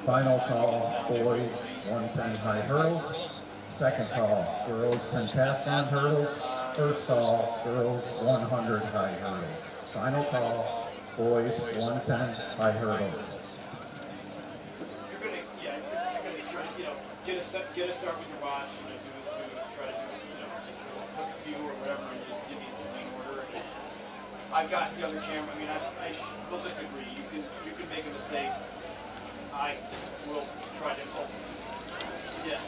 Final call, boys, 110 high hurdles. Second call, girls, pentathlon hurdles. First call, girls, 100 high hurdles. Final call, boys, 110 high hurdles. You're gonna try to, get a start with your watch, try to do, just look a few or whatever, and just give you the main order. And I've got the other camera. I mean, we'll just agree. You can make a mistake. I will try to help. Yeah.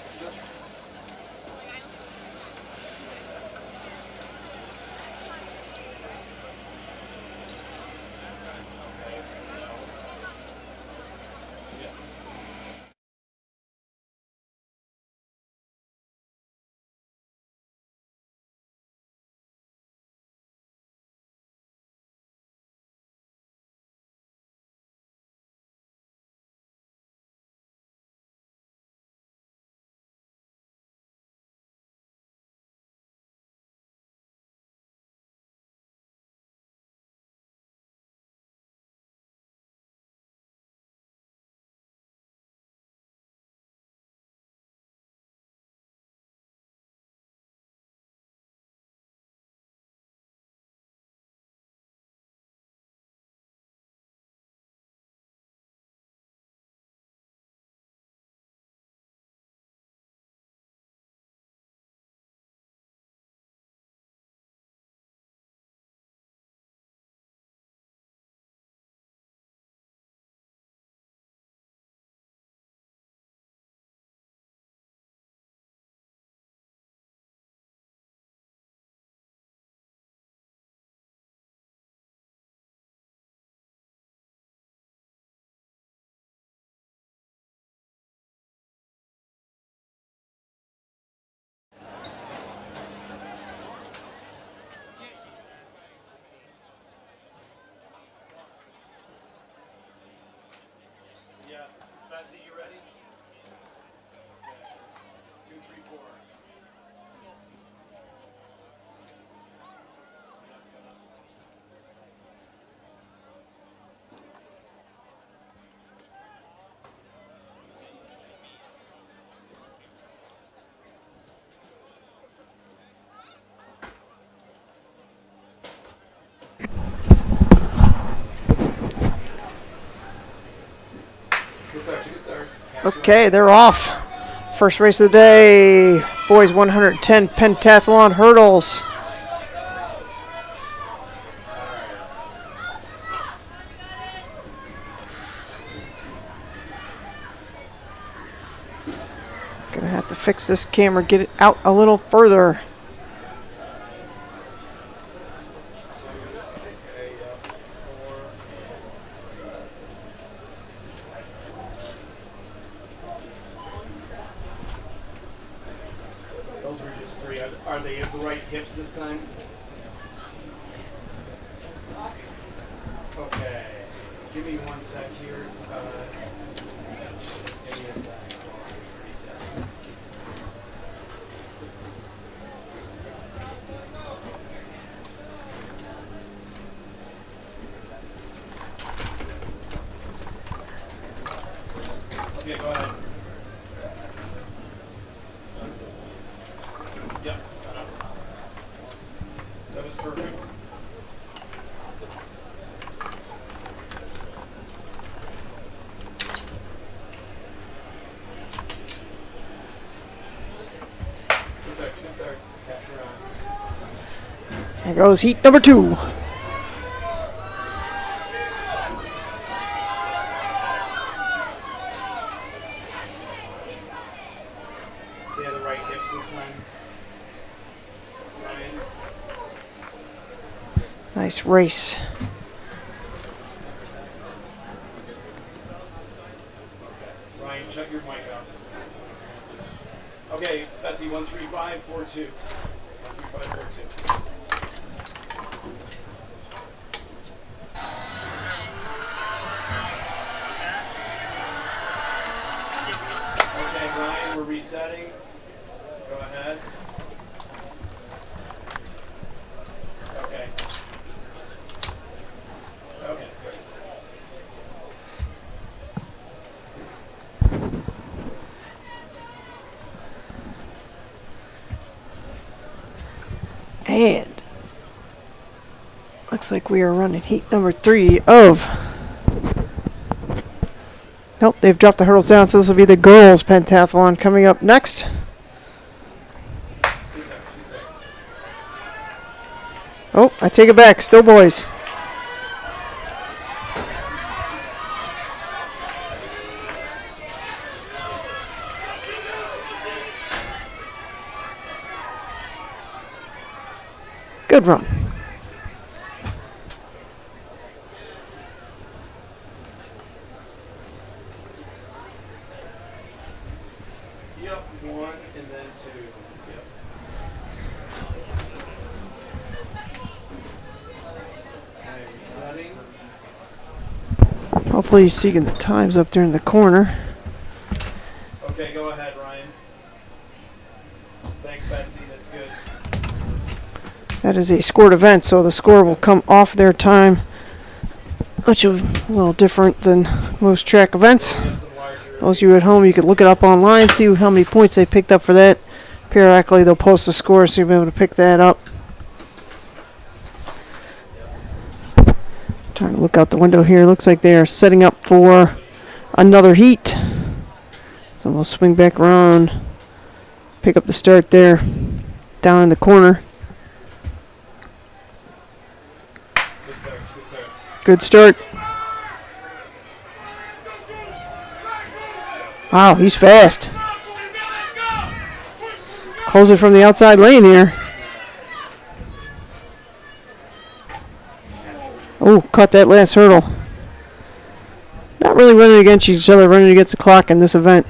Yes. Betsy, you ready? Okay. 2, 3, 4. Okay, they're off. First race of the day, boys 110 pentathlon hurdles. Gonna have to fix this camera, get it out a little further. Those were just 3. Are they at the right hips this time? Okay. Give me 1 sec here. Give me a sec. Reset. Okay, go ahead. Yeah, that was perfect. Section starts. Capture on. Here goes heat number 2. They have the right hips this time. Ryan. Nice race. Ryan, shut your mic off. Okay, Betsy, 13542. 13542. Okay, Ryan, we're resetting. Go ahead. Okay. Okay, good. And looks like we are running heat number 3 of... Nope, they've dropped the hurdles down, so this will be the girls' pentathlon coming up next. Oh, I take it back. Still boys. Good run. Yep, 1 and then 2. Yep. Okay, resetting. Hopefully you're seeing the times up there in the corner. Okay, go ahead, Ryan. Thanks, Betsy. That's good. That is a scored event, so the score will come off their time, which is a little different than most track events. Those of you at home, you can look it up online, see how many points they picked up for that. Periodically, they'll post the score, so you'll be able to pick that up. Trying to look out the window here. Looks like they are setting up for another heat. So we'll swing back around, pick up the start there, down in the corner. Good start. Wow, he's fast. Closing from the outside lane here. Oh, caught that last hurdle. Not really running against each other, running against the clock in this event.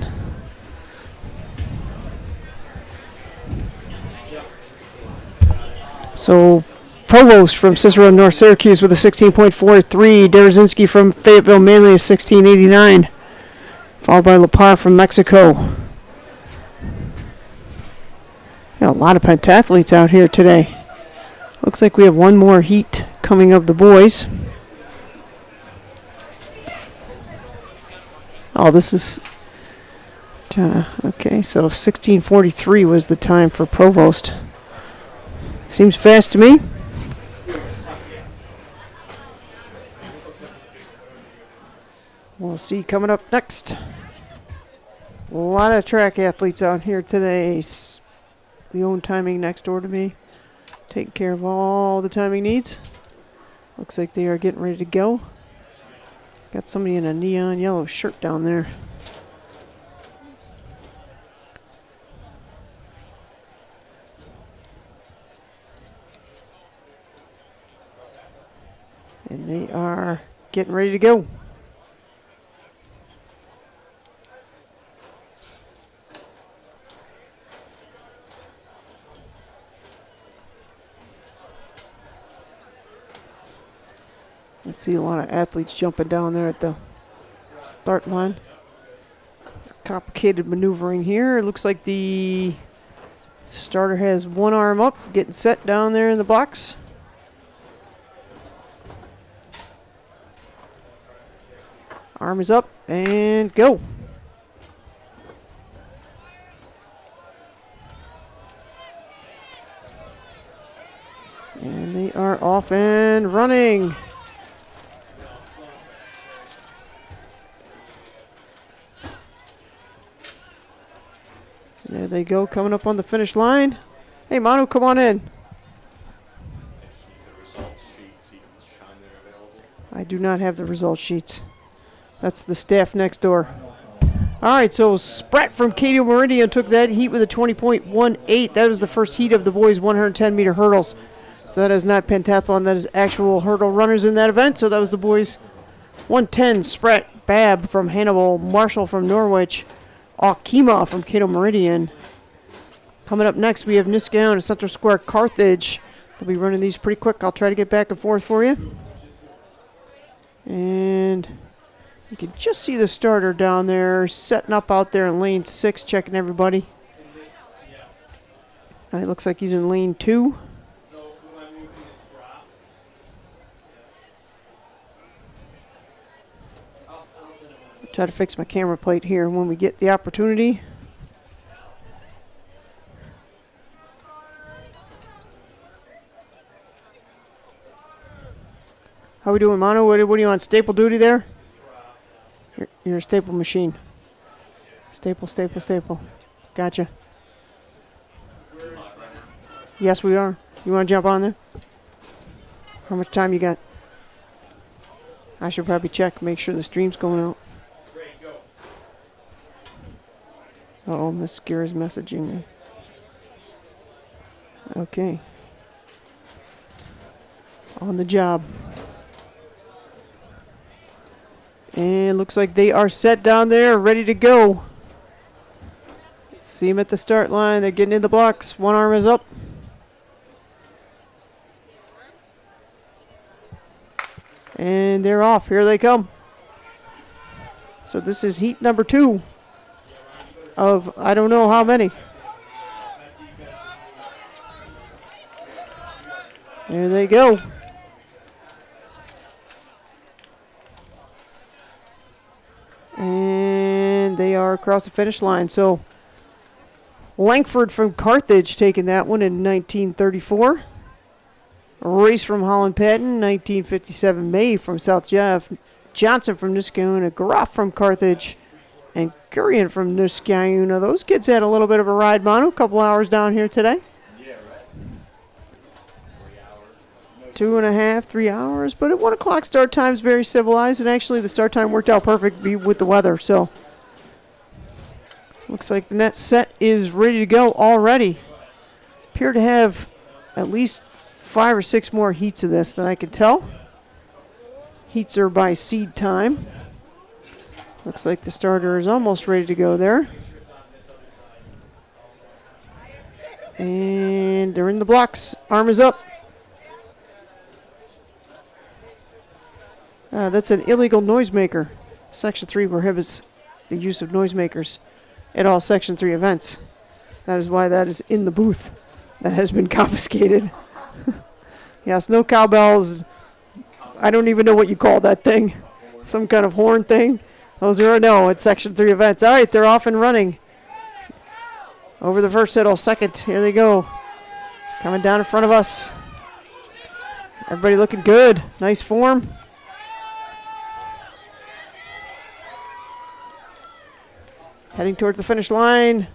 So, Provost from Cicero, North Syracuse with a 16.43. Derazinski from Fayetteville, Manly, a 16.89. Followed by Lepar from Mexico. Got a lot of pentathletes out here today. Looks like we have one more heat coming of the boys. Oh, this is... okay, so 16:43 was the time for Provost. Seems fast to me. We'll see coming up next. A lot of track athletes out here today. The own timing next door to me. Taking care of all the timing needs. Looks like they are getting ready to go. Got somebody in a neon yellow shirt down there. And they are getting ready to go. I see a lot of athletes jumping down there at the start line. It's a complicated maneuvering here. It looks like the starter has one arm up, getting set down there in the box. Arm is up and go. And they are off and running. There they go, coming up on the finish line. Hey, Manu, come on in. I do not have the result sheets. That's the staff next door. All right, so Spratt from Cato Meridian took that heat with a 20.18. That was the first heat of the boys' 110-meter hurdles. So that is not pentathlon. That is actual hurdle runners in that event. So that was the boys' 110. Spratt, Babb from Hannibal, Marshall from Norwich, Akima from Cato Meridian. Coming up next, we have Niskaon and Central Square Carthage. They'll be running these pretty quick. I'll try to get back and forth for you. And you can just see the starter down there, setting up out there in lane 6, checking everybody. It looks like he's in lane 2. Try to fix my camera plate here when we get the opportunity. How we doing, Mono? What are you on, staple duty there? You're a staple machine. Staple, staple, staple. Gotcha. Yes, we are. You want to jump on there? How much time you got? I should probably check, make sure the stream's going out. Uh-oh, Miss Gear is messaging me. Okay. On the job. And looks like they are set down there, ready to go. See them at the start line. They're getting in the blocks. One arm is up. And they're off. Here they come. So this is heat number 2 of I don't know how many. There they go. And they are across the finish line. So Langford from Carthage taking that one in 1934. Race from Holland Patton, 1957. May from South Jeff. Johnson from Niskayuna. Groff from Carthage. And Kurian from Niskayuna. Those kids had a little bit of a ride, Mono. A couple hours down here today. 2.5, 3 hours. But at 1 o'clock start time is very civilized. And actually the start time worked out perfect with the weather. So looks like the net set is ready to go already. Appear to have at least 5 or 6 more heats of this that I can tell. Heats are by seed time. Looks like the starter is almost ready to go there. And they're in the blocks. Arm is up. That's an illegal noisemaker. Section 3 prohibits the use of noisemakers at all Section 3 events. That is why that is in the booth. That has been confiscated. Yes, no cowbells. I don't even know what you call that thing. Some kind of horn thing. Those are a no at Section 3 events. All right, they're off and running. Over the first settle, second. Here they go. Coming down in front of us. Everybody looking good. Nice form. Heading towards the finish line.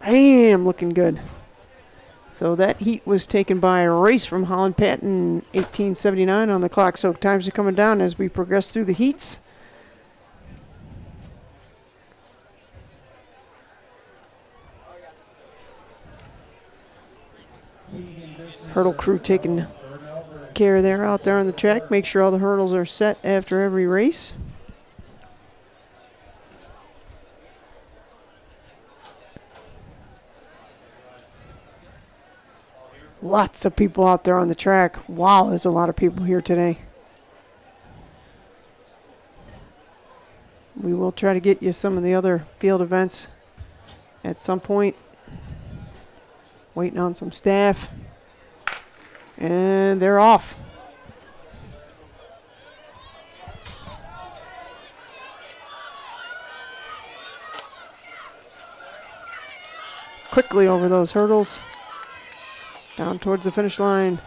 Bam, looking good. So that heat was taken by a race from Holland Patton, 1879 on the clock. So times are coming down as we progress through the heats. Hurdle crew taking care there out there on the track. Make sure all the hurdles are set after every race. Lots of people out there on the track. Wow, there's a lot of people here today. We will try to get you some of the other field events at some point. Waiting on some staff. And they're off. Quickly over those hurdles. Down towards the finish line.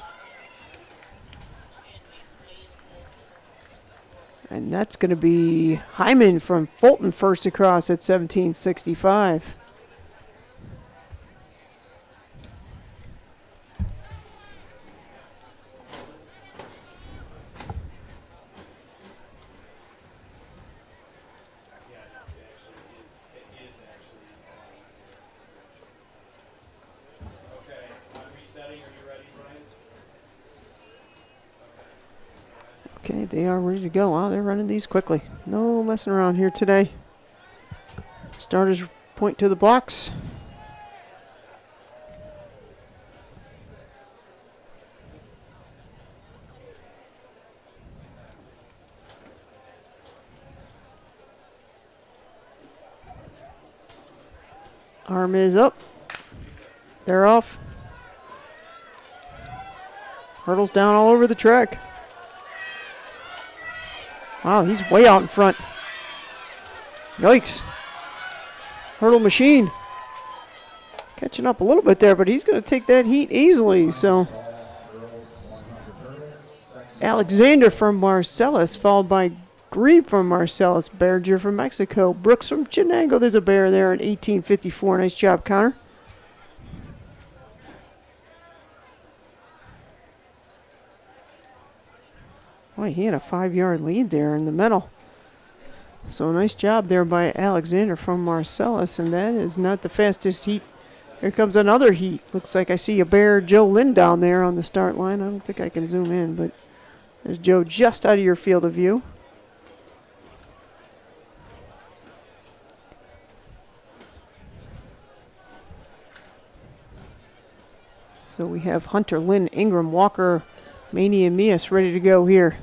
And that's going to be Hyman from Fulton first across at 17:65. Okay, they are ready to go. Wow, they're running these quickly. No messing around here today. Starters point to the blocks. Arm is up. They're off. Hurdles down all over the track. Wow, he's way out in front. Yikes. Hurdle machine. Catching up a little bit there, but he's going to take that heat easily. So Alexander from Marcellus, followed by Grebe from Marcellus, Berger from Mexico, Brooks from Chittenango. There's a bear there in 1854. Nice job, Connor. Boy, he had a 5-yard lead there in the middle. So nice job there by Alexander from Marcellus, and that is not the fastest heat. Here comes another heat. Looks like I see a bear, Joe Lynn, down there on the start line. I don't think I can zoom in, but there's Joe just out of your field of view. So we have Hunter, Lynn, Ingram, Walker, Maney, and Mias ready to go here.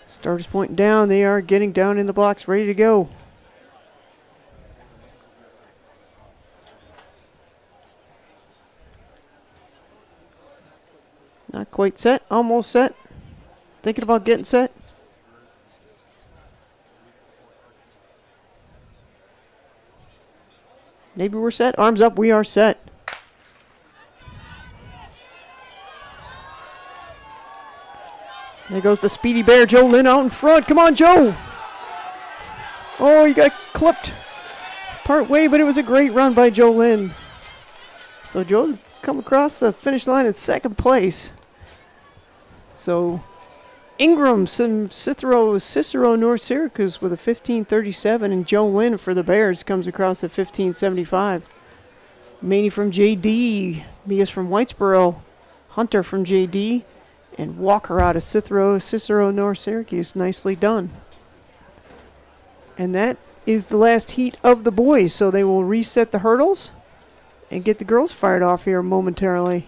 Starters pointing down. They are getting down in the blocks, ready to go. Not quite set, almost set. Thinking about getting set. Maybe we're set. Arms up, we are set. There goes the speedy bear, Joe Lynn out in front. Come on, Joe. Oh, he got clipped part way, but it was a great run by Joe Lynn. So Joe come across the finish line in second place. So Ingram, Cicero, North Syracuse with a 15:37, and Joe Lynn for the Bears comes across at 15:75. Maney from JD, Mias from Whitesboro, Hunter from JD, and Walker out of Cicero, North Syracuse. Nicely done. And that is the last heat of the boys, so they will reset the hurdles and get the girls fired off here momentarily.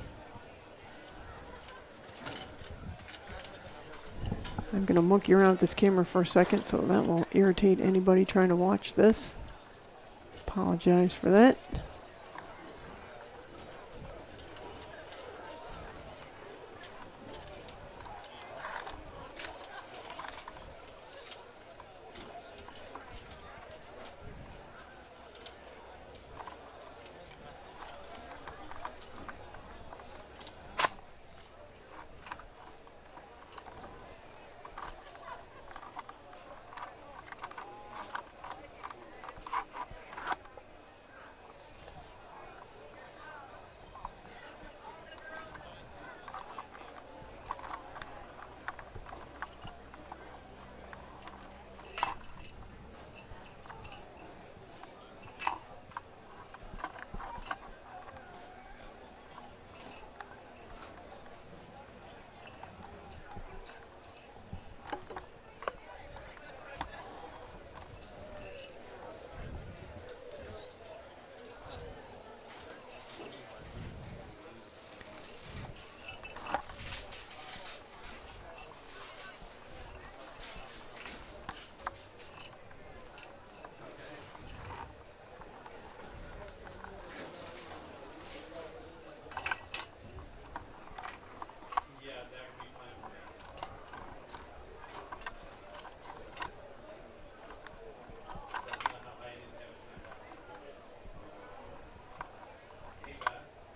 I'm going to monkey around with this camera for a second, so that won't irritate anybody trying to watch this. Apologize for that.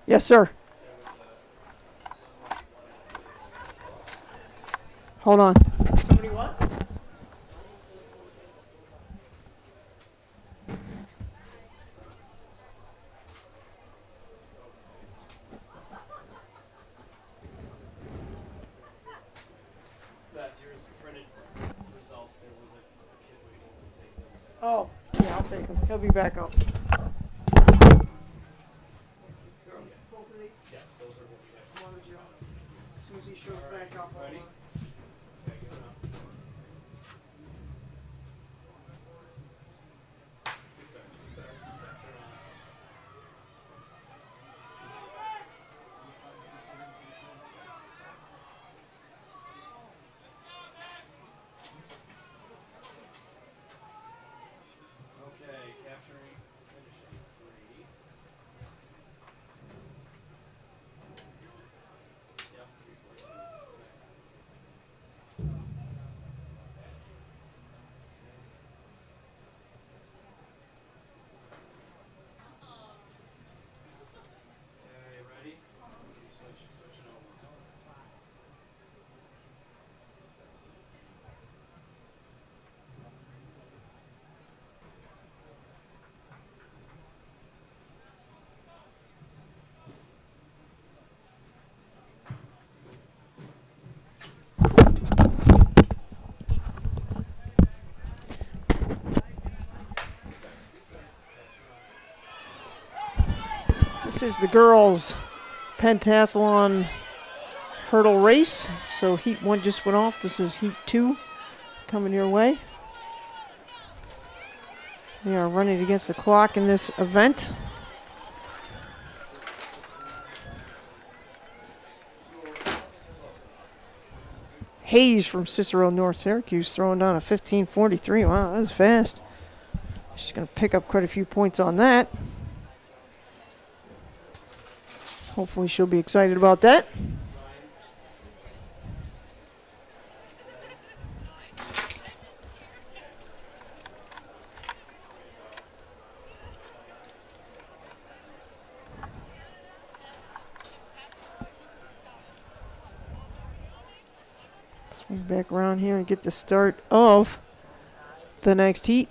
Yes, sir. Hold on. Somebody what? That here's printed results. There was a kid waiting to take those. Oh, yeah, I'll take him. He'll be back up. Yes, those are what we have. As soon as he shows back up. Ready? Okay, good enough. Okay, capturing, finishing 3. Yep, 342. This is the girls' pentathlon hurdle race. So heat 1 just went off. This is heat 2 coming your way. They are running against the clock in this event. Hayes from Cicero, North Syracuse, throwing down a 15:43. Wow, that was fast. She's going to pick up quite a few points on that. Hopefully she'll be excited about that. Swing back around here and get the start of the next heat.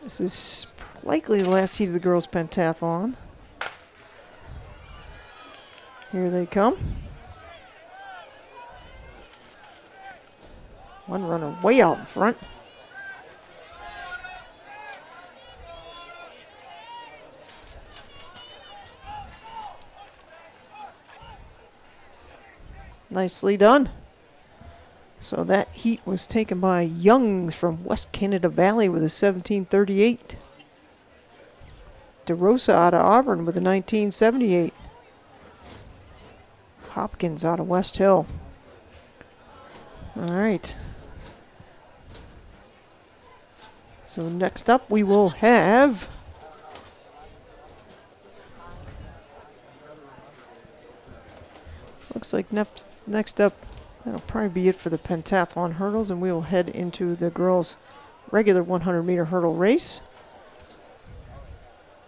This is likely the last heat of the girls' pentathlon. Here they come. One runner way out in front. Nicely done. So that heat was taken by Youngs from West Canada Valley with a 17:38. DeRosa out of Auburn with a 19:78. Hopkins out of West Hill. All right. So next up we will have looks like next up that'll probably be it for the pentathlon hurdles, and we will head into the girls' regular 100-meter hurdle race.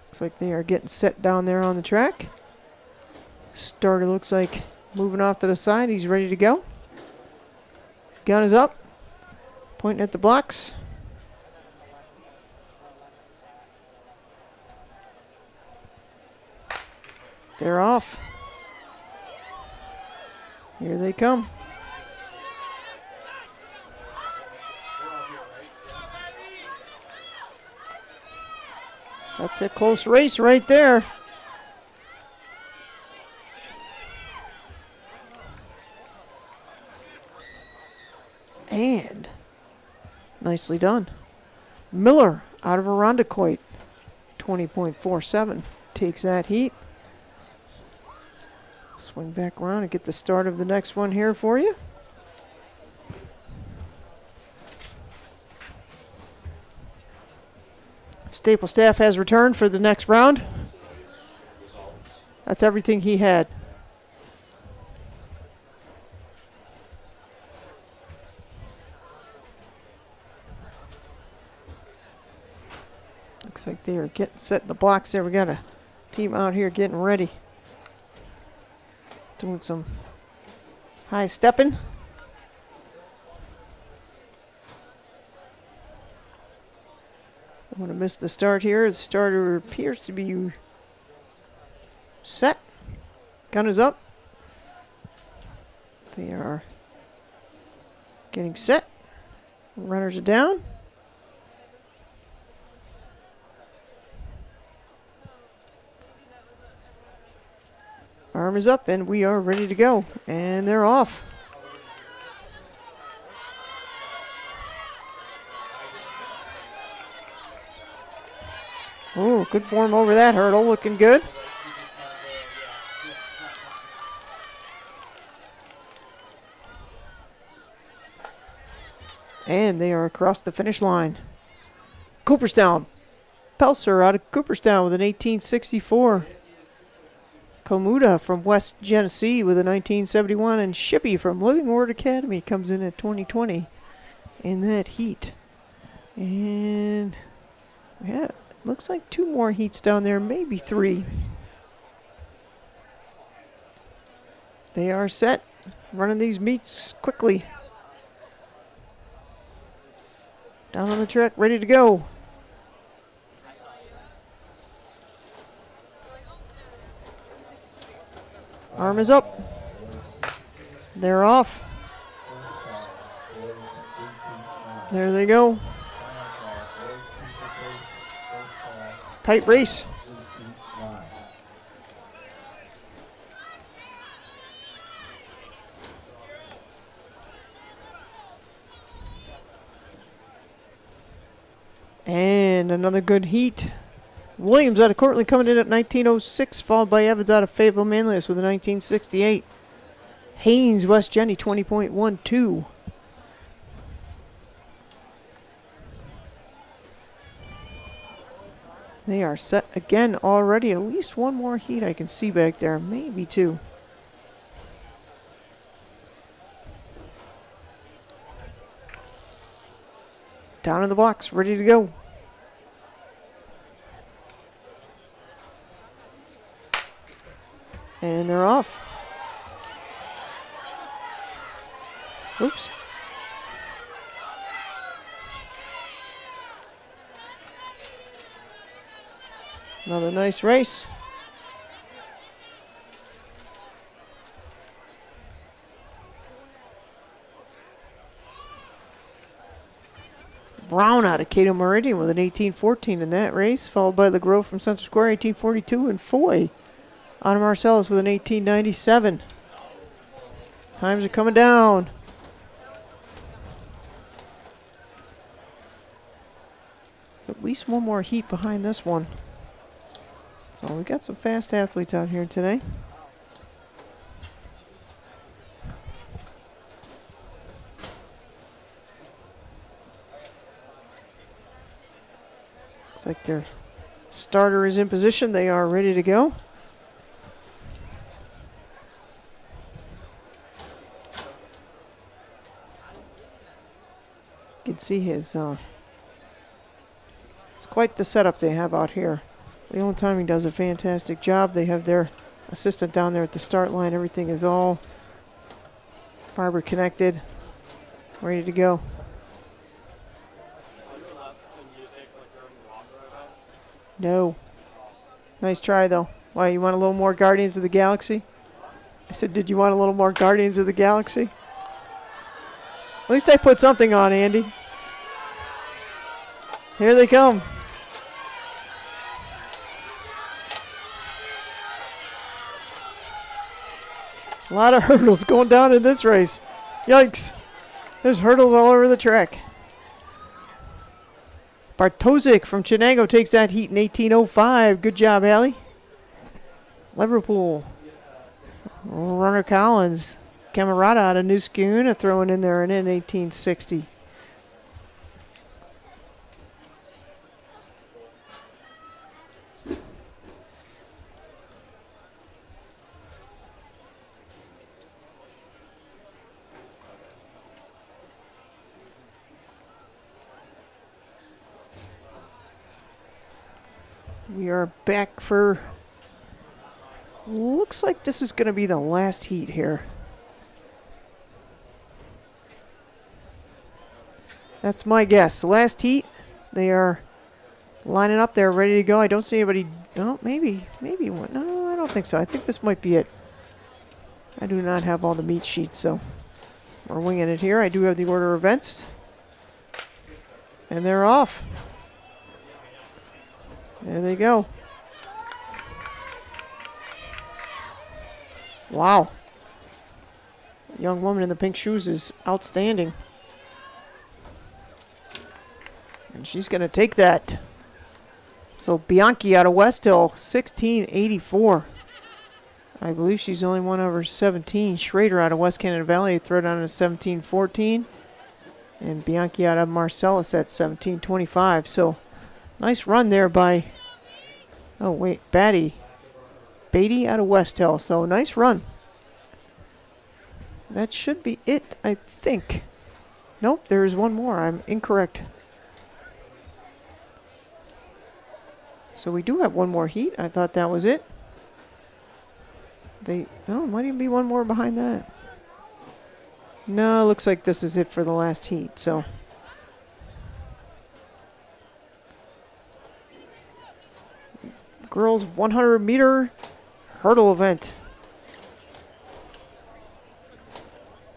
Looks like they are getting set down there on the track. Starter looks like moving off to the side. He's ready to go. Gun is up. Pointing at the blocks. They're off. Here they come. That's a close race right there. And nicely done. Miller out of Irondequoit, 20.47, takes that heat. Swing back around and get the start of the next one here for you. Staple Staff has returned for the next round. That's everything he had. Looks like they are getting set in the blocks there. We got a team out here getting ready. Doing some high stepping. I'm going to miss the start here. The starter appears to be set. Gun is up. They are getting set. Runners are down. Arm is up, and we are ready to go. And they're off. Oh, good form over that hurdle. Looking good. And they are across the finish line. Cooperstown. Pelser out of Cooperstown with an 1864. Komuda from West Genesee with a 1971, and Shippey from Living Word Academy comes in at 2020 in that heat. And yeah, looks like 2 more heats down there, maybe 3. They are set, running these meets quickly. Down on the track, ready to go. Arm is up. They're off. There they go. Tight race. And another good heat. Williams out of Cortland coming in at 1906, followed by Evans out of Fayetteville Manlius with a 1968. Haynes, West Jenny, 20.12. They are set again already. At least one more heat I can see back there. Maybe two. Down in the blocks, ready to go. And they're off. Oops. Another nice race. Brown out of Cato Meridian with an 18.14 in that race, followed by LeGros from Central Square, 18.42, and Foy out of Marcellus with an 18.97. Times are coming down. There's at least one more heat behind this one. So we got some fast athletes out here today. Looks like their starter is in position. They are ready to go. You can see his, it's quite the setup they have out here. Leon Timing does a fantastic job. They have their assistant down there at the start line. Everything is all fiber connected, ready to go. No. Nice try, though. Why, you want a little more Guardians of the Galaxy? I said, did you want a little more Guardians of the Galaxy? At least I put something on, Andy. Here they come. A lot of hurdles going down in this race. Yikes. There's hurdles all over the track. Bartosik from Chittenango takes that heat in 18.05. Good job, Allie. Liverpool. Runner Collins. Camerata out of New Skuna throwing in there and in 18.60. We are back for, looks like this is going to be the last heat here. That's my guess. The last heat, they are lining up there, ready to go. I don't see anybody, no, maybe one. No, I don't think so. I think this might be it. I do not have all the meet sheets, so we're winging it here. I do have the order of events. And they're off. There they go. Wow. The young woman in the pink shoes is outstanding. And she's going to take that. So Bianchi out of West Hill, 16.84. I believe she's only one over 17. Schrader out of West Canada Valley, throw down to 17.14. And Bianchi out of Marcellus at 17.25. So nice run there by, oh wait, Beatty out of West Hill. So nice run. That should be it, I think. Nope, there is one more. I'm incorrect. So we do have one more heat. I thought that was it. It might even be one more behind that. No, it looks like this is it for the last heat. So girls 100-meter hurdle event.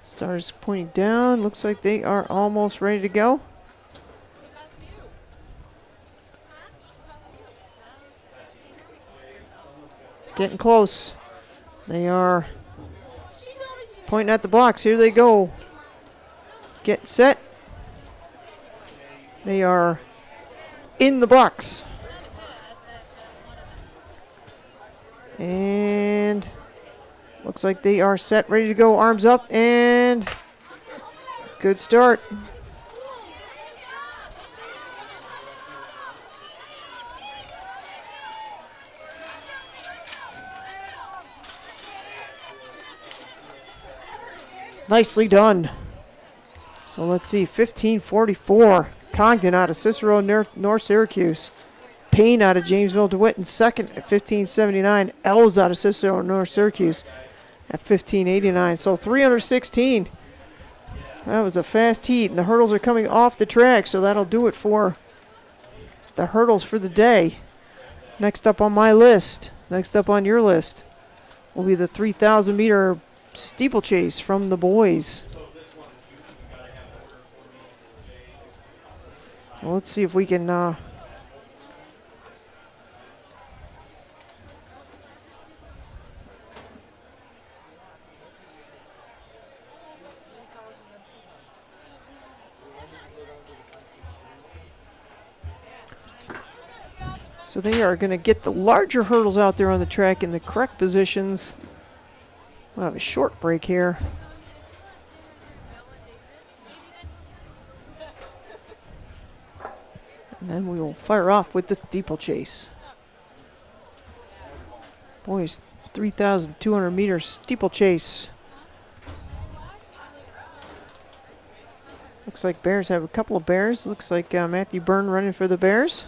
Stars pointing down. Looks like they are almost ready to go. Getting close. They are pointing at the blocks. Here they go. Get set. They are in the box. And looks like they are set, ready to go. Arms up, and good start. Nicely done. So let's see, 1544. Congdon out of Cicero, North Syracuse. Payne out of Jamesville, DeWitt in second at 1579. Ells out of Cicero, North Syracuse at 1589. So 316. That was a fast heat, and the hurdles are coming off the track, so that'll do it for the hurdles for the day. Next up on my list, next up on your list, will be the 3,000 meter steeplechase from the boys. So let's see if we can so they are going to get the larger hurdles out there on the track in the correct positions. We'll have a short break here. And then we will fire off with the steeplechase. Boys, 3,200 meter steeplechase. Looks like Bears have a couple of Bears. Looks like Matthew Byrne running for the Bears.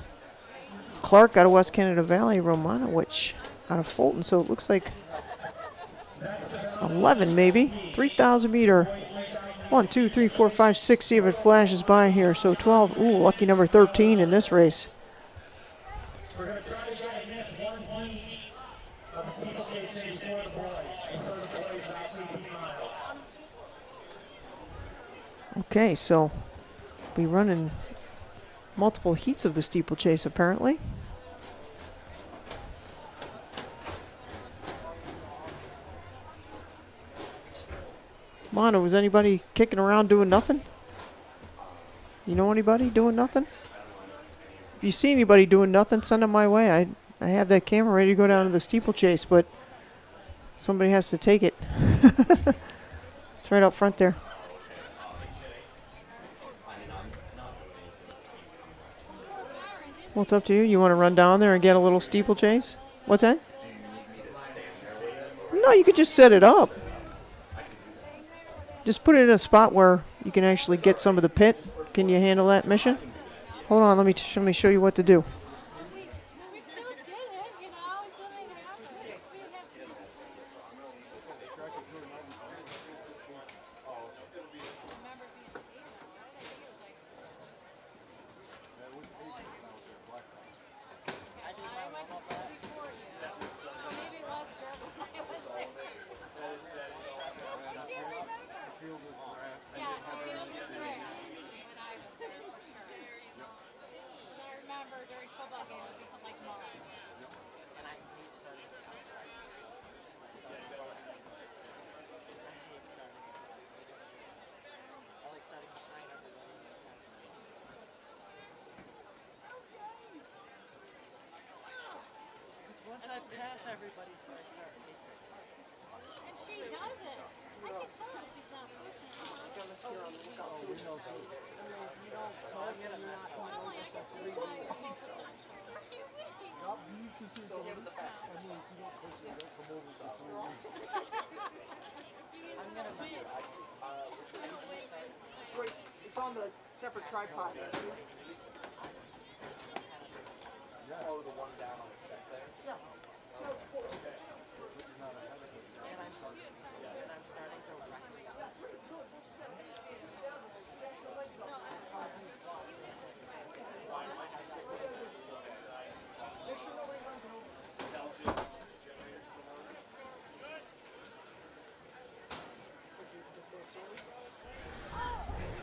Clark out of West Canada Valley. Romanowicz out of Fulton. So it looks like 11 maybe. 3,000 meter. 1, 2, 3, 4, 5, 6. See if it flashes by here. So 12. Ooh, lucky number 13 in this race. We're going to try to get a miss one heat of the steeplechase for the boys. For the boys, that's 18 miles. Okay, so we'll be running multiple heats of the steeplechase apparently. Mono, was anybody kicking around doing nothing? You know anybody doing nothing? If you see anybody doing nothing, send them my way. I have that camera ready to go down to the steeplechase, but somebody has to take it. It's right out front there. Well, it's up to you. You want to run down there and get a little steeplechase? What's that? No, you could just set it up. Just put it in a spot where you can actually get some of the pit. Can you handle that mission? Hold on, let me show you what to do. We still did it, you know. We still made it happen. I went to school before you, so maybe it was German. I was there. Yes, the field was great. When I was there, for sure. So I remember during football games, it would become like mud. And I hate starting outside. I like starting behind everybody. Because once I pass everybody, it's where I start pacing. And she doesn't. I can tell she's not pushing. It's on the separate tripod. Oh, the one down on the steps there? Yeah. And I'm starting directly up.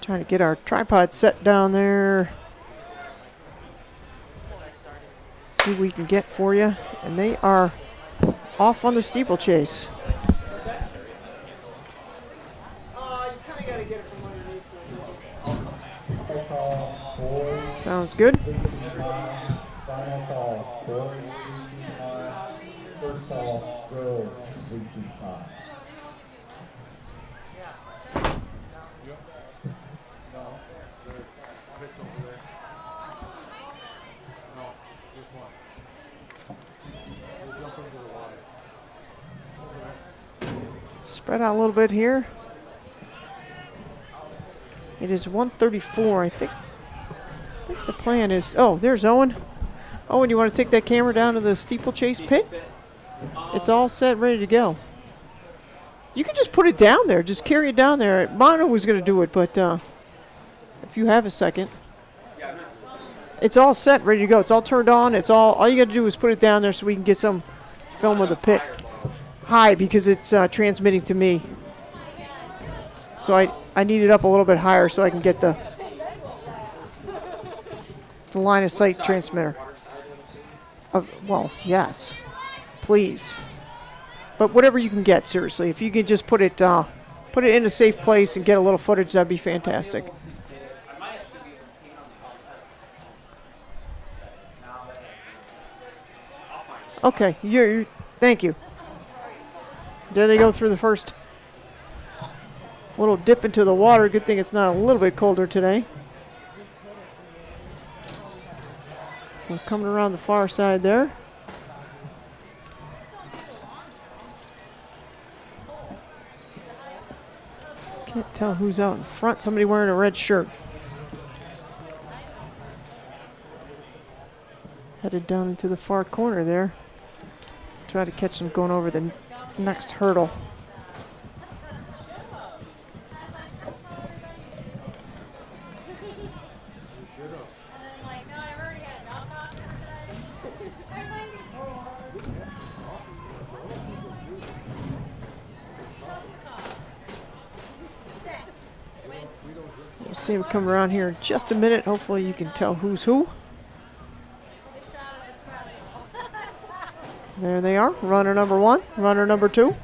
Trying to get our tripod set down there. See what we can get for you. And they are off on the steeplechase. Sounds good. Final call, boys 325. First call, girls 325. Spread out a little bit here. It is 1:34. I think the plan is. Oh, there's Owen. Owen, you want to take that camera down to the steeplechase pit? It's all set, ready to go. You can just put it down there. Just carry it down there. Mono was going to do it, but if you have a second. It's all set, ready to go. It's all turned on. It's all you got to do is put it down there so we can get some film of the pit. High, because it's transmitting to me. So I need it up a little bit higher so I can get the. It's a line of sight transmitter. Well, yes, please. But whatever you can get, seriously. If you can just put it in a safe place and get a little footage, that'd be fantastic. Okay, you're thank you. There they go through the first little dip into the water. Good thing it's not a little bit colder today. So coming around the far side there. Can't tell who's out in front. Somebody wearing a red shirt. Headed down into the far corner there. Try to catch them going over the next hurdle. We'll see him come around here in just a minute. Hopefully you can tell who's who. There they are, runner number 1, runner number 2.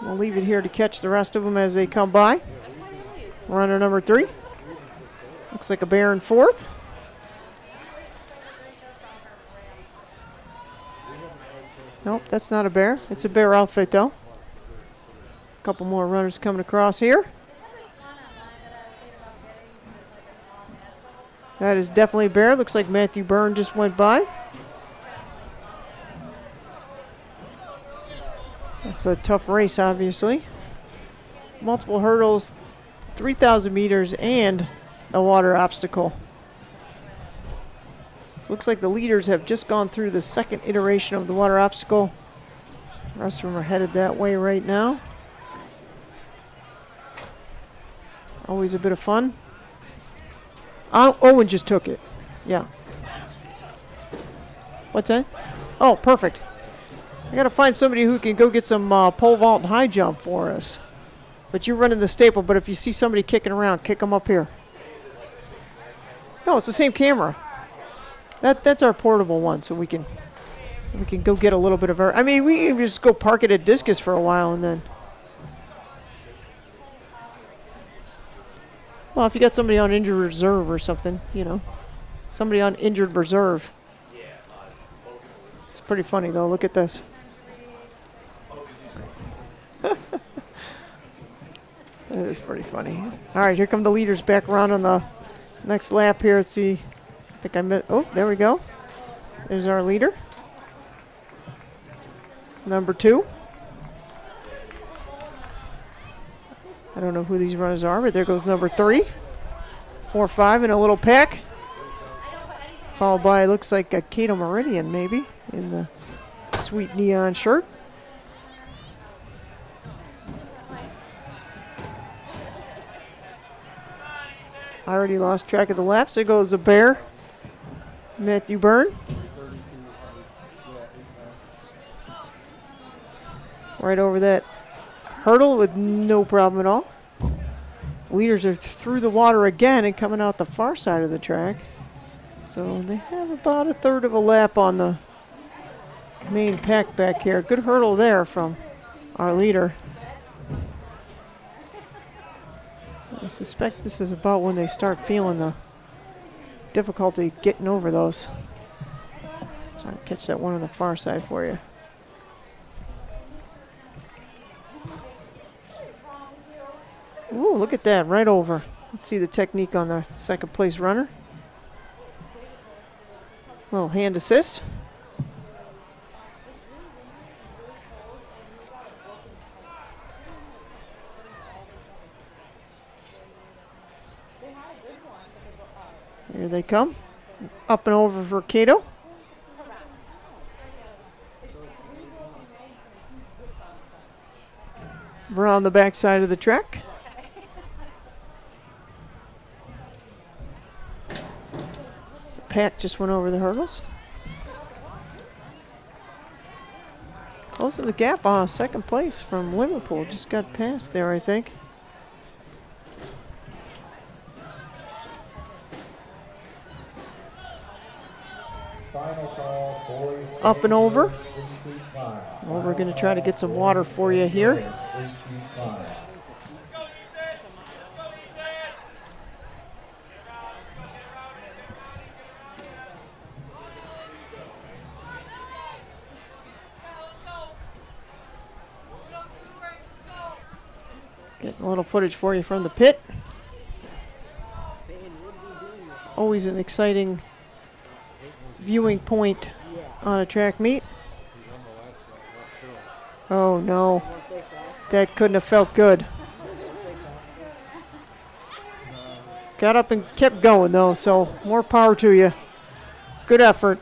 We'll leave it here to catch the rest of them as they come by. Runner number 3. Looks like a bear in 4th. Nope, that's not a bear. It's a bear outfit though. A couple more runners coming across here. That is definitely a bear. Looks like Matthew Byrne just went by. That's a tough race, obviously. Multiple hurdles, 3,000 meters, and a water obstacle. This looks like the leaders have just gone through the second iteration of the water obstacle. The rest of them are headed that way right now. Always a bit of fun. Owen just took it. Yeah. What's that? Oh, perfect. I got to find somebody who can go get some pole vault and high jump for us. But you're running the staple, but if you see somebody kicking around, kick them up here. No, it's the same camera. That's our portable one, so we can go get a little bit of our. I mean, we can just go park it at Discus for a while and then. Well, if you got somebody on injured reserve or something, you know. Somebody on injured reserve. It's pretty funny, though. Look at this. That is pretty funny. All right, here come the leaders back around on the next lap here. Let's see. I think I missed. Oh, there we go. There's our leader. Number 2. I don't know who these runners are, but there goes number 3. 4, 5 in a little pack. Followed by, looks like a Cato Meridian, maybe, in the sweet neon shirt. I already lost track of the laps. There goes a bear. Matthew Byrne. Right over that hurdle with no problem at all. Leaders are through the water again and coming out the far side of the track. So they have about a third of a lap on the main pack back here. Good hurdle there from our leader. I suspect this is about when they start feeling the difficulty getting over those. So I'll catch that one on the far side for you. Ooh, look at that, right over. Let's see the technique on the second place runner. Little hand assist. Here they come. Up and over for Cato. Around the back side of the track. Pat just went over the hurdles. Closing the gap on second place from Liverpool. Just got past there, I think. Final call, boys. Up and over. 3 feet 5. Well, we're going to try to get some water for you here. 3 feet 5. Getting a little footage for you from the pit. Always an exciting viewing point on a track meet. Oh no, that couldn't have felt good. Got up and kept going though, so more power to you. Good effort.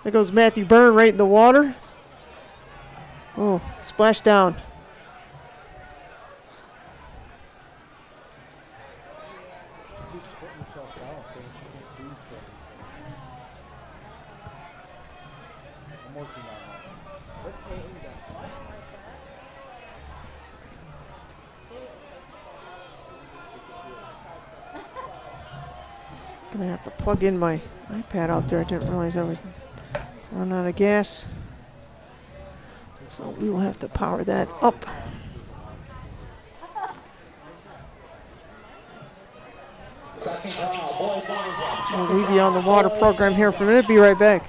There goes Matthew Byrne right in the water. Oh, splash down. Gonna have to plug in my iPad out there. I didn't realize I was running out of gas. So we will have to power that up. We'll leave you on the water program here for a minute. Be right back.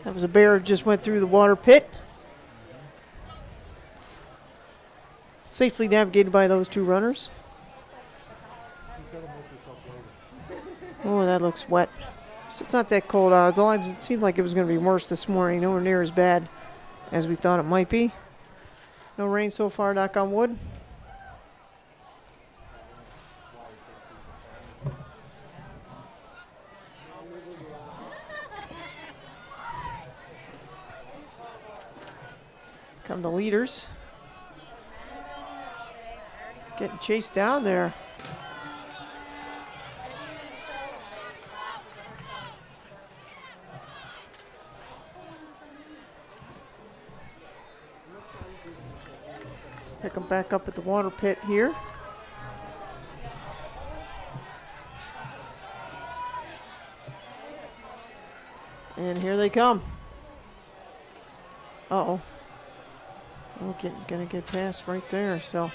That was a bear just went through the water pit. Safely navigated by those two runners. Oh, that looks wet. So it's not that cold out. It seemed like it was going to be worse this morning. Nowhere near as bad as we thought it might be. No rain so far, knock on wood. Come the leaders. Getting chased down there. Pick them back up at the water pit here. And here they come. Uh-oh. Oh, gonna get past right there, so.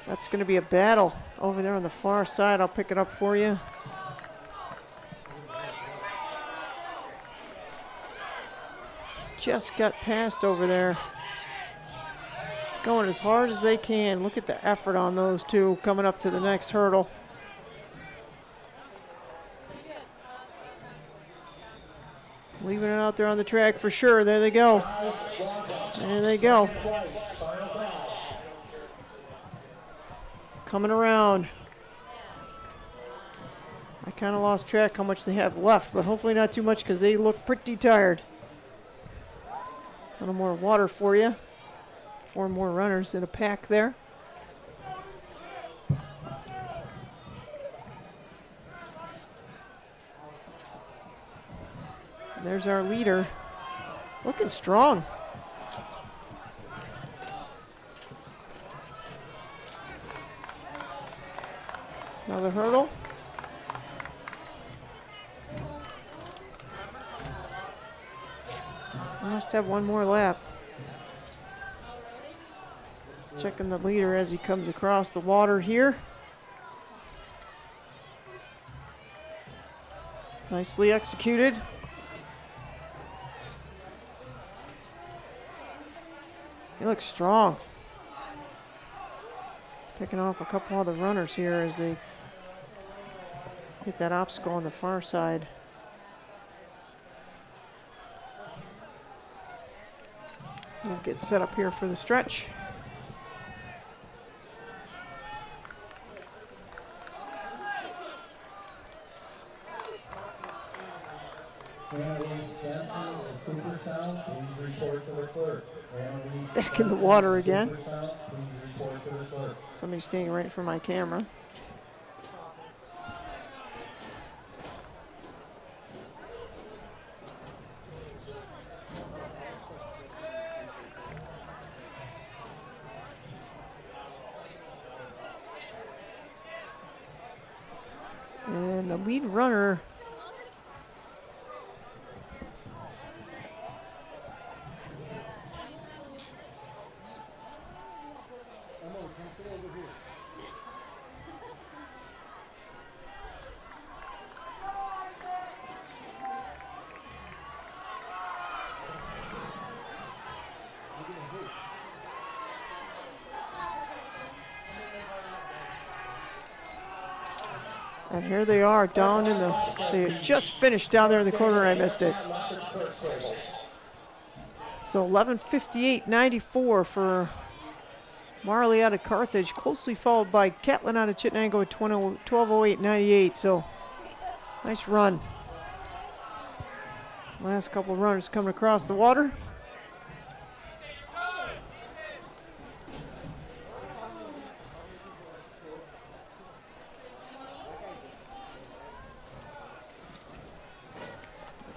That's gonna be a battle over there on the far side. I'll pick it up for you. just got past over there. Going as hard as they can. Look at the effort on those two coming up to the next hurdle. Leaving it out there on the track for sure. There they go. There they go. Coming around. I kind of lost track how much they have left, but hopefully not too much because they look pretty tired. A little more water for you. 4 more runners in a pack there. There's our leader. Looking strong. Another hurdle. Must have one more lap. Checking the leader as he comes across the water here. Nicely executed. He looks strong. Picking off a couple other runners here as they hit that obstacle on the far side. We'll get set up here for the stretch. Back in the water again. Somebody's standing right in front of my camera. And the lead runner and here they are down in the, they just finished down there in the corner and I missed it. So 11:58.94 for Marley out of Carthage, closely followed by Catlin out of Chittenango at 12:08.98. So nice run. Last couple of runners coming across the water.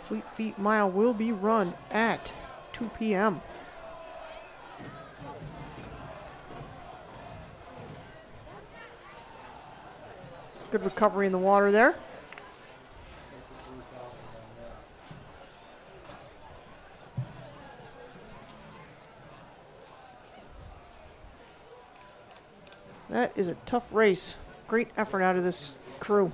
Fleet Feet Mile will be run at 2 p.m. Good recovery in the water there. That is a tough race. Great effort out of this crew.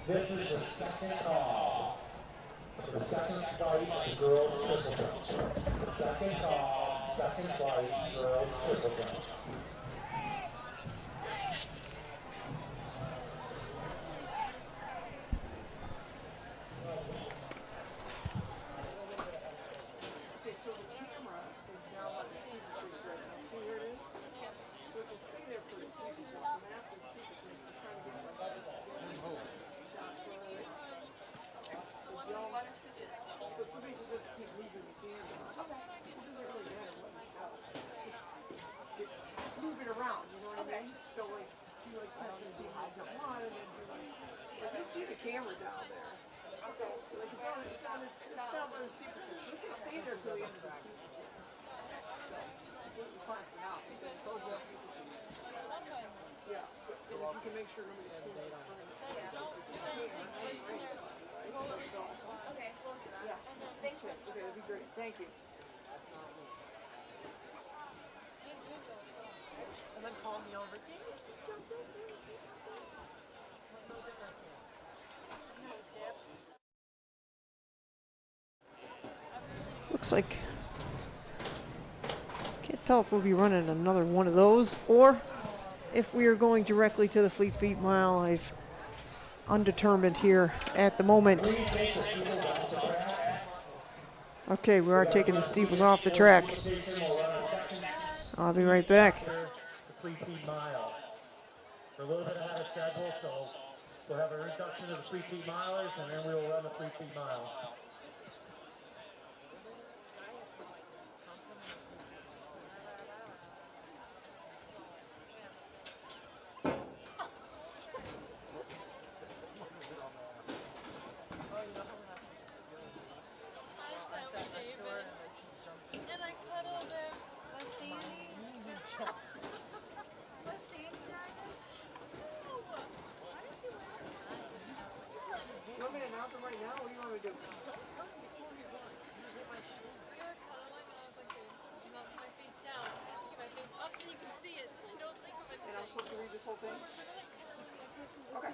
This is the second call. The second flight, the girls triple jump. The second call, second flight, girls triple jump. Okay, so the camera is now on the stage right now. See where it is? Yeah. So it can stay there for a second. The map is stupid. We're trying to get like this. So somebody just keep moving the camera. It doesn't really matter what you show. Just move it around, you know what I mean? So like, you like touch the thing on one and then do like you see the camera down there. So like it's down by the steeplechase. We can stay there till the end of the steeplechase. Completely fine for now. It's all just steeplechase. Yeah, but if you can make sure nobody stands in front of it. Okay, well, Yeah. and then thank you. Okay, that'd be great. Thank you. And then call me over. Looks like, can't tell if we'll be running another one of those or if we are going directly to the Fleet Feet Mile. I've undetermined here at the moment. Okay, we are taking the steeples off the track. I'll be right back. The Fleet Feet Mile. We're a little bit ahead of schedule, so we'll have a reduction of the Fleet Feet Milers, and then we will run the Fleet Feet Mile. And I cuddled him. Was Sandy? Was Sandy driving? No. Why did you wear it? You want me to announce them right now? What do you want me to do? We were cuddling and I was like, babe, do not put my face down. Keep my face up so you can see it. So I don't think of it. And I'm supposed to read this whole thing? We're literally cuddling my face and Okay.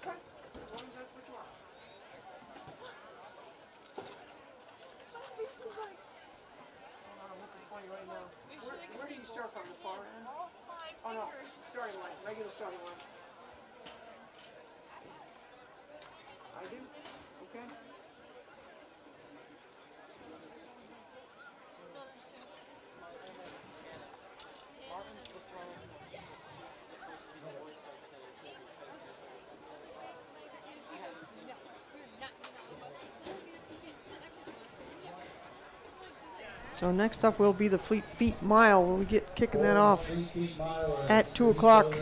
Fine. As long as that's what you want. Funny right now. Where do you start from? The far end? Oh no, starting line, regular starting line. I do? Okay. No, there's two. Martin's the throne. He's supposed to be the voice coach that will take his place. I haven't seen it. So next up will be the Fleet Feet Mile. We'll get kicking that off at 2 o'clock.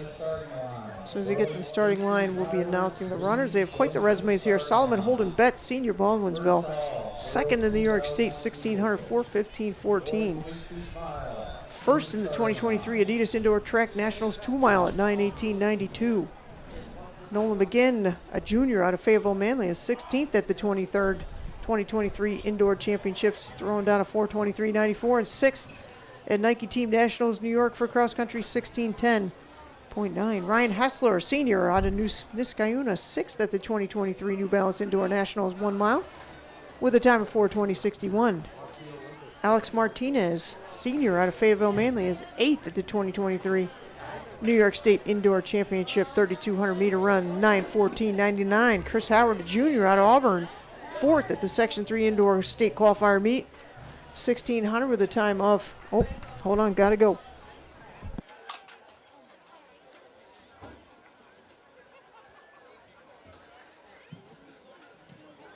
As soon as they get to the starting line, we'll be announcing the runners. They have quite the resumes here. Solomon Holden Betts, Senior, Baldwinsville. Second in the New York State, 1600, 4:15:14. First in the 2023 Adidas Indoor Track Nationals 2 Mile at 9:18:92. Nolan McGinn, a junior out of Fayetteville Manly, is 16th at the 23rd 2023 Indoor Championships, throwing down a 4:23:94, and 6th at Nike Team Nationals New York for cross country, 16:10.9. Ryan Hessler, senior out of Niskayuna, 6th at the 2023 New Balance Indoor Nationals 1 Mile with a time of 4:20:61. Alex Martinez, senior out of Fayetteville Manly, is 8th at the 2023 New York State Indoor Championship 3,200 meter run, 9:14:99. Chris Howard, a junior out of Auburn, 4th at the Section 3 Indoor State Qualifier meet, 1,600 with a time of, oh, hold on, gotta go.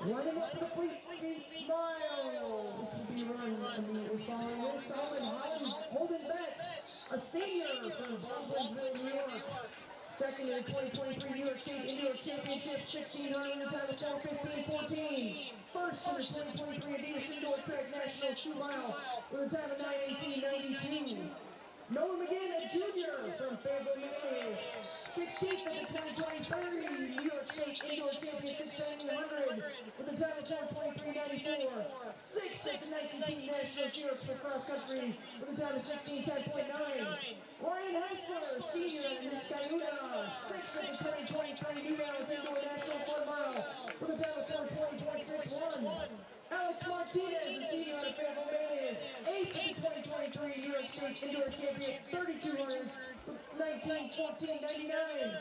Running up the Fleet Feet Mile, which will be run immediately following this. Solomon Holden Betts, a senior from Baldwinsville, New York. Second in the 2023 New York State Indoor Championship, 1,600 with a time of 4:15:14. First in the 2023 Adidas Indoor Track Nationals 2 Mile with a time of 9:18:92. Nolan McGinn, a junior from Fayetteville, Manly, 16th at the 2023 New York State Indoor Championship 1,700 with a time of 4:23:94. 6th at the Nike Team Nationals New York for cross country with a time of 16:10.9. Ryan Heisler, senior at Niskayuna, 6th at the 2023 New Balance Indoor Nationals 1 Mile with a time of 4:20.61. Alex Martinez, a senior out of Fayetteville, Manly, 8th at the 2023 New York State Indoor Champion 3,200, 19:14:99.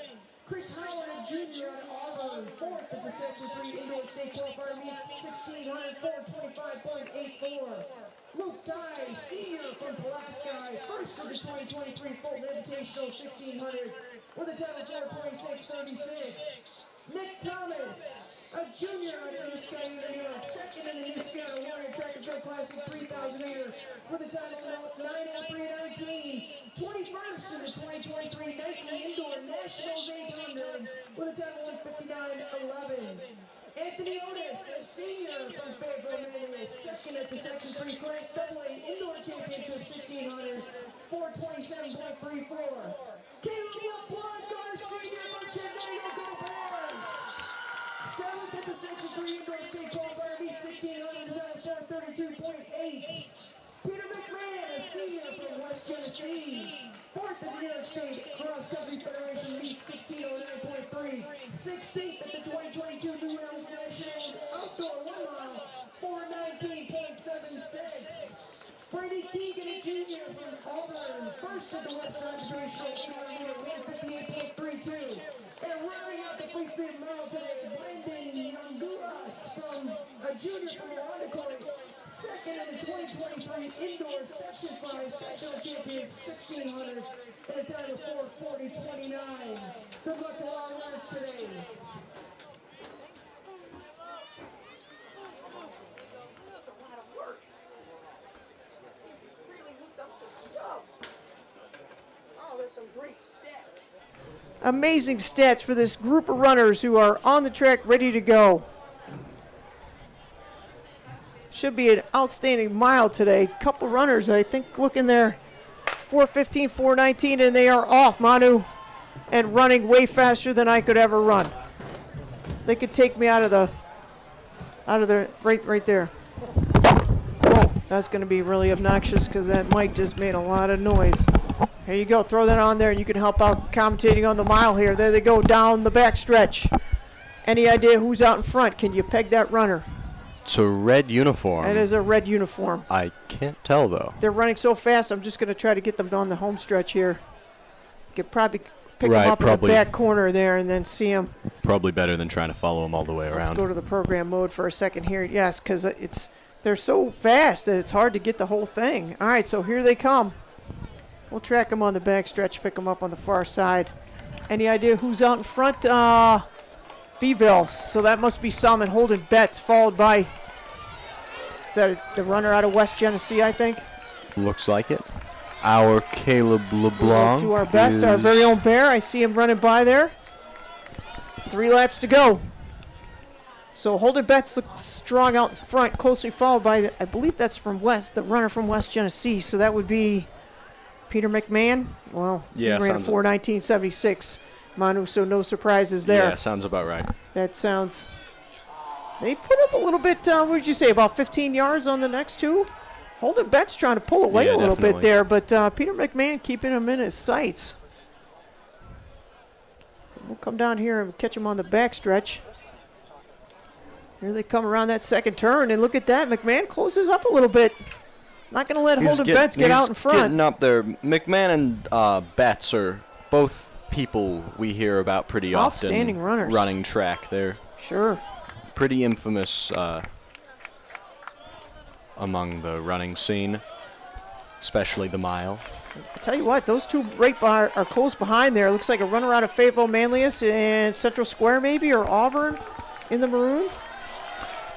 Chris Howard, a junior out of Auburn, 4th at the Section 3 Indoor State Qualifier meet, 1,600, 4:25.84. Luke Dye, senior from Pulaski, 1st of the 2023 Fulton Invitational 1,600 with a time of 4:26:36. Nick Thomas, a junior out of Niskayuna, New York, 2nd in the Niskayuna Warrior Track and Field Classic 3,000 meter with a time of 9:03:19. 21st in the 2023 Nike Indoor Nationals 800 with a time of 1:59:11. Anthony Otis, a senior from Fayetteville, Manly, 2nd at the Section 3 Class AA Indoor Championship 1,600, 4:27.34. Caleb LeBlanc, our senior from Chittenango, go Bears! 7th at the Section 3 Indoor State Qualifier meet, 1,600, is at 4:32.8. Peter McMahon, a senior from West Tennessee, 4th at the New York State Cross Country Federation meet, 16:09.3. 16th at the 2022 New Balance Nationals Outdoor 1 Mile, 4:19.76. first at the West Contribution, 158.32. And running out the free speed mile today, Brandon Yanguras from a junior from Ironically. Second in the 2023 indoor section 5 sectional champion 1600 in a time of 4:40.29. Good luck to all runners today. That's a lot of work. Really hooked up some stuff. Oh, there's some great stats. Amazing stats for this group of runners who are on the track ready to go. Should be an outstanding mile today. Couple runners, I think, looking there. 4:15, 4:19, and they are off, Manu, and running way faster than I could ever run. They could take me out of the right there. Whoa, that's going to be really obnoxious because that mic just made a lot of noise. Here you go, throw that on there, and you can help out commentating on the mile here. There they go down the backstretch. Any idea who's out in front? Can you peg that runner? It's a red uniform. It is a red uniform. I can't tell, though. They're running so fast, I'm just going to try to get them on the home stretch here. Could probably pick Right, them up probably. in the back corner there and then see them. Probably better than trying to follow him all the way around. Let's go to the program mode for a second here. Yes, because they're so fast that it's hard to get the whole thing. All right, so here they come. We'll track them on the back stretch, pick them up on the far side. Any idea who's out in front? Beeville. So that must be Salmon Holden Betts, followed by, is that the runner out of West Genesee, I think? Looks like it. Our Caleb LeBlanc. We'll do our best. Our very own Bear. I see him running by there. 3 laps to go. So Holden Betts looks strong out in front, closely followed by, I believe that's from West, the runner from West Genesee. So that would be Peter McMahon. Well, Yeah, he ran a sounds- 4:19.76. Manu, so no surprises there. Yeah, sounds about right. That sounds. They put up a little bit, what did you say, about 15 yards on the next two? Holden Betts trying to pull away Yeah, a little bit definitely. there, but Peter McMahon keeping him in his sights. So we'll come down here and catch him on the backstretch. Here they come around that second turn, and look at that. McMahon closes up a little bit. Not going to let Holden Betts get out in front. He's getting up there. McMahon and Betts are both people we hear about pretty often. Outstanding runners. Running track. They're Sure. pretty infamous among the running scene, especially the mile. I tell you what, those two are close behind there. Looks like a runner out of Fayetteville Manlius in Central Square maybe, or Auburn in the maroon.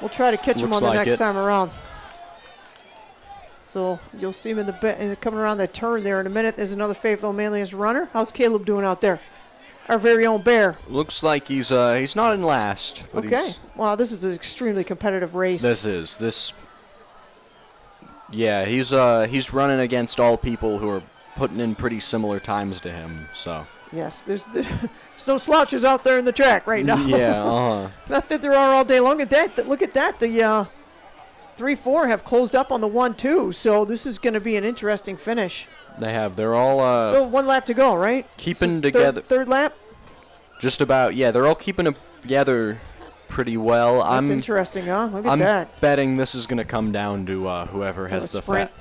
We'll try to catch him Looks on the like next it. time around. So you'll see him coming around that turn there in a minute. There's another Fayetteville Manlius runner. How's Caleb doing out there? Our very own Bear. Looks like he's not in last. But Okay. Wow, this is an extremely competitive race. Yeah, he's running against all people who are putting in pretty similar times to him. So Yes, there's no slouches out there in the track right now. yeah, Not that there are all day long. Look at that. The 3-4 have closed up on the 1-2, so this is going to be an interesting finish. they have. They're all Still 1 lap to go, right? keeping So together. Third lap? Just about. Yeah, they're all keeping together pretty well. That's interesting, huh? Look at I'm that. betting this is going to come down to whoever To has the the sprint.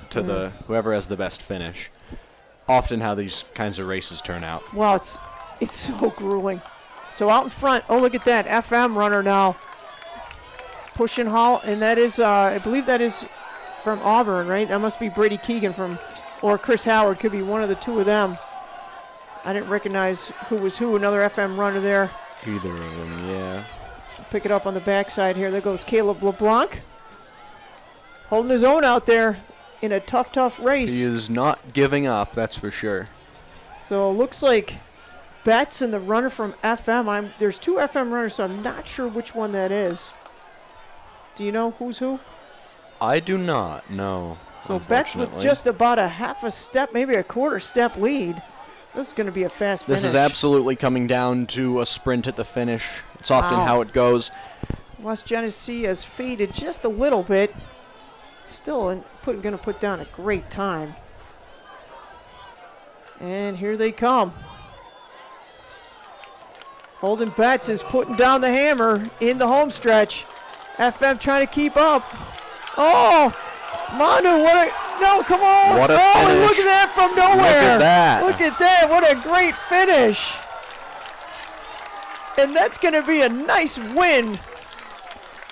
whoever has the best finish. Often how these kinds of races turn out. Wow, it's so grueling. So out in front, oh, look at that. FM runner now. Pushing Hall, and that is, I believe that is from Auburn, right? That must be Brady Keegan or Chris Howard. Could be one of the two of them. I didn't recognize who was who. Another FM runner there. Either of them, yeah. Pick it up on the backside here. There goes Caleb LeBlanc. Holding his own out there in a tough race. He is not giving up, that's for sure. So it looks like Betts and the runner from FM. There's 2 FM runners, so I'm not sure which one that is. Do you know who's who? I do not know. So Betts with just about a half a step, maybe a quarter step lead. This is going to be a fast finish. This is absolutely coming down to a sprint at the finish. It's often Wow. how it goes. West Genesee has faded just a little bit. Still going to put down a great time. And here they come. Holden Betts is putting down the hammer in the home stretch. FM trying to keep up. Oh, Manu, No, come on. What a and finish. look at that from nowhere. Look at that. Look at that. What a great finish. And that's going to be a nice win.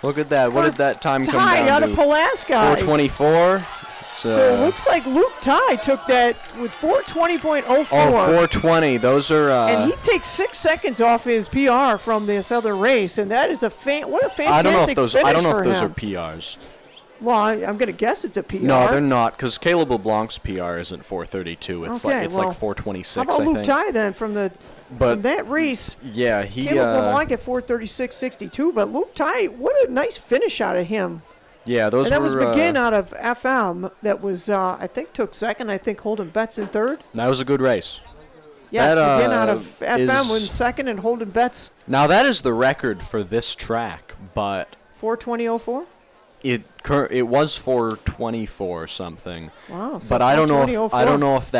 Look at that. What did that time come Ty down out to? of Pulaski. 424. So it looks like Luke Ty took that with 420.04. Oh, 420. Those are. And he takes 6 seconds off his PR from this other race, and that is what a fantastic I don't know if those. finish I don't know for if those are him. PRs. Well, I'm going to guess it's a PR. No, they're not, because Caleb LeBlanc's PR isn't 432. It's Okay, like well, 426. How about I Luke think. Ty then from that race? Yeah, he. Caleb LeBlanc at 436.62, but Luke Ty, what a nice finish out of him. Yeah, those And that were. was McGinn out of FM that was, I think, took second. I think Holden Betts in third. That was a good race. Yes, That, McGinn out of FM is- was second, and Holden Betts Now that is the record for this track, but 420.04. it was 424 something. Wow. So But I don't know. If, 420.04. I don't know if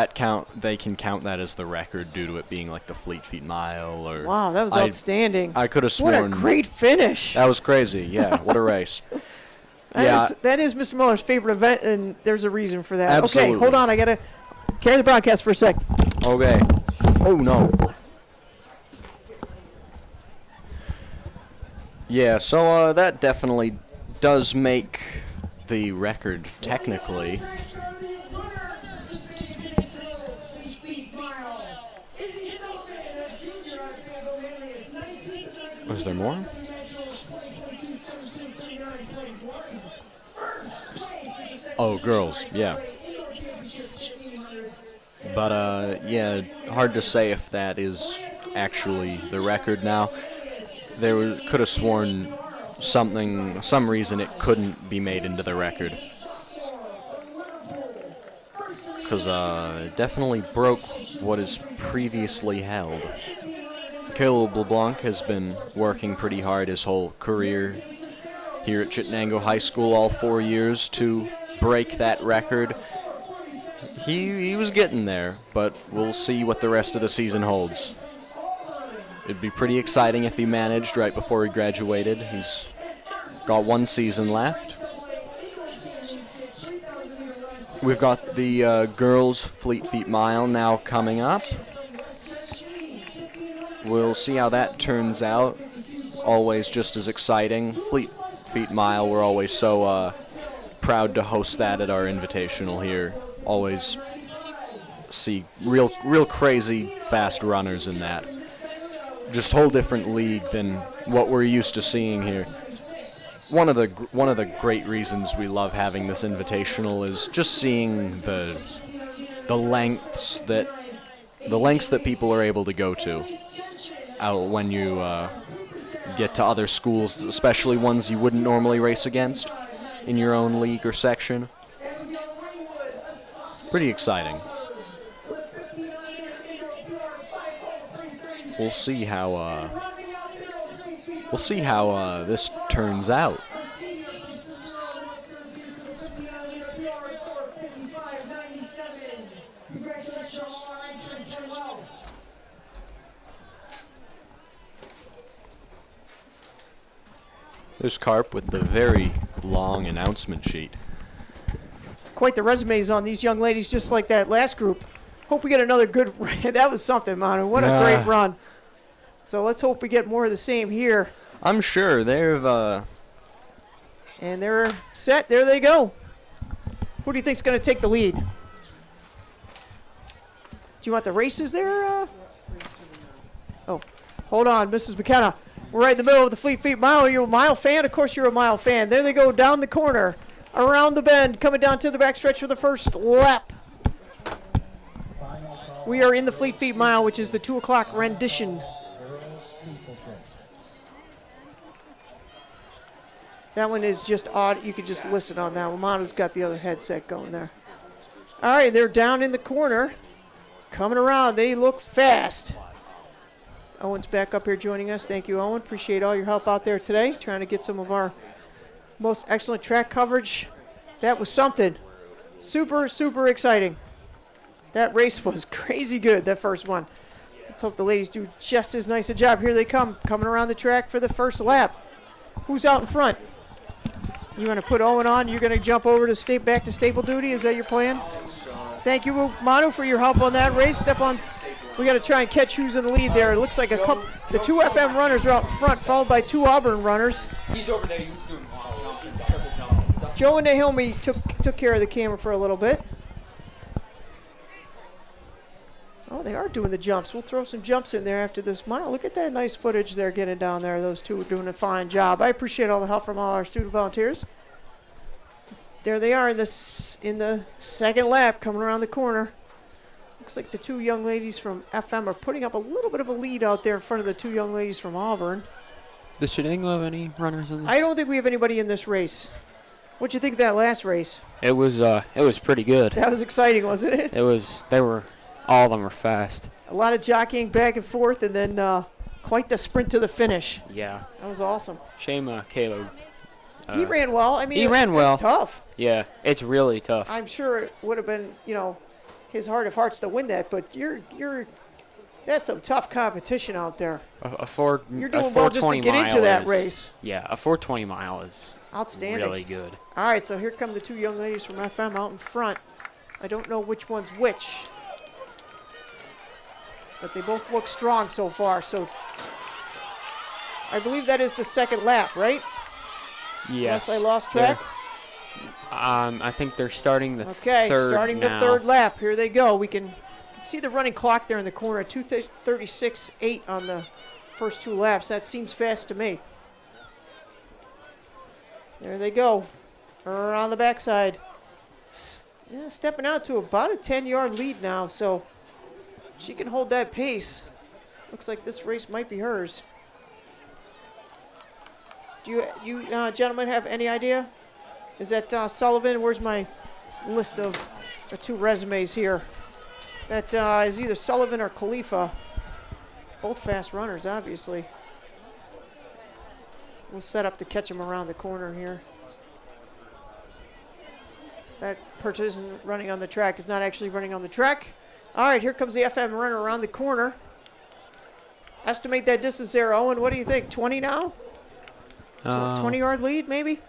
they can count that as the record due to it being like the Fleet Feet Mile or. Wow, that was I- outstanding. I could have What sworn. a great finish. That was crazy. Yeah, what a race. That is Mr. Miller's favorite event, and there's a reason for that. Absolutely. Okay, hold on. I got to carry the broadcast for a sec. Okay. Oh no. Yeah, so that definitely does make the record technically. Was there more? Oh, girls, yeah. But, yeah, hard to say if that is actually the record now. Could have sworn some reason it couldn't be made into the record. Because, it definitely broke what is previously held. Caleb LeBlanc has been working pretty hard his whole career here at Chittenango High School, all 4 years, to break that record. He was getting there, but we'll see what the rest of the season holds. It'd be pretty exciting if he managed right before he graduated. He's got 1 season left. We've got the girls' Fleet Feet Mile now coming up. We'll see how that turns out. Always just as exciting. Fleet Feet Mile, we're always so proud to host that at our Invitational here. Always see real crazy fast runners in that. Just whole different league than what we're used to seeing here. One of the great reasons we love having this Invitational is just seeing the lengths that people are able to go to when you get to other schools, especially ones you wouldn't normally race against in your own league or section. Pretty exciting. We'll see how this turns out. There's Carp with the very long announcement sheet. Quite the resumes on these young ladies, just like that last group. Hope we get another good run. That was something, Manu. What a great run. So let's hope we get more of the same here. I'm sure they've... And they're set. There they go. Who do you think's going to take the lead? Do you want the races there? Oh, hold on, Mrs. McKenna. We're right in the middle of the Fleet Feet Mile. Are you a Mile fan? Of course you're a Mile fan. There they go down the corner, around the bend, coming down to the backstretch for the first lap. We are in the Fleet Feet Mile, which is the 2 o'clock rendition. That one is just odd. You could just listen on that one. Manu's got the other headset going there. All right, they're down in the corner, coming around. They look fast. Owen's back up here joining us. Thank you, Owen. Appreciate all your help out there today, trying to get some of our most excellent track coverage. That was something. Super, super exciting. That race was crazy good, that first one. Let's hope the ladies do just as nice a job. Here they come, coming around the track for the first lap. Who's out in front? You want to put Owen on? You're going to jump over to back to staple duty? Is that your plan? Thank you, Manu, for your help on that race. Step on. We got to try and catch who's in the lead there. It looks like the 2 FM runners are out in front, followed by 2 Auburn runners. He's over there. He was doing triple jump and stuff. Joe and Naomi took care of the camera for a little bit. Oh, they are doing the jumps. We'll throw some jumps in there after this mile. Look at that nice footage they're getting down there. Those two are doing a fine job. I appreciate all the help from all our student volunteers. There they are in the second lap, coming around the corner. Looks like the 2 young ladies from FM are putting up a little bit of a lead out there in front of the 2 young ladies from Auburn. Does Chittenango have any runners in this? I don't think we have anybody in this race. What'd you think of that last race? It was pretty good. That was exciting, wasn't it? All of them were fast. A lot of jockeying back and forth, and then quite the sprint to the finish. Yeah. That was awesome. Shame Caleb. He ran well. I mean, he ran well. It's tough. Yeah, it's really tough. I'm sure it would have been, his heart of hearts to win that, but that's some tough competition out there. You're doing well just to get into that race. Yeah, a 420 mile is outstanding. Really good. All right, so here come the 2 young ladies from FM out in front. I don't know which one's which, but they both look strong so far. So I believe that is the second lap, right? Yes. Unless I lost track. I think they're starting the okay, third starting now. the third lap. Here they go. We can see the running clock there in the corner. 2:36.8 on the first 2 laps. That seems fast to me. There they go. Around the backside. Stepping out to about a 10-yard lead now. So she can hold that pace. Looks like this race might be hers. Do you gentlemen have any idea? Is that Sullivan? Where's my list of the 2 resumes here? That is either Sullivan or Khalifa. Both fast runners, obviously. We'll set up to catch them around the corner here. That person running on the track is not actually running on the track. All right, here comes the FM runner around the corner. Estimate that distance there, Owen. What do you think? 20 now? 20-yard lead, maybe?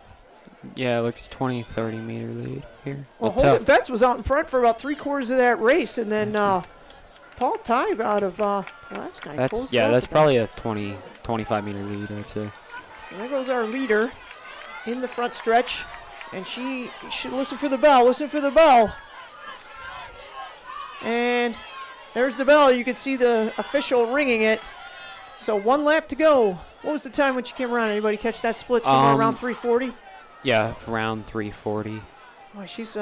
Yeah, it looks 20, 30-meter lead here. Well, Holden Betts was out in front for about 3/4 of that race, and then Paul Tive out of last guy. That's probably a 20, 25-meter lead, I'd say. And there goes our leader in the front stretch, and she should listen for the bell. Listen for the bell. And there's the bell. You can see the official ringing it. So 1 lap to go. What was the time when she came around? Anybody catch that split somewhere around 3:40? Yeah, around 3:40. Boy, she's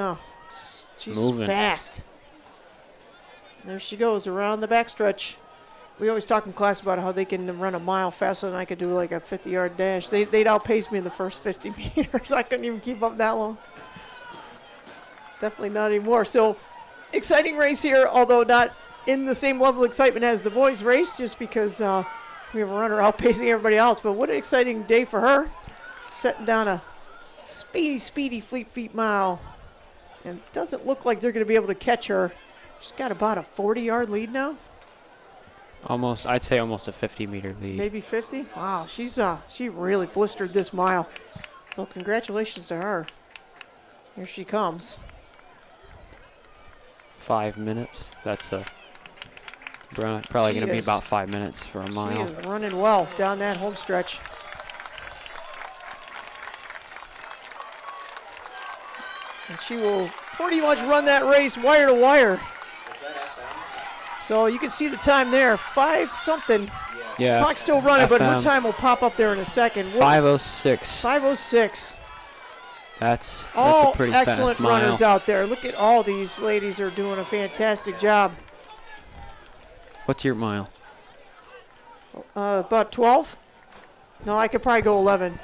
moving fast. There she goes around the backstretch. We always talk in class about how they can run a mile faster than I could do like a 50-yard dash. They'd outpace me in the first 50 meters. I couldn't even keep up that long. Definitely not anymore. So exciting race here, although not in the same level of excitement as the boys' race, just because we have a runner outpacing everybody else. But what an exciting day for her, setting down a speedy Fleet Feet mile. And it doesn't look like they're going to be able to catch her. She's got about a 40-yard lead now. I'd say almost a 50-meter lead. Maybe 50? Wow, she really blistered this mile. So congratulations to her. Here she comes. 5 minutes. That's probably going to be about 5 minutes for a mile. She is running well down that home stretch. And she will pretty much run that race wire to wire. So you can see the time there, 5-something. Yeah. Clock's still running, but her time will pop up there in a second. 5:06. 5:06. That's all a pretty excellent fast mile. runners out there. Look at all these ladies are doing a fantastic job. What's your mile? About 12? No, I could probably go 11.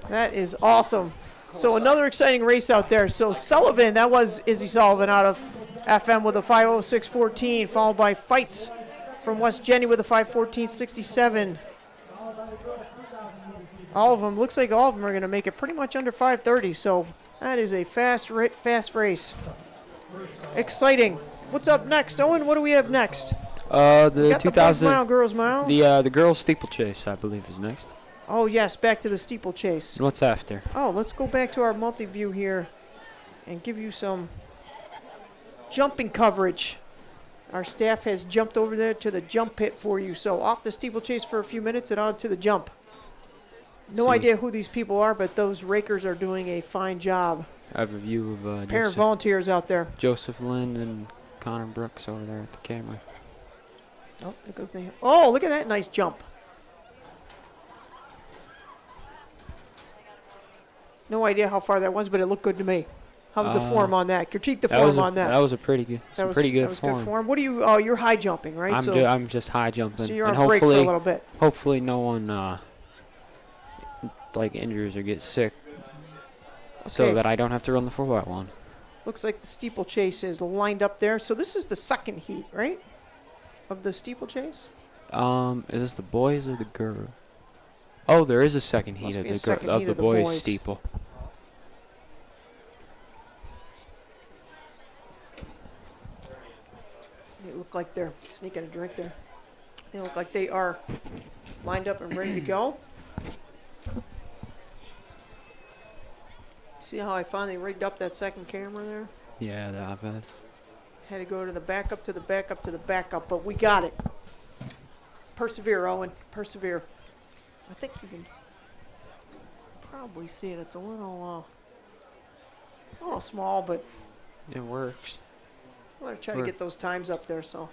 That is awesome. So another exciting race out there. So Sullivan, that was Izzy Sullivan out of FM with a 5:06.14, followed by Fights from West Jenny with a 5:14.67. All of them, looks like all of them are going to make it pretty much under 5:30. So that is a fast race. Exciting. What's up next, Owen? What do we have next? The got 2000 the boys mile, girls mile. The girls steeplechase, I believe, is next. Oh, yes, back to the steeplechase. What's after? Oh, let's go back to our multi-view here and give you some jumping coverage. Our staff has jumped over there to the jump pit for you. So off the steeplechase for a few minutes and on to the jump. No idea who these people are, but those rakers are doing a fine job. I have a view of Pair of volunteers out there. Joseph Lynn and Connor Brooks over there at the camera. Oh, there goes the. Oh, look at that nice jump. No idea how far that was, but it looked good to me. How was the form on that? Critique the form on that. That was a pretty good. That was pretty good that was form. good form. What are you? Oh, you're high jumping, right? I'm just high jumping. So you're and on break for a hopefully, little bit. hopefully no one like injures or gets sick, so Okay. that I don't have to run the 4x1. Looks like the steeplechase is lined up there. So this is the second heat, right? Of the steeplechase? Is this the boys or the girl? Oh, there is a second heat Must of be a the second of heat the of the boys boys. steeple. They look like they're sneaking a drink there. They look like they are lined up and ready to go. See how I finally rigged up that second camera there? Yeah, that bad. Had to go to the backup, to the backup, to the backup, but we got it. Persevere, Owen. Persevere. I think you can probably see it. It's a little small, but It works. I'm going to try to get those times up there so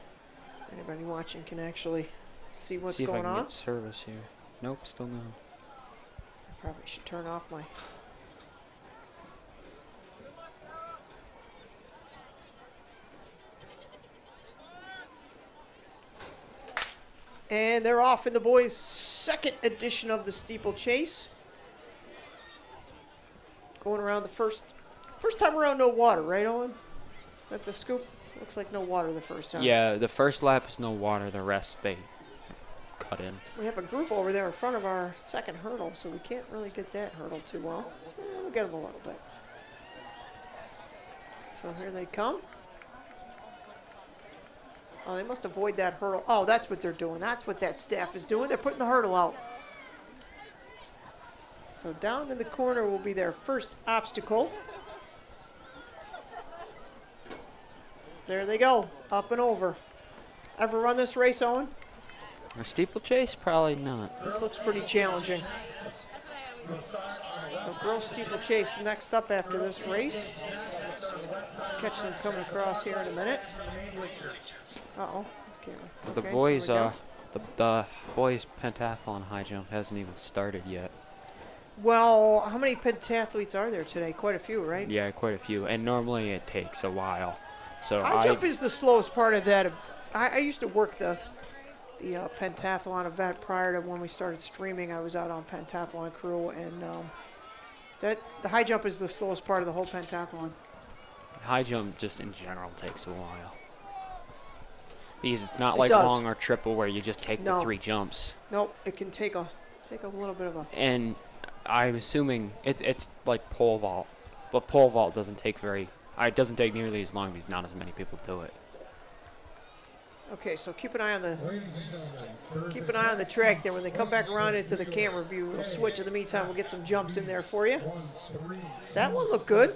anybody watching can actually see what's See if I going can on. get service here. Nope, still no. Probably should turn off my. And they're off in the boys' second edition of the steeplechase. Going around the first time around, no water, right, Owen? At the scoop, looks like no water the first time. Yeah, the first lap is no water. The rest they cut in. We have a group over there in front of our second hurdle, so we can't really get that hurdle too well. We'll get them a little bit. So here they come. Oh, they must avoid that hurdle. Oh, that's what they're doing. That's what that staff is doing. They're putting the hurdle out. So down in the corner will be their first obstacle. There they go, up and over. Ever run this race, Owen? A steeplechase? Probably not. This looks pretty challenging. So girls steeplechase next up after this race. Catch them coming across here in a minute. Uh-oh. Okay. The Okay, boys, here we go. the boys pentathlon high jump hasn't even started yet. Well, how many pentathletes are there today? Quite a few, right? Yeah, quite a few, and normally it takes a while. So High jump is the slowest part of that. I used to work the pentathlon event prior to when we started streaming. I was out on pentathlon crew, and the high jump is the slowest part of the whole pentathlon. high jump just in general takes a while. Because it's not It like does. long or triple where you just take No. the 3 jumps. Nope, it can take a little bit of a. And I'm assuming it's like pole vault, but pole vault doesn't take it doesn't take nearly as long because not as many people do it. Okay, so keep an eye on the track there. When they come back around into the camera view, we'll switch. In the meantime, we'll get some jumps in there for you. That one looked good.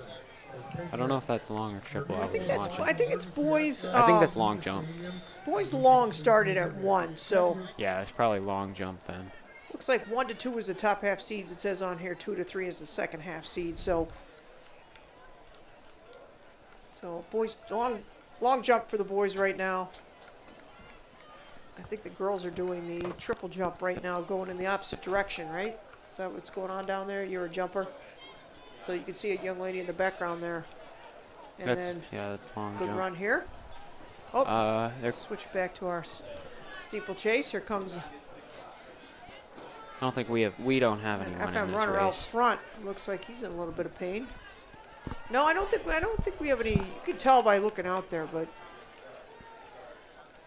I don't know if that's long or triple. I think it's boys. I think that's long jump. Boys long started at 1, so Yeah, it's probably long jump then. looks like 1 to 2 is the top half seeds. It says on here 2 to 3 is the second half seed. So boys long jump for the boys right now. I think the girls are doing the triple jump right now, going in the opposite direction, right? Is that what's going on down there? You're a jumper, so you can see a young lady in the background there. And then that's long good jump. run here. Oh, They're switch back to our steeplechase. Here comes I don't think we don't have anyone in FM this runner out race. front. Looks like he's in a little bit of pain. No, I don't think we have any. You can tell by looking out there, but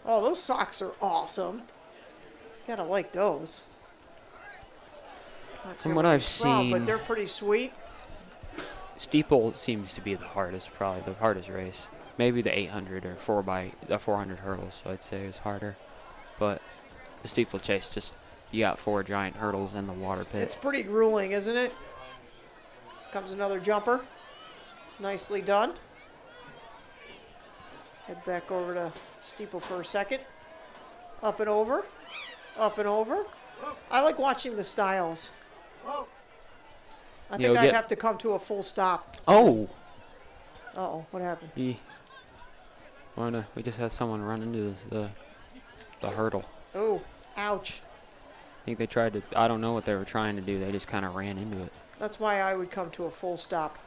oh, those socks are awesome. Gotta like those. Not From sure what where I've they're from, but seen- they're pretty sweet. Steeple seems to be probably the hardest race. Maybe the 800 or 400 hurdles, I'd say is harder. But the steeplechase just you got 4 giant hurdles in the water pit. It's pretty grueling, isn't it? Comes another jumper. Nicely done. Head back over to steeple for a second. Up and over. Up and over. I like watching the styles. I think I'd have to come to a full stop. Oh! Uh-oh, what happened? We just had someone run into the hurdle. Oh, ouch. I think they tried to, I don't know what they were trying to do. They just kind of ran into it. That's why I would come to a full stop.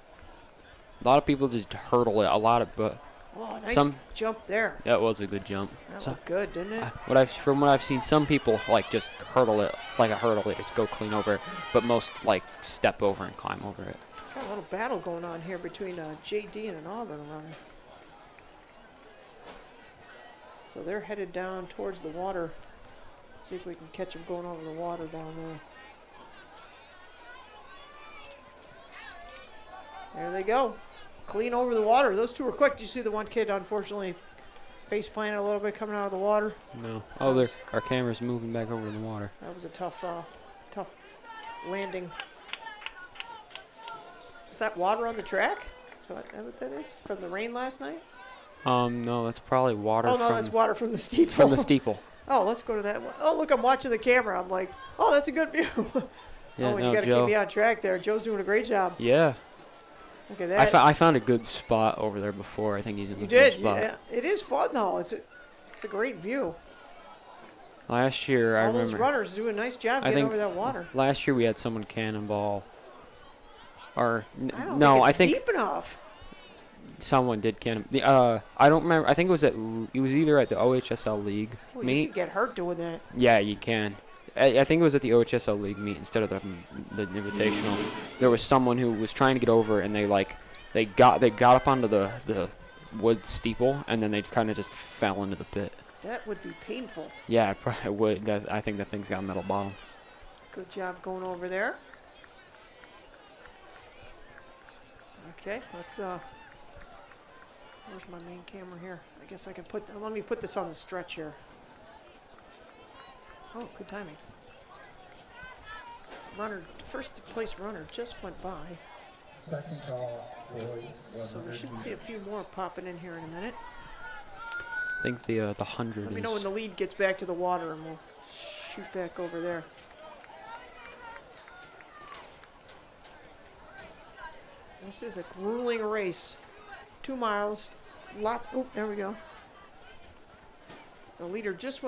A lot of people just hurdle it. But Oh, nice jump there. that was a good jump. That looked good, didn't it? From what I've seen, some people like just hurdle it like a hurdle. They just go clean over it. But most like step over and climb over it. Got a little battle going on here between JD and an Auburn runner. So they're headed down towards the water. See if we can catch them going over the water down there. There they go. Clean over the water. Those two were quick. Did you see the one kid, unfortunately, face planted a little bit coming out of the water? No. Oh, our camera's moving back over the water. That was a tough landing. Is that water on the track? Is that what that is? From the rain last night? No, that's probably water. Oh, no, that's water from the steeple. From the steeple. Oh, let's go to that one. Oh, look, I'm watching the camera. I'm like, oh, that's a good view. Yeah, oh, and you got to keep me on track there. Joe's doing a great job. Yeah. Look at that. I found a good spot over there before. I think he's in a good spot. Yeah. It is fun, though. It's a great view. Last year, I remember. All those runners do a nice job getting over that water. Last year, we had someone cannonball. Or, I think it's deep enough. Someone did cannonball. I don't remember. I think it was either at the OHSL League meet. You can get hurt doing that. Yeah, you can. I think it was at the OHSL League meet instead of the Invitational. There was someone who was trying to get over, and they got up onto the wood steeple, and then they kind of just fell into the pit. That would be painful. Yeah, it probably would. I think that thing's got a metal bottom. Good job going over there. Okay, let's where's my main camera here? I guess I can let me put this on the stretch here. Oh, good timing. First place runner just went by. Second call, boys. So we should see a few more popping in here in a minute. I think the 100 Let me know when the lead gets back to the water and we'll shoot back over there. This is a grueling race. 2 miles. Oh, there we go. The leader just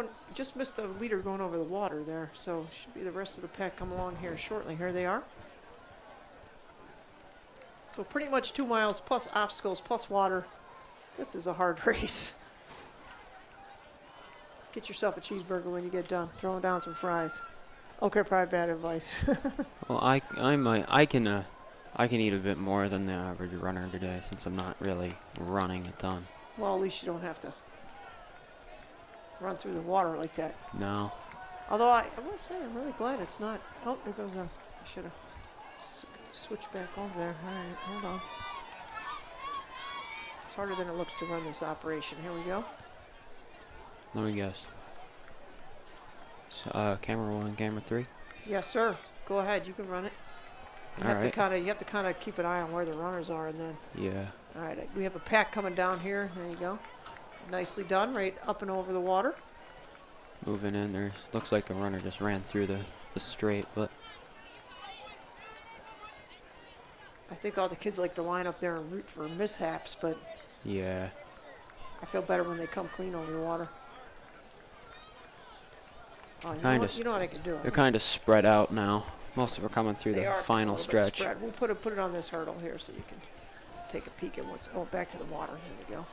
missed the leader going over the water there, so should be the rest of the pack come along here shortly. Here they are. So pretty much 2 miles plus obstacles plus water. This is a hard race. Get yourself a cheeseburger when you get done. Throwing down some fries. Okay, probably bad advice. Well, I can eat a bit more than the average runner today since I'm not really running a ton. Well, at least you don't have to run through the water like that. No. Although I will say I'm really glad it's not. Oh, there goes I should have switched back over there. All right, hold on. It's harder than it looks to run this operation. Here we go. Let me guess. Camera 1, camera 3. Yes, sir. Go ahead. You can run it. You have to kind of keep an eye on where the runners are, and then. Yeah. All right. We have a pack coming down here. There you go. Nicely done. Right up and over the water. Moving in there. Looks like a runner just ran through the straight, but. I think all the kids like to line up there and root for mishaps, but. Yeah. I feel better when they come clean over the water. Oh, you know what I can do. They're kind of spread out now. Most of them are coming through the final stretch. We'll put it on this hurdle here so you can take a peek at what's. Oh, back to the water. Here we go.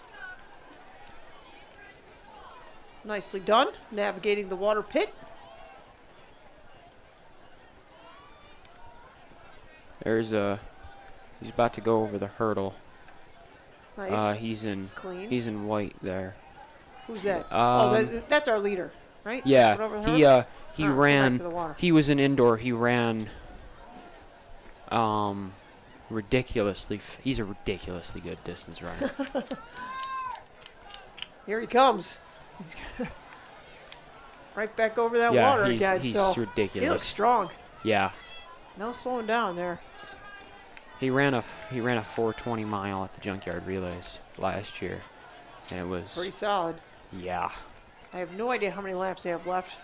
Nicely done. Navigating the water pit. He's about to go over the hurdle. Nice. He's in clean. White there. Who's that? That's our leader, right? Yeah. He ran. Back to the water. He was an indoor. He ran. Ridiculously. He's a ridiculously good distance runner. Here he comes. right back over that Yeah, water he's- again. he's so ridiculous. He looks strong. Yeah. No slowing down there. He ran a 4:20 mile at the Junkyard Relays last year, and it was Pretty solid. yeah. I have no idea how many laps they have left.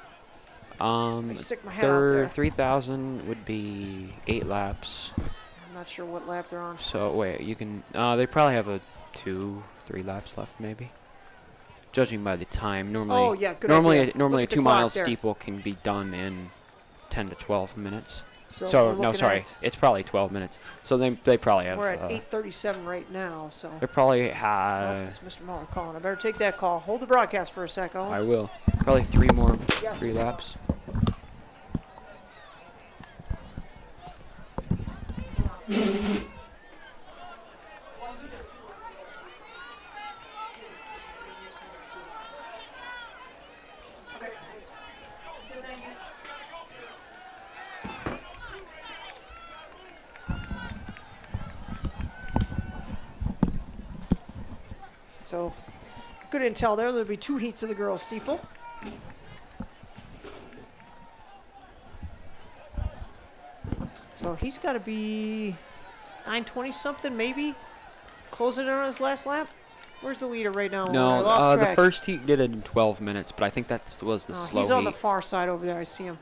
I stick my head out Their there. 3,000 would be 8 laps. I'm not sure what lap they're on. So wait, you can. They probably have a 2-3 laps left, maybe. Judging by the time, normally. Oh, yeah, good normally, idea. normally a Look at the 2-mile clock there. steeple can be done in 10 to 12 minutes. So, So we're no, looking sorry, at- it's probably 12 minutes. So they probably have. We're at 8:37 right now, so. They probably Oh, have. it's Mr. Muller calling. I better take that call. Hold the broadcast for a sec, Owen. I will. Probably 3 more, Yeah. 3 laps. So, good intel there. There'll be 2 heats of the girls' steeple. So he's got to be 9:20 something, maybe. Closing in on his last lap. Where's the leader right now? I No, lost the track. first heat did it in 12 minutes, but I think that was the Oh, slow he's on heat. the far side over there. I see him.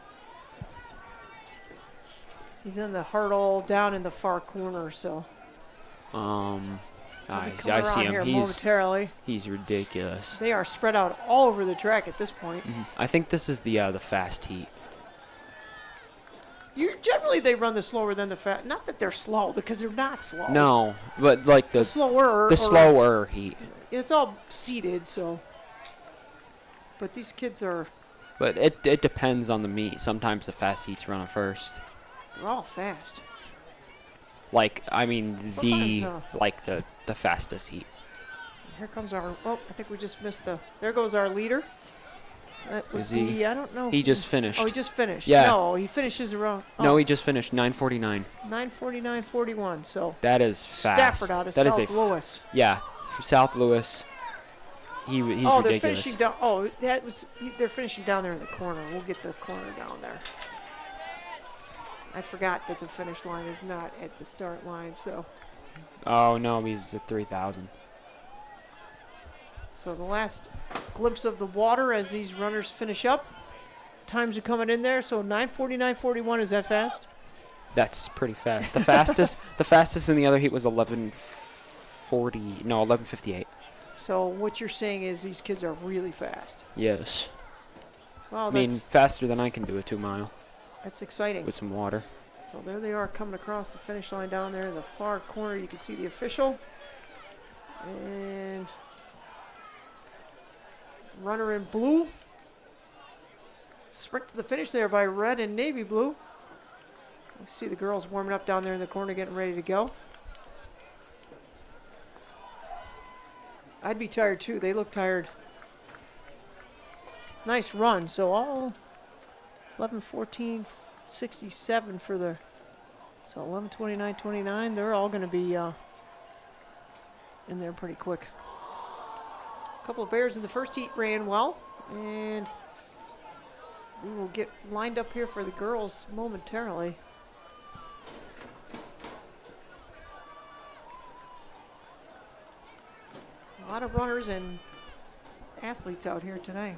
He's in the hurdle down in the far corner. So he'll be I coming see around him. here He's momentarily. ridiculous. They are spread out all over the track at this point. I think this is the fast heat. Generally, they run the slower than the fast. Not that they're slow, because they're not slow. No, but like The slower. the or- slower heat. It's all seated, so. But these kids are. But it depends on the meet. Sometimes the fast heats run first. They're all fast. Like I mean Sometimes, the fastest heat. Here comes our. Oh, I think we just missed the. There goes our leader. That would Is he- be, I don't know. He just finished. Oh, he just finished. Yeah. No, he finishes around. No, he just finished 9:49. 9:49:41. So. That is fast. Stafford out of That is South Louis. Yeah, from South Louis. He's Oh, they're ridiculous. finishing down. Oh, that was. They're finishing down there in the corner. We'll get the corner down there. I forgot that the finish line is not at the start line. So. Oh no, he's at 3,000. So the last glimpse of the water as these runners finish up. Times are coming in there. So 9:49:41. Is that fast? That's pretty fast. The fastest in the other heat was 11:40. No, 11:58. So what you're saying is these kids are really fast. Yes. Well, I mean, faster than I can do a 2-mile that's exciting. with some water. So there they are coming across the finish line down there in the far corner. You can see the official. And runner in blue. Sprint to the finish there by red and navy blue. You see the girls warming up down there in the corner getting ready to go. I'd be tired too. They look tired. Nice run. So all 11:14:67 for the. So 11:29:29. They're all going to be in there pretty quick. A couple of bears in the first heat ran well, and we will get lined up here for the girls momentarily. A lot of runners and athletes out here today.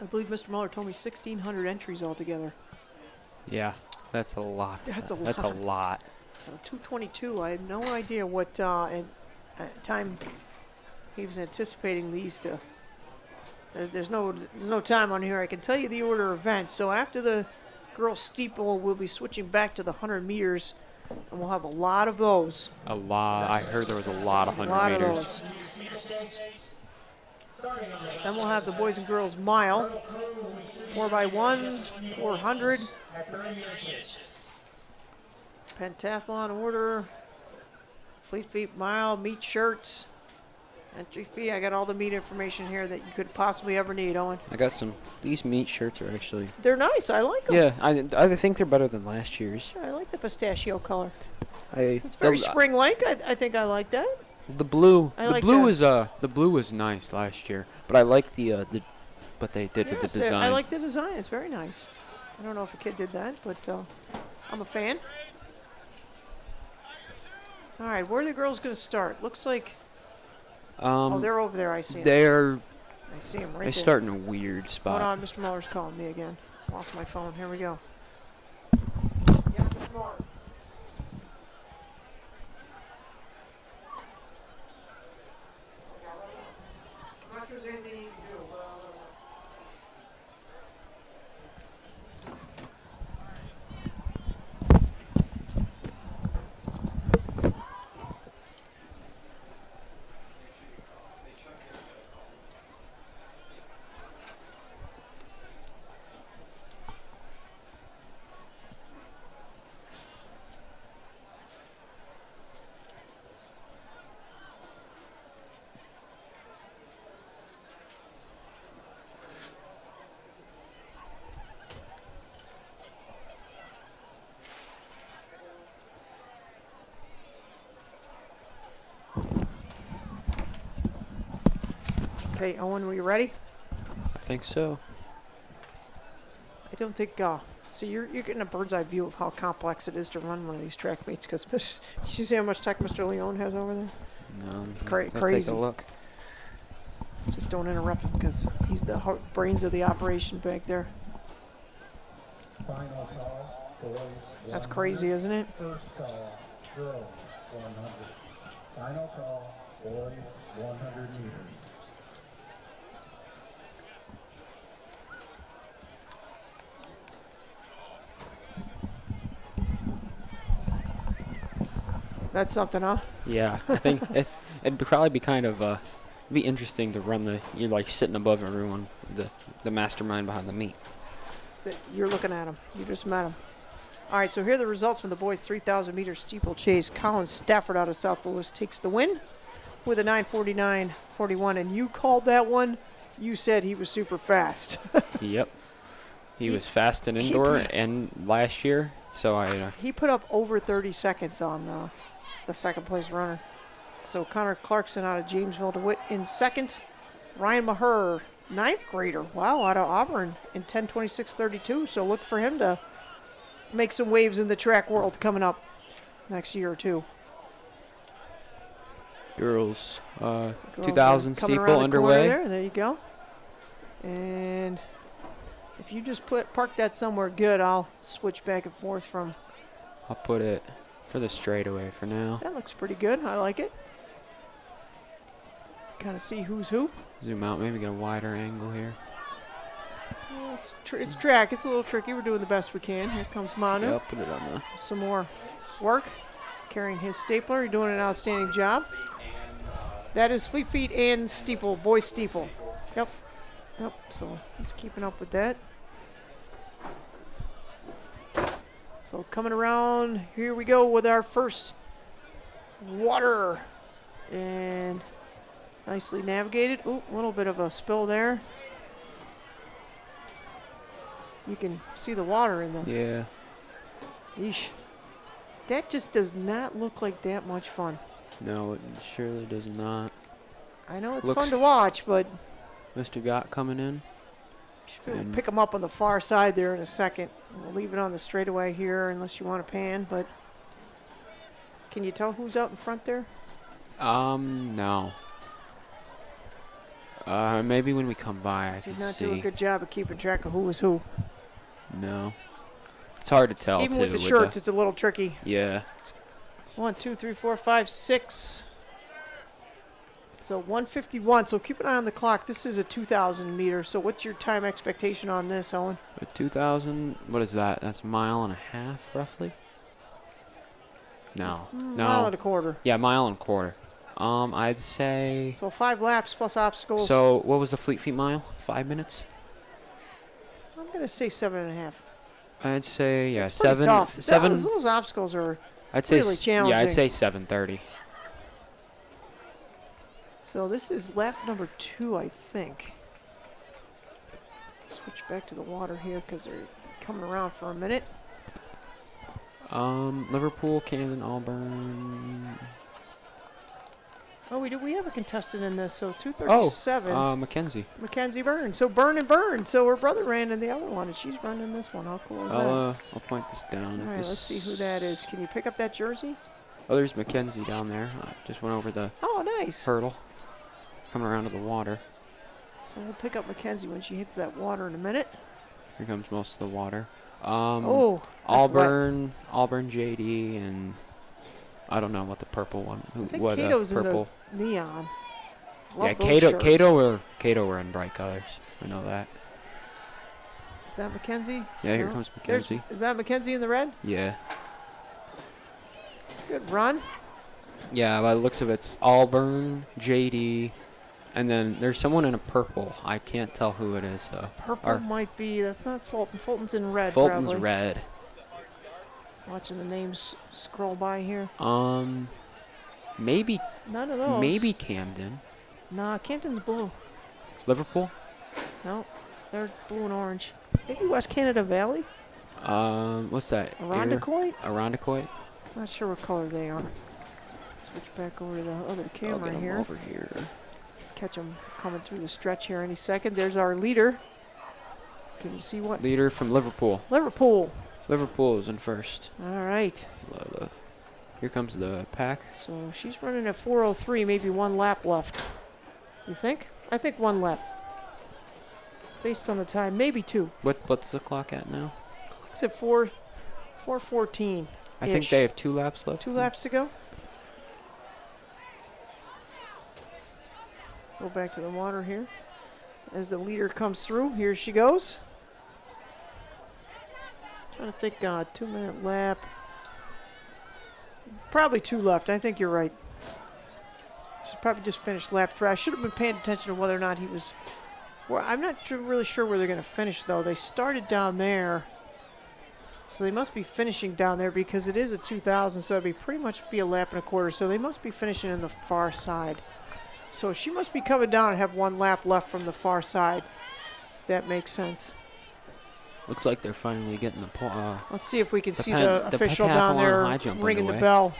I believe Mr. Muller told me 1,600 entries altogether. Yeah, that's a lot. That's a That's a lot. lot. So 2:22. I have no idea what time he was anticipating these to. There's no time on here. I can tell you the order of events. So after the girls steeple, we'll be switching back to the 100 meters, and we'll have a lot of those. A lot. I heard there was a lot of A 100 lot meters. of those. Then we'll have the boys and girls mile, 4x1, 400. Pentathlon order, Fleet Feet mile, meet shirts, entry fee. I got all the meet information here that you could possibly ever need, Owen. I got some. These meat shirts are actually. They're nice. I like them. Yeah, I think they're better than last year's. I like the pistachio color. I It's very spring-like. I think I like that. The blue. I The like blue the- is the blue was nice last year, but I like the what they did with Yes, the design. I like the design. It's very nice. I don't know if a kid did that, but I'm a fan. All right, where are the girls going to start? Looks like oh, they're over there. I see them. They're I see them right they there. start in a weird Hold spot. on, Mr. Muller's calling me again. Lost my phone. Here we go. Yes, Mr. Muller. I'm not sure there's anything you can do. Okay, Owen, were you ready? I think so. I don't think. See, you're getting a bird's eye view of how complex it is to run one of these track meets. Because you see how much tech Mr. Leone has over there? No, It's I'll crazy. Take a look. Just don't interrupt him because he's the brains of the operation back there. Final call, boys. That's 100. crazy, isn't it? First call, girls 100. Final call, boys 100 meters. That's something, huh? Yeah, I think it'd probably be kind of it'd be interesting to run you're like sitting above everyone, the mastermind behind the meet. You're looking at him. You just met him. All right, so here are the results from the boys' 3,000 meter steeplechase. Colin Stafford out of South Louis takes the win with a 9:49.41, and you called that one. You said he was super fast. Yep. He He- was fast and he indoor put- and last year, so I He put up over 30 seconds on the second place runner. So Connor Clarkson out of Jamesville DeWitt in second. Ryan Maher, ninth grader, wow, out of Auburn in 10:26.32. So look for him to make some waves in the track world coming up next year or two. girls Girls 2000 are coming steeple around the corner underway. There you go. And if you just park that somewhere good, I'll switch back and forth from. I'll put it for the straightaway for now. That looks pretty good. I like it. Kind of see who's who. Zoom out, maybe get a wider angle here. Yeah, it's track. It's a little tricky. We're doing the best we can. Here comes Manu. Yeah, I'll put it on the. Some more work. Carrying his stapler. You're doing an outstanding job. That is Fleet Feet and Steeple. Boys Steeple. Yep. Yep. So he's keeping up with that. So coming around, here we go with our first water. And nicely navigated. Ooh, a little bit of a spill there. You can see the water in the. Yeah. Yeesh. That just does not look like that much fun. No, it surely does not. I know it's Looks- fun to watch, but Mr. Gott coming in. should be able to And- pick them up on the far side there in a second. We'll leave it on the straightaway here unless you want to pan, but can you tell who's out in front there? No. Maybe when we come by, I Did can not see. do a good job of keeping track of who was who. No. It's hard to tell Even too. with the shirts, it's a little tricky. Yeah. 1, 2, 3, 4, 5, 6. So 151. So keep an eye on the clock. This is a 2,000 meter. So what's your time expectation on this, Owen? A 2,000. What is that? That's a mile and a half, roughly. No. No. Mile and a quarter. Yeah, mile and a quarter. I'd say. So 5 laps plus obstacles. So what was the Fleet Feet mile? 5 minutes. I'm gonna say 7.5. I'd say yeah, It's pretty 7. tough. 7. Those obstacles are. I'd say really yeah, I'd challenging. say 7:30. So this is lap number 2, I think. Switch back to the water here because they're coming around for a minute. Liverpool, Camden, Auburn. Oh, we do. We have a contestant in this. So Oh, 237. Mackenzie. Mackenzie Byrne. So Byrne and Byrne. So her brother ran in the other one, and she's running this one. How cool is that? I'll point this down. All at right, this. let's see who that is. Can you pick up that jersey? Oh, there's Mackenzie down there. Just went over the Oh, nice. hurdle. Coming around to the water. So we'll pick up Mackenzie when she hits that water in a minute. Here comes most of the water. Oh, that's Auburn, JD, and I don't know what the purple one. I think what Cato's purple? in the neon. Love Yeah, those shirts. Cato were in bright colors. I know that. Is that Mackenzie? Yeah, here No? comes There's- Mackenzie. Is that Mackenzie in the red? Yeah. Good run. Yeah, by the looks of it, it's Auburn, JD, and then there's someone in a purple. I can't tell who it is though. Purple Or might be. That's not Fulton. Fulton's in red. Fulton's probably. red. Watching the names scroll by here. Maybe None of those. maybe Camden, Nah, Campton's blue. Liverpool. No, they're blue and orange. Maybe West Canada Valley. What's that? Irondequoit? Irondequoit. Not sure what color they are. Switch back over to the other I'll camera get 'em here. over here. Catch them coming through the stretch here any second. There's our leader. Can you see what? Leader from Liverpool. Liverpool. Liverpool is in first. All right. Here comes the pack. So she's running at 4:03, maybe one lap left. You think? I think one lap. Based on the time, maybe two. What's the clock at now? Clock's at 4:14. I think they have 2 laps left. 2 laps to go. Go back to the water here. As the leader comes through, here she goes. Trying to think, 2-minute lap. Probably 2 left. I think you're right. She's probably just finished lap 3. I should have been paying attention to whether or not he was. Well, I'm not really sure where they're going to finish, though. They started down there. So they must be finishing down there because it is a 2000, so it'd be pretty much be a lap and a quarter. So they must be finishing in the far side. So she must be coming down and have 1 lap left from the far side. That makes sense. Looks like they're finally getting the Let's see if we can see pen- the the official down pentathlon there high jump ringing the underway. bell.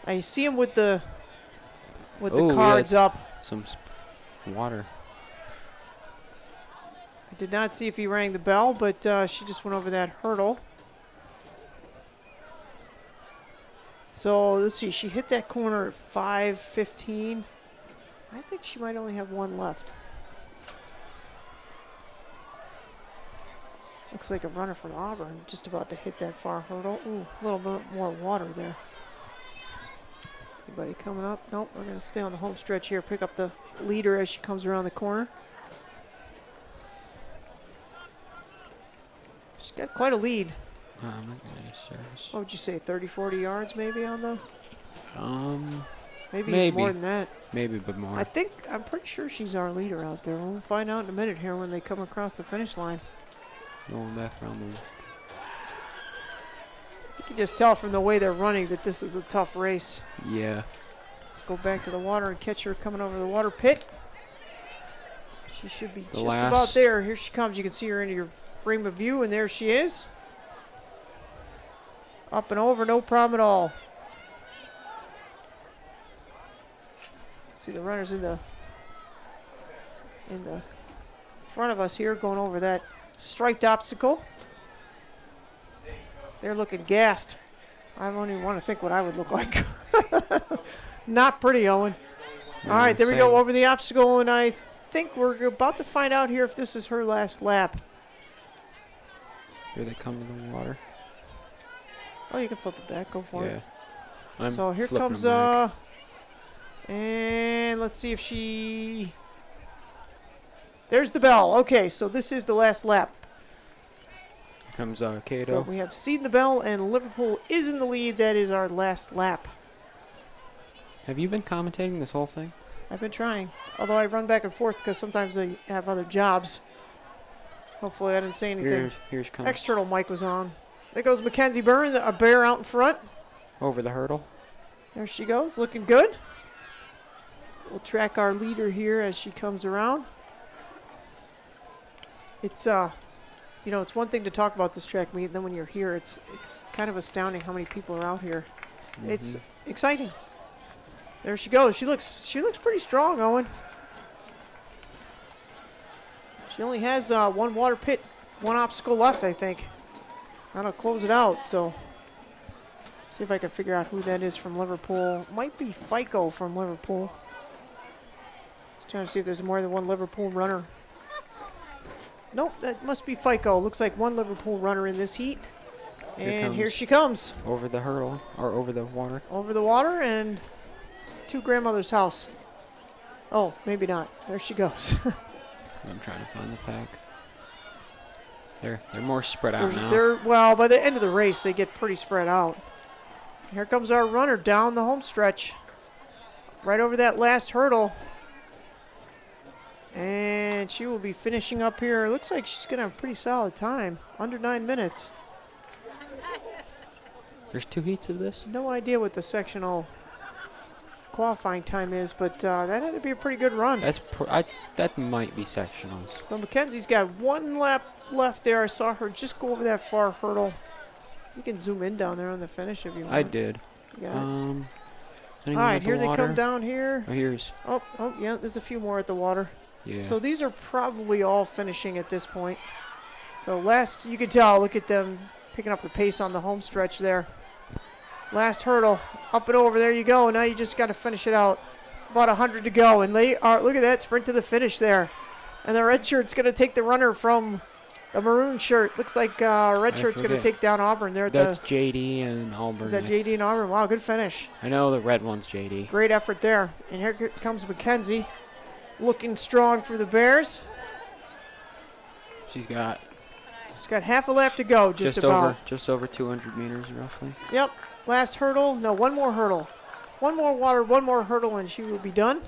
I see him with the Oh, yeah, cards it's- up. some water. I did not see if he rang the bell, but she just went over that hurdle. So let's see. She hit that corner at 5:15. I think she might only have 1 left. Looks like a runner from Auburn just about to hit that far hurdle. Ooh, a little bit more water there. Anybody coming up? Nope, we're going to stay on the home stretch here. Pick up the leader as she comes around the corner. She's got quite a lead. What would you say, 30, 40 yards maybe on the? Maybe maybe. more than that. Maybe a bit more. I'm pretty sure she's our leader out there. We'll find out in a minute here when they come across the finish line. Going back around the. You can just tell from the way they're running that this is a tough race. Yeah. Go back to the water and catch her coming over the water pit. She should be just about there. Here she comes. You can see her in your frame of view, and there she is. Up and over, no problem at all. See the runners in the front of us here going over that striped obstacle. They're looking gassed. I don't even want to think what I would look like. Not pretty, Owen. Yeah, All right, there we go same. over the obstacle, and I think we're about to find out here if this is her last lap. Here they come in the water. Oh, you can flip it back. Go for Yeah. it. I'm So here flipping comes, them back. and let's see if she. There's the bell. Okay, so this is the last lap. Here comes Cato. So we have seen the bell, and Liverpool is in the lead. That is our last lap. Have you been commentating this whole thing? I've been trying, although I run back and forth because sometimes I have other jobs. Hopefully I didn't say anything. Here's comes External mic was on. There goes Mackenzie Byrne, a bear out in front. over the hurdle. There she goes, looking good. We'll track our leader here as she comes around. It's it's one thing to talk about this track meet, and then when you're here, it's kind of astounding how many people are out here. It's exciting. There she goes. She looks pretty strong, Owen. She only has one water pit, one obstacle left, I think. That'll close it out. So, see if I can figure out who that is from Liverpool. Might be FICO from Liverpool. Just trying to see if there's more than one Liverpool runner. Nope, that must be FICO. Looks like one Liverpool runner in this heat. And here she comes. Over the hurdle, or over the water. Over the water and to grandmother's house. Oh, maybe not. There she goes. I'm trying to find the pack. They're more spread out now. Well, by the end of the race, they get pretty spread out. Here comes our runner down the home stretch. Right over that last hurdle. And she will be finishing up here. Looks like she's going to have a pretty solid time. Under 9 minutes. There's 2 heats of this? No idea what the sectional qualifying time is, but that had to be a pretty good run. That might be sectionals. So Mackenzie's got 1 lap left there. I saw her just go over that far hurdle. You can zoom in down there on the finish if you want. I did. All right, here they come down here. Oh, here's. Oh, yeah, there's a few more at the water. Yeah. So these are probably all finishing at this point. So last, you can tell, look at them picking up the pace on the home stretch there. Last hurdle, up and over, there you go. Now you just got to finish it out. About 100 to go, and they are, look at that, sprint to the finish there. And the red shirt's going to take the runner from the maroon shirt. Looks like red shirt's going to take down Auburn there. That's JD and Auburn. Is that JD and Auburn? Wow, good finish. I know the red one's JD. Great effort there. And here comes Mackenzie, looking strong for the Bears. She's got half a lap to go, just about. Just over 200 meters, roughly. Yep. Last hurdle. No, one more hurdle. One more water, one more hurdle, and she will be done.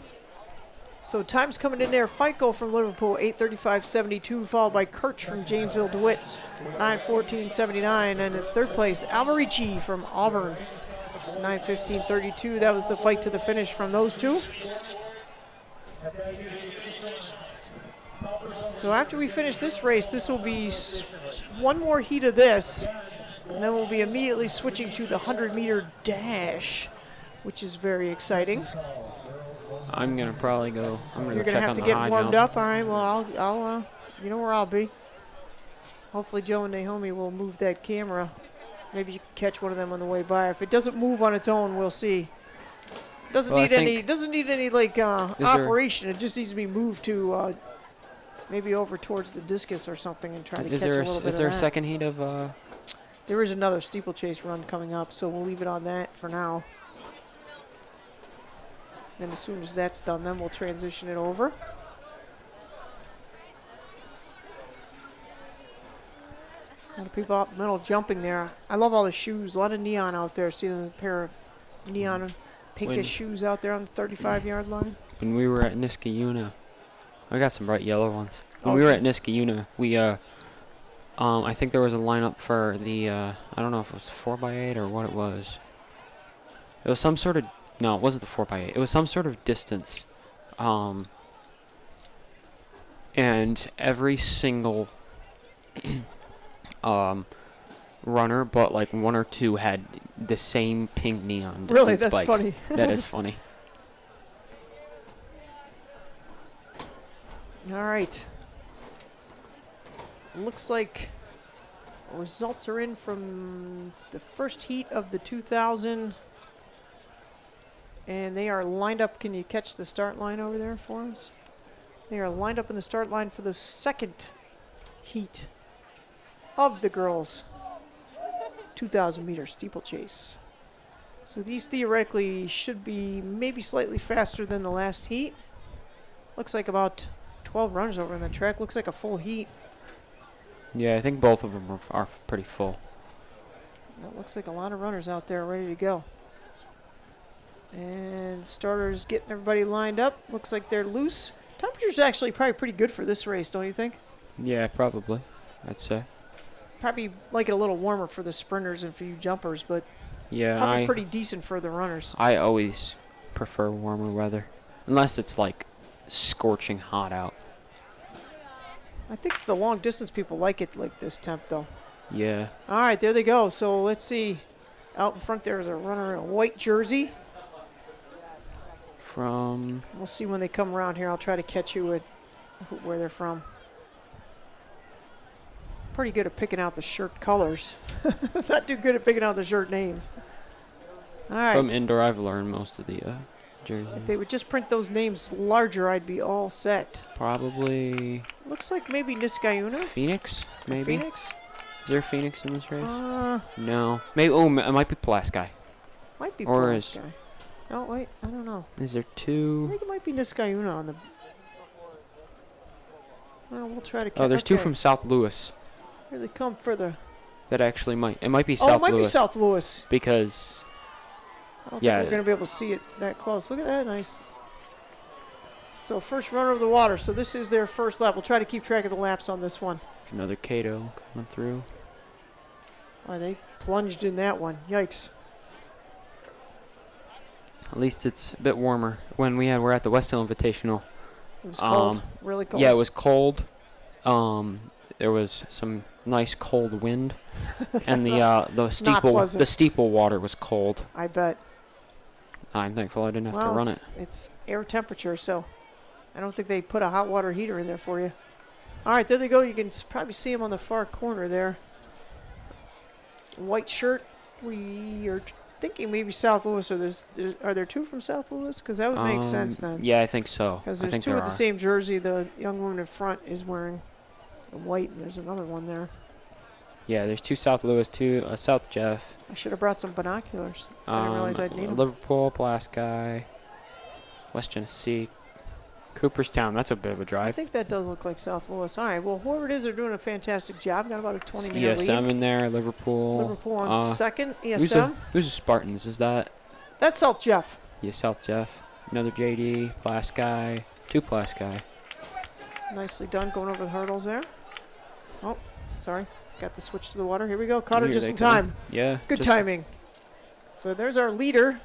So time's coming in there. FICO from Liverpool, 8:35.72, followed by Kirch from Janesville DeWitt, 9:14.79. And in third place, Alberici from Auburn, 9:15.32. That was the fight to the finish from those two. So after we finish this race, this will be one more heat of this, and then we'll be immediately switching to the 100-meter dash, which is very exciting. I'm gonna probably go. I'm gonna You're go gonna check have on to the get high warmed jump. up. All right. Well, I'll you know where I'll be. Hopefully, Joe and Naomi will move that camera. Maybe you can catch one of them on the way by. If it doesn't move on its own, we'll see. Doesn't need any like operation. It just needs to be moved to maybe over towards the discus or something and try to catch a little bit of that. Is there a second heat of? There is another steeplechase run coming up, so we'll leave it on that for now. Then as soon as that's done, then we'll transition it over. A lot of people out in the middle jumping there. I love all the shoes. A lot of neon out there. See a pair of neon pinkish shoes out there on the 35-yard line. When we were at Niskayuna, I got some bright yellow ones. When we were at Niskayuna, we I think there was a lineup for the I don't know if it was 4x8 or what it was. It was some sort of no, it wasn't the 4x8. It was some sort of distance. And every single runner, but like 1 or 2 had the same pink neon distance really, that's spikes. funny. That is funny. All right. Looks like results are in from the first heat of the 2000. And they are lined up. Can you catch the start line over there for us? They are lined up in the start line for the second heat of the girls' 2,000-meter steeplechase. So these theoretically should be maybe slightly faster than the last heat. Looks like about 12 runners over on the track. Looks like a full heat. Yeah, I think both of them are pretty full. That looks like a lot of runners out there ready to go. And starters getting everybody lined up. Looks like they're loose. Temperature's actually probably pretty good for this race, don't you think? Yeah, probably. I'd say. Probably like it a little warmer for the sprinters and for you jumpers, but yeah, probably pretty decent for the runners. I always prefer warmer weather, unless it's like scorching hot out. I think the long distance people like it like this temp, though. Yeah. All right, there they go. So let's see. Out in front there is a runner in a white jersey. from. We'll see when they come around here. I'll try to catch you at where they're from. Pretty good at picking out the shirt colors. Not too good at picking out the shirt names. All right. From indoor, I've learned most of the jerseys. If they would just print those names larger, I'd be all set. Probably Looks like maybe Niskayuna. Phoenix, maybe. Phoenix? Is there a Phoenix in this race? Uh, No. Maybe. Oh, it might be Pulaski. might be Or Pulaski. No, wait, I don't know. Is there I two? think it might be Niskayuna on the. Well, we'll try to. Oh, there's two okay. from South Louis. Here they come for the. That actually might. It might be Oh, South it might Louis. be South Louis. Because I don't Yeah. think we're going to be able to see it that close. Look at that, nice. So first runner of the water. So this is their first lap. We'll try to keep track of the laps on this one. another Cato coming through. Oh, they plunged in that one. Yikes. At least it's a bit warmer. When we're at the West Hill Invitational. It was cold. Really cold. Yeah, it was cold. There was some nice cold wind, and the steeple water was cold. I bet. I'm thankful I didn't have Well, to run it. it's air temperature, so I don't think they put a hot water heater in there for you. All right, there they go. You can probably see them on the far corner there. White shirt. We are thinking maybe South Louis. Are there two from South Louis? Because that would make sense then. Yeah, I think so. Because I there's think two there with the are. same jersey. The young woman in front is wearing the white, and there's another one there. Yeah, there's two South Louis, two South Jeff. I should have brought some binoculars. I didn't realize I'd need them. Liverpool, Pulaski, West Genesee, Cooperstown. That's a bit of a I drive. think that does look like South Louis. All right, well, whoever it is, they're doing a fantastic job. Got about a 20-minute lead. ESM in there, Liverpool. Liverpool on second. Who's ESM. the Spartans? Is that? That's South Jeff. Yeah, South Jeff. Another JD, Pulaski, two Pulaski. Nicely done going over the hurdles there. Oh, sorry. Got the switch to the water. Here we go. Caught her Here just they in come. time. Yeah. Good just- timing. So there's our leader.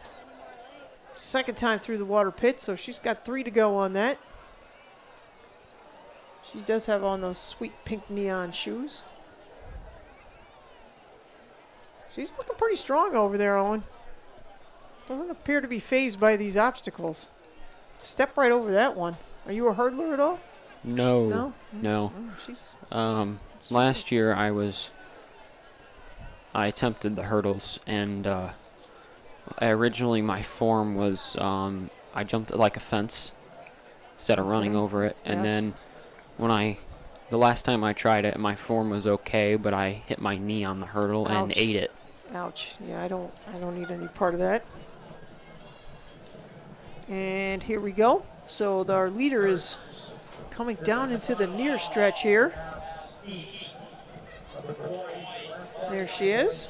Second time through the water pit, so she's got 3 to go on that. She does have on those sweet pink neon shoes. She's looking pretty strong over there, Owen. Doesn't appear to be phased by these obstacles. Step right over that one. Are you a hurdler at all? No. No? No. Oh, she's Last year I attempted the hurdles, and originally my form was I jumped like a fence instead of running over it, and Yes. then the last time I tried it, my form was okay, but I hit my knee on the hurdle and Ouch. ate it. ouch. Yeah, I don't need any part of that. And here we go. So our leader is coming down into the near stretch here. There she is.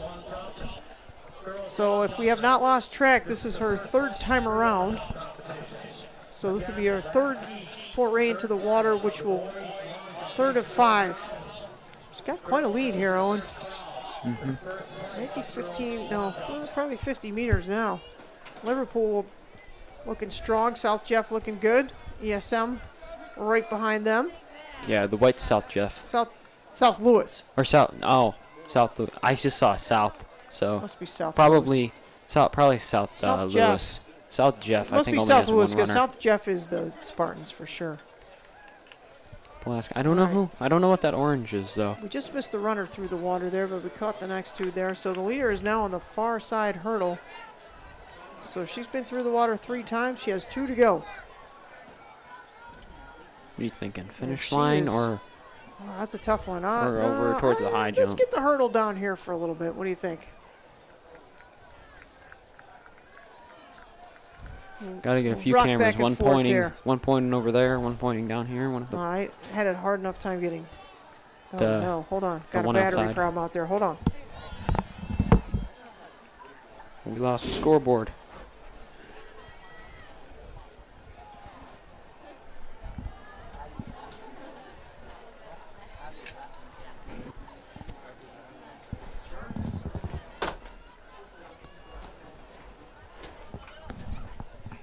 So if we have not lost track, this is her 3rd time around. So this will be her 3rd foray into the water, which will 3rd of 5. She's got quite a lead here, Owen. Maybe 15, no, probably 50 meters now. Liverpool looking strong. South Jeff looking good. ESM right behind them. Yeah, the white South Jeff. South Louis. Or South, South Louis. I just saw South, so Must be South Louis. probably South South Louis. Jeff. South Jeff, I Must think be only South has Louis one because runner. South Jeff is the Spartans for sure. Pulaski. I don't know I don't know what that orange is though. We just missed the runner through the water there, but we caught the next two there. So the leader is now on the far side hurdle. So she's been through the water 3 times. She has 2 to go. What are you thinking? Finish she line is- or Oh, that's a tough one. Or over towards the high Let's jump. get the hurdle down here for a little bit. What do you think? gotta get a few Rock cameras. back and forth there. One pointing over there, one pointing down here, one at the I had a hard enough time getting. Oh The- no! Hold on. Got a one battery outside. problem out there. Hold on. we lost the scoreboard.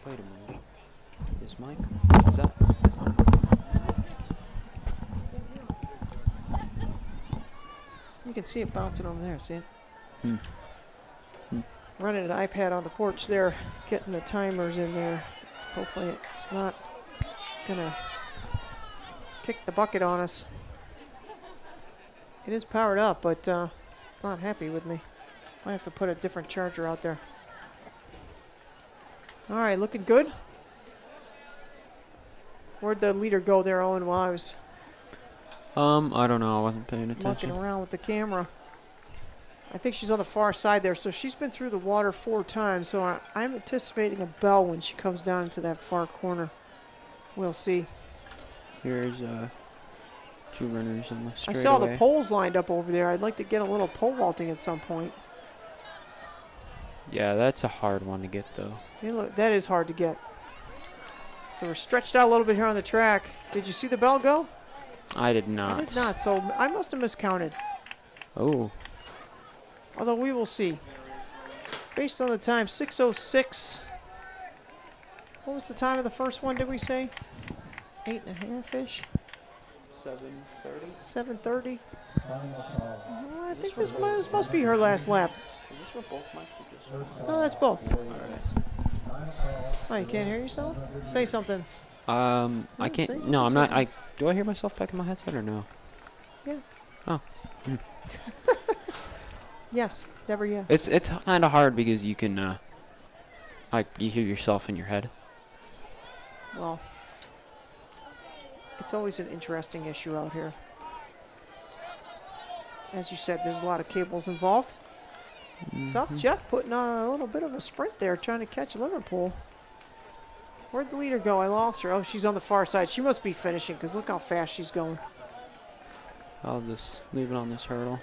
Wait a minute. Is Mike? Is that? You can see it bouncing over there. See it? Hmm. Running an iPad on the porch there, getting the timers in there. Hopefully it's not gonna kick the bucket on us. It is powered up, but it's not happy with me. I have to put a different charger out there. All right, looking good. Where'd the leader go there, Owen, while I was I don't know. I wasn't paying mucking attention. around with the camera? I think she's on the far side there, so she's been through the water 4 times, so I'm anticipating a bell when she comes down into that far corner. We'll see. Here's 2 runners on the I straightaway. saw the poles lined up over there. I'd like to get a little pole vaulting at some point. Yeah, that's a hard one to get though. Hey, look, that is hard to get. So we're stretched out a little bit here on the track. Did you see the bell go? I did not. I did not, so I must have miscounted. Oh, Although we will see. Based on the time, 6:06. What was the time of the first one, did we say? 8.5-ish? 7:30. 7:30? Final call. I think this must be her last lap. Is this for both mics? No, that's both. Final call. Oh, you can't hear yourself? Say something. I say- can't. No, I'm say not. it. Do I hear myself back in my headset or no? Yeah. Oh. Yes. Never yeah. It's kind of hard because you can like you hear yourself in your head. Well, it's always an interesting issue out here. As you said, there's a lot of cables involved. South Jeff putting on a little bit of a sprint there, trying to catch Liverpool. Where'd the leader go? I lost her. Oh, she's on the far side. She must be finishing, because look how fast she's going. I'll just leave it on this hurdle.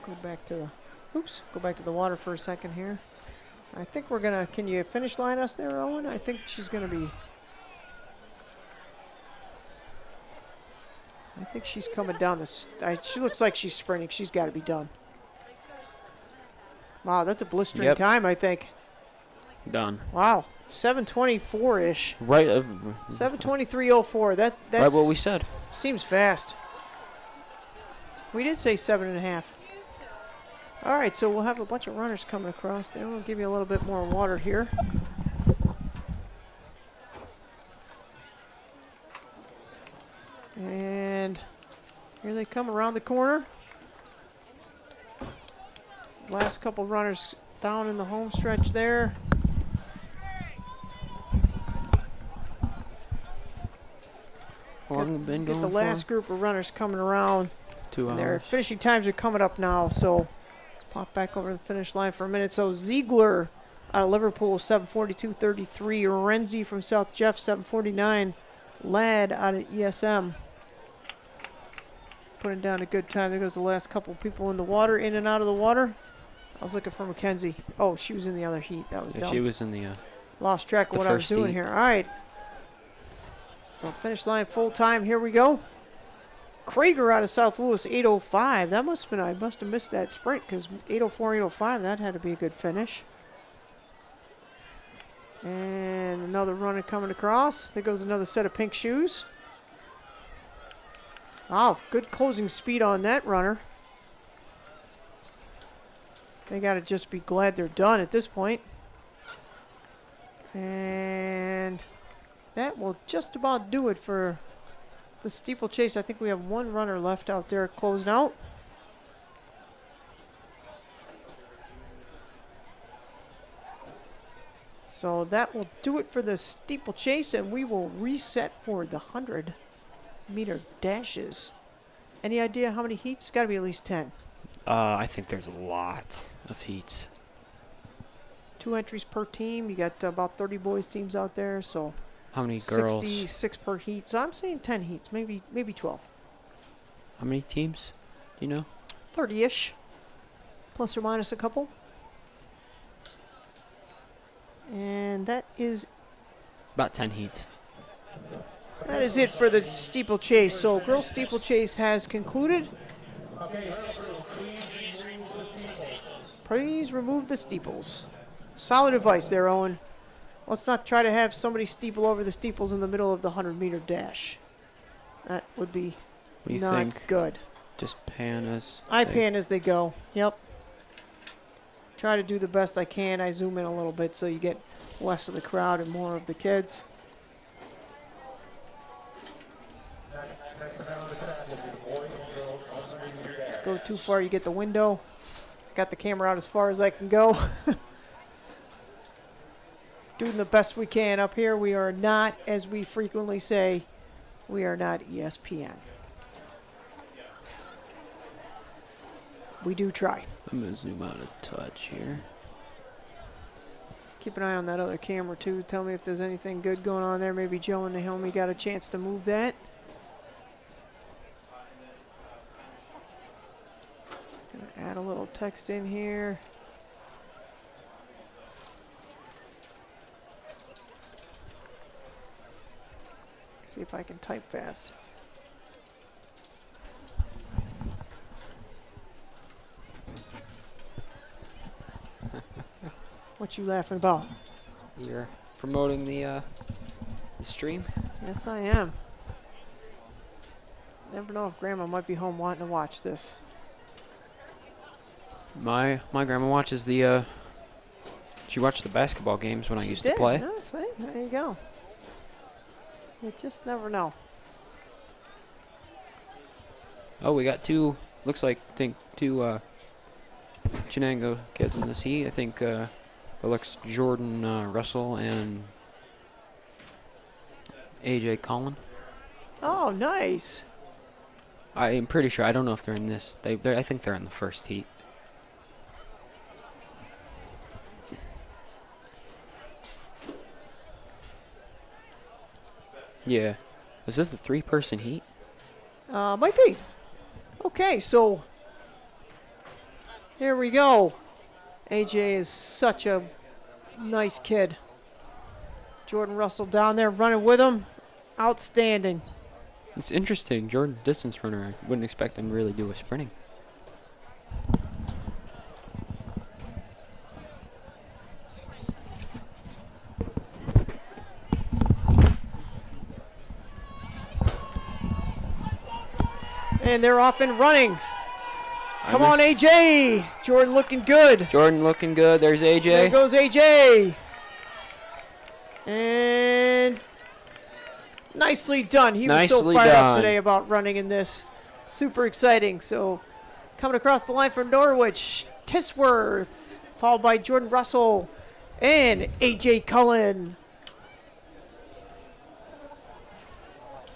Go back to the... Oops. Go back to the water for a second here. I think we're going to... Can you finish line us there, Owen? I think she's going to be... I think she's coming down this... she looks like she's sprinting. She's got to be done. Wow, that's a blistering Yep. time, I think. Done. Wow. 7:24-ish. Right. 7:23:04. That's Right what we said. seems fast. We did say 7.5. All right, so we'll have a bunch of runners coming across there. We'll give you a little bit more water here. And here they come around the corner. Last couple runners down in the home stretch there. How long have we been Get going the last for? group of runners coming around. 2 And their hours. finishing times are coming up now, so let's pop back over the finish line for a minute. So Ziegler out of Liverpool, 7:42:33. Renzi from South Jeff, 7:49. Ladd out of ESM, putting down a good time. There goes the last couple people in the water, in and out of the water. I was looking for Mackenzie. Oh, she was in the other heat. That was Yeah, dumb. she was in the. Lost track of the what I was first doing heat. here. All right. So finish line full time. Here we go. Krager out of South Louis, 8:05. That must have been, I must have missed that sprint because 8:04, 8:05, that had to be a good finish. And another runner coming across. There goes another set of pink shoes. Wow, good closing speed on that runner. They got to just be glad they're done at this point. And that will just about do it for the steeplechase. I think we have one runner left out there closing out. So that will do it for the steeplechase, and we will reset for the 100-meter dashes. Any idea how many heats? Got to be at least 10. I think there's a lot of heats. 2 entries per team. You got about 30 boys teams out there, so How many girls? 66 per heat. So I'm saying 10 heats, maybe 12. How many teams? Do you know? 30-ish, plus or minus a couple. And that is About 10 heats. it for the steeplechase. So girls steeplechase has concluded. Please remove the steeples. Solid advice there, Owen. Let's not try to have somebody steeple over the steeples in the middle of the 100-meter dash. That would be What do you not think? good. Just pan as. I they- pan as they go. Yep. Try to do the best I can. I zoom in a little bit so you get less of the crowd and more of the kids. Go too far, you get the window. Got the camera out as far as I can go. Doing the best we can up here. We are not, as we frequently say, we are not ESPN. We do try. I'm going to zoom out a touch here. Keep an eye on that other camera too. Tell me if there's anything good going on there. Maybe Joe and Naomi got a chance to move that. Gonna add a little text in here. See if I can type fast. What you laughing about? You're promoting the stream? Yes, I am. Never know if Grandma might be home wanting to watch this. My grandma watches the she watched the basketball games when I used to play. No, see? There you go. You just never know. Oh, we got two. Looks like two Chittenango kids in this heat. I think it looks Jordan Russell and AJ Cullen. Oh, nice. I am pretty sure. I don't know if they're in this. I think they're in the first heat. Yeah. Is this the 3-person heat? Might be. Okay, so here we go. AJ is such a nice kid. Jordan Russell down there running with him. Outstanding. It's interesting. Jordan, distance runner. I wouldn't expect him to really do a sprinting. And they're off and running. Come on, AJ. Jordan looking good. Jordan looking good. There's AJ. There goes AJ. And nicely done. He was so Nicely fired up done. today about running in this. Super exciting. So coming across the line from Norwich, Tisworth, followed by Jordan Russell and AJ Cullen.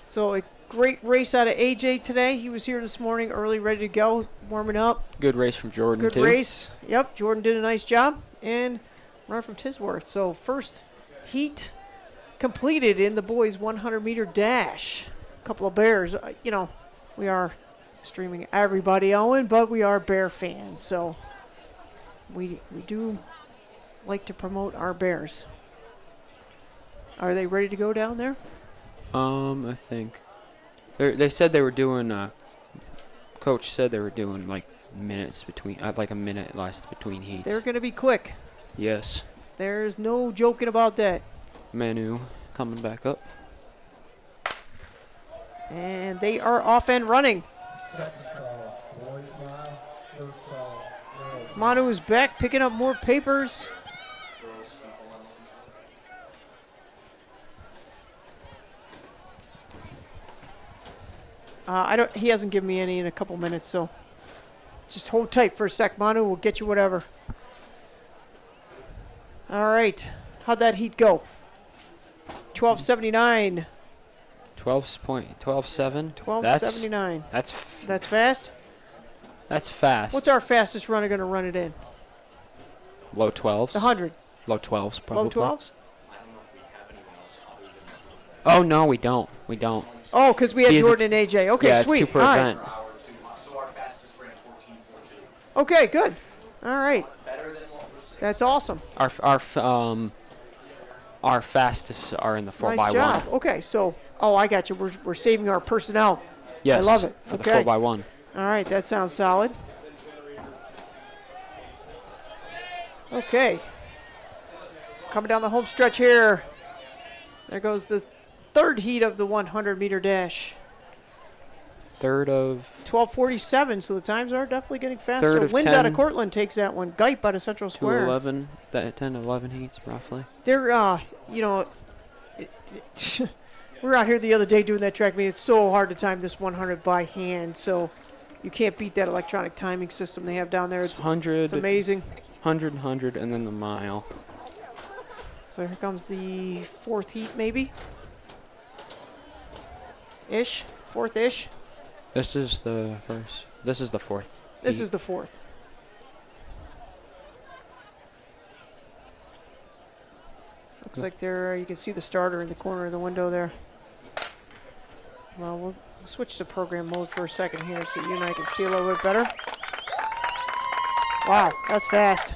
So a great race out of AJ today. He was here this morning early, ready to go, warming up. Good race from Jordan, Good too. race. Yep, Jordan did a nice job. And run from Tisworth. So first heat completed in the boys 100-meter dash. A couple of Bears. We are streaming everybody, Owen, but we are Bear fans. So we do like to promote our Bears. Are they ready to go down there? I think. They said they were doing, Coach said they were doing, like, minutes between, like a minute less between heats. They're going to be quick. Yes. There's no joking about that. Manu coming back up. And they are off and running. Manu is back picking up more papers. He hasn't given me any in a couple minutes, so just hold tight for a sec, Manu. We'll get you whatever. All right. How'd that heat go? 12:79. 12.7. 12:79. That's fast? That's fast. What's our fastest runner going to run it in? Low 12s. The 100. Low 12s, probably. Low 12s? Oh, no, we don't. We don't. Oh, because we had Because Jordan and AJ. Okay, yeah, sweet. it's 2 per All right. event. Okay, good. All right. That's awesome. Our fastest are in the 4x1. Nice job. Okay, so, I got you. We're saving our personnel. Yes. I love it. For Okay. the 4x1. All right, that sounds solid. Okay. Coming down the home stretch here. There goes the third heat of the 100-meter dash. third of 12:47, so the times are definitely getting faster. Third of Lind out of 10. Cortland takes that one. Guyp out of Central Square. 2:11, 10 to 11 heats roughly. They're, you know, we were out here the other day doing that track meet. It's so hard to time this 100 by hand, so you can't beat that electronic timing system they have down there. It's 100, it's amazing. 100, and then the mile. So here comes the fourth heat, maybe. Ish, fourth-ish. This is the first. This is the fourth. This heat. is the fourth. Looks like there, you can see the starter in the corner of the window there. Well, we'll switch to program mode for a second here so you and I can see a little bit better. Wow, that's fast.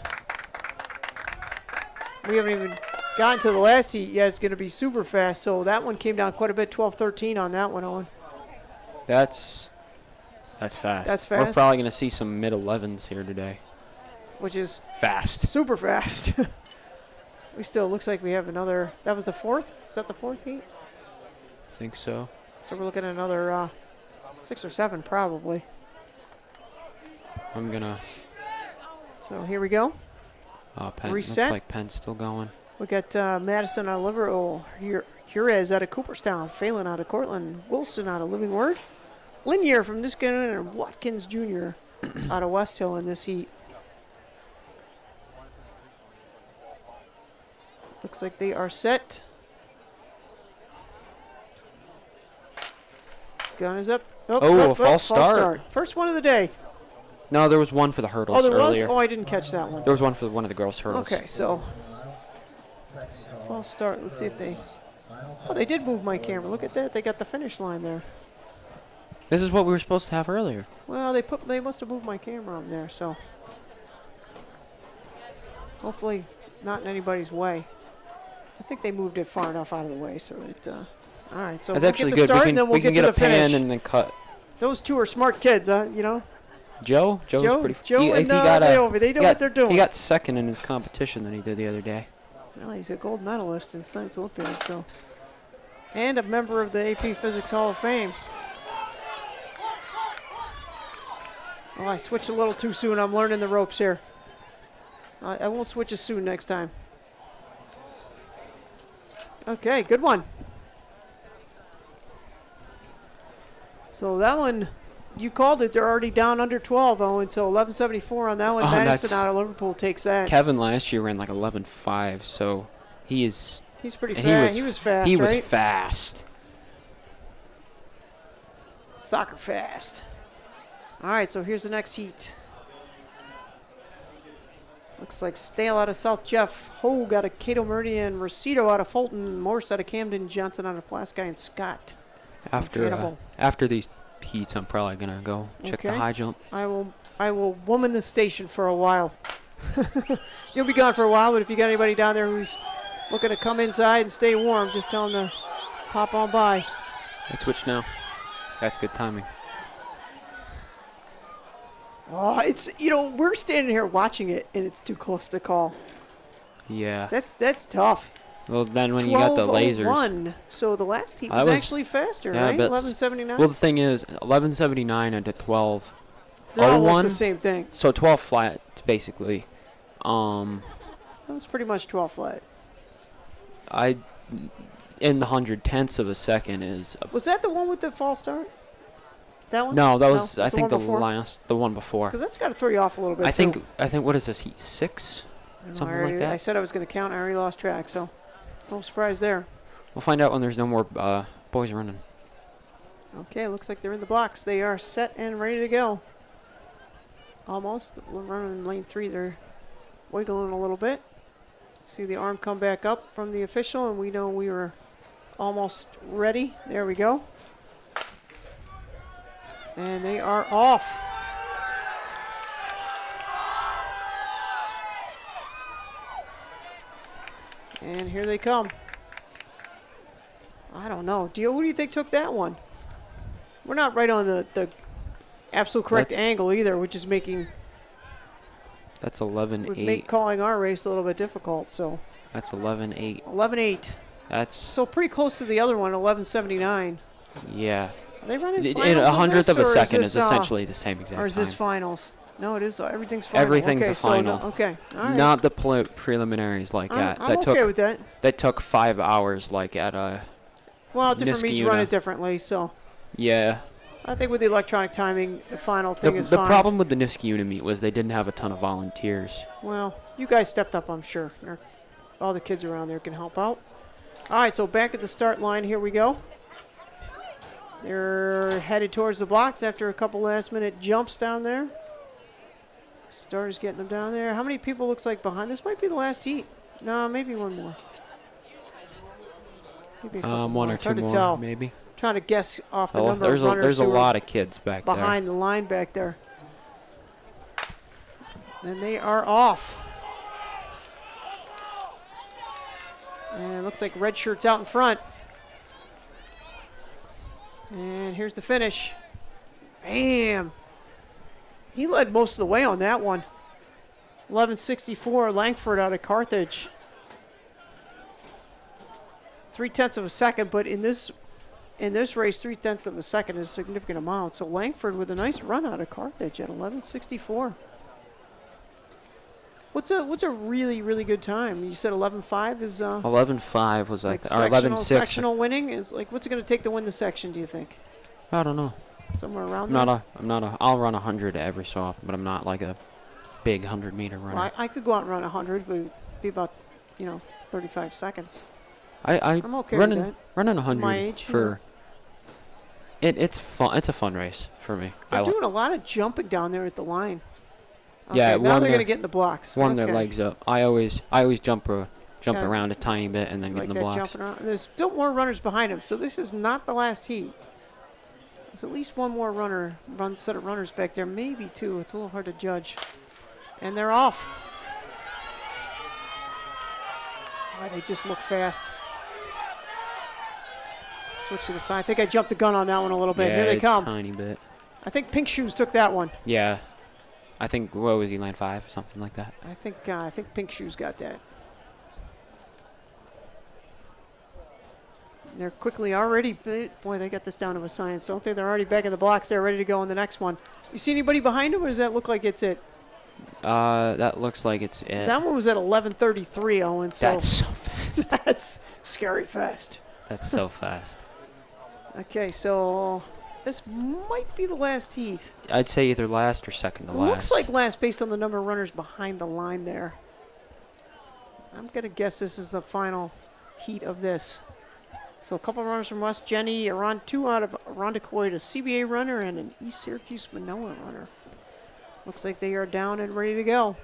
We haven't even gotten to the last heat yet. It's going to be super fast. So that one came down quite a bit, 12:13 on that one, Owen. That's fast. That's We're fast? probably gonna see some mid 11s here today. Which is Fast. super fast. We still, looks like we have another, that was the fourth? Is that the fourth heat? I think so. So we're looking at another 6 or 7 probably. I'm gonna. So here we go. Penn. Reset. Looks like Penn's still going. We got Madison out of Liverpool, Jerez out of Cooperstown, Phelan out of Cortland, Wilson out of Living Word, Linier from Niskanen, and Watkins Jr. out of West Hill in this heat. Looks like they are set. Gun is up. Oh, a false start. First one of the day. No, there was one for the hurdles Oh, there earlier. was? Oh, I didn't catch that one. There was one for one of the girls' hurdles. Okay, so false start. Let's see if they. Oh, they did move my camera. Look at that. They got the finish line there. This is what we were supposed to have earlier. Well, they must have moved my camera up there, so hopefully not in anybody's way. I think they moved it far enough out of the way so that. All right, so That's we'll actually get the good. start and then we'll get get to a the finish. pan and then cut. Those two are smart kids, you know. Joe's Joe- pretty. Joe he, and, he got a, Naomi, they know he got- what they're doing. He got second in his competition than he did the other day. Well, he's a gold medalist in Science Olympiad, so, and a member of the AP Physics Hall of Fame. Oh, I switched a little too soon. I'm learning the ropes here. I won't switch as soon next time. Okay, good one. So that one, you called it. They're already down under 12, Owen. So 11:74 on that one. Oh, Madison that's- out of Liverpool takes that. Kevin last year ran like 11.5, so he is. He's pretty and fast. He was fast, He right? was fast. Soccer fast. All right, so here's the next heat. Looks like Stale out of South Jeff, Hogue out of Cato Meridian, Rosito out of Fulton, Morse out of Camden, Johnson out of Plasky, and Scott. After these heats, I'm probably gonna go check the Okay. high jump. I will woman the station for a while. You'll be gone for a while, but if you got anybody down there who's looking to come inside and stay warm, just tell them to pop on by. Let's switch now. That's good timing. Oh, it's, you know, we're standing here watching it, and it's too close to call. Yeah. That's tough. Well, then when you got the lasers. 12:01. So the last heat I was was- actually faster, yeah, right? but 11:79. Well, the thing is, 11:79 into 12. They're almost 01, the same thing. So 12 flat, basically. That was pretty much 12 flat. I in the 100/10ths of a second is. Was that the one with the false start? That one? No, that was I That's think the one one before. Because that's got to throw you off a little bit. I think too. what is this heat 6? I know, Something like that. I said I was going to count. I already lost track, so no surprise there. We'll find out when there's no more boys running. Okay, looks like they're in the blocks. They are set and ready to go. Almost. We're running in lane 3. They're wiggling a little bit. See the arm come back up from the official, and we know we were almost ready. There we go. And they are off. And here they come. I don't know. Who do you think took that one? We're not right on the absolute correct That's- angle either, which is making That's would 11:8. make calling our race a little bit difficult. So That's 11:8. 11:8. That's So pretty close to the other one, 11:79. yeah. They run in In finals a hundredth of a this, or second this, is essentially the same exact or is this time. finals? No, it is. Everything's final. Everything's okay, a so final. okay, all right. Not the preliminaries like that. I'm okay with that. That took 5 hours like at Well, different meets run Niskayuna. it differently, so Yeah. I think with the electronic timing, the final The, thing is the fine. problem with the Niskayuna meet was they didn't have a ton of volunteers. Well, you guys stepped up, I'm sure. All the kids around there can help out. All right, so back at the start line, here we go. They're headed towards the blocks after a couple last-minute jumps down there. Starter's getting them down there. How many people looks like behind? This might be the last heat. No, maybe one more. Maybe a couple One more. or It's two hard to more, tell. maybe. Trying to guess off the Oh, number there's of runners there's a who are lot of kids back behind the line back there. And they are off. And it looks like red shirt's out in front. And here's the finish. Bam! He led most of the way on that one. 11:64 Langford out of Carthage. 0.3 of a second, but in this race, 0.3 of a second is a significant amount. So Langford with a nice run out of Carthage at 11:64. What's a really, really good time? You said 11:5 is 11:5 was like or 11:6. sectional winning is like what's it going to take to win the section? Do you think I don't know. somewhere around I'm there? not a. I'll run 100 every so often, but I'm not like a big 100-meter runner. Well, I could go out and run 100, but it'd be about 35 seconds. I'm okay running with that. running 100 My age, for. It's fun. It's a fun race for me. They're doing a lot of jumping down there at the line. Yeah, okay, now warm they're going to their- get in the blocks. warm their Okay. legs up. I always jump Yeah. around a tiny bit and then Like get in the that blocks. jumping around. There's still more runners behind him, so this is not the last heat. There's at least one more set of runners back there, maybe two. It's a little hard to judge. And they're off. Why, they just look fast. Switch to the five. I think I jumped the gun on that one a little bit. Yeah, Here they come. tiny bit. I think Pink Shoes took that one. Yeah, I think what was he, line 5 or something like that. I think Pink Shoes got that. They're quickly already, boy, they got this down to a science, don't they? They're already back in the blocks. They're ready to go on the next one. You see anybody behind them, or does that look like it's it? That looks like it's it. That one was at 11:33, Owen. So That's so fast. that's scary fast. That's so fast. Okay, so this might be the last heat. I'd say either last or second to last. Looks like last based on the number of runners behind the line there. I'm going to guess this is the final heat of this. So a couple runners from West Jenny, two out of Irondequoit, a CBA runner, and an East Syracuse Manoa runner. Looks like they are down and ready to go.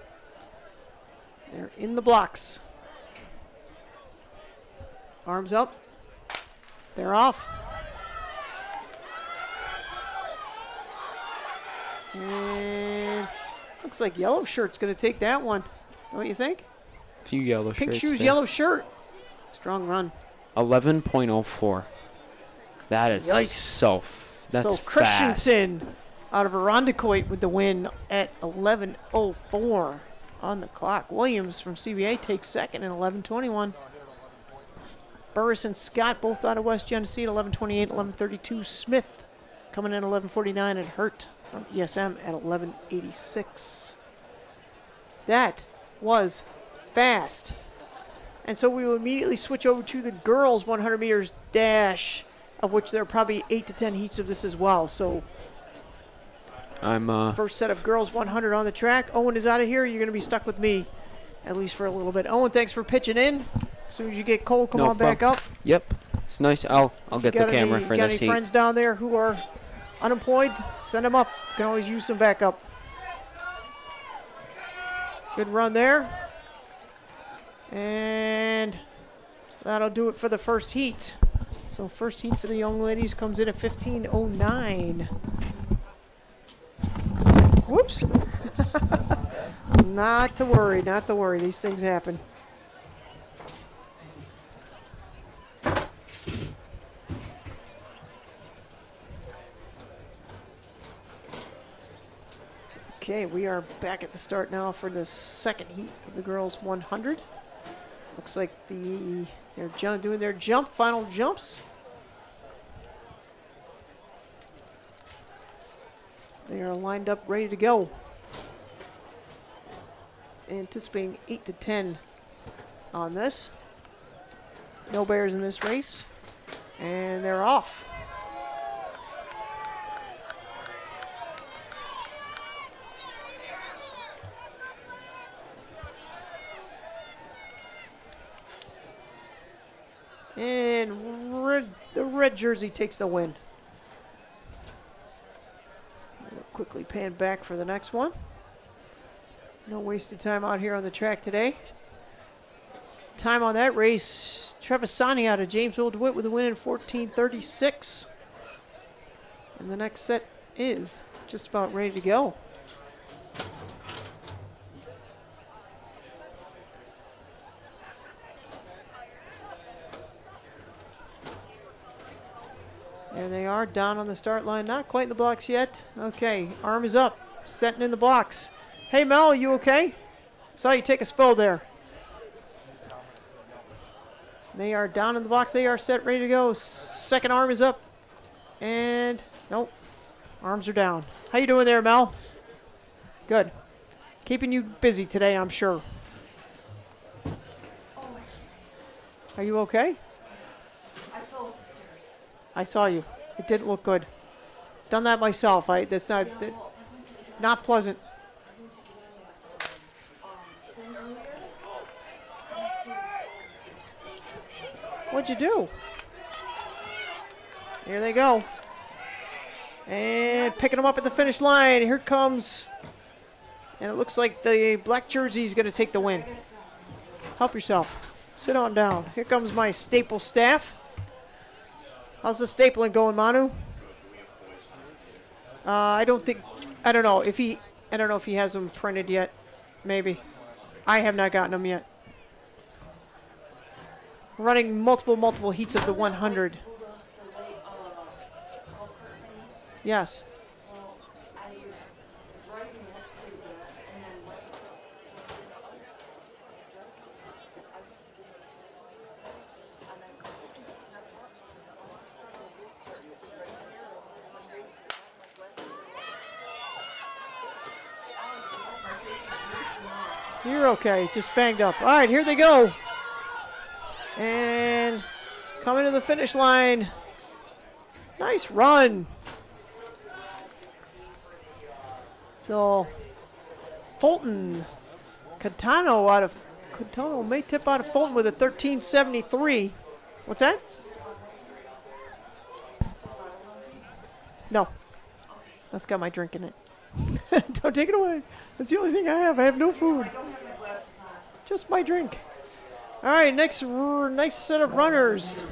They're in the blocks. Arms up. They're off. And looks like Yellow Shirt's going to take that one. Don't you think? Few yellow shirts. Pink Shoes, there. Yellow Shirt. Strong run. 11.04. That is Yikes. that's so Christensen out of Irondequoit with the win at 11:04 on the clock. Williams from CBA takes second at 11:21. Burris and Scott both out of West Genesee at 11:28, 11:32. Smith coming in 11:49, and Hurt from ESM at 11:86. That was fast. And so we will immediately switch over to the girls 100 meters dash, of which there are probably 8 to 10 heats of this as well. So I'm first set of girls 100 on the track. Owen is out of here. You're going to be stuck with me, at least for a little bit. Owen, thanks for pitching in. As soon as you get cold, come No on back up. Yep. It's nice. I'll get the camera for got this any heat. friends down there who are unemployed? Send them up. You can always use some backup. Good run there. And that'll do it for the first heat. So first heat for the young ladies comes in at 15:09. Whoops. Not to worry, not to worry. These things happen. Okay, we are back at the start now for the second heat of the girls 100. Looks like they're doing their final jumps. They are lined up, ready to go. Anticipating 8 to 10 on this. No bears in this race. And they're off. And the red jersey takes the win. We'll quickly pan back for the next one. No wasted time out here on the track today. Time on that race, Trevisani out of Jamesville DeWitt with a win in 14:36. And the next set is just about ready to go. There they are, down on the start line. Not quite in the blocks yet. Okay, arm is up, setting in the blocks. Hey, Mel, are you okay? Saw you take a spill there. They are down in the blocks. They are set, ready to go. Second arm is up. And, nope, arms are down. How you doing there, Mel? Good. Keeping you busy today, I'm sure. Are you okay? I fell up the stairs. I saw you. It didn't look good. Done that myself. That's not pleasant. What'd you do? Here they go. And picking them up at the finish line. Here comes. And it looks like the black jersey is going to take the win. Help yourself. Sit on down. Here comes my staple staff. How's the stapling going, Manu? I don't know if he has them printed yet. Maybe. I have not gotten them yet. Running multiple heats of the 100. Yes. You're okay, just banged up. All right, here they go. And coming to the finish line. Nice run. So, Fulton, Catano may tip out of Fulton with a 13.73. What's that? No. That's got my drink in it. Don't take it away. That's the only thing I have. I have no food. Just my drink. All right, next set of runners.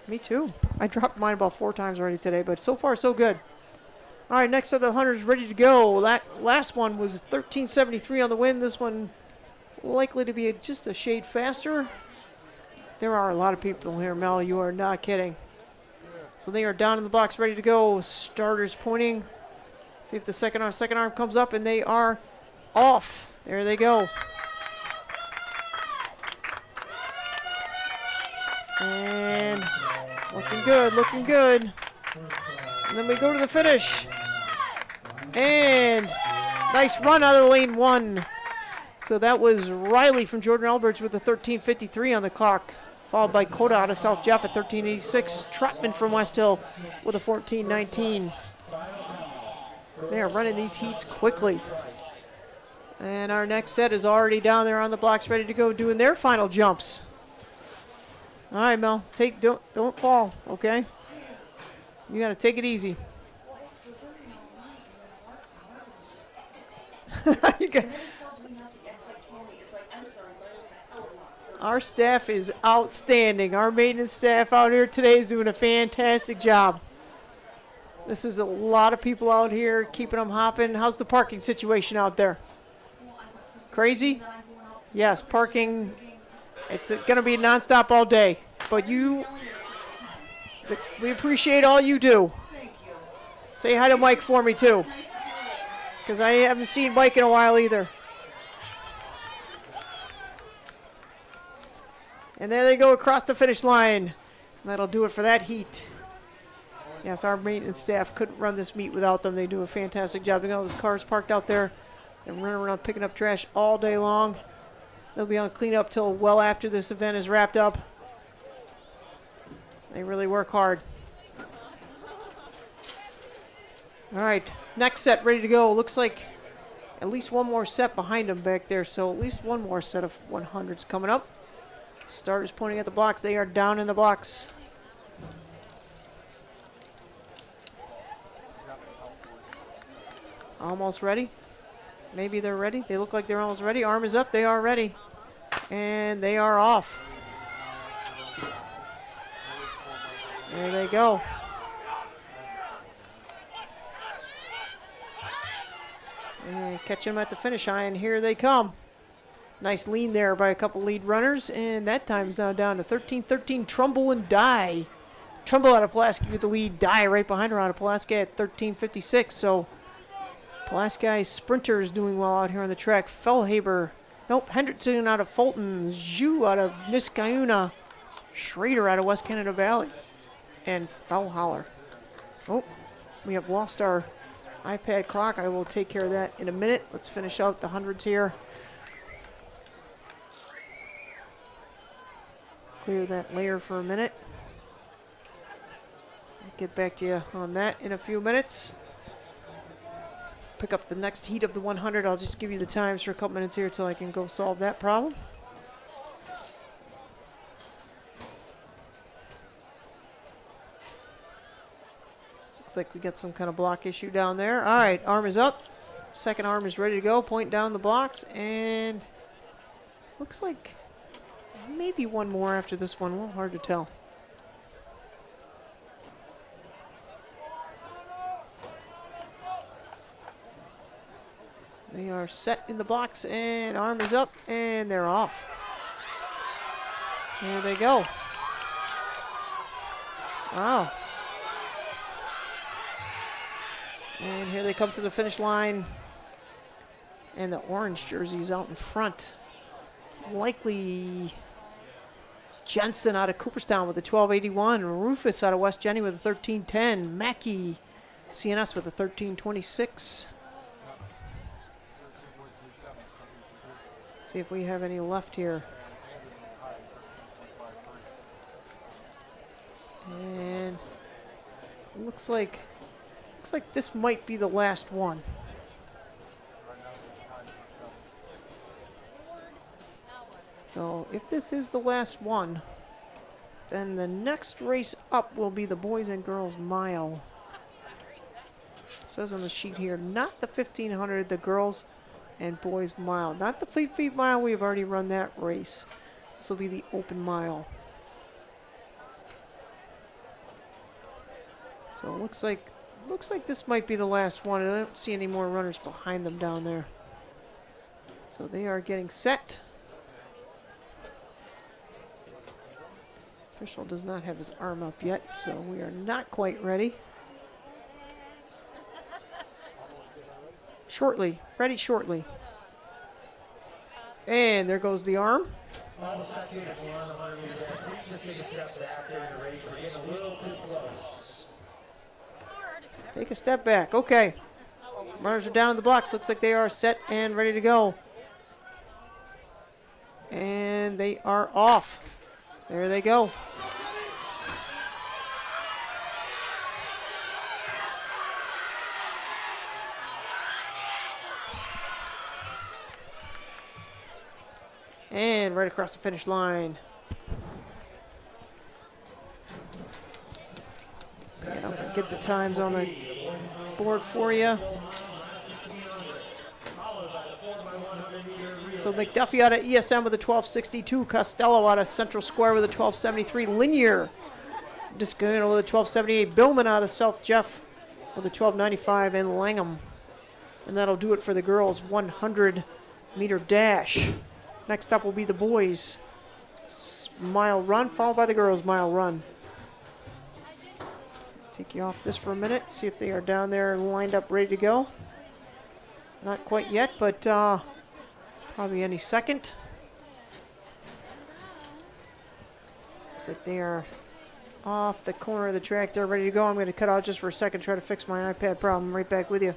Me too. I dropped mine about 4 times already today, but so far so good. All right, next set of hunters ready to go. That last one was 13.73 on the win. This one likely to be just a shade faster. There are a lot of people here, Mel. You are not kidding. So they are down in the blocks, ready to go. Starters pointing. See if the second arm comes up, and they are off. There they go. And looking good, looking good. And then we go to the finish. And nice run out of lane 1. So that was Riley from Jordan Alberts with a 13.53 on the clock, followed by Coda out of South Jeff at 13.86. Trotman from West Hill with a 14.19. They are running these heats quickly. And our next set is already down there on the blocks, ready to go, doing their final jumps. All right, Mel, don't fall, okay? You gotta take it easy. Our staff is outstanding. Our maintenance staff out here today is doing a fantastic job. This is a lot of people out here keeping them hopping. How's the parking situation out there? Crazy? Yes, parking. It's going to be nonstop all day. But we appreciate all you do. Say hi to Mike for me, too. Because I haven't seen Mike in a while either. And there they go across the finish line. And that'll do it for that heat. Yes, our maintenance staff couldn't run this meet without them. They do a fantastic job. They got all those cars parked out there and running around picking up trash all day long. They'll be on cleanup till well after this event is wrapped up. They really work hard. All right, next set ready to go. Looks like at least one more set behind them back there, so at least one more set of 100s coming up. Starters pointing at the blocks. They are down in the blocks. Almost ready. Maybe they're ready. They look like they're almost ready. Arm is up. They are ready. And they are off. There they go. And catch them at the finish line. And here they come. Nice lean there by a couple lead runners. And that time's now down to 13-13. Trumbull and Dye. Trumbull out of Pulaski with the lead. Dye right behind her out of Pulaski at 13:56. So Pulaski sprinter is doing well out here on the track. Fellhaber. Nope. Hendrickson out of Fulton. Zhu out of Niskayuna. Schrader out of West Canada Valley. And Fellholler. Oh, we have lost our iPad clock. I will take care of that in a minute. Let's finish out the hundreds here. Clear that layer for a minute. I'll get back to you on that in a few minutes. Pick up the next heat of the 100. I'll just give you the times for a couple minutes here until I can go solve that problem. Looks like we got some kind of block issue down there. All right, arm is up. Second arm is ready to go. Point down the blocks, and looks like maybe one more after this one. Well, hard to tell. They are set in the blocks, and arm is up, and they're off. There they go. Wow. And here they come to the finish line. And the orange jersey's out in front. Likely Jensen out of Cooperstown with a 1281. Rufus out of West Jenny with a 1310. Mackey, CNS with a 1326. See if we have any left here. And it looks like this might be the last one. So if this is the last one, then the next race up will be the boys and girls mile. It says on the sheet here, not the 1500, the girls and boys mile. Not the Fleet Feet mile, we've already run that race. This will be the open mile. So it looks like this might be the last one, and I don't see any more runners behind them down there. So they are getting set. Official does not have his arm up yet, so we are not quite ready. Shortly, ready shortly. And there goes the arm. Take a step back. Okay. Runners are down in the blocks. Looks like they are set and ready to go. And they are off. There they go. And right across the finish line. And I'll get the times on the board for you. So McDuffie out of ESM with a 1262. Costello out of Central Square with a 1273. Linier just going with a 1278. Billman out of South Jeff with a 1295. And Langham. And that'll do it for the girls' 100-meter dash. Next up will be the boys' mile run, followed by the girls' mile run. Take you off this for a minute, see if they are down there lined up, ready to go. Not quite yet, but probably any second. Looks like they are off the corner of the track there, ready to go. I'm going to cut out just for a second, try to fix my iPad problem. Right back with you.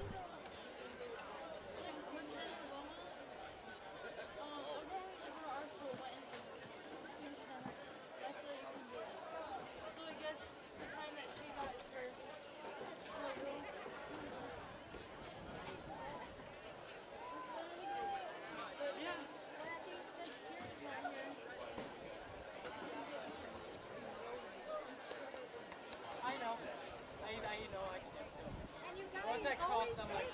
I know. Once that crossed, I'm like,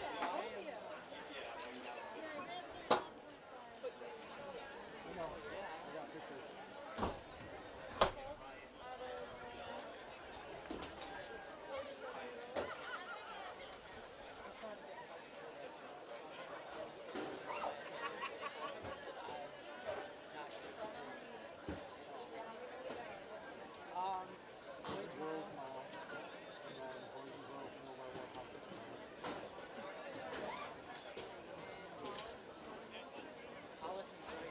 I'll listen to it.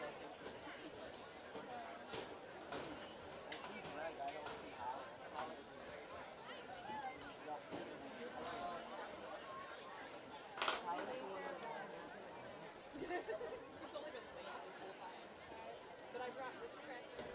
She's only been saying it this whole time. But I brought rich crackers.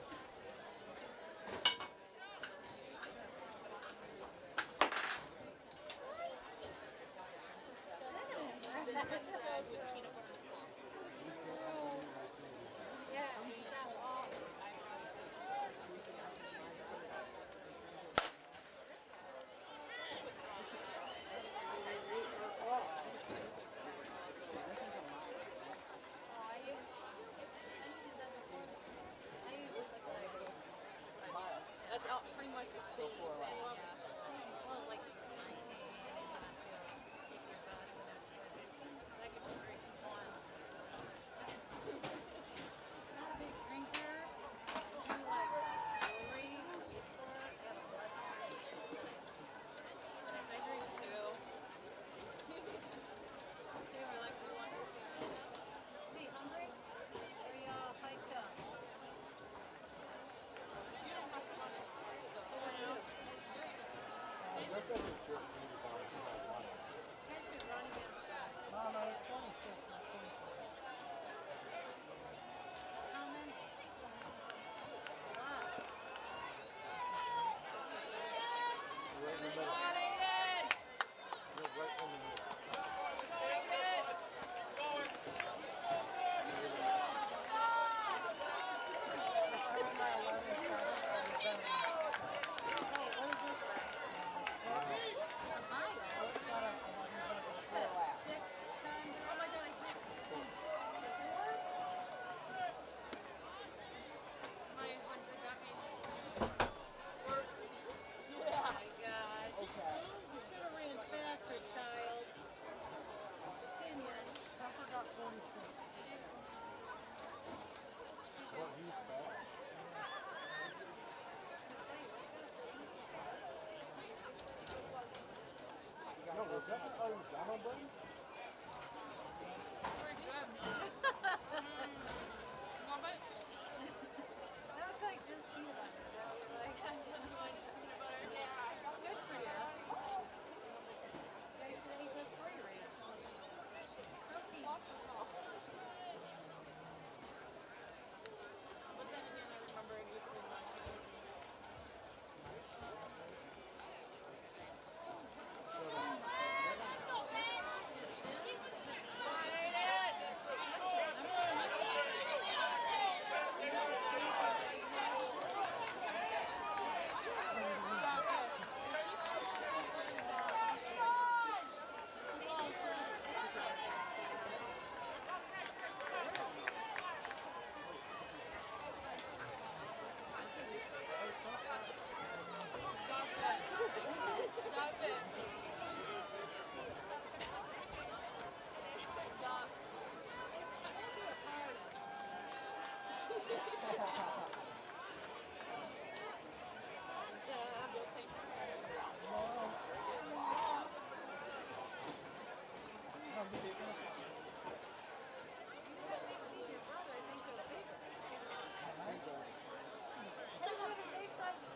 That's pretty much the same thing. Well, like,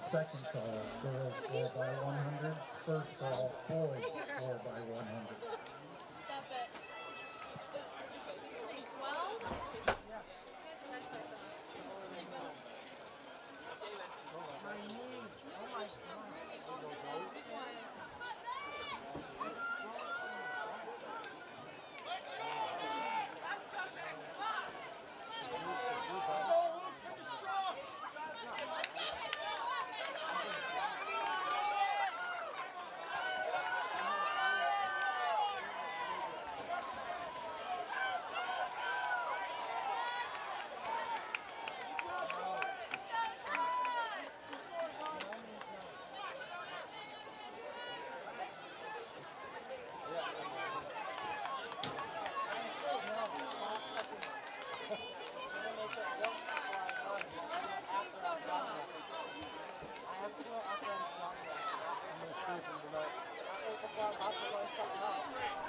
Second call, girls 4 by 100. First call, boys 4 by 100. Stop it. 12?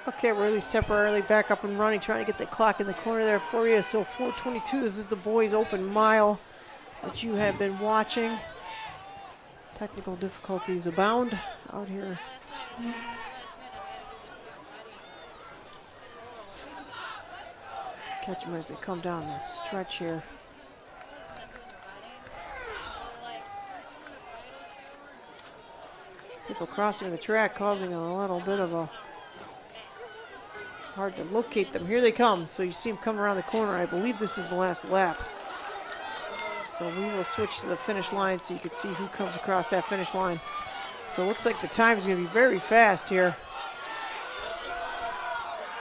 Okay, we're at least temporarily back up and running, trying to get the clock in the corner there for you. So 4:22, this is the boys' open mile that you have been watching. Technical difficulties abound out here. Catch them as they come down the stretch here. People crossing the track, causing a little bit of a hard to locate them. Here they come. So you see them come around the corner. I believe this is the last lap. So we will switch to the finish line so you can see who comes across that finish line. So it looks like the time is going to be very fast here.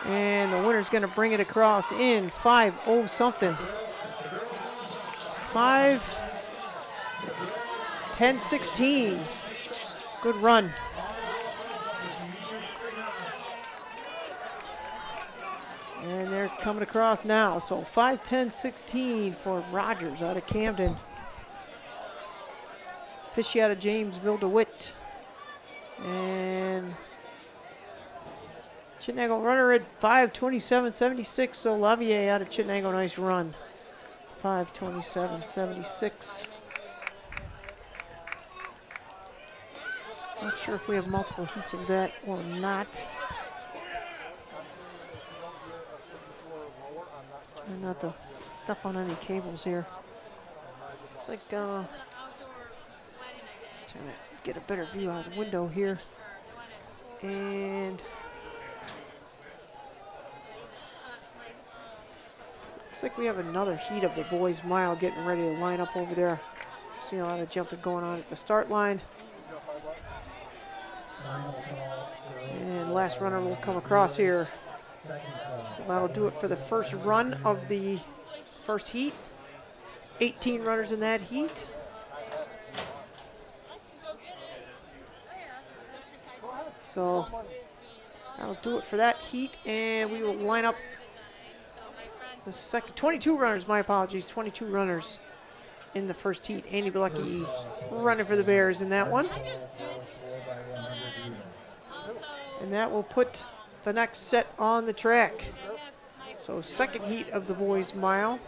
And the winner's going to bring it across in 5:0 something. 5:10:16. Good run. And they're coming across now. So 5:10:16 for Rogers out of Camden. Fishy out of Jamesville DeWitt. And Chittenango runner at 5:27:76. So Lavier out of Chittenango, nice run. 5:27:76. Not sure if we have multiple heats of that or not. And not to step on any cables here. Looks like trying to get a better view out of the window here. And looks like we have another heat of the boys' mile getting ready to line up over there. See a lot of jumping going on at the start line. And last runner will come across here. So that'll do it for the first run of the first heat. 18 runners in that heat. So that'll do it for that heat, and we will line up the second. 22 runners, my apologies, 22 runners in the first heat. Andy Bilecki running for the Bears in that one. And that will put the next set on the track. So second heat of the boys' mile.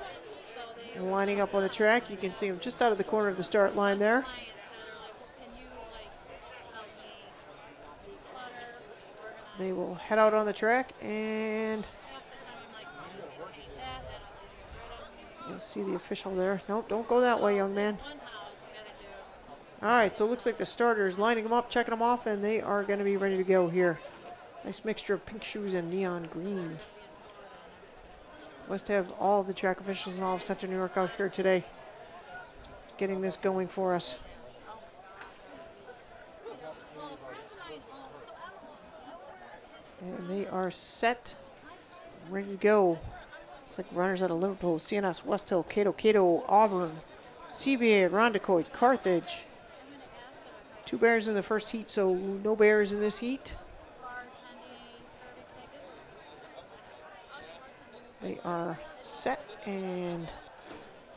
And lining up on the track, you can see them just out of the corner of the start line there. They will head out on the track, and you'll see the official there. Nope, don't go that way, young man. All right, so it looks like the starter is lining them up, checking them off, and they are going to be ready to go here. Nice mixture of pink shoes and neon green. Must have all of the track officials in all of Central New York out here today getting this going for us. And they are set, ready to go. Looks like runners out of Liverpool, CNS, West Hill, Cato, Auburn, CBA, Rondecoit, Carthage. 2 Bears in the first heat, so no Bears in this heat. They are set, and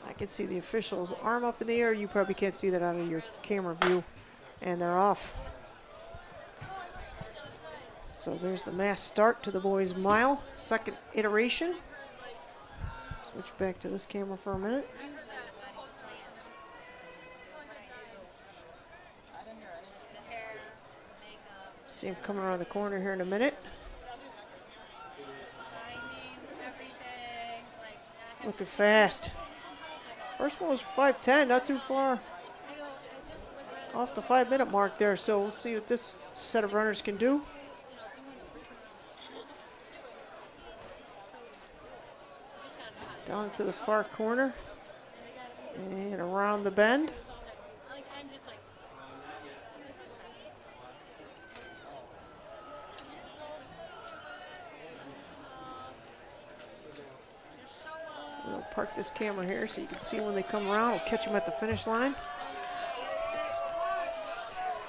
I can see the official's arm up in the air. You probably can't see that out of your camera view. And they're off. So there's the mass start to the boys' mile, second iteration. Switch back to this camera for a minute. See him coming around the corner here in a minute. Looking fast. First one was 5:10, not too far off the 5-minute mark there. So we'll see what this set of runners can do. Down to the far corner and around the bend. We'll park this camera here so you can see when they come around. We'll catch them at the finish line.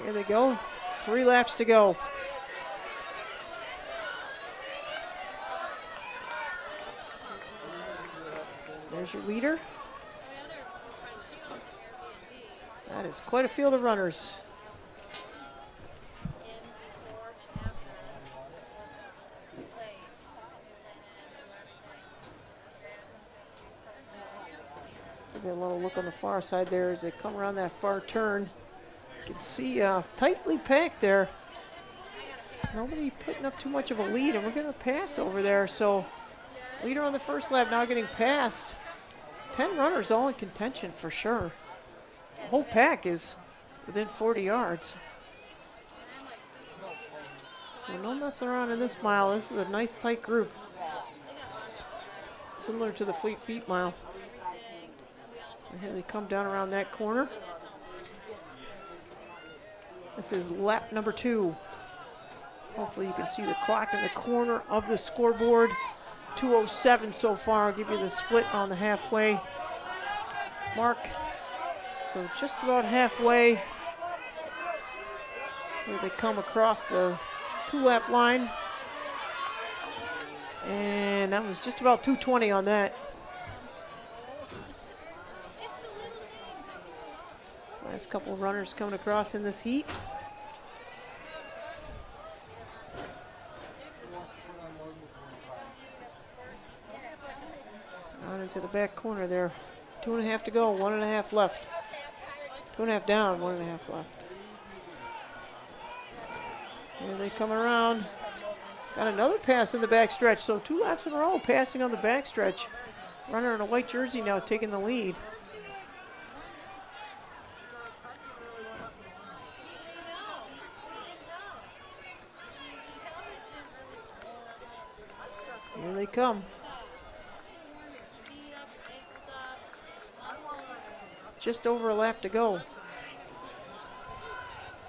Here they go. 3 laps to go. There's your leader. That is quite a field of runners. Give you a little look on the far side there as they come around that far turn. You can see tightly packed there. Nobody putting up too much of a lead, and we're going to pass over there. So leader on the first lap now getting passed. 10 runners all in contention for sure. The whole pack is within 40 yards. So no messing around in this mile. This is a nice tight group. Similar to the Fleet Feet mile. And here they come down around that corner. This is lap number 2. Hopefully you can see the clock in the corner of the scoreboard. 2:07 so far. I'll give you the split on the halfway mark. So just about halfway where they come across the 2-lap line. And that was just about 2:20 on that. Last couple of runners coming across in this heat. Out into the back corner there. 2.5 to go, 1.5 left. 2.5 down, 1.5 left. Here they come around. Got another pass in the back stretch, so 2 laps in a row passing on the back stretch. Runner in a white jersey now taking the lead. Here they come. Just over a lap to go.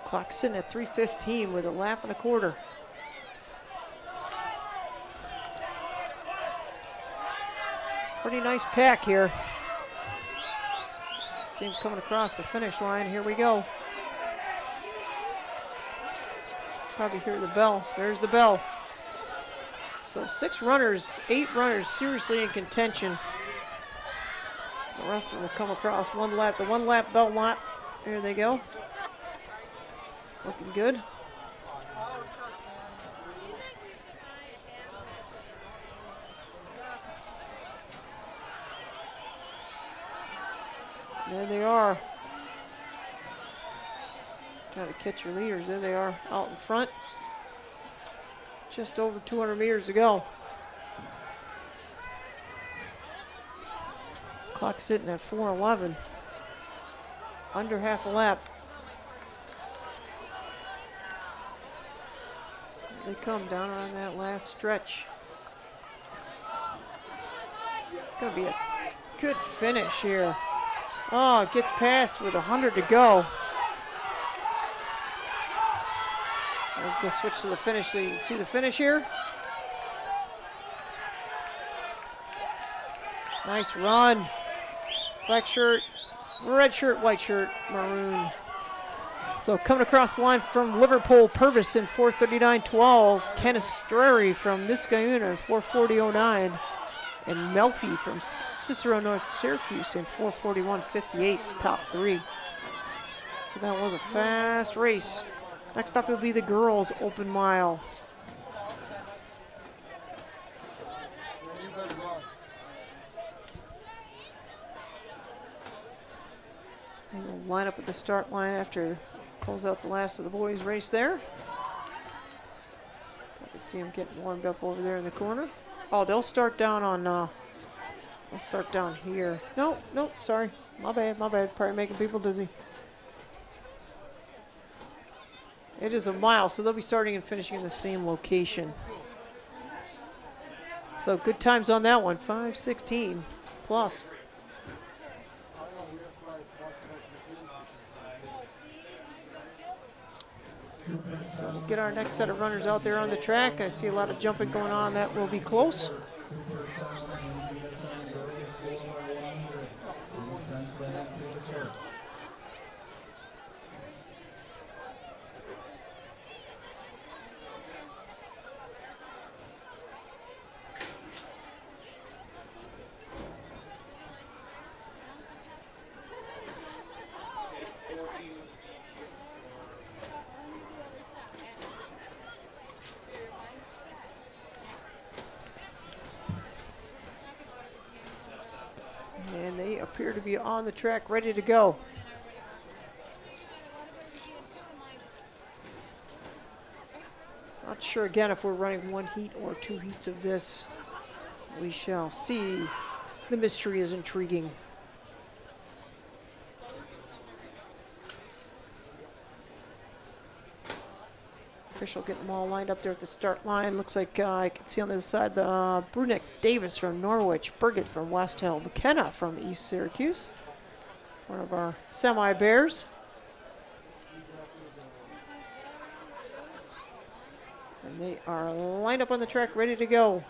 Clock sitting at 3:15 with a lap and a quarter. Pretty nice pack here. See him coming across the finish line. Here we go. Probably hear the bell. There's the bell. So 6 runners, 8 runners seriously in contention. So the rest of them will come across one lap. The 1-lap bell lap. Here they go. Looking good. There they are. Trying to catch your leaders. There they are out in front. Just over 200 meters to go. Clock sitting at 4:11. Under half a lap. They come down around that last stretch. It's going to be a good finish here. Oh, it gets past with 100 to go. We'll go switch to the finish so you can see the finish here. Nice run. Black shirt, red shirt, white shirt, maroon. So coming across the line from Liverpool, Purvis in 4:39.12. Canestrari from Niskayuna in 4:40.09. And Melfi from Cicero, North Syracuse in 4:41.58, top 3. So that was a fast race. Next up will be the girls' open mile. They will line up at the start line after close out the last of the boys' race there. You see them getting warmed up over there in the corner. Oh, they'll start down on, they'll start down here. No, nope, sorry. My bad, my bad. Probably making people dizzy. It is a mile, so they'll be starting and finishing in the same location. So good times on that one, 5:16 plus. So we'll get our next set of runners out there on the track. I see a lot of jumping going on. That will be close. And they appear to be on the track, ready to go. Not sure again if we're running one heat or two heats of this. We shall see. The mystery is intriguing. Official getting them all lined up there at the start line. Looks like I can see on the other side the Brunick Davis from Norwich, Burgett from West Hill, McKenna from East Syracuse. One of our semi-bears. And they are lined up on the track, ready to go.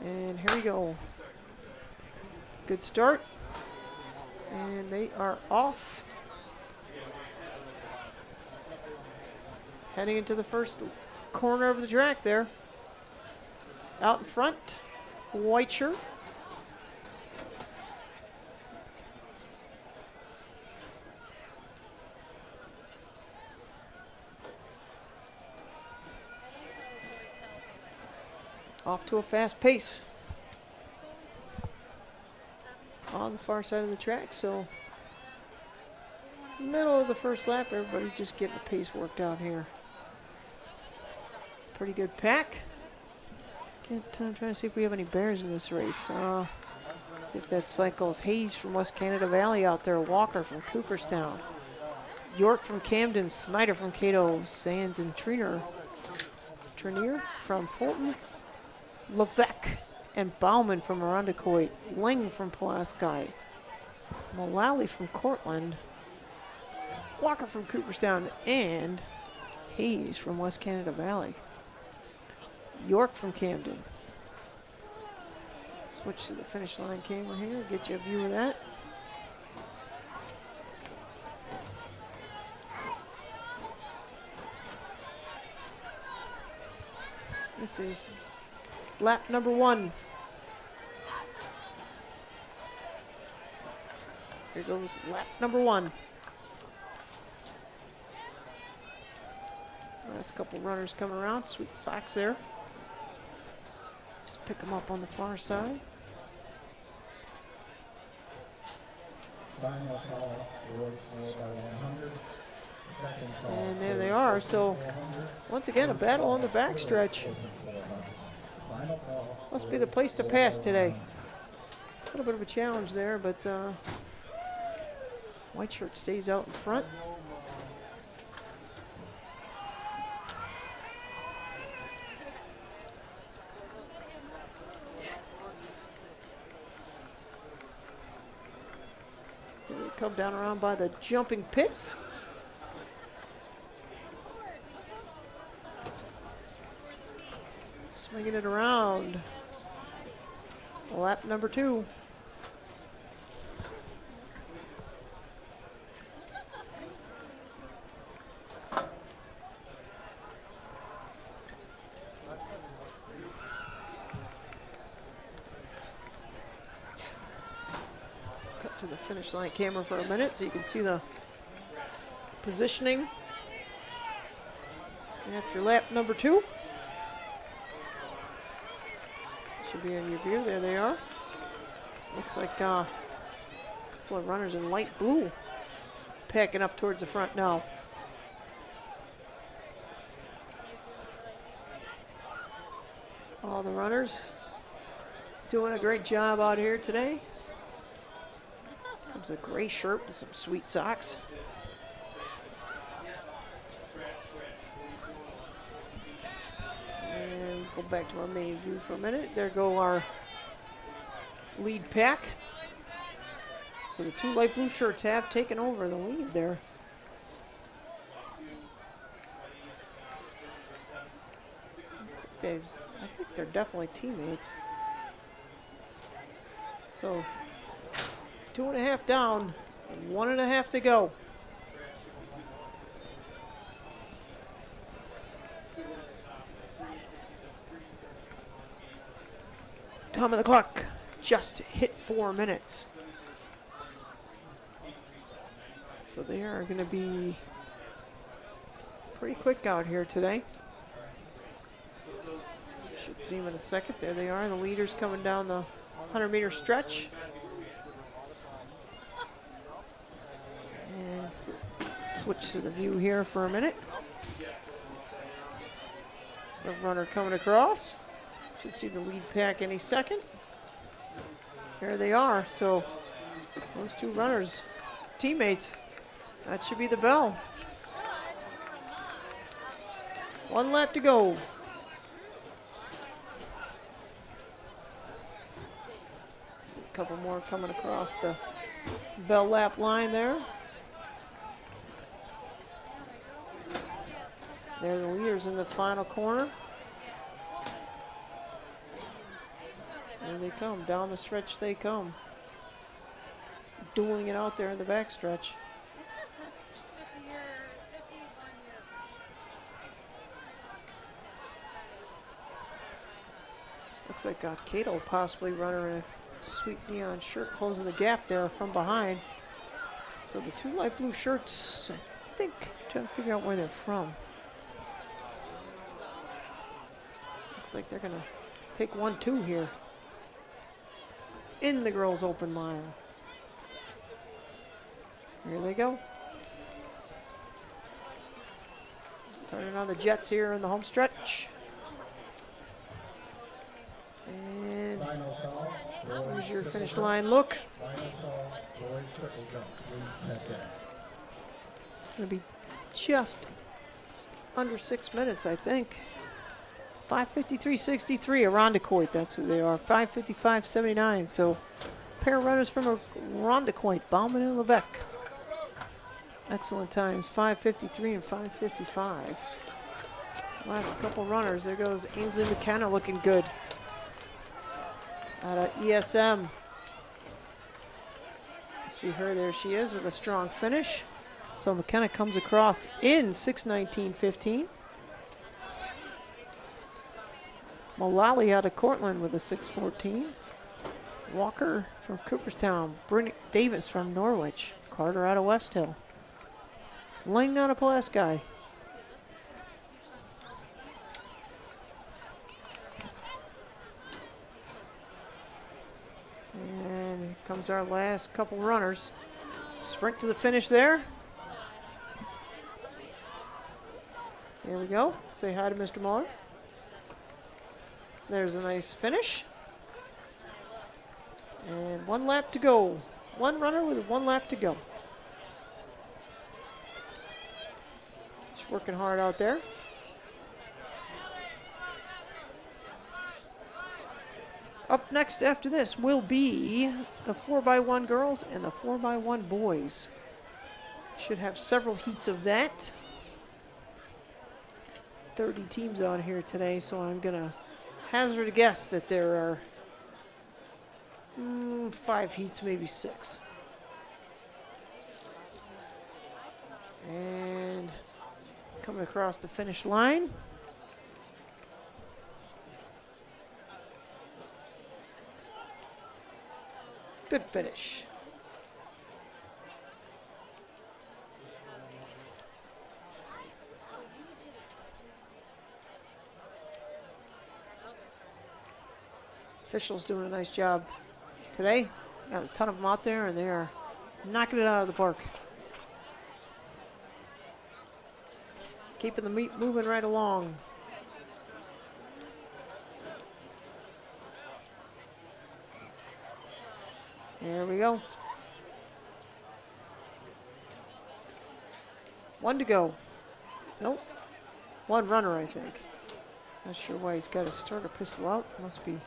And here we go. Good start. And they are off. Heading into the first corner of the track there. Out in front, white shirt. Off to a fast pace. On the far side of the track, so middle of the first lap, everybody just getting the pace worked out here. Pretty good pack. Trying to see if we have any bears in this race. See if that cycles. Hayes from West Canada Valley out there. Walker from Cooperstown. York from Camden. Snyder from Cato. Sands and Trinier from Fulton. Levesque and Bauman from Irondequoit. Ling from Pulaski. Mullally from Cortland. Walker from Cooperstown. And Hayes from West Canada Valley. York from Camden. Switch to the finish line camera here, get you a view of that. This is lap number 1. Here goes lap number 1. Last couple runners coming around, Sweet Socks there. Let's pick them up on the far side. Final call, Royce 4x100. Second call, And there they are. So once again, a battle on the backstretch. final call. Must be the place to pass today. A little bit of a challenge there, but white shirt stays out in front. Here we come down around by the jumping pits. Swinging it around. Lap number 2. Cut to the finish line camera for a minute so you can see the positioning after lap number 2. Should be in your view. There they are. Looks like a couple of runners in light blue packing up towards the front now. All the runners doing a great job out here today. Comes a gray shirt with some sweet socks. And go back to our main view for a minute. There go our lead pack. So the two light blue shirts have taken over the lead there. I think they're definitely teammates. So 2.5 down, 1.5 to go. Time of the clock just hit 4 minutes. So they are going to be pretty quick out here today. Should see them in a second. There they are, the leaders coming down the 100-meter stretch. And switch to the view here for a minute. The runner coming across. Should see the lead pack any second. There they are. So those two runners, teammates. That should be the bell. 1 lap to go. A couple more coming across the bell lap line there. There are the leaders in the final corner. There they come, down the stretch they come. Dueling it out there in the back stretch. Looks like Cato possibly running in a sweet neon shirt, closing the gap there from behind. So the two light blue shirts, I think, trying to figure out where they're from. Looks like they're gonna take 1-2 here in the girls' open mile. Here they go. Turning on the jets here in the home stretch. And Final call. here's your finish line look. Final call. Boys triple jump. Please check in. Gonna be just under 6 minutes, I think. 5:53.63, Irondequoit, that's who they are. 5:55.79. So pair of runners from Irondequoit, Bauman and Levesque. Excellent times, 5:53 and 5:55. Last couple runners. There goes Ainsley McKenna looking good. Out of ESM. See her, there she is with a strong finish. So McKenna comes across in 6:19.15. Mullally out of Cortland with a 6:14. Walker from Cooperstown. Brittany Davis from Norwich. Carter out of West Hill. Lang out of Pulaski. And here comes our last couple runners. Sprint to the finish there. Here we go. Say hi to Mr. Muller. There's a nice finish. And 1 lap to go. One runner with 1 lap to go. She's working hard out there. Up next after this will be the 4x1 girls and the 4x1 boys. Should have several heats of that. 30 teams out here today, so I'm going to hazard a guess that there are 5 heats, maybe 6. And coming across the finish line. Good finish. Officials doing a nice job today. Got a ton of them out there, and they are knocking it out of the park. Keeping the meet moving right along. There we go. 1 to go. Nope. 1 runner, I think. Not sure why he's got a starter pistol out. Must be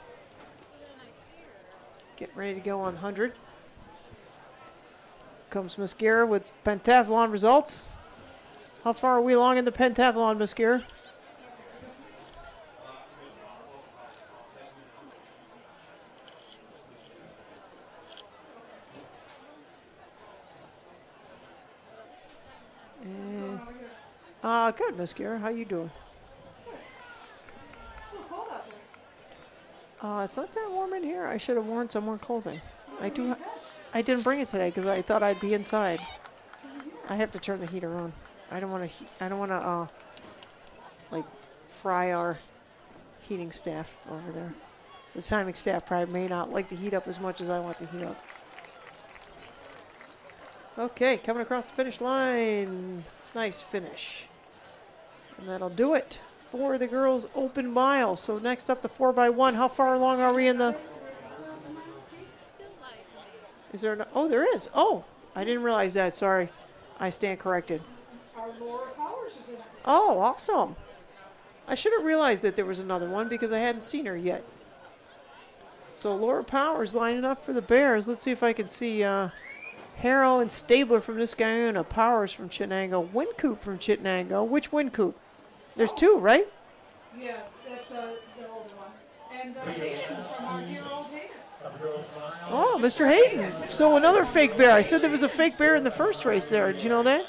getting ready to go on 100. Comes Mascara with pentathlon results. How far are we along in the pentathlon, Mascara? Good, Mascara. How you doing? It's not that warm in here. I should have worn some more clothing. I didn't bring it today because I thought I'd be inside. I have to turn the heater on. I don't want to like fry our heating staff over there. The timing staff probably may not like to heat up as much as I want to heat up. Okay, coming across the finish line. Nice finish. And that'll do it for the girls' open mile. So next up, the 4x1. How far along are we in the... Is there an... Oh, there is. Oh, I didn't realize that. Sorry. I stand corrected. Oh, awesome. I should have realized that there was another one because I hadn't seen her yet. So Laura Powers lining up for the Bears. Let's see if I can see Harrow and Stabler from Nisgauna, Powers from Chittenango, Wincoop from Chittenango. Which Wincoop? There's 2, right? Yeah, that's the older one. And Hayden from our dear old Hayden. Oh, Mr. Hayden. So another fake bear. I said there was a fake bear in the first race there. Did you know that?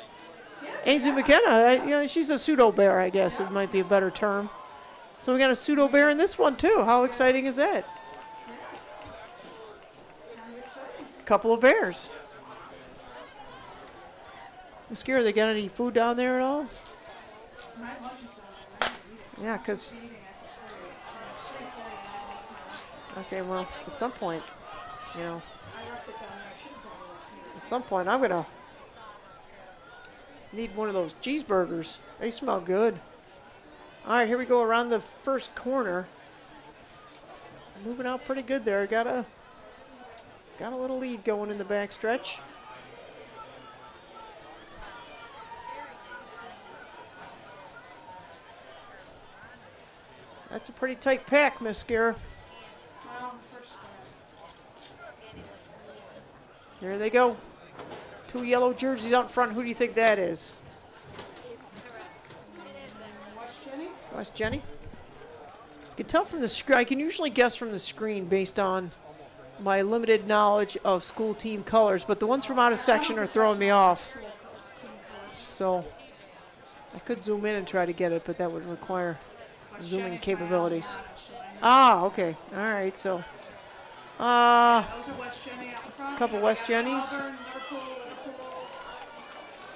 Ainsley McKenna, she's a pseudo bear, I guess. It might be a better term. So we got a pseudo bear in this one, too. How exciting is that? Couple of bears. Mascara, they got any food down there at all? Yeah, because... Okay, well, at some point, at some point I'm going to need one of those cheeseburgers. They smell good. All right, here we go around the first corner. Moving out pretty good there. Got a little lead going in the back stretch. That's a pretty tight pack, Mascara. There they go. 2 yellow jerseys out in front. Who do you think that is? West Jenny. You can tell from the screen. I can usually guess from the screen based on my limited knowledge of school team colors, but the ones from out of section are throwing me off. So I could zoom in and try to get it, but that would require zooming capabilities. Ah, okay. All right. So, a couple West Jennies.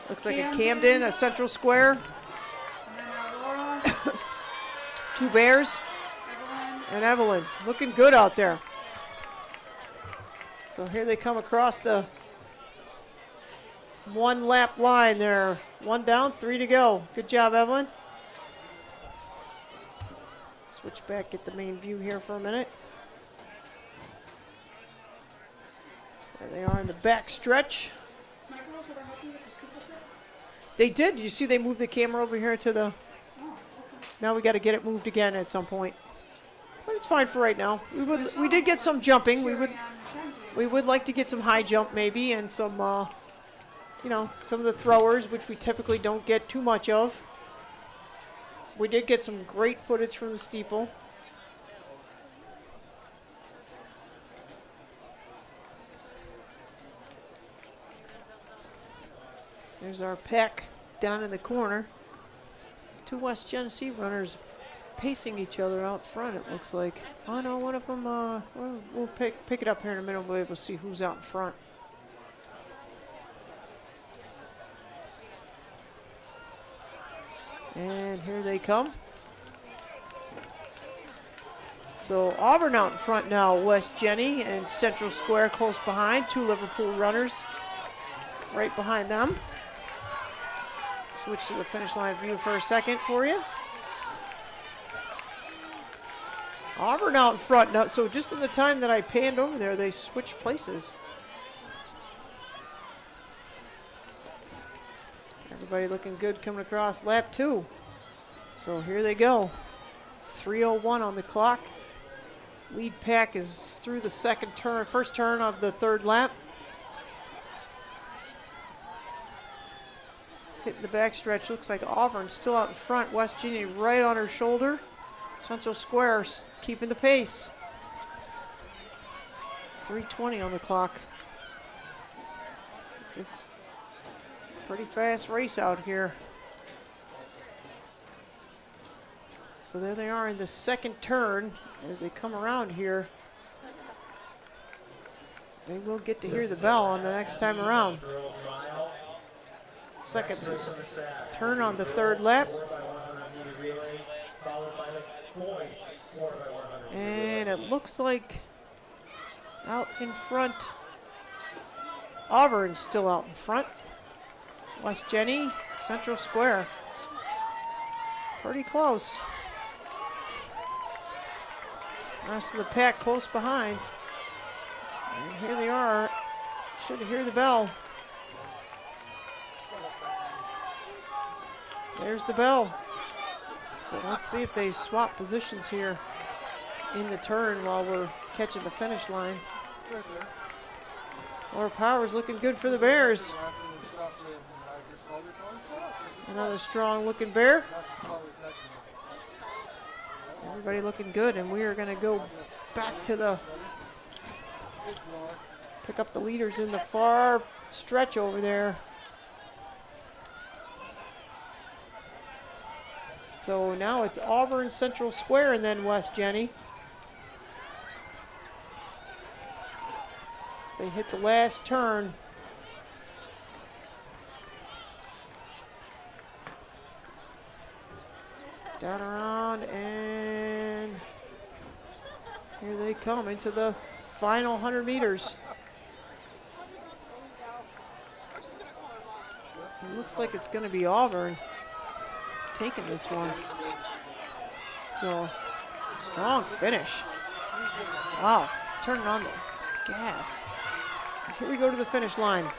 Looks like a Camden, a Central Square. 2 Bears. And Evelyn. Looking good out there. So here they come across the 1 lap line there. 1 down, 3 to go. Good job, Evelyn. Switch back, get the main view here for a minute. There they are in the back stretch. They did. You see they moved the camera over here to the... Now we got to get it moved again at some point. But it's fine for right now. We did get some jumping. We would like to get some high jump maybe and some, some of the throwers, which we typically don't get too much of. We did get some great footage from the steeple. There's our pack down in the corner. 2 West Genesee runners pacing each other out front, it looks like. Oh, no, one of them, we'll pick it up here in a minute. We'll be able to see who's out in front. And here they come. So Auburn out in front now. West Jenny and Central Square close behind. 2 Liverpool runners right behind them. Switch to the finish line view for a second for you. Auburn out in front now. So just in the time that I panned over there, they switched places. Everybody looking good coming across lap 2. So here they go. 3:01 on the clock. Lead pack is through the first turn of the third lap. Hitting the backstretch, looks like Auburn still out in front. West Virginia right on her shoulder. Central Square keeping the pace. 3:20 on the clock. This pretty fast race out here. So there they are in the second turn. As they come around here, they will get to hear the bell on the next time around. Second turn on the third lap. And it looks like out in front, Auburn's still out in front. West Jenny, Central Square. Pretty close. Rest of the pack close behind. And here they are. Should hear the bell. There's the bell. So let's see if they swap positions here in the turn while we're catching the finish line. Laura Powers looking good for the Bears. Another strong looking bear. Everybody looking good, and we are going to go back to pick up the leaders in the far stretch over there. So now it's Auburn, Central Square, and then West Jenny. They hit the last turn. Down around, and here they come into the final 100 meters. It looks like it's going to be Auburn taking this one. So, strong finish. Wow, turning on the gas. Here we go to the finish line.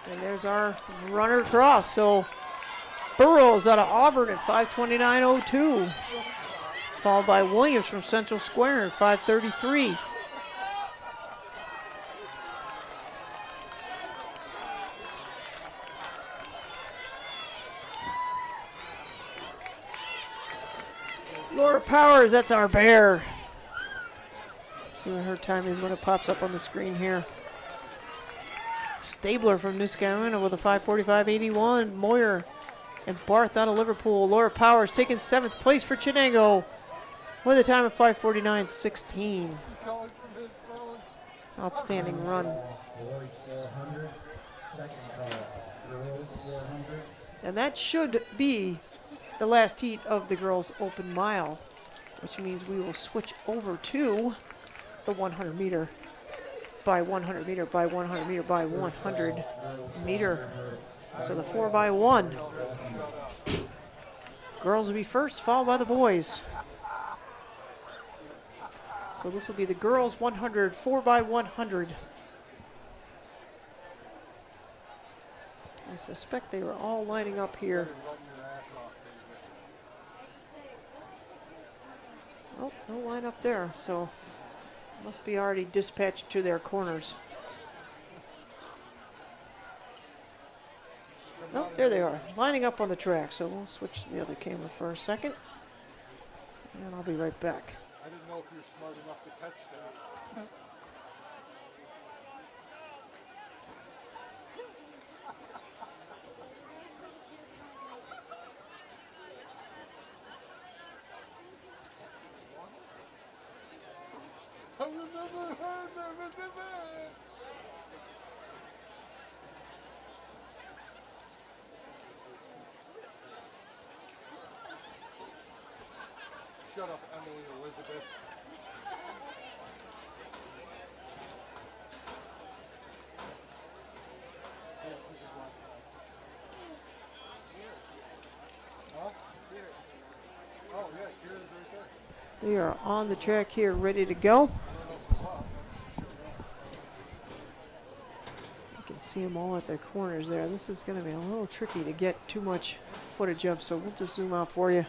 And there's our runner across. So Burrows out of Auburn at 5:29.02. Followed by Williams from Central Square at 5:33. Laura Powers, that's our bear. Let's see what her time is when it pops up on the screen here. Stabler from New Carolina with a 5:45.81. Moyer and Barth out of Liverpool. Laura Powers taking 7th place for Chittenango with a time of 5:49.16. Outstanding run. And that should be the last heat of the girls' open mile, which means we will switch over to the 100 meter by 100 meter by 100 meter by 100 meter. So the 4x1. Girls will be first, followed by the boys. So this will be the girls 100, 4x100. I suspect they were all lining up here. Oh, no line up there, so must be already dispatched to their corners. Oh, there they are, lining up on the track. So we'll switch to the other camera for a second, and I'll be right back. I didn't know if you were smart enough to catch that. I remember her. Shut up, Emily Elizabeth. Huh? Oh, yeah, here it is right there. We are on the track here, ready to go. You can see them all at their corners there. This is going to be a little tricky to get too much footage of, so we'll just zoom out for you.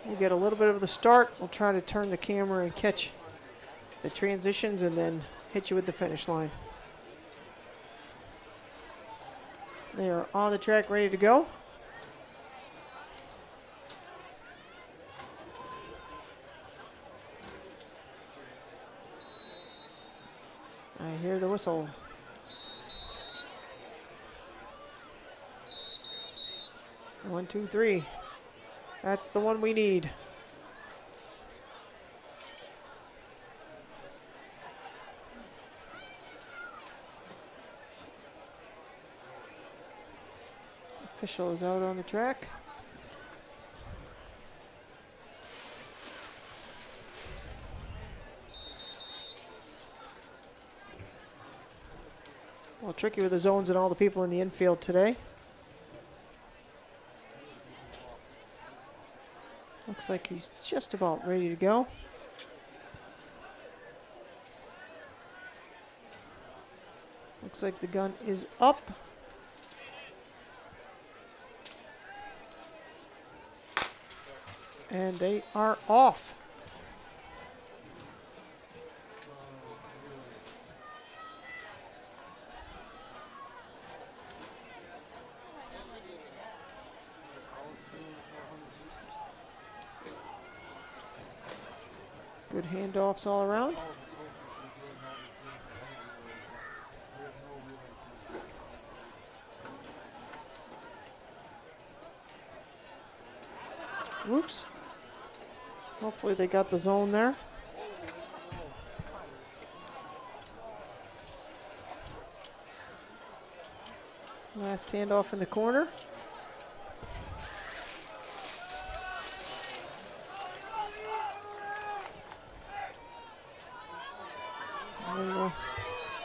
We'll get a little bit of the start. We'll try to turn the camera and catch the transitions and then hit you with the finish line. They are on the track, ready to go. I hear the whistle. One, two, three. That's the one we need. Official is out on the track. Well, tricky with the zones and all the people in the infield today. Looks like he's just about ready to go. Looks like the gun is up. And they are off. Good handoffs all around. Whoops. Hopefully they got the zone there. Last handoff in the corner. And then we'll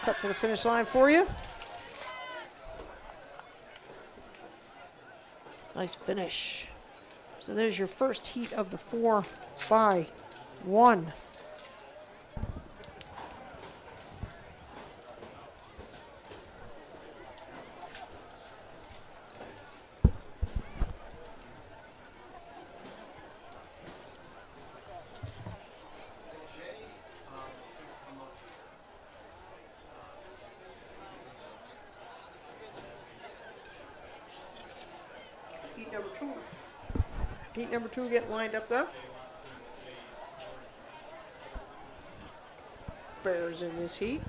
cut to the finish line for you. Nice finish. So there's your first heat of the 4x1. Heat number 2. Heat number 2 getting lined up there. Bears in this heat.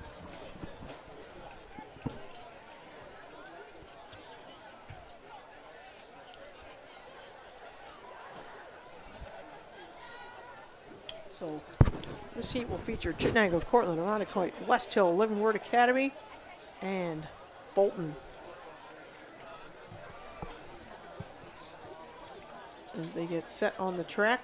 So this heat will feature Chittenango, Cortland, Irondequoit, West Hill, Living Word Academy, and Bolton. As they get set on the track.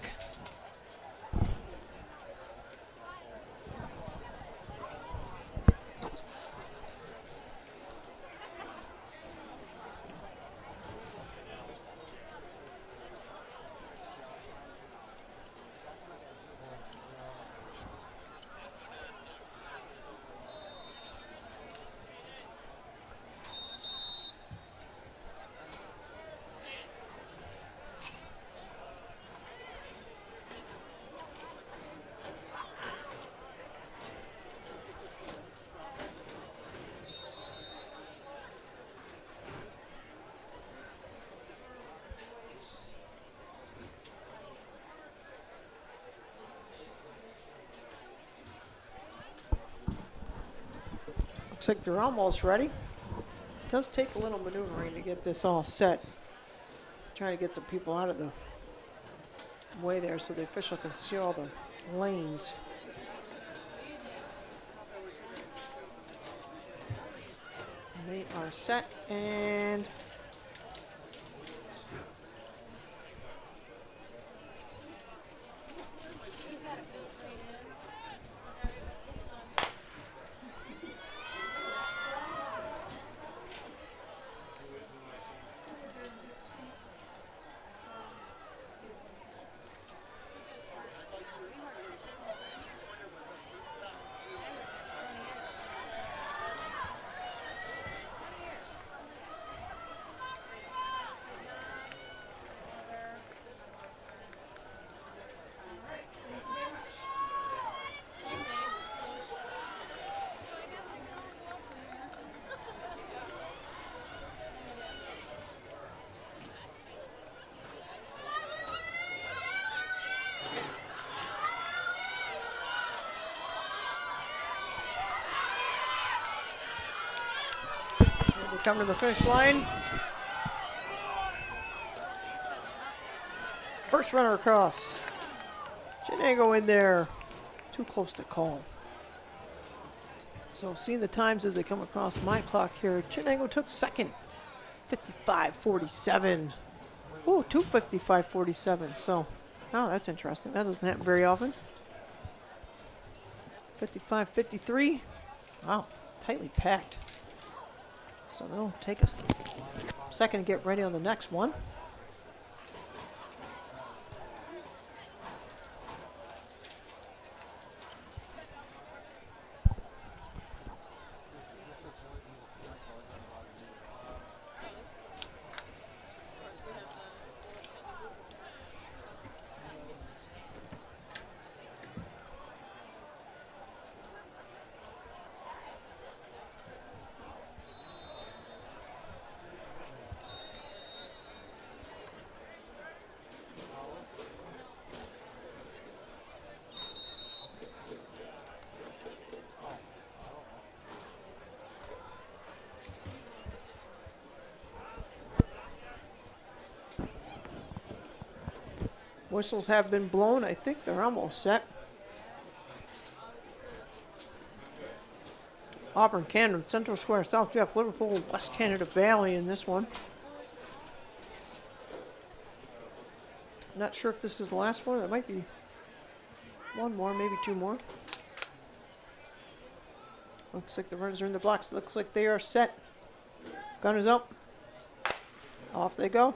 Looks like they're almost ready. It does take a little maneuvering to get this all set. Trying to get some people out of the way there so the official can see all the lanes. And they are set and coming to the finish line. First runner across. Chittenango in there. Too close to call. So seeing the times as they come across my clock here, Chittenango took second. 55.47. Ooh, 2:55.47. So, oh, that's interesting. That doesn't happen very often. 55.53. Wow, tightly packed. So they'll take a second to get ready on the next one. Whistles have been blown. I think they're almost set. Auburn, Canada, Central Square, South Jeff, Liverpool, West Canada Valley in this one. Not sure if this is the last one. It might be one more, maybe two more. Looks like the runners are in the blocks. Looks like they are set. Gun is up. Off they go.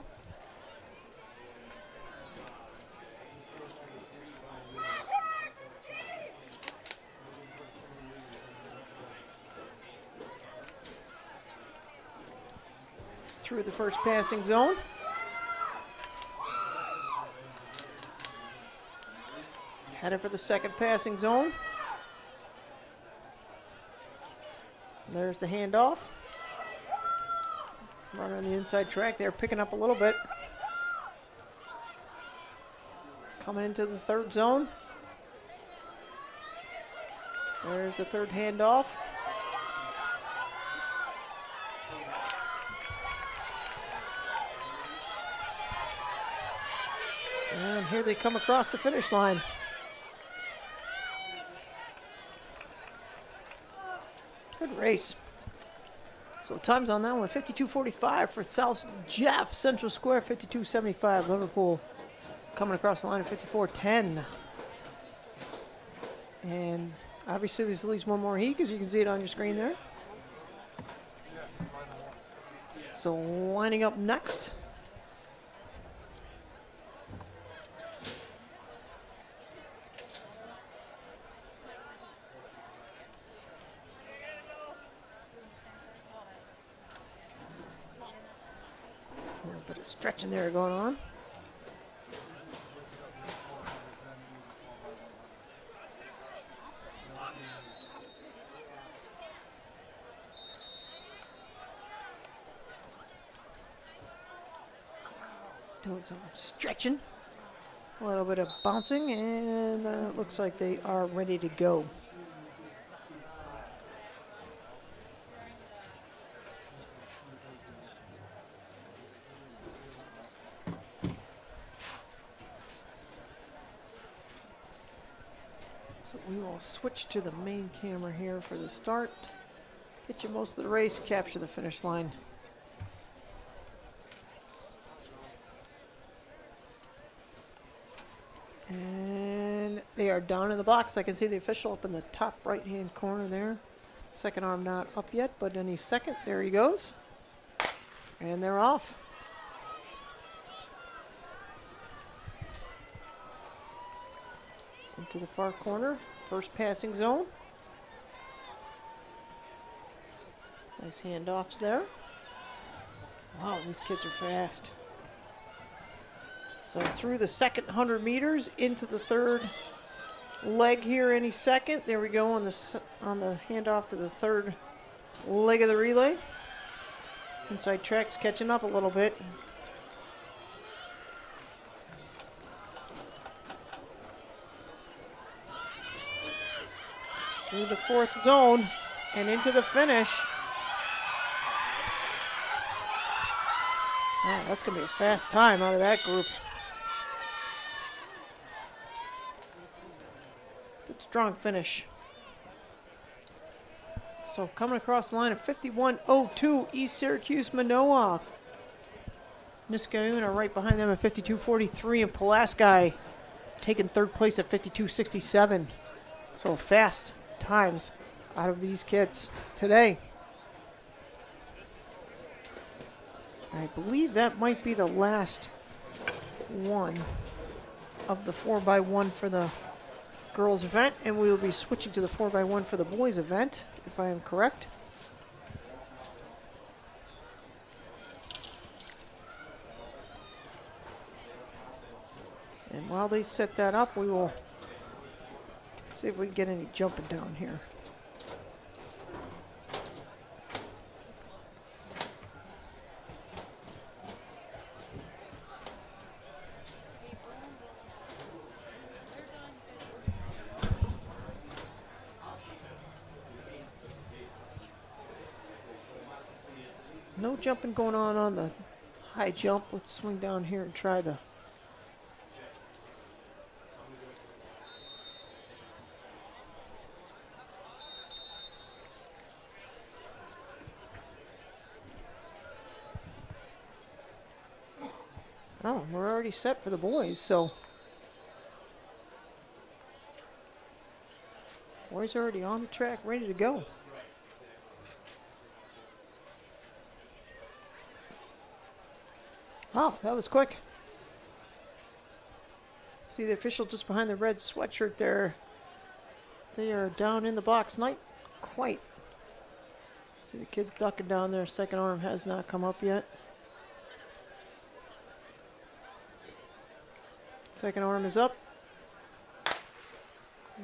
Through the first passing zone. Headed for the second passing zone. There's the handoff. Runner on the inside track there, picking up a little bit. Coming into the third zone. There's the third handoff. And here they come across the finish line. Good race. So times on that one, 52.45 for South Jeff. Central Square, 52.75. Liverpool coming across the line at 54.10. And obviously there's at least one more heat because you can see it on your screen there. So lining up next. A little bit of stretching there going on. Doing some stretching, a little bit of bouncing, and it looks like they are ready to go. So we will switch to the main camera here for the start. Get you most of the race, capture the finish line. And they are down in the box. I can see the official up in the top right-hand corner there. Second arm not up yet, but any second, there he goes. And they're off. Into the far corner, first passing zone. Nice handoffs there. Wow, these kids are fast. So through the second 100 meters into the third leg here any second. There we go on the handoff to the third leg of the relay. Inside track's catching up a little bit. Through the fourth zone and into the finish. Oh, that's going to be a fast time out of that group. Good strong finish. So coming across the line of 51.02, East Syracuse Manoa. Niskayuna right behind them at 52.43, and Pulaski taking third place at 52.67. So fast times out of these kids today. I believe that might be the last one of the 4x1 for the girls event, and we will be switching to the 4x1 for the boys event, if I am correct. And while they set that up, we will see if we can get any jumping down here. No jumping going on the high jump. Let's swing down here and try the Oh, we're already set for the boys, so boys are already on the track, ready to go. Wow, that was quick. See the official just behind the red sweatshirt there. They are down in the box, not quite. See the kids ducking down there. Second arm has not come up yet. Second arm is up.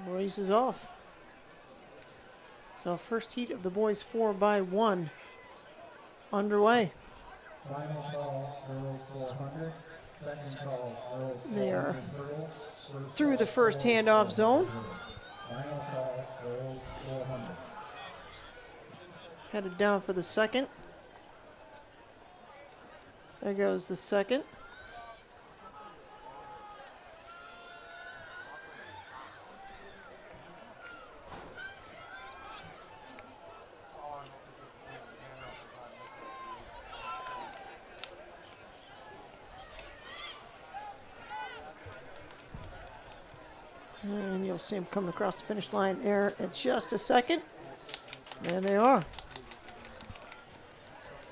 Race is off. So first heat of the boys 4x1 underway. Final call, girls 400. Second call, girls 400. They are hurdles. through the first handoff zone. Final call, girls 400. Headed down for the second. There goes the second. And you'll see them coming across the finish line there in just a second. There they are.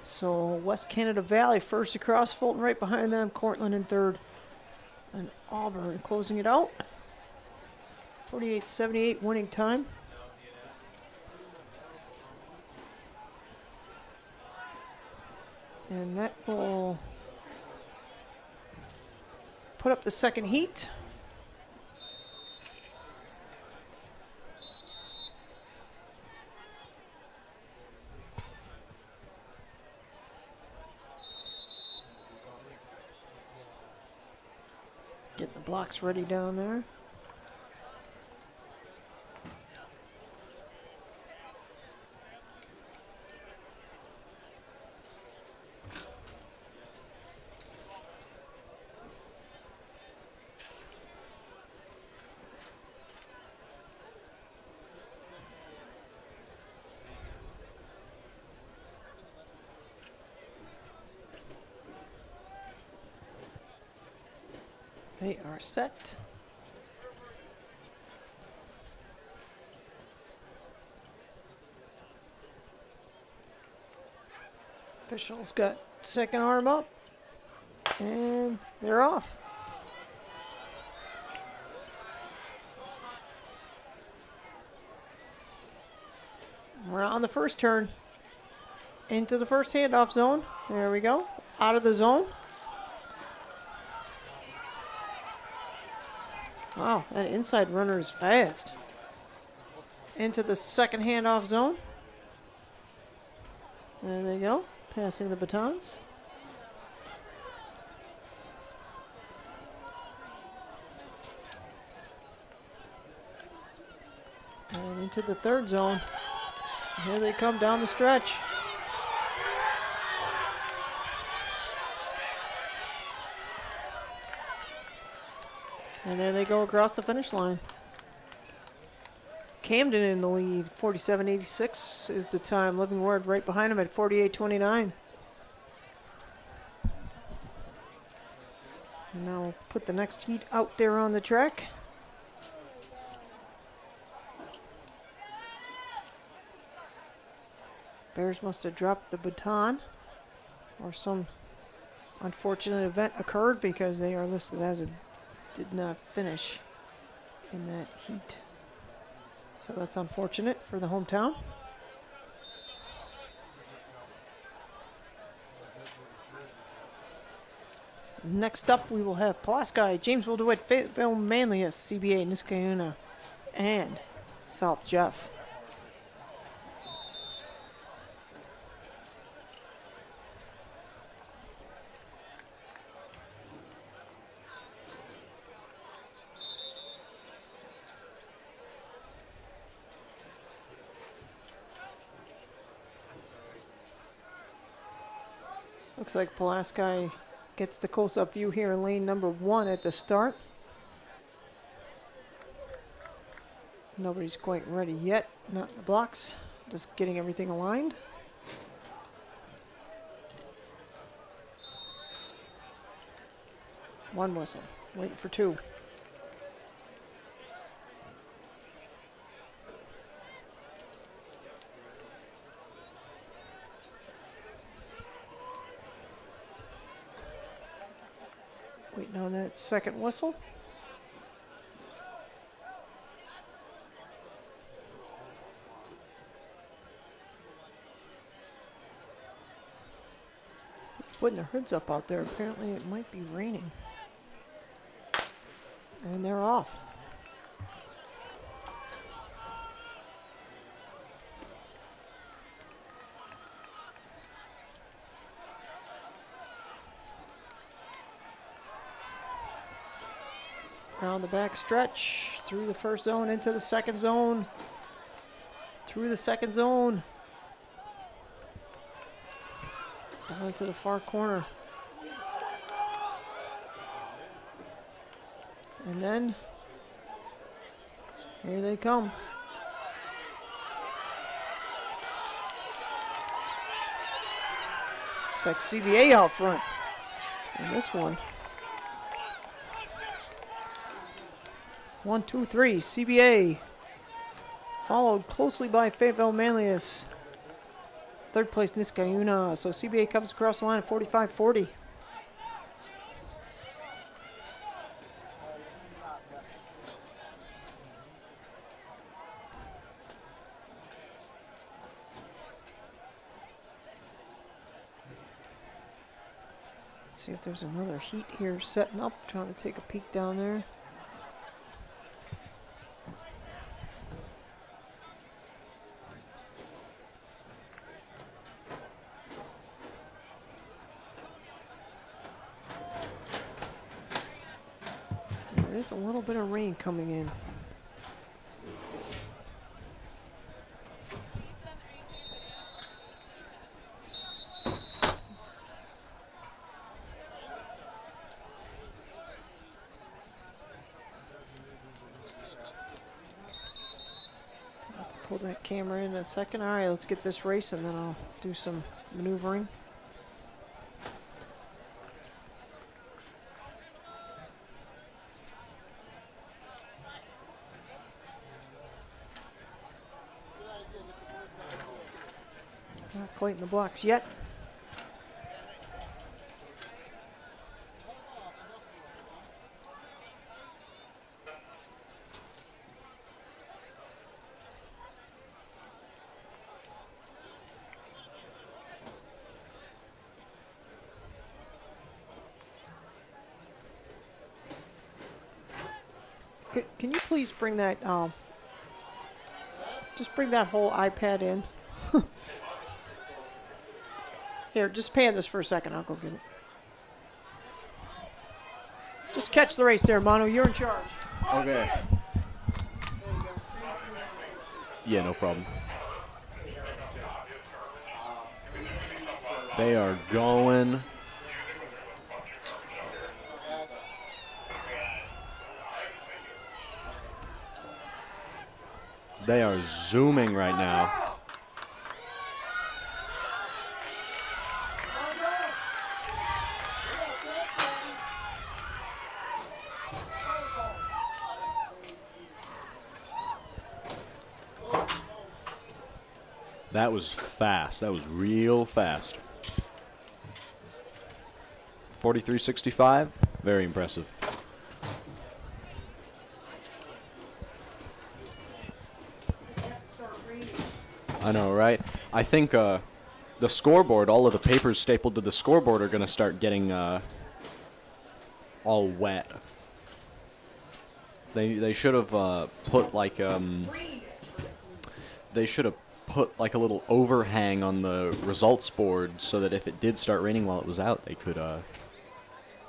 So West Canada Valley first across, Fulton right behind them, Cortland in third, and Auburn closing it out. 48-78 winning time. And that will put up the second heat. Get the blocks ready down there. They are set. Officials got second arm up, and they're off. We're on the first turn. Into the first handoff zone. There we go. Out of the zone. Wow, that inside runner is fast. Into the second handoff zone. There they go, passing the batons. And into the third zone. Here they come down the stretch. And there they go across the finish line. Camden in the lead, 47.86 is the time. Living Word right behind him at 48.29. And now we'll put the next heat out there on the track. Bears must have dropped the baton, or some unfortunate event occurred, because they are listed as a did not finish in that heat. So that's unfortunate for the hometown. Next up, we will have Pulaski, Jamesville, DeWitt, Fayetteville, Manlius, CBA, Niskayuna, and South Jeff. Looks like Pulaski gets the close-up view here in lane number 1 at the start. Nobody's quite ready yet, not in the blocks, just getting everything aligned. One whistle, waiting for 2. Waiting on that second whistle. Putting their hoods up out there. Apparently it might be raining. And they're off. Around the back stretch, through the first zone, into the second zone, through the second zone, down into the far corner. And then, here they come. Looks like CBA out front in this one. 1, 2, 3, CBA. Followed closely by Fayetteville Manlius. Third place, Niskayuna. So CBA comes across the line at 45-40. Let's see if there's another heat here setting up. Trying to take a peek down there. There's a little bit of rain coming in. I'll pull that camera in a second. All right, let's get this race and then I'll do some maneuvering. Not quite in the blocks yet. Can you please bring that, just bring that whole iPad in? Here, just pan this for a second. I'll go get it. Just catch the race there, Mono. You're in charge. Okay. Yeah, no problem. They are going. They are zooming right now. That was fast. That was real fast. 43.65. Very impressive. I know, right? I think the scoreboard, all of the papers stapled to the scoreboard are going to start getting all wet. They should have put like they should have put like a little overhang on the results board so that if it did start raining while it was out, they could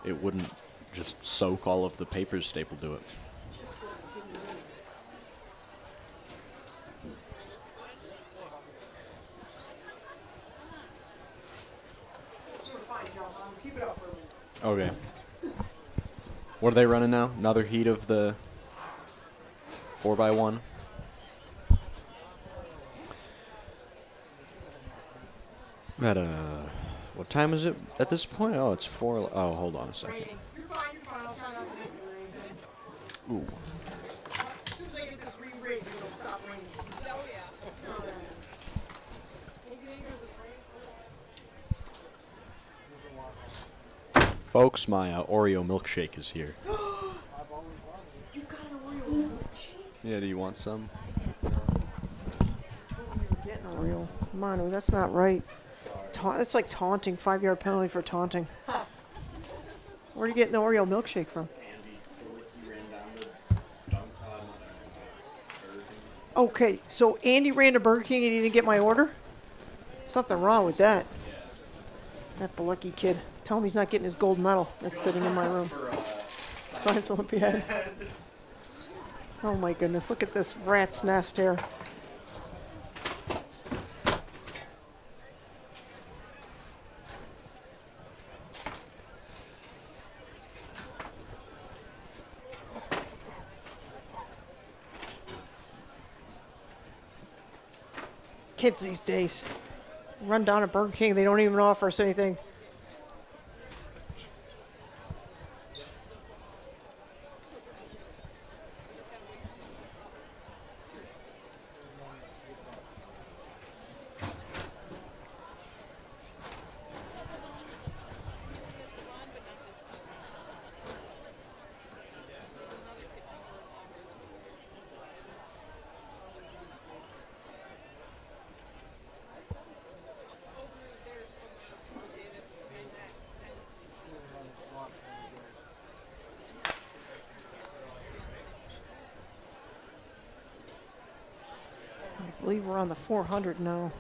it wouldn't just soak all of the papers stapled to it. Okay. What are they running now? Another heat of the 4x1? At what time is it at this point? Oh, it's 4. Oh, hold on a second. You're fine, I'll try not to hit you or anything. Ooh. As soon as I get this re-rig, it'll stop raining. Oh, yeah. Folks, my Oreo milkshake is here. You got an Oreo milkshake? Yeah, do you want some? Getting Oreo. Manu, that's not right. That's like taunting. 5-yard penalty for taunting. Where are you getting the Oreo milkshake from? Okay, so Andy ran to Burger King and he didn't get my order? Something wrong with that. That Bilecki kid. Tell him he's not getting his gold medal that's sitting in my room. Science Olympiad. Oh my goodness, look at this rat's nest here. Kids these days run down to Burger King, they don't even offer us anything. I believe we're on the 400 now.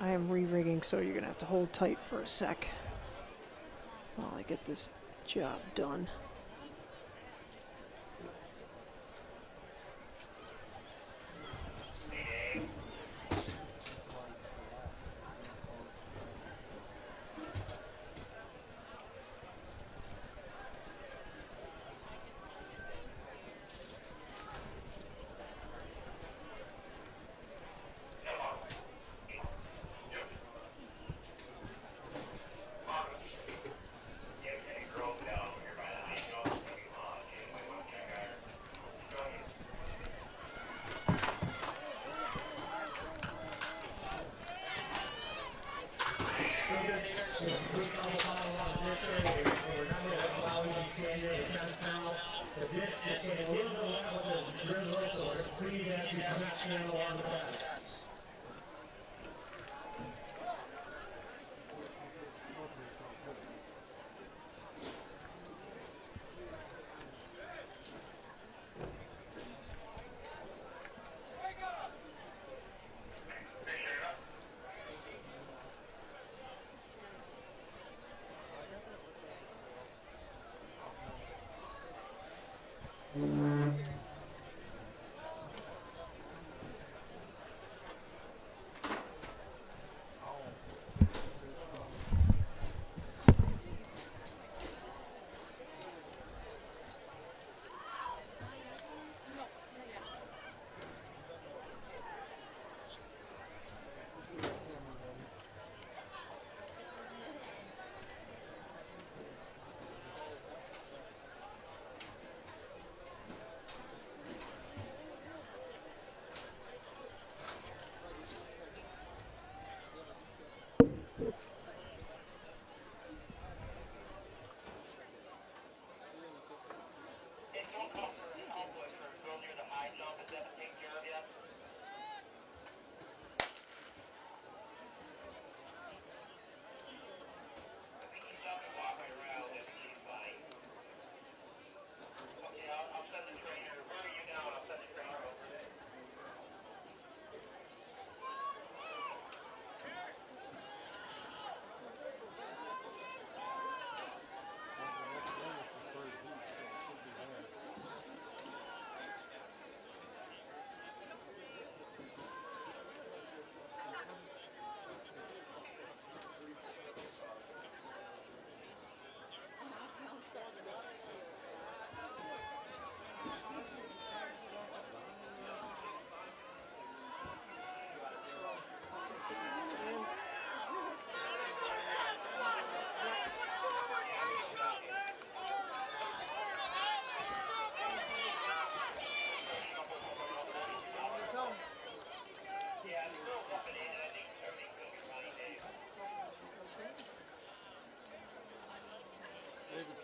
I am re-rigging, so you're gonna have to hold tight for a sec while I get this job done.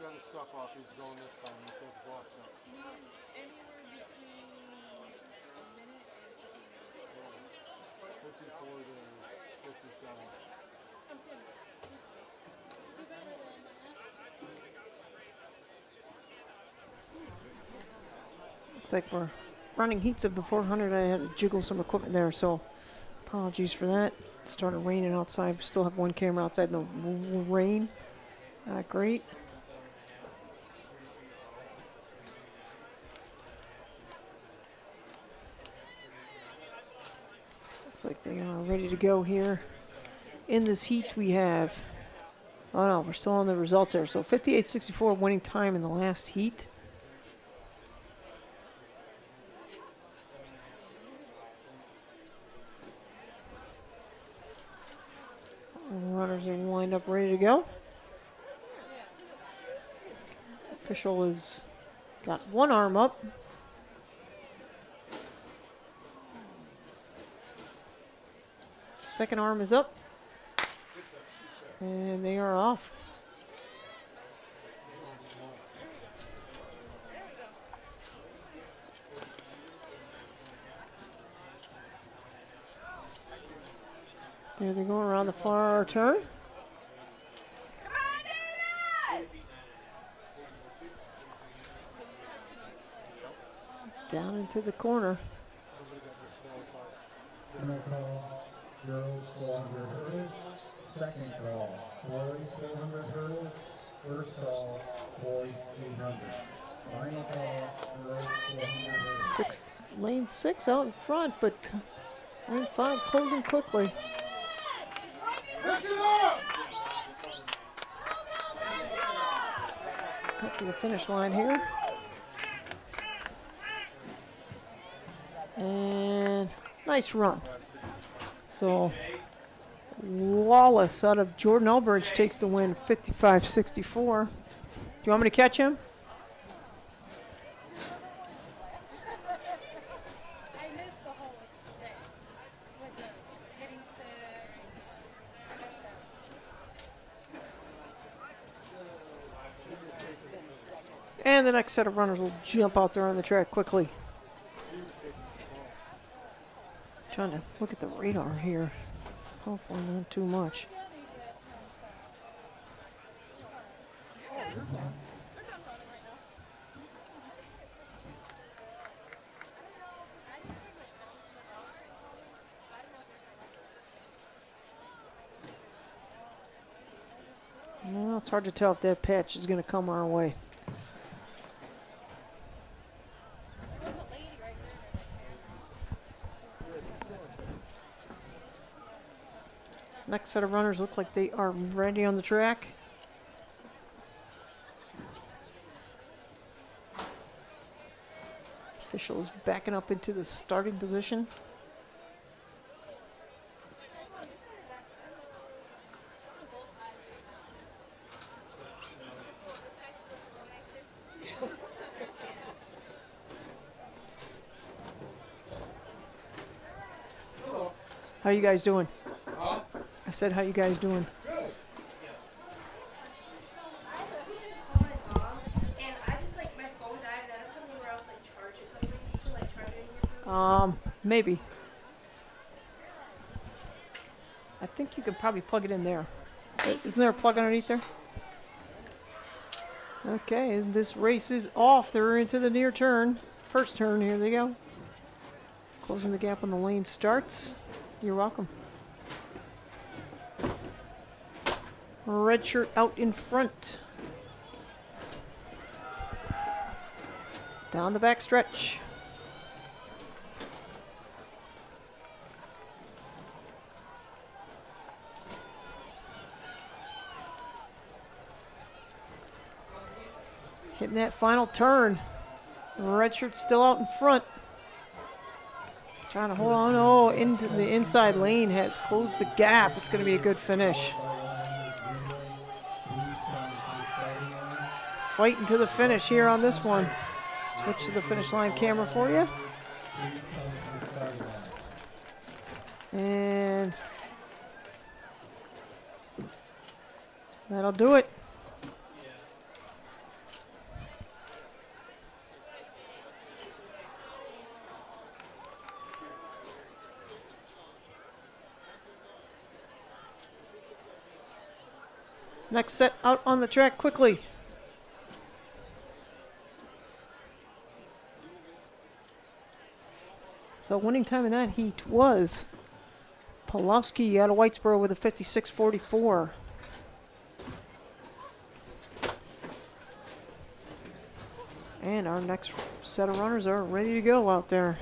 got his stuff off. He's going this time. He's got the box up. He's anywhere between a minute and 15 minutes. 54 to 57. I'm standing. Looks like we're running heats of the 400. I had to jiggle some equipment there, so apologies for that. It started raining outside. We still have one camera outside in the rain. Not great. Looks like they are ready to go here. In this heat we have, oh no, we're still on the results there. So 58.64 winning time in the last heat. Runners are lined up ready to go. Official has got one arm up. Second arm is up. And they are off. There they go around the far turn. Down into the corner. No call, girls 400 hurdles. Second call, boys 400 hurdles. First call, boys 800. Final call, girls 400 hurdles. Lane 6 out in front, but lane 5 closing quickly. Got to the finish line here. And nice run. So Wallace out of Jordan Elbridge takes the win 55-64. Do you want me to catch him? I missed the whole day with the getting sick. And the next set of runners will jump out there on the track quickly. Trying to look at the radar here. Hopefully not too much. Well, it's hard to tell if that patch is going to come our way. There's a lady right there. Next set of runners look like they are ready on the track. Official is backing up into the starting position. How you guys doing? Huh? I said, how you guys doing? Good. And I just like my phone died and I don't have anywhere else like charge it. So I'm waiting to like charge it in here. Maybe. I think you could probably plug it in there. Isn't there a plug underneath there? Okay, and this race is off. They're into the near turn. First turn, here they go. Closing the gap on the lane starts. You're welcome. Red shirt out in front. Down the back stretch. Hitting that final turn. Red shirt still out in front. Trying to hold on. Oh, into the inside lane has closed the gap. It's going to be a good finish. Fighting to the finish here on this one. Switch to the finish line camera for you. And that'll do it. Next set out on the track quickly. So winning time in that heat was Pawlowski out of Whitesboro with a 56.44. And our next set of runners are ready to go out there.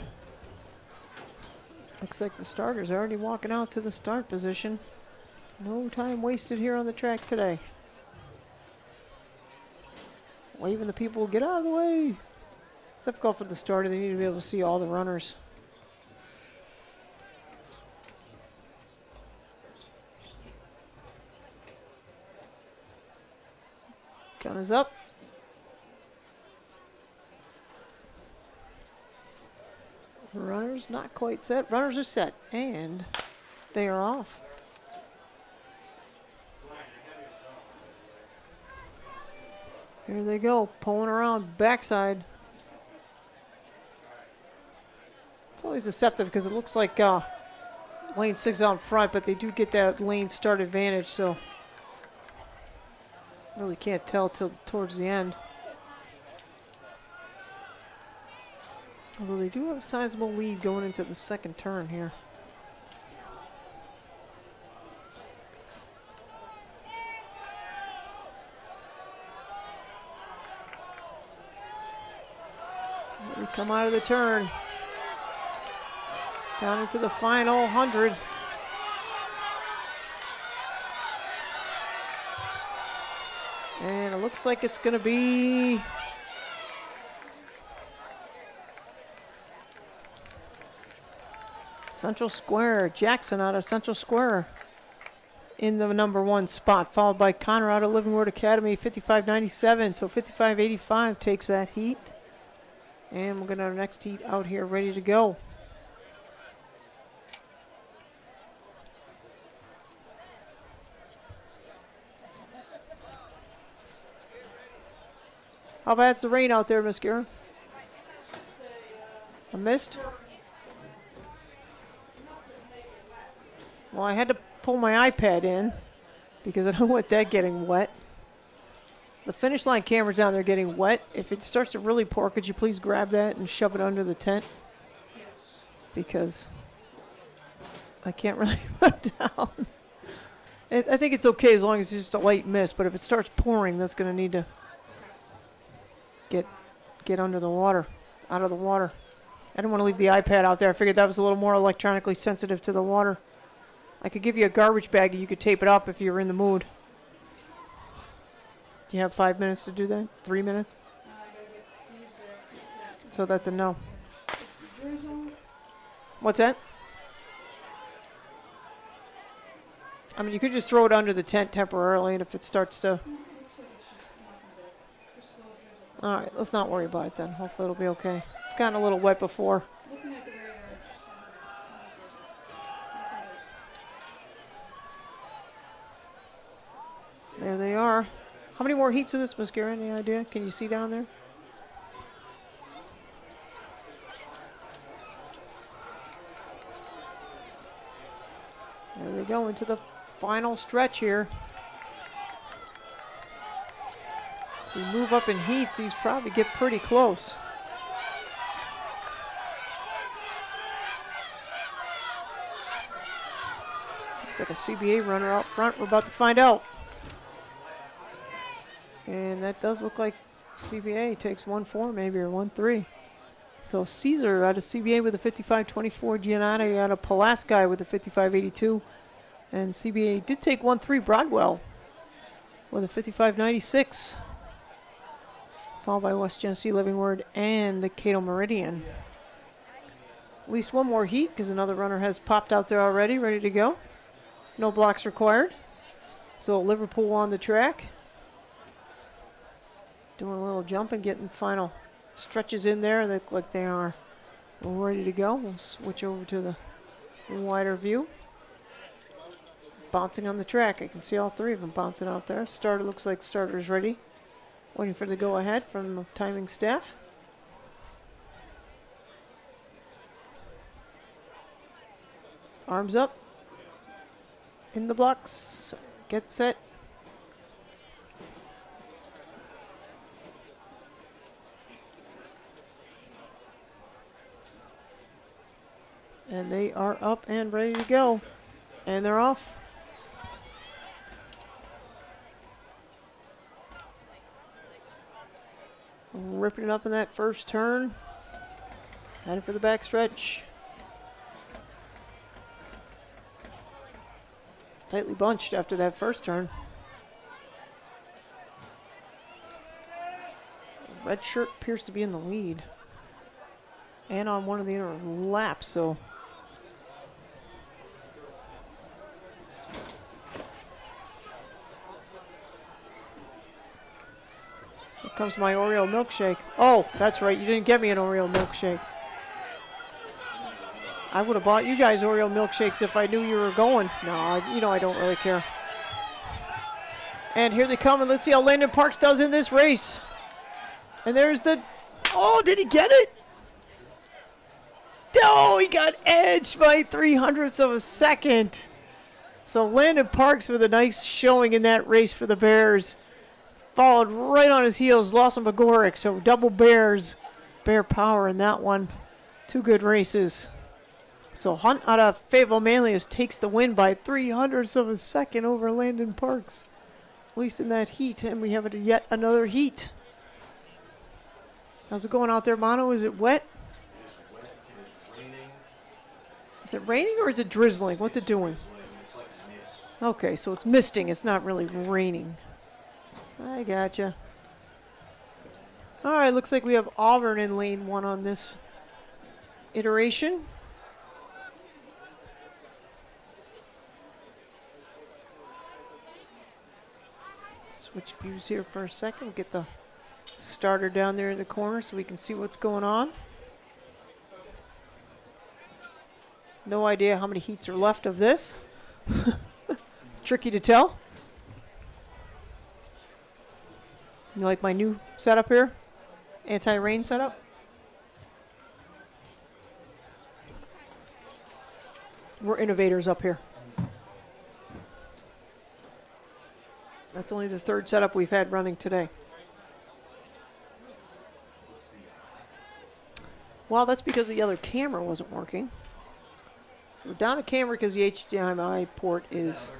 Looks like the starters are already walking out to the start position. No time wasted here on the track today. Waving the people, get out of the way. It's difficult for the starter, they need to be able to see all the runners. Gun is up. Runners not quite set. Runners are set, and they are off. Here they go, pulling around backside. It's always deceptive because it looks like lane 6 out in front, but they do get that lane start advantage, so really can't tell till towards the end. Although they do have a sizable lead going into the second turn here. They come out of the turn. Down into the final 100. And it looks like it's going to be Central Square. Jackson out of Central Square in the number 1 spot, followed by Connor out of Living Word Academy, 55.97. So 55.85 takes that heat. And we're going to have our next heat out here ready to go. How bad's the rain out there, Miss Guerra? A mist? Well, I had to pull my iPad in because I don't want that getting wet. The finish line camera's down there getting wet. If it starts to really pour, could you please grab that and shove it under the tent? Because I can't really put it down. I think it's okay as long as it's just a light mist, but if it starts pouring, that's going to need to get under the water, out of the water. I didn't want to leave the iPad out there. I figured that was a little more electronically sensitive to the water. I could give you a garbage bag and you could tape it up if you were in the mood. Do you have 5 minutes to do that? 3 minutes? So that's a no. What's that? I mean, you could just throw it under the tent temporarily, and if it starts to... All right, let's not worry about it then. Hopefully it'll be okay. It's gotten a little wet before. There they are. How many more heats of this, Miss Guerin? Any idea? Can you see down there? There they go into the final stretch here. As we move up in heats, these probably get pretty close. Looks like a CBA runner out front. We're about to find out. And that does look like CBA takes 1-4 maybe, or 1-3. So Caesar out of CBA with a 55.24. Giannotti out of Pulaski with a 55.82. And CBA did take 1-3. Broadwell with a 55.96. Followed by West Genesee Living Word and the Cato Meridian. At least one more heat because another runner has popped out there already, ready to go. No blocks required. So Liverpool on the track. Doing a little jump and getting final stretches in there. They look like they are ready to go. We'll switch over to the wider view. Bouncing on the track. I can see all three of them bouncing out there. Starter looks like starter's ready. Waiting for the go ahead from the timing staff. Arms up. In the blocks. Get set. And they are up and ready to go. And they're off. Ripping it up in that first turn. Heading for the backstretch. Tightly bunched after that first turn. Red shirt appears to be in the lead. And on one of the inner laps, so. Here comes my Oreo milkshake. Oh, that's right, you didn't get me an Oreo milkshake. I would have bought you guys Oreo milkshakes if I knew you were going. No, I don't really care. And here they come, and let's see how Landon Parks does in this race. And there's the, oh, did he get it? Oh, he got edged by 300ths of a second. So Landon Parks with a nice showing in that race for the Bears. Followed right on his heels, Lawson Bagoric. So double Bears, Bear power in that one. Two good races. So Hunt out of Fayetteville Manlius takes the win by 300ths of a second over Landon Parks. At least in that heat, and we have yet another heat. How's it going out there, Mono? Is it wet? It is wet. It is raining. Is it raining or is it drizzling? What's it doing? It's like mist. Okay, so it's misting. It's not really raining. I gotcha. All right, looks like we have Auburn in lane 1 on this iteration. Switch views here for a second. We'll get the starter down there in the corner so we can see what's going on. No idea how many heats are left of this. It's tricky to tell. You like my new setup here? Anti-rain setup? We're innovators up here. That's only the third setup we've had running today. Well, that's because the other camera wasn't working. So we're down a camera because the HDMI port is...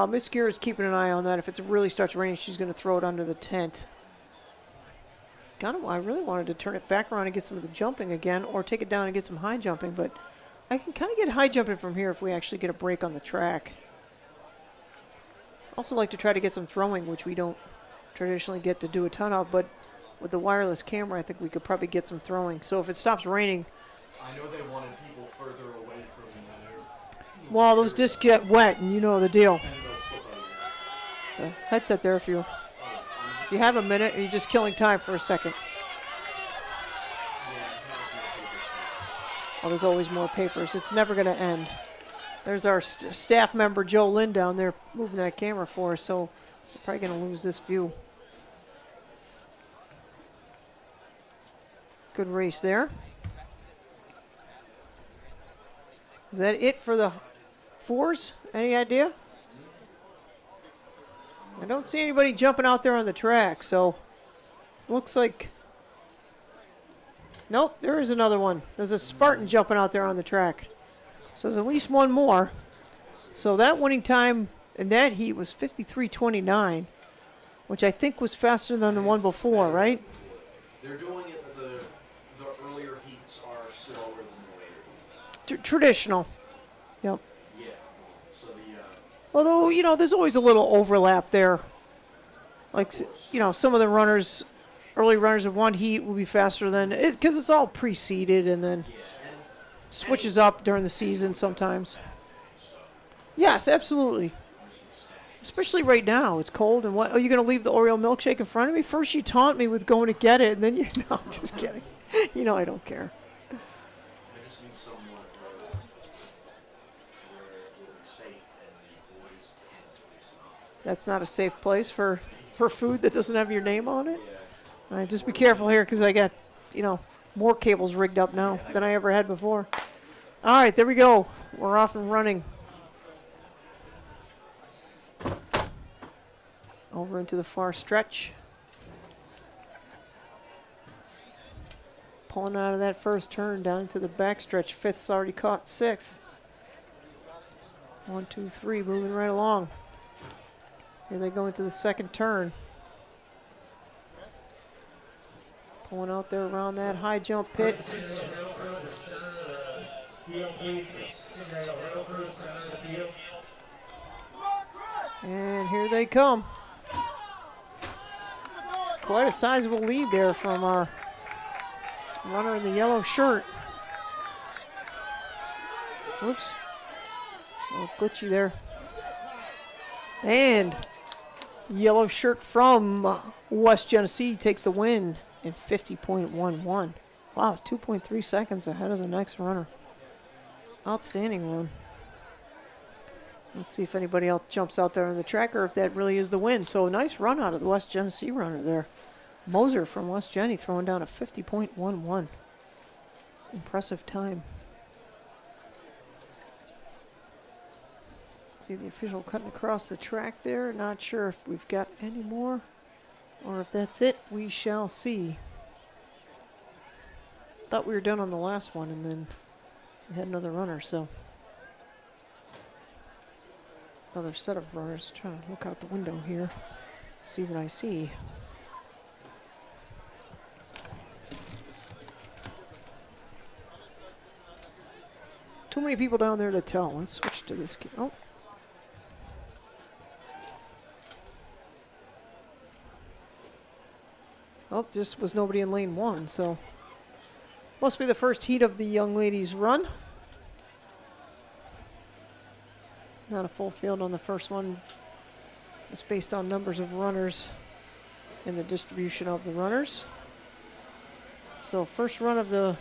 Miss Gear is keeping an eye on that. If it really starts raining, she's going to throw it under the tent. I really wanted to turn it back around and get some of the jumping again, or take it down and get some high jumping, but I can kind of get high jumping from here if we actually get a break on the track. Also like to try to get some throwing, which we don't traditionally get to do a ton of, but with the wireless camera, I think we could probably get some throwing. So if it stops raining... I know they wanted people further away from Well, those discs get wet, and you know the deal. It's a headset there if you have a minute, or you're just killing time for a second. Oh, there's always more papers. It's never going to end. There's our staff member, Joe Lynn, down there moving that camera for us, so we're probably going to lose this view. Good race there. Is that it for the fours? Any idea? I don't see anybody jumping out there on the track, so looks like... Nope, there is another one. There's a Spartan jumping out there on the track. So there's at least one more. So that winning time in that heat was 53:29, which I think was faster than the one before, right? They're doing it, the earlier heats are slower than the later heats. Traditional. Yep. Yeah. So Although, you know, there's always a little overlap there. Like, you know, some of the runners, early runners of one heat will be faster than it, because it's all pre-seeded and then switches up during the season sometimes. Yes, absolutely. Especially right now. It's cold and what? Oh, you're going to leave the Oreo milkshake in front of me? First you taunt me with going to get it, and then you... No, I'm just kidding. You know I don't care. I just need somewhere where it will be safe and the boys can't listen off. That's not a safe place for food that doesn't have your name on it? All right, just be careful here because I got, you know, more cables rigged up now than I ever had before. All right, there we go. We're off and running. Over into the far stretch. pulling out of that first turn down into the backstretch. Fifth's already caught sixth. 1, 2, 3, moving right along. Here they go into the second turn. Pulling out there around that high jump pit. And here they come. Quite a sizable lead there from our runner in the yellow shirt. Whoops. A little glitchy there. And yellow shirt from West Genesee takes the win in 50.11. Wow, 2.3 seconds ahead of the next runner. Outstanding run. Let's see if anybody else jumps out there on the track or if that really is the win. So nice run out of the West Genesee runner there. Moser from West Genny throwing down a 50.11. Impressive time. See the official cutting across the track there. Not sure if we've got any more or if that's it. We shall see. Thought we were done on the last one and then we had another runner, so. Another set of runners. Trying to look out the window here. See what I see. Too many people down there to tell. Let's switch to this. Oh. Oh, just was nobody in lane 1, so must be the first heat of the young ladies' run. Not a full field on the first one. It's based on numbers of runners and the distribution of the runners. So first run of the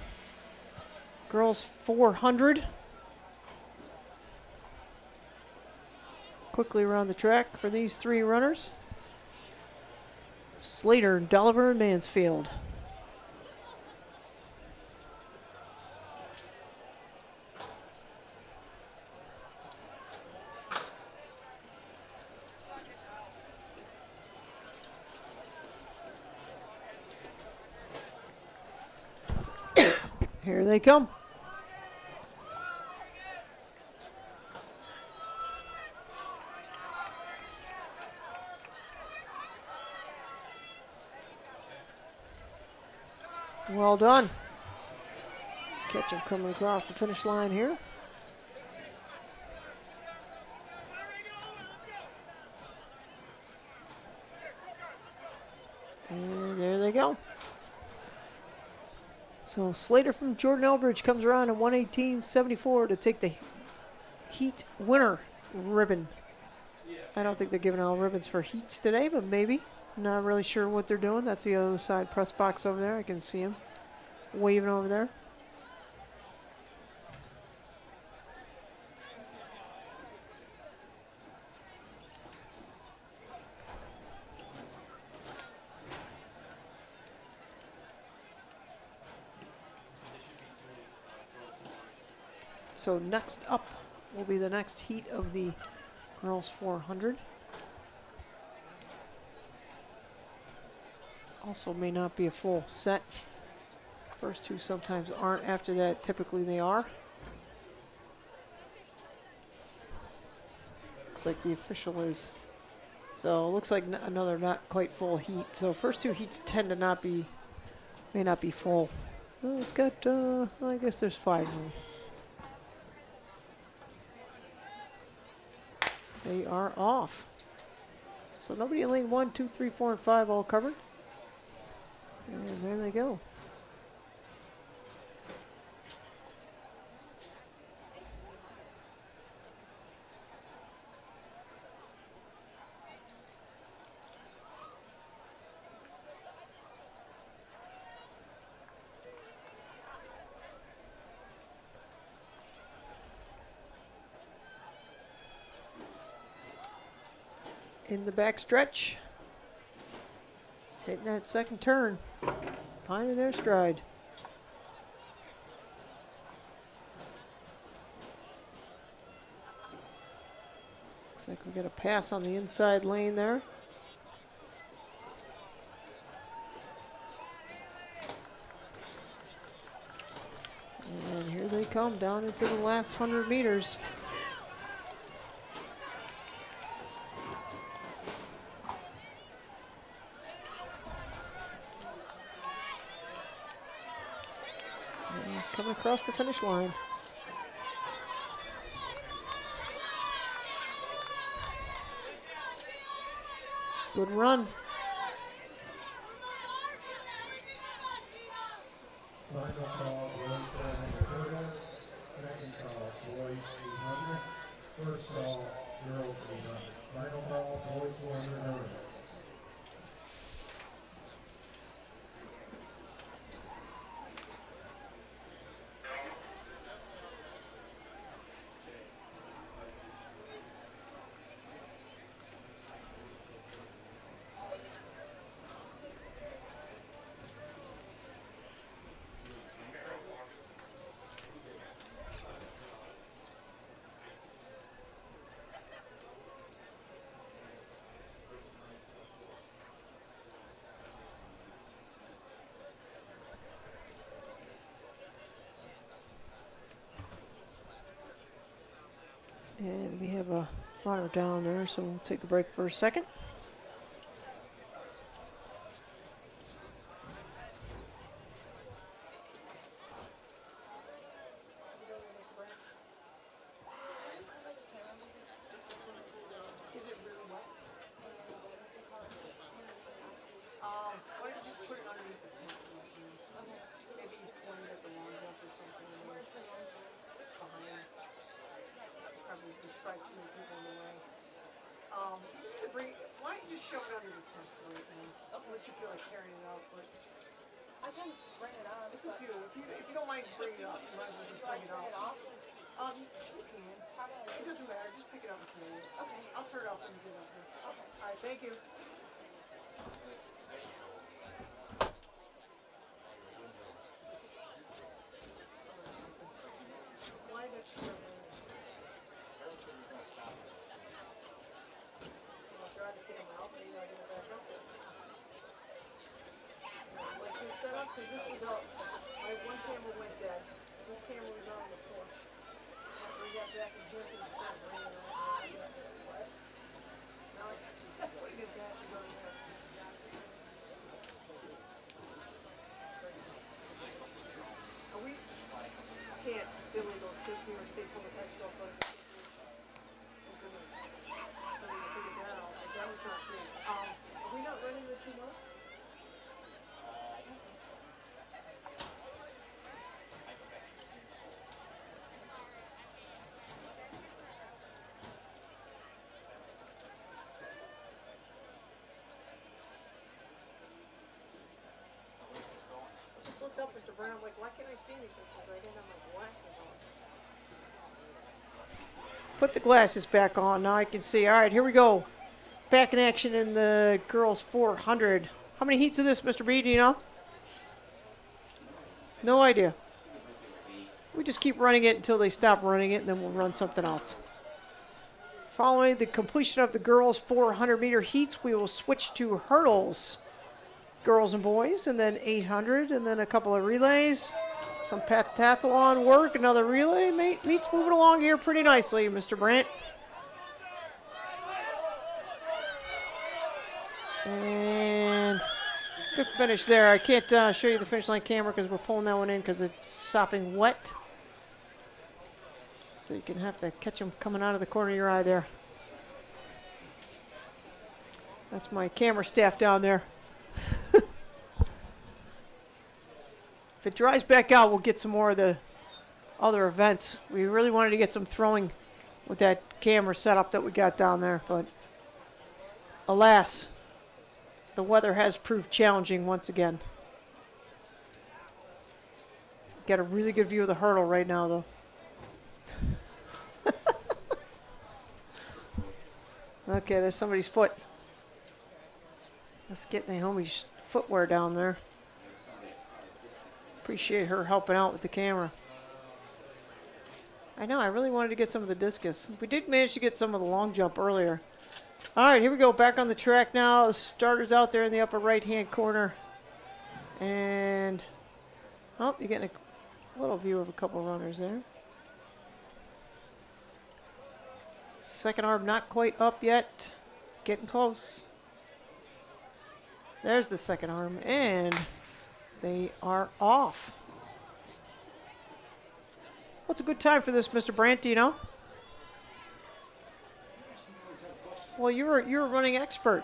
girls 400. Quickly around the track for these three runners. Slater, Dolliver, and Mansfield. Here they come. Well done. Catch him coming across the finish line here. And there they go. So Slater from Jordan Elbridge comes around at 1:18.74 to take the heat winner ribbon. I don't think they're giving out ribbons for heats today, but maybe. Not really sure what they're doing. That's the other side press box over there. I can see him waving over there. So next up will be the next heat of the girls 400. This also may not be a full set. First two sometimes aren't. After that, typically they are. Looks like the official is. So it looks like another not quite full heat. So first two heats tend to not be, may not be full. Oh, it's got, I guess there's 5 of them. They are off. So nobody in lane 1, 2, 3, 4, and 5 all covered. And there they go. In the back stretch, hitting that second turn, finding their stride. Looks like we got a pass on the inside lane there. come down into the last 100 meters. And coming across the finish line. Good run. Final call, boys 400 hurdles. Second call, boys 800. First call, girls 800. Final call, boys 400 hurdles. And we have a runner down there, so we'll take a break for a second. Why don't you just put it underneath the tent machine? Maybe point it at the long jump or something. Where's the long jump? Behind. Probably just probably too many people in the way. You need to bring. Why don't you just shove it under the tent for right now? Unless you feel like carrying it out, but I can bring it up. it's up to you. If you don't mind bringing it up, you might as well just bring it out. You can. It doesn't matter. Just pick it up and carry it. Okay. I'll turn it off when you get up here. Okay. All right. Thank you. Why did you? Set up because this was out. My one camera went dead. This camera was on the porch. After we got back in here, because it started raining out. I got wet. Now I putting it back is on there. Are we? I can't. It's illegal. It's good here in State Public High School Athletic Association. Thank goodness. Somebody figured that out. That was not safe. Are we not running the 2 months? Looked up, Mr. Brown. I'm like, why can't I see anything? Because I didn't have my glasses on. Put the glasses back on. Now I can see. All right, here we go. Back in action in the girls 400. How many heats of this, Mr. B? Do you know? No idea. We just keep running it until they stop running it, and then we'll run something else. Following the completion of the girls 400-meter heats, we will switch to hurdles. Girls and boys, and then 800, and then a couple of relays. Some pentathlon work, another relay. Meet's moving along here pretty nicely, Mr. Brandt. And good finish there. I can't show you the finish line camera because we're pulling that one in because it's sopping wet. So you can have to catch them coming out of the corner of your eye there. That's my camera staff down there. If it dries back out, we'll get some more of the other events. We really wanted to get some throwing with that camera setup that we got down there, but alas, the weather has proved challenging once again. Got a really good view of the hurdle right now, though. Okay, there's somebody's foot. Let's get Naomi's footwear down there. Appreciate her helping out with the camera. I know, I really wanted to get some of the discus. We did manage to get some of the long jump earlier. All right, here we go. Back on the track now. Starters out there in the upper right-hand corner. And, oh, you're getting Little view of a couple runners there. Second arm not quite up yet. Getting close. There's the second arm, and they are off. What's a good time for this, Mr. Brandt? Do you know? Well, you're a running expert.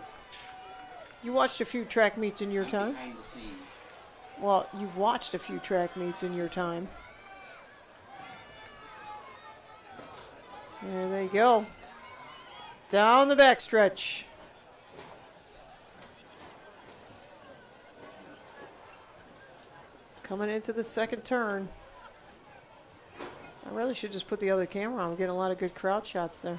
You watched a few track meets in your time. Behind the scenes. Well, you've watched a few track meets in your time. There they go. Down the backstretch. Coming into the second turn. I really should just put the other camera on. I'm getting a lot of good crowd shots there.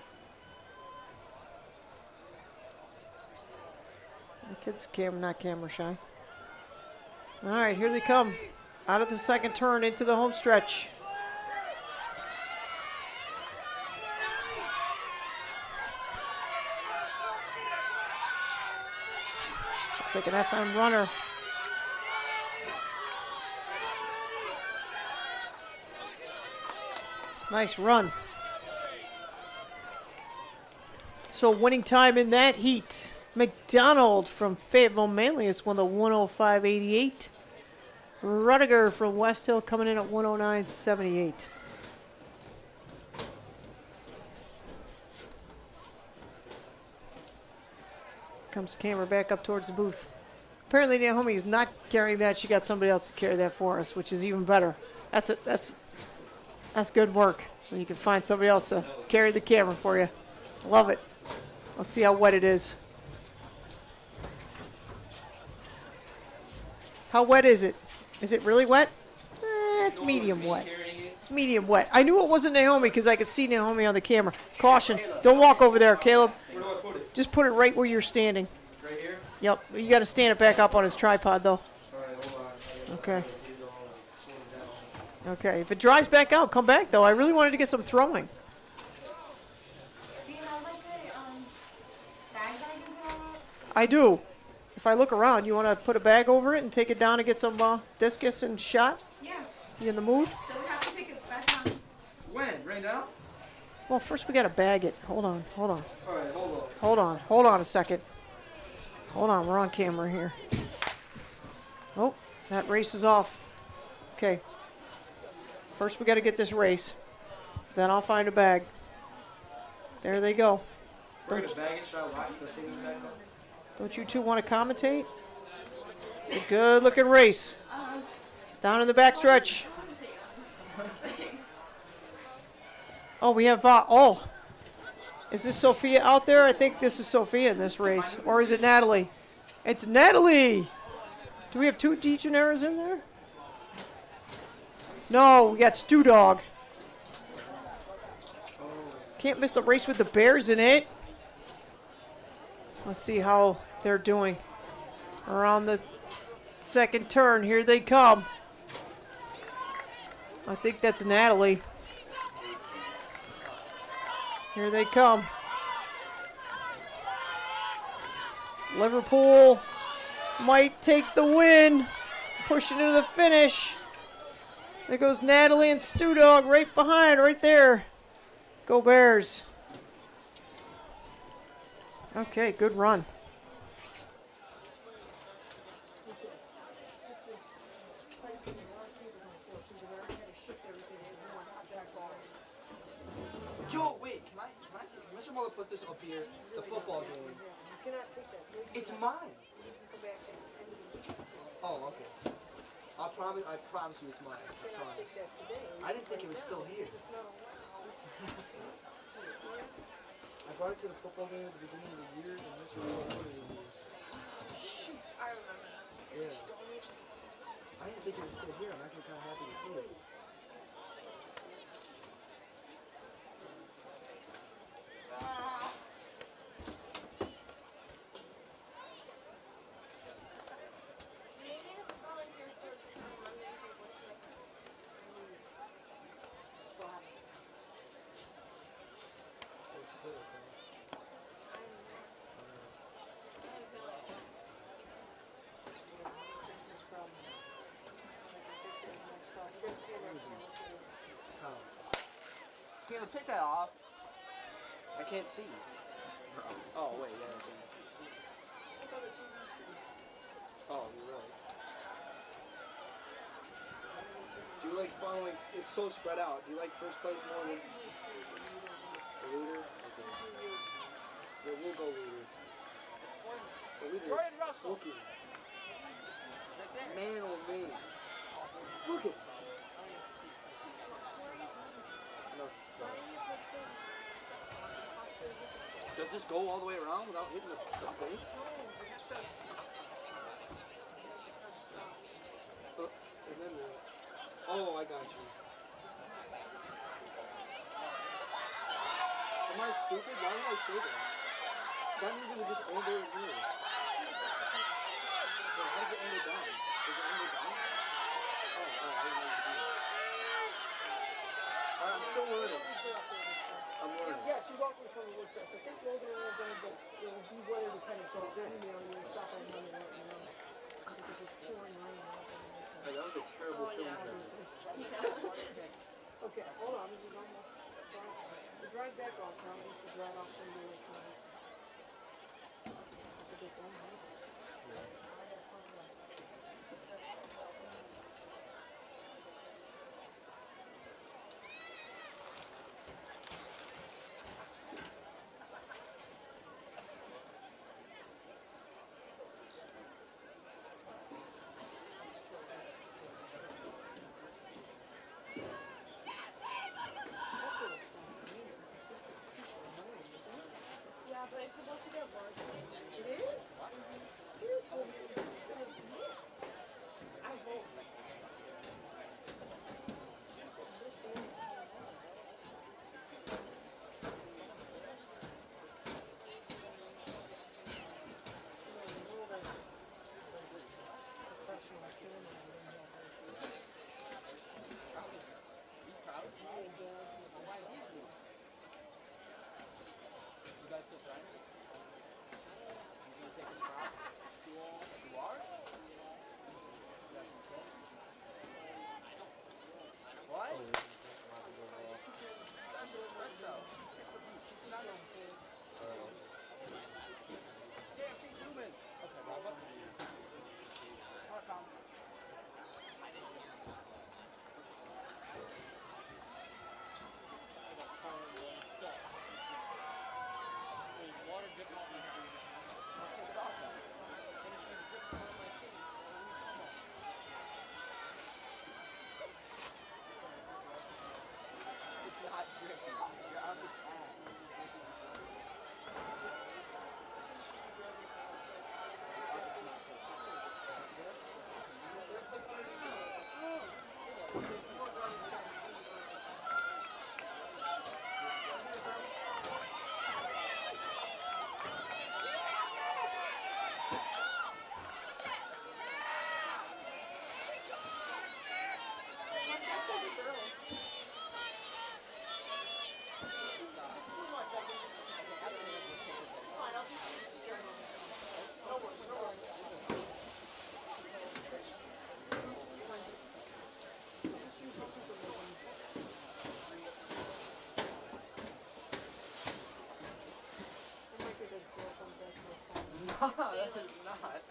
The kid's not camera shy. All right, here they come. Out of the second turn into the home stretch. Looks like an FM runner. Nice run. So winning time in that heat. McDonald from Fayetteville Manlius won the 105.88. Rudiger from West Hill coming in at 109.78. Comes the camera back up towards the booth. Apparently Naomi is not carrying that. She got somebody else to carry that for us, which is even better. That's good work. When you can find somebody else to carry the camera for you. Love it. Let's see how wet it is. How wet is it? Is it really wet? It's medium wet. It's medium wet. I knew it wasn't Naomi because I could see Naomi on the camera. Caution. Don't walk over there, Caleb. Where do I put it? Just put it right where you're standing. Right here? Yep. You got to stand it back up on his tripod, though. All right, hold on. Okay. Okay. If it dries back out, come back, though. I really wanted to get some throwing. Do you have like a bag that I can put on it? I do. If I look around, you want to put a bag over it and take it down and get some discus and shot? Yeah. You in the mood? So we have to take it back on. When? Right now? Well, first we got to bag it. Hold on. All right, hold on. Hold on a second. Hold on, we're on camera here. Oh, that race is off. Okay. First we got to get this race. Then I'll find a bag. There they go. We're going to bag it, shall I watch the thing back up? Don't you two want to commentate? It's a good looking race. Down in the backstretch. Oh, we have, is this Sophia out there? I think this is Sophia in this race. Or is it Natalie? It's Natalie! Do we have two Degeneres in there? No, we got Stew Dog. Can't miss the race with the bears in it. Let's see how they're doing. Around the second turn, here they come. I think that's Natalie. Here they come. Liverpool might take the win. Pushing to the finish. There goes Natalie and Stew Dog right behind, right there. Go Bears. Okay, good run. Yo, wait, can I Mr. Muller put this up here, the football game. It's mine. Oh, okay. I promise you it's mine. I promise. I didn't think it was still here. I brought it to the football game at the beginning of the year, and Mr. Muller put it in here. Shoot, I remember that. Yeah. I didn't think it was still here. I'm actually kind of happy to see it. Taylor, pick that off. I can't see. Oh, wait, yeah, okay. Just look on the TV screen. Oh, you're right. Do you like following? It's so spread out. Do you like first place more than the leader? Okay. Yeah, we'll go leader. The leader Jordan is Russell. looking. Man, oh man. Look at. No, sorry. Does this go all the way around without hitting the thing? And then oh, I got you. Am I stupid? Why would I say that? That means it would just end over here. Well, how does it end it down? Does it end it down? Oh, I didn't know you could do that. Alright, I'm still learning. I'm learning. Yes, you're welcome to come and work this. I think Logan and I are going to be weather dependent, so I'll email you and stop on Monday and let you know. Because if it's pouring rain, Hey, that was a terrible film. obviously. Okay, hold on. This is almost. The drive back off now. Just to drive off some of the electronics. That's a big one, right? Yeah, but it's supposed to get worse. It is? Spirit told me it was just going to mist. I hope. Professional camera. You guys still trying? You gonna take a crop? You are? What? Yeah, keep moving. Okay, Robert. Here it comes. Water dripping off my hand. I'll take it off then. Finish the dripping on my feet. It's not dripping. You're on the pad. No, that is not.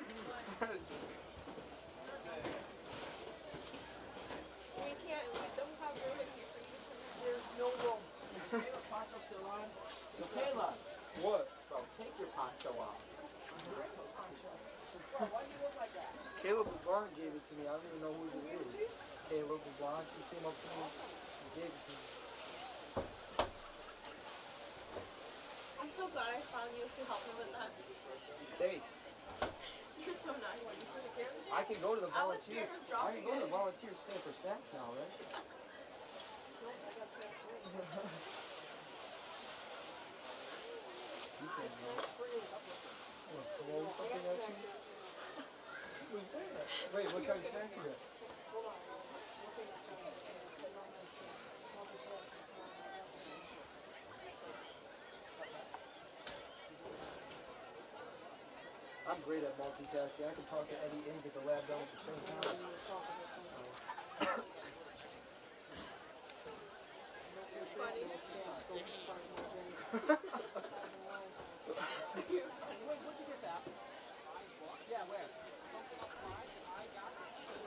We can't, we don't have room in here for you to There's no room. Caleb, poncho still on? So Kayla, what? Bro, take your poncho off. Bro, why do you look like that? Caleb LeBron gave it to me. I don't even know who it is. Caleb LeBron, he came up to me and gave it to me. I'm so glad I found you to help me with that. Thanks. You're so nice. I can go to the I was volunteer. scared of I dropping can go to the it. volunteer stand for snacks now, right? Nope, I got snacks too. You can, man. What, throw something at you? What's that? Wait, what kind of snacks you got? Hold on. Looking at I'm great at multitasking. I can talk to Eddie and get the lab done at the same time. this funny? Yeah, where?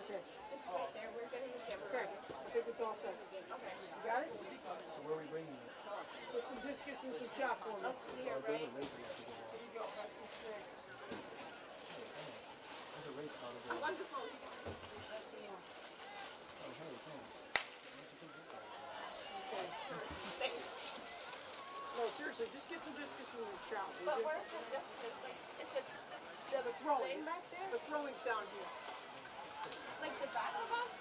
Okay. Just wait there. We're getting the camera Okay. ready. I think it's all set. Okay. You got it? So where are we bringing it? Put some discus and some shot for me. Up here, right? Here you go. Have some snacks. There's a race car over there. One just hold. Have some more. Oh, hey, thanks. Why don't you take this out? Okay. Thanks. No, seriously, just get some discus and some shot. will But you? where's the distance? Like, is the throwing. thing back there? The throwing's down here. It's like the back of us?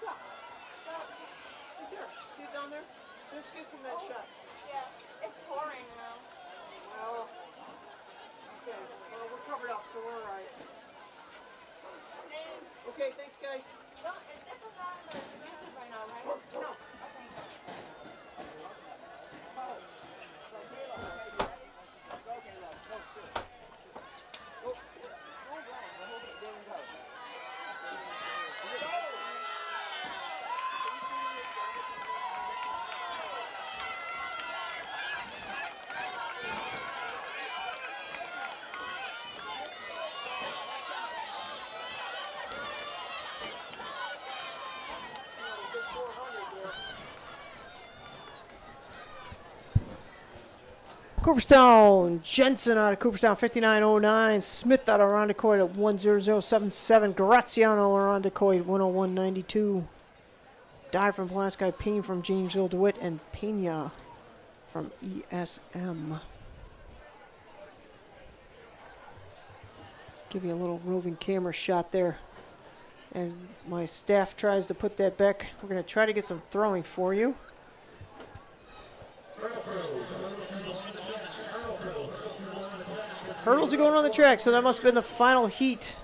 Yeah. Right there. See it down there? Discus and that shot. Yeah. It's pouring now. Well, okay. Well, we're covered up, so we're all right. Okay, thanks, guys. No, this is not in the YouTube right now, right? No. Okay. Cooperstown, Jensen out of Cooperstown, 59.09. Smith out of Rondecoit at 100.77. Graziano around Rondecoit, 101.92. Dye from Pulaski, Payne from Jamesville, DeWitt, and Pena from ESM. Give you a little roving camera shot there as my staff tries to put that back. We're going to try to get some throwing for you. Hurdles are going on the track, so that must have been the final heat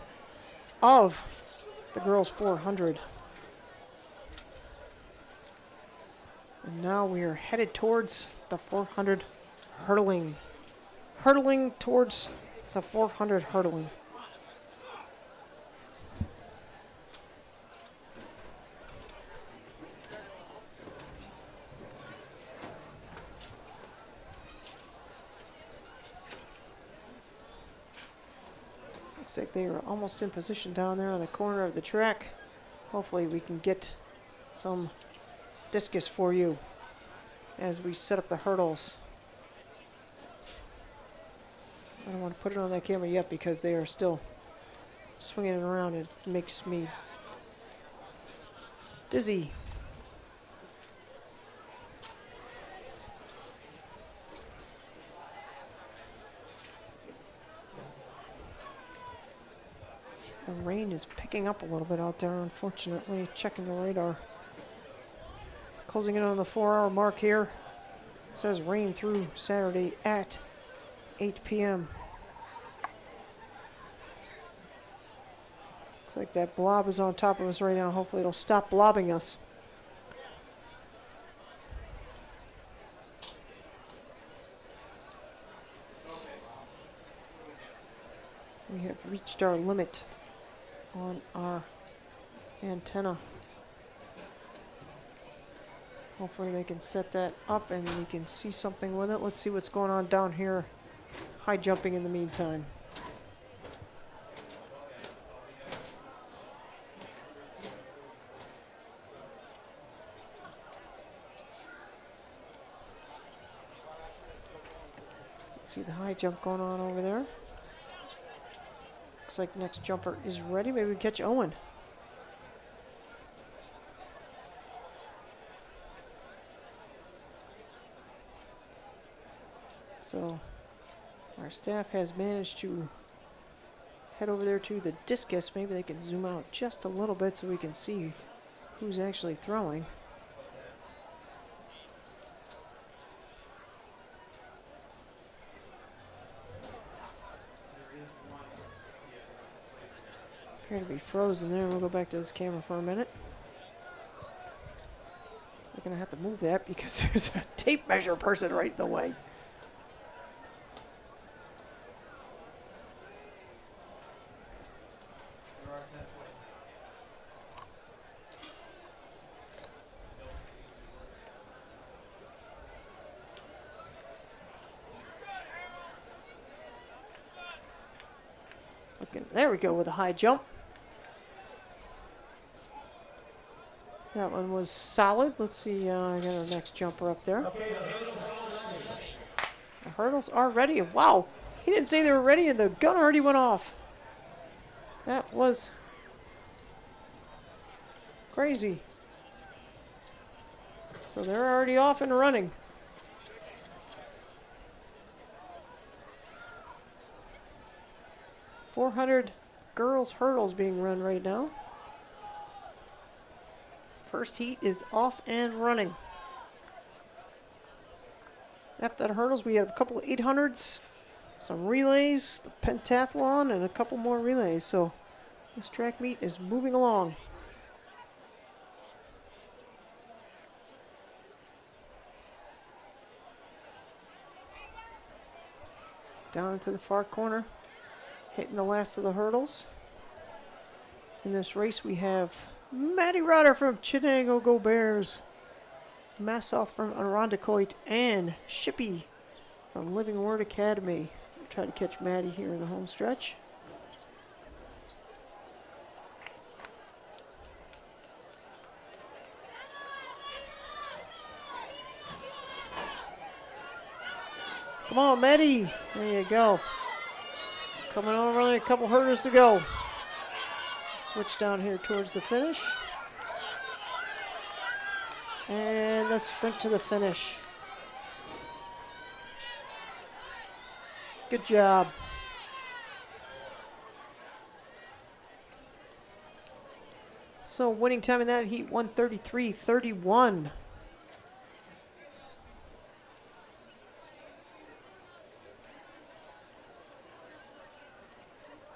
of the girls 400. And now we are headed towards the 400 hurdling. Hurdling towards the 400 hurdling. Looks like they are almost in position down there on the corner of the track. Hopefully we can get some discus for you as we set up the hurdles. I don't want to put it on that camera yet because they are still swinging it around. It makes me dizzy. The rain is picking up a little bit out there, unfortunately. Checking the radar. Closing in on the 4-hour mark here. It says rain through Saturday at 8 p.m. Looks like that blob is on top of us right now. Hopefully it'll stop blobbing us. We have reached our limit on our antenna. Hopefully they can set that up and we can see something with it. Let's see what's going on down here. High jumping in the meantime. Let's see the high jump going on over there. Looks like the next jumper is ready. Maybe we catch Owen. So our staff has managed to head over there to the discus. Maybe they can zoom out just a little bit so we can see who's actually throwing. Appear to be frozen there. We'll go back to this camera for a minute. We're going to have to move that because there's a tape measure person right in the way. Looking, there we go with a high jump. That one was solid. Let's see, I got our next jumper up there. The hurdles are ready. Wow, he didn't say they were ready and the gun already went off. That was crazy. So they're already off and running. .400 girls hurdles being run right now. First heat is off and running. After the hurdles, we have a couple of 800s, some relays, the pentathlon, and a couple more relays. So this track meet is moving along. Down into the far corner, hitting the last of the hurdles. In this race, we have Maddie Rotter from Chittenango, Go Bears. Massoth from Irondequoit, and Shippey from Living Word Academy. We'll try to catch Maddie here in the home stretch. Come on, Maddie. There you go. Coming over, only a couple hurdles to go. Switch down here towards the finish. And the sprint to the finish. Good job. So winning time in that heat, 1:33.31.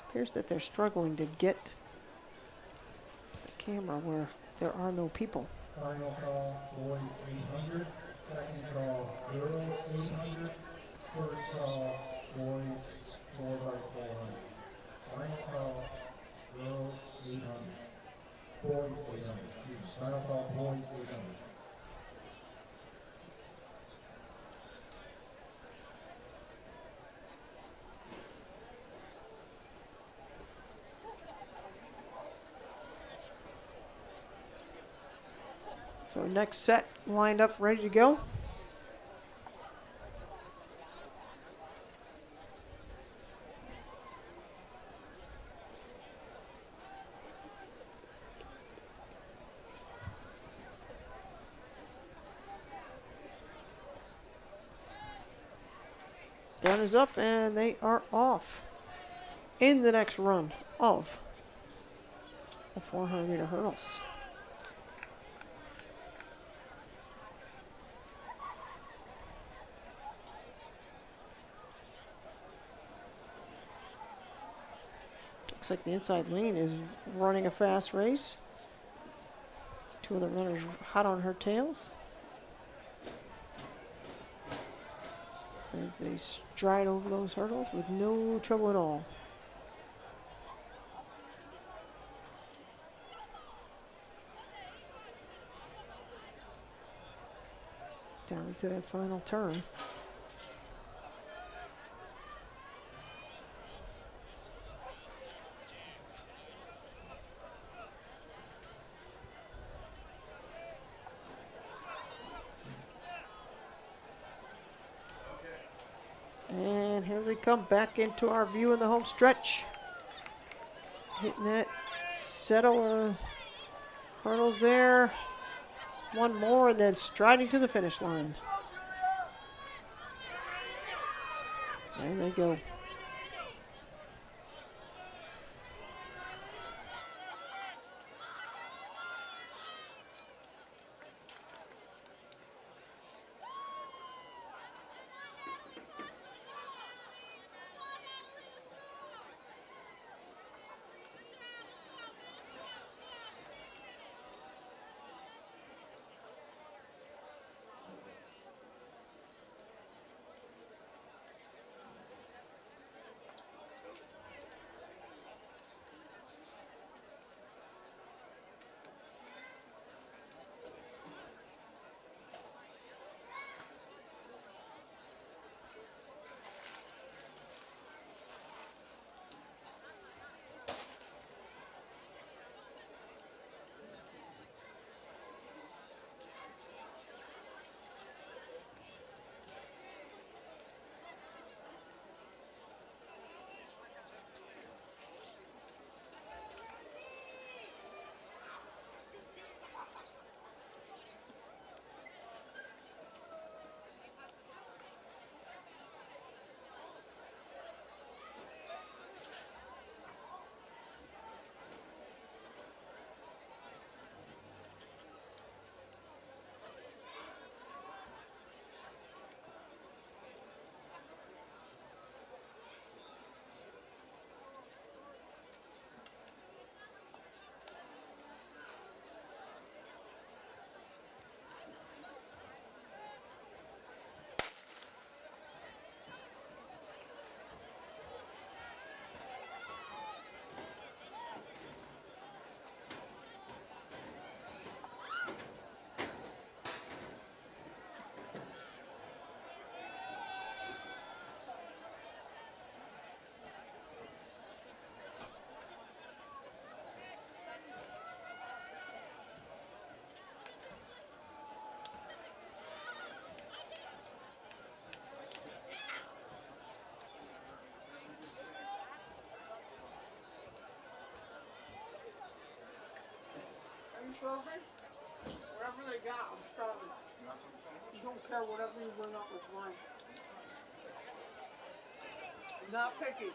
Appears that they're struggling to get the camera where there are no people. Final call, boys 800. Second call, girls 800. First call, boys 4x400. Final call, girls 800. Boys 800. Excuse me. Final call, boys 800. So next set lined up, ready to go. Gun is up and they are off in the next run of the 400-meter hurdles. Looks like the inside lane is running a fast race. Two of the runners hot on her tails. As they stride over those hurdles with no trouble at all. Down into that final turn. And here they come back into our view in the home stretch. Hitting that set over hurdles there. One more and then striding to the finish line. There they go. serving, whatever they got, I'm starving. You don't care whatever you bring up with mine. I'm not picky.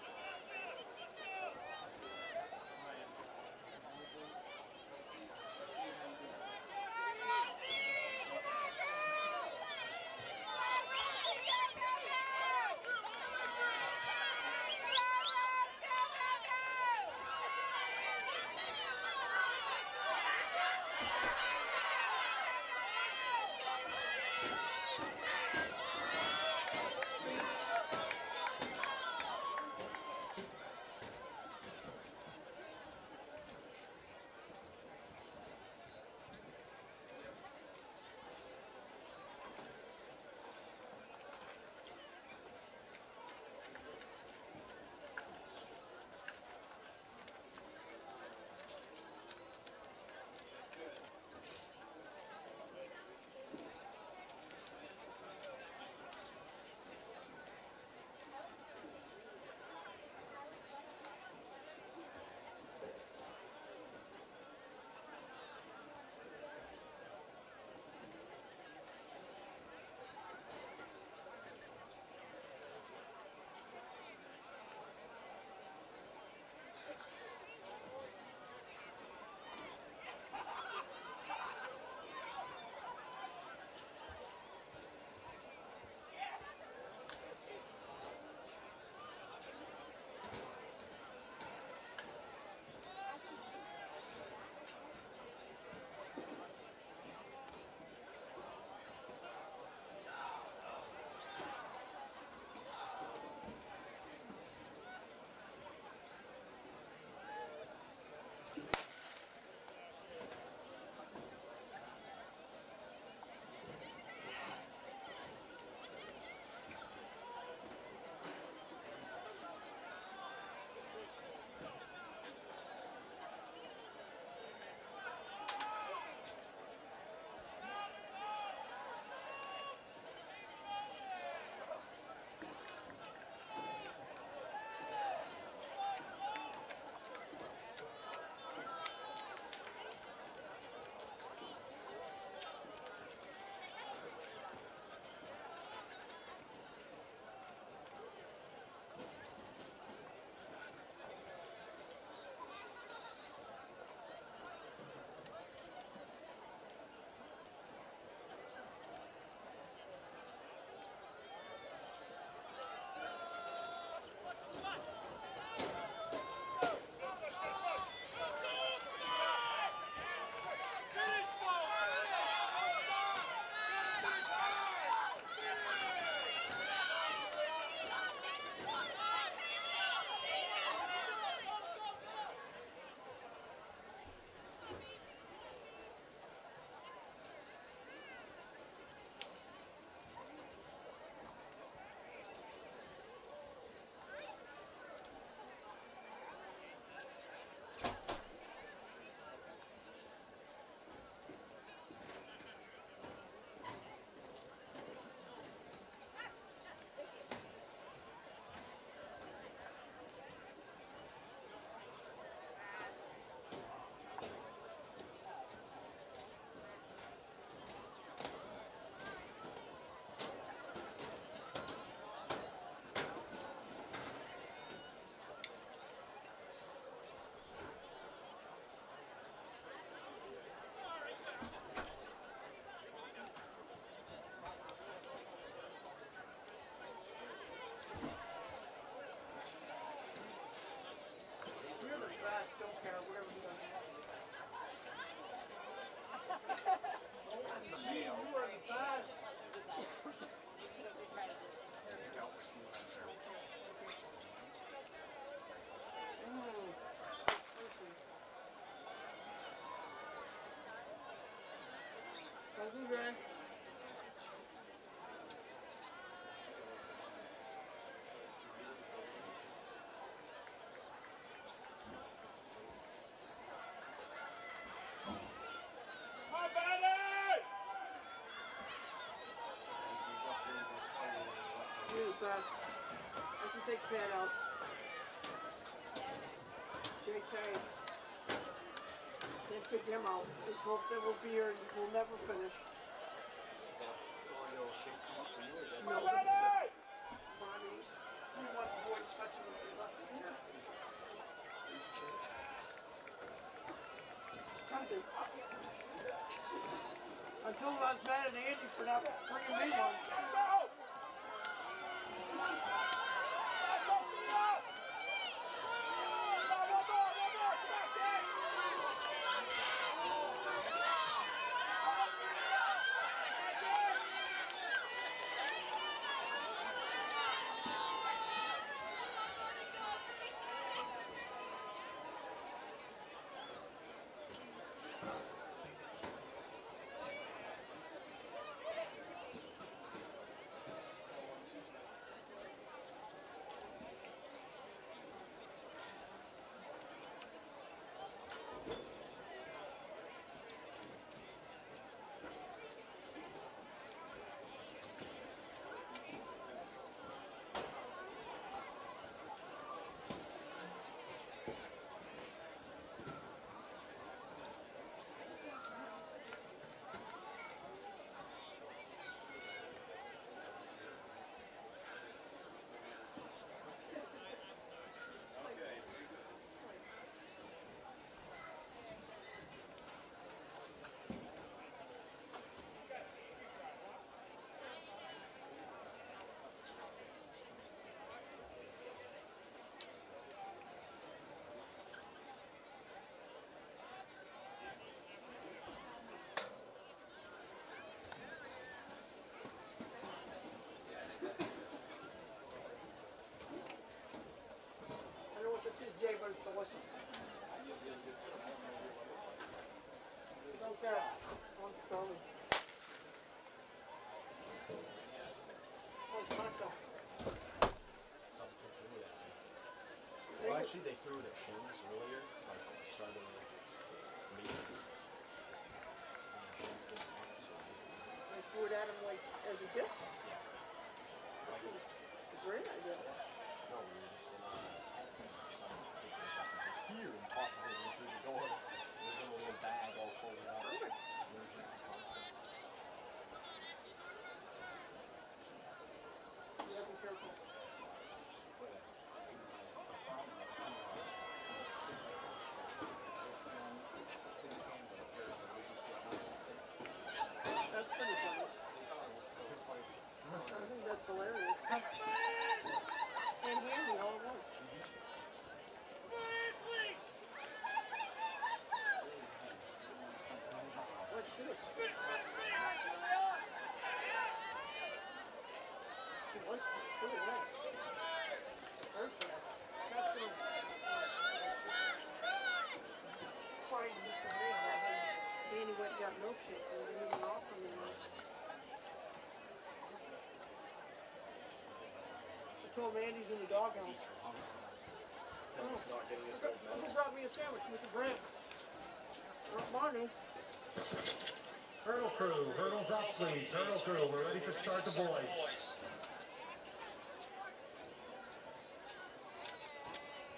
Okay. You're the best. I can take that out. JK. Can't take him out. Let's hope that we'll be here and we'll never finish. No. Bonnie's. We want the boys touching and say left it here. It's tempting. I told him I was mad at Andy for not bringing me one. I don't know what this is, Jay, but it's delicious. Don't care. I'm starving. Oh, it's hot though. Well, actually, they threw it at Shins earlier, like at the start of the meeting. And Shins didn't want it, so They threw it at him like as a gift. yeah. Like, It's a great idea. no, we were just someone picking us up and says, here, and tosses it in through the door. There's a little bag all folded out. There's just some contents. Yeah, be careful. That's pretty funny. I think that's hilarious. And handy all at once. What shit? She was fast. Look at that. Very fast. That's gonna find Mr. Mayor. Danny went and got milkshakes and didn't even offer me one. I told him Andy's in the doghouse. Look who brought me a sandwich, Mr. Brent. Not Bonnie. Hurdle crew, hurdles up please, hurdle crew, we're ready to start the boys.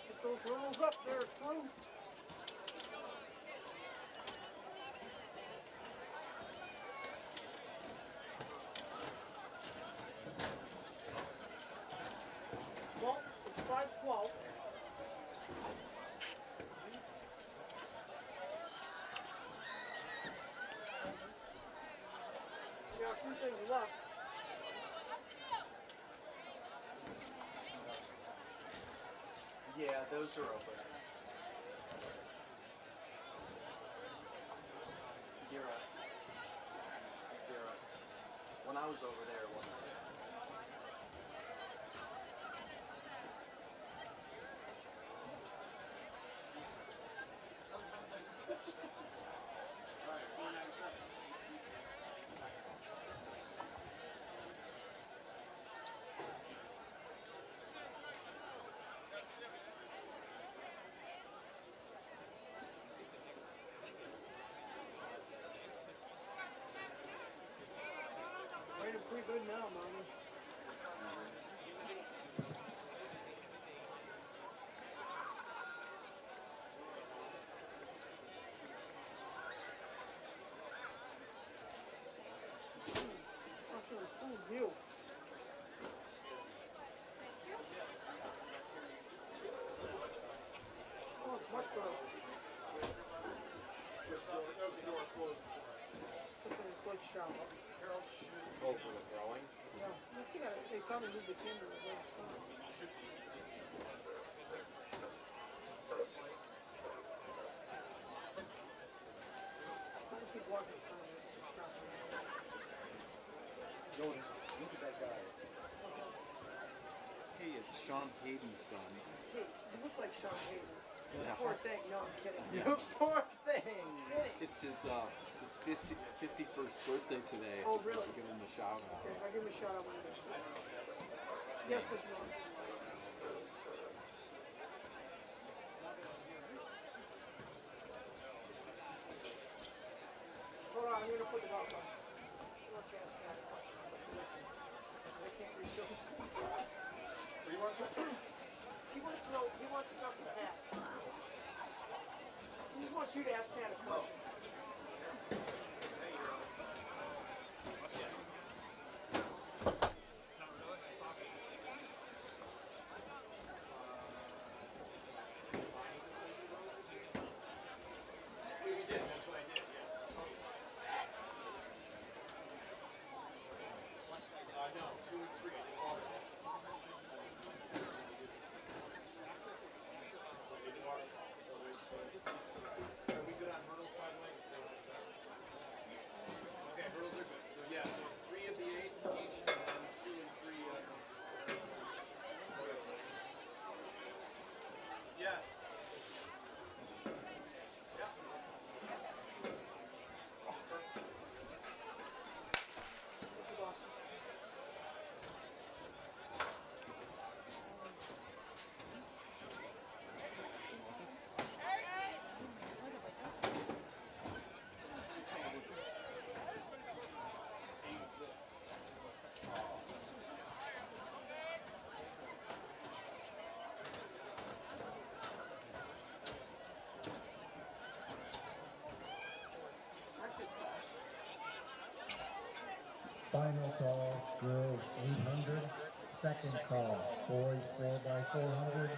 Get those hurdles up there, crew. Well, it's 5:12. We got a few things left. Yeah, those are open. You're right. You're right. When I was over there, it wasn't. Alright, 497. Raining pretty good now, Mom. shop. Harold shoot. Oh, for the throwing? Yeah, they finally moved the timber away. I keep walking in front of it. It's property. Jordan, look at that guy. Hey, it's Sean Hayden's son. Hey, you look like Sean Hayden. Yeah. Poor thing. No, I'm kidding. Yeah. Poor thing. It's his 51st birthday today. Oh, really? Give him a shout out. Okay, I'll give him a shout out when he does. Yes, Mr. Miller. Hold on, I'm going to put the balls on. Let's ask Pat a question. So I can't reach over. What do you want to? He wants to know, he wants to talk to Pat. He just wants you to ask Pat a question. We did, that's what I did, yeah. No, 2 and 3, I did water. I did waterfall, so are we good on hurdles, by the way? Okay, hurdles are good. So yeah, so it's 3 of the 8s each, and then 2 and 3 Yes. Yeah. Thank you, boss. Final call, girls 800. Second call, boys 4x400.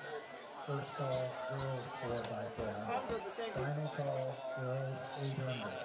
First call, girls 4x400. I'm good, but thank you. Final call, girls 800.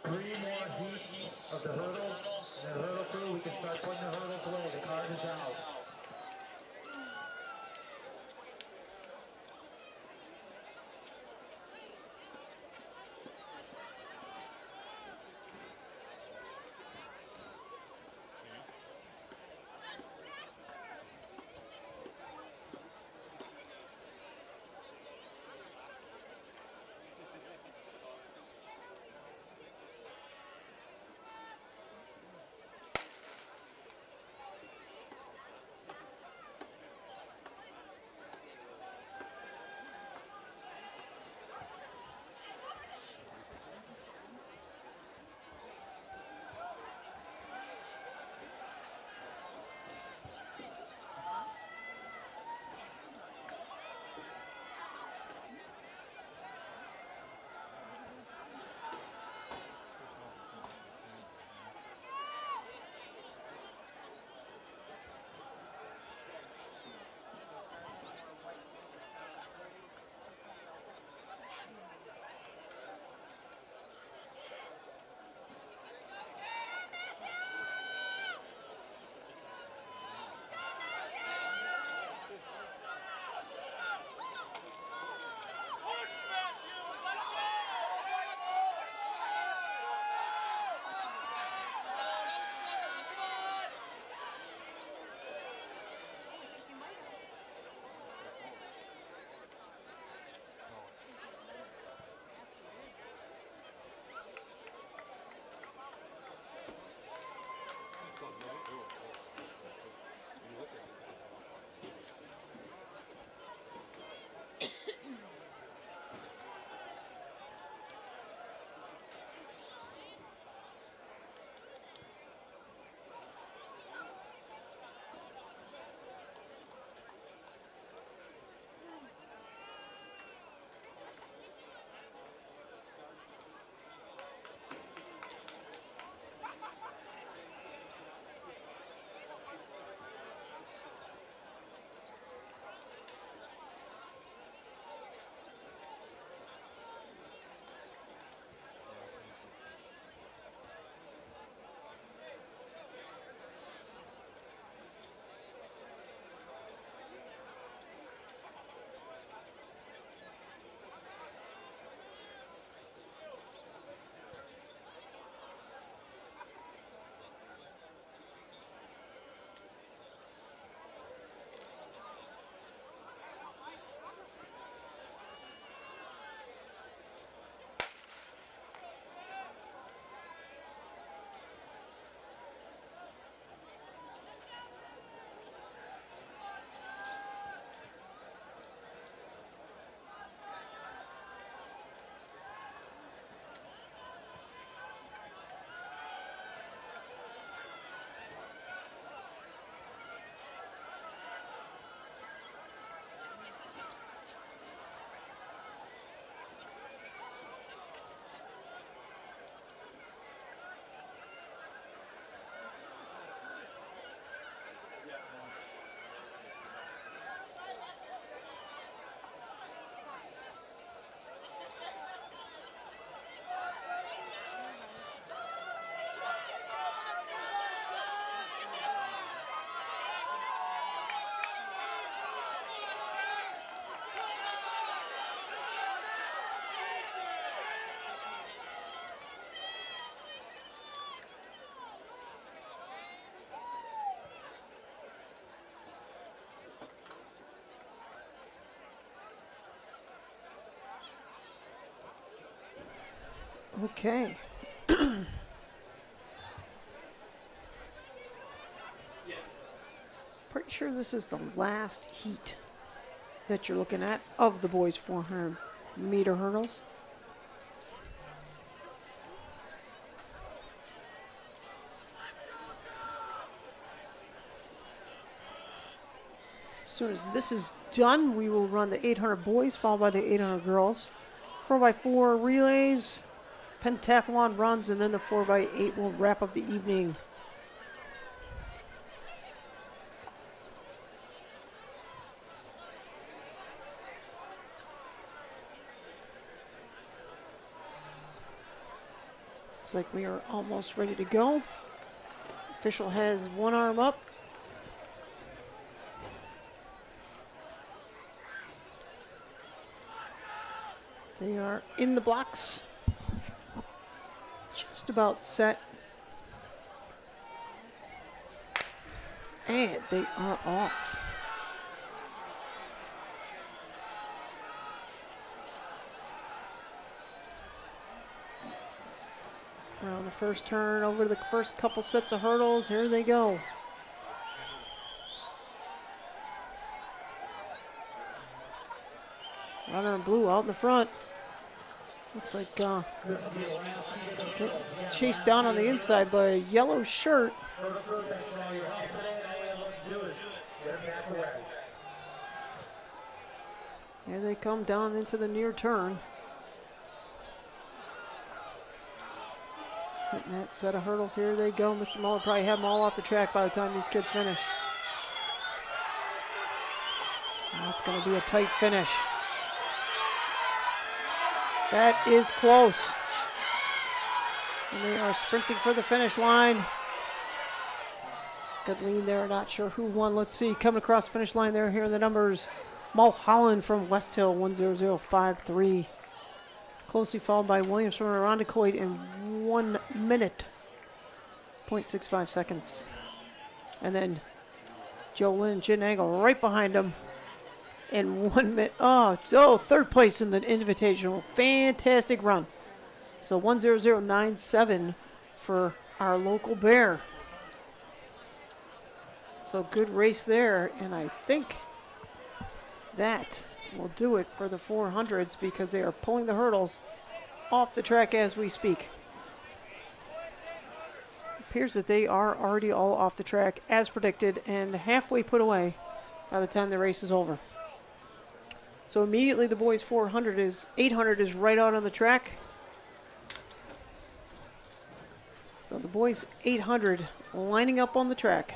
3 more heats of the hurdles. And the hurdle crew, we can start putting the hurdles away. The card is out. Okay. Pretty sure this is the last heat that you're looking at of the boys 400-meter hurdles. As soon as this is done, we will run the 800 boys followed by the 800 girls. 4x4 relays, pentathlon runs, and then the 4x8 will wrap up the evening. Looks like we are almost ready to go. Official has one arm up. They are in the blocks. Just about set. And they are off. Around the first turn, over the first couple sets of hurdles. Here they go. Runner in blue out in the front. Looks like get chased down on the inside by a yellow shirt. Here they come down into the near turn. Hitting that set of hurdles. Here they go. Mr. Muller probably have them all off the track by the time these kids finish. That's going to be a tight finish. That is close. And they are sprinting for the finish line. Good lead there. Not sure who won. Let's see. Coming across the finish line there. Here are the numbers. Mulholland from West Hill, 1:00.53. Closely followed by Williams from Irondequoit in 1 minute, 0.65 seconds. And then Joe Lynn, Chittenango right behind him in 1 minute. Oh, so third place in the Invitational. Fantastic run. So 1:00.97 for our local bear. So good race there, and I think that will do it for the 400s because they are pulling the hurdles off the track as we speak. Appears that they are already all off the track as predicted and halfway put away by the time the race is over. So immediately the boys 800 is right out on the track. So the boys 800 lining up on the track.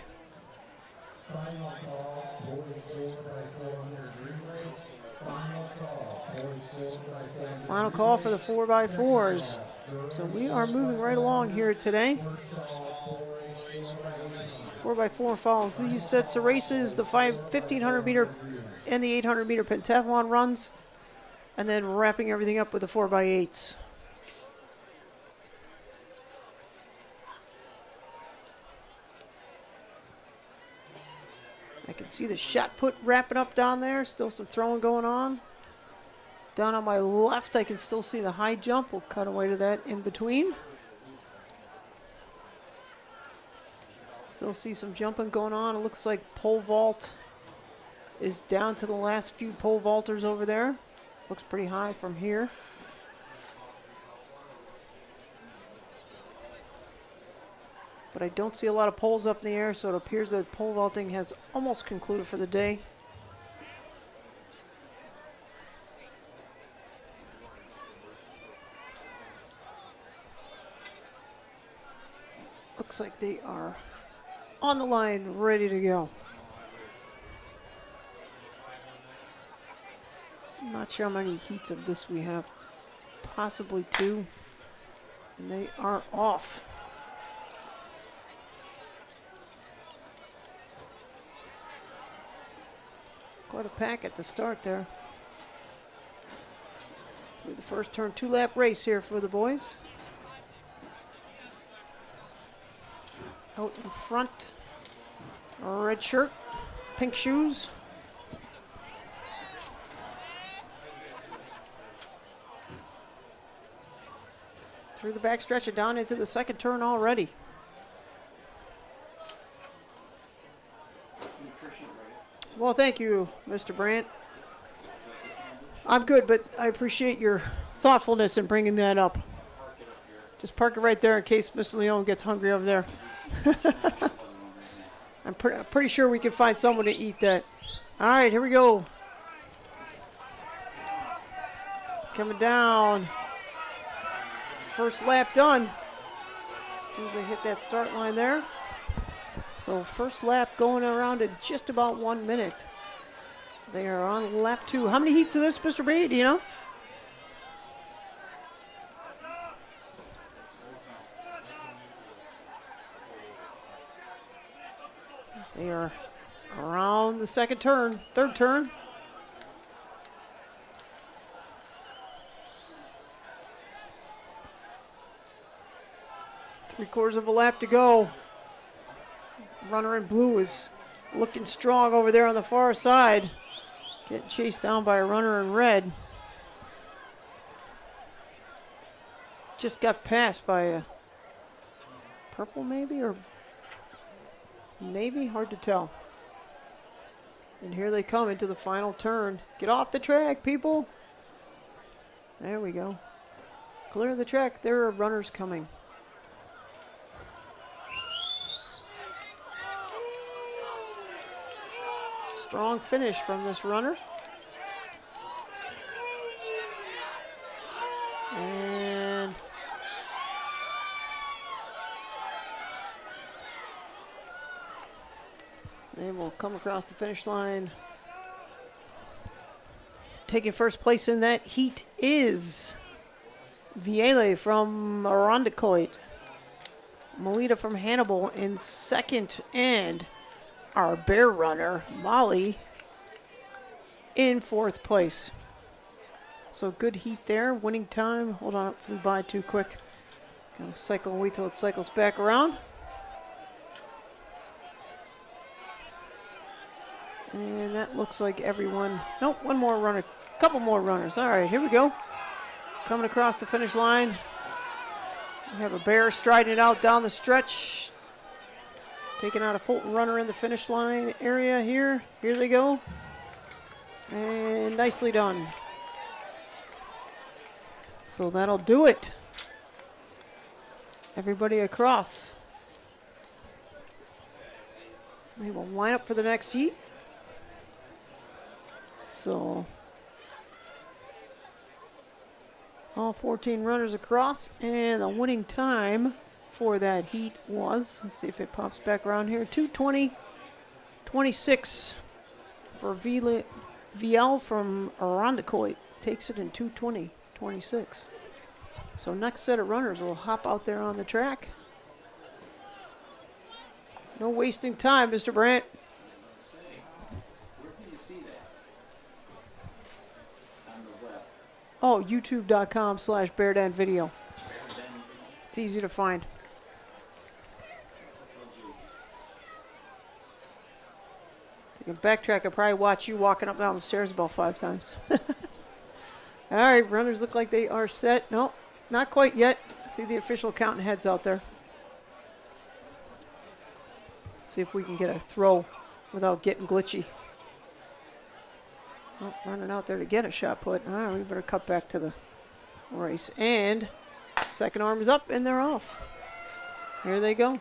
Final call, boys 4x400 relay. Final call, boys 4x400. Final call for the 4x4s. So we are moving right along here today. 4x4 follows these sets of races, the 1500 meter and the 800 meter pentathlon runs, and then wrapping everything up with the 4x8s. I can see the shot put wrapping up down there. Still some throwing going on. Down on my left, I can still see the high jump. We'll cut away to that in between. Still see some jumping going on. It looks like pole vault is down to the last few pole vaulters over there. Looks pretty high from here. But I don't see a lot of poles up in the air, so it appears that pole vaulting has almost concluded for the day. Looks like they are on the line, ready to go. I'm not sure how many heats of this we have. Possibly 2. And they are off. Quite a pack at the start there. Through the first turn, 2-lap race here for the boys. Out in front, red shirt, pink shoes. Through the back stretch and down into the second turn already. Well, thank you, Mr. Brandt. I'm good, but I appreciate your thoughtfulness in bringing that up. Just park it right there in case Mr. Leone gets hungry over there. I'm pretty sure we can find someone to eat that. All right, here we go. Coming down. first lap done. As soon as I hit that start line there. So first lap going around in just about 1 minute. They are on lap 2. How many heats of this, Mr. B? Do you know? They are around the third turn. Three-quarters of a lap to go. Runner in blue is looking strong over there on the far side. Getting chased down by a runner in red. Just got passed by a purple maybe, or navy, hard to tell. And here they come into the final turn. Get off the track, people. There we go. Clear the track. There are runners coming. Strong finish from this runner. And they will come across the finish line. Taking first place in that heat is Vielle from Arondecoit. Melita from Hannibal in second, and our bear runner, Molly, in fourth place. So good heat there. Winning time. Hold on, it flew by too quick. Gonna cycle and wait till it cycles back around. And that looks like everyone. Nope, one more runner. Couple more runners. All right, here we go. Coming across the finish line. We have a bear striding it out down the stretch. Taking out a Fulton runner in the finish line area here. Here they go. And nicely done. So that'll do it. Everybody across. They will line up for the next heat. So all 14 runners across, and the winning time for that heat was, let's see if it pops back around here, 2:20.26 for Vielle from Arondecoit. Takes it in 2:20.26. So next set of runners will hop out there on the track. No wasting time, Mr. Brandt. Oh, youtube.com/BearDenVideo. It's easy to find. Take a backtrack. I probably watch you walking up down the stairs about 5 times. All right, runners look like they are set. No, not quite yet. See the official counting heads out there. Let's see if we can get a throw without getting glitchy. Oh, running out there to get a shot put. All right, we better cut back to the race. And second arm is up, and they're off. Here they go.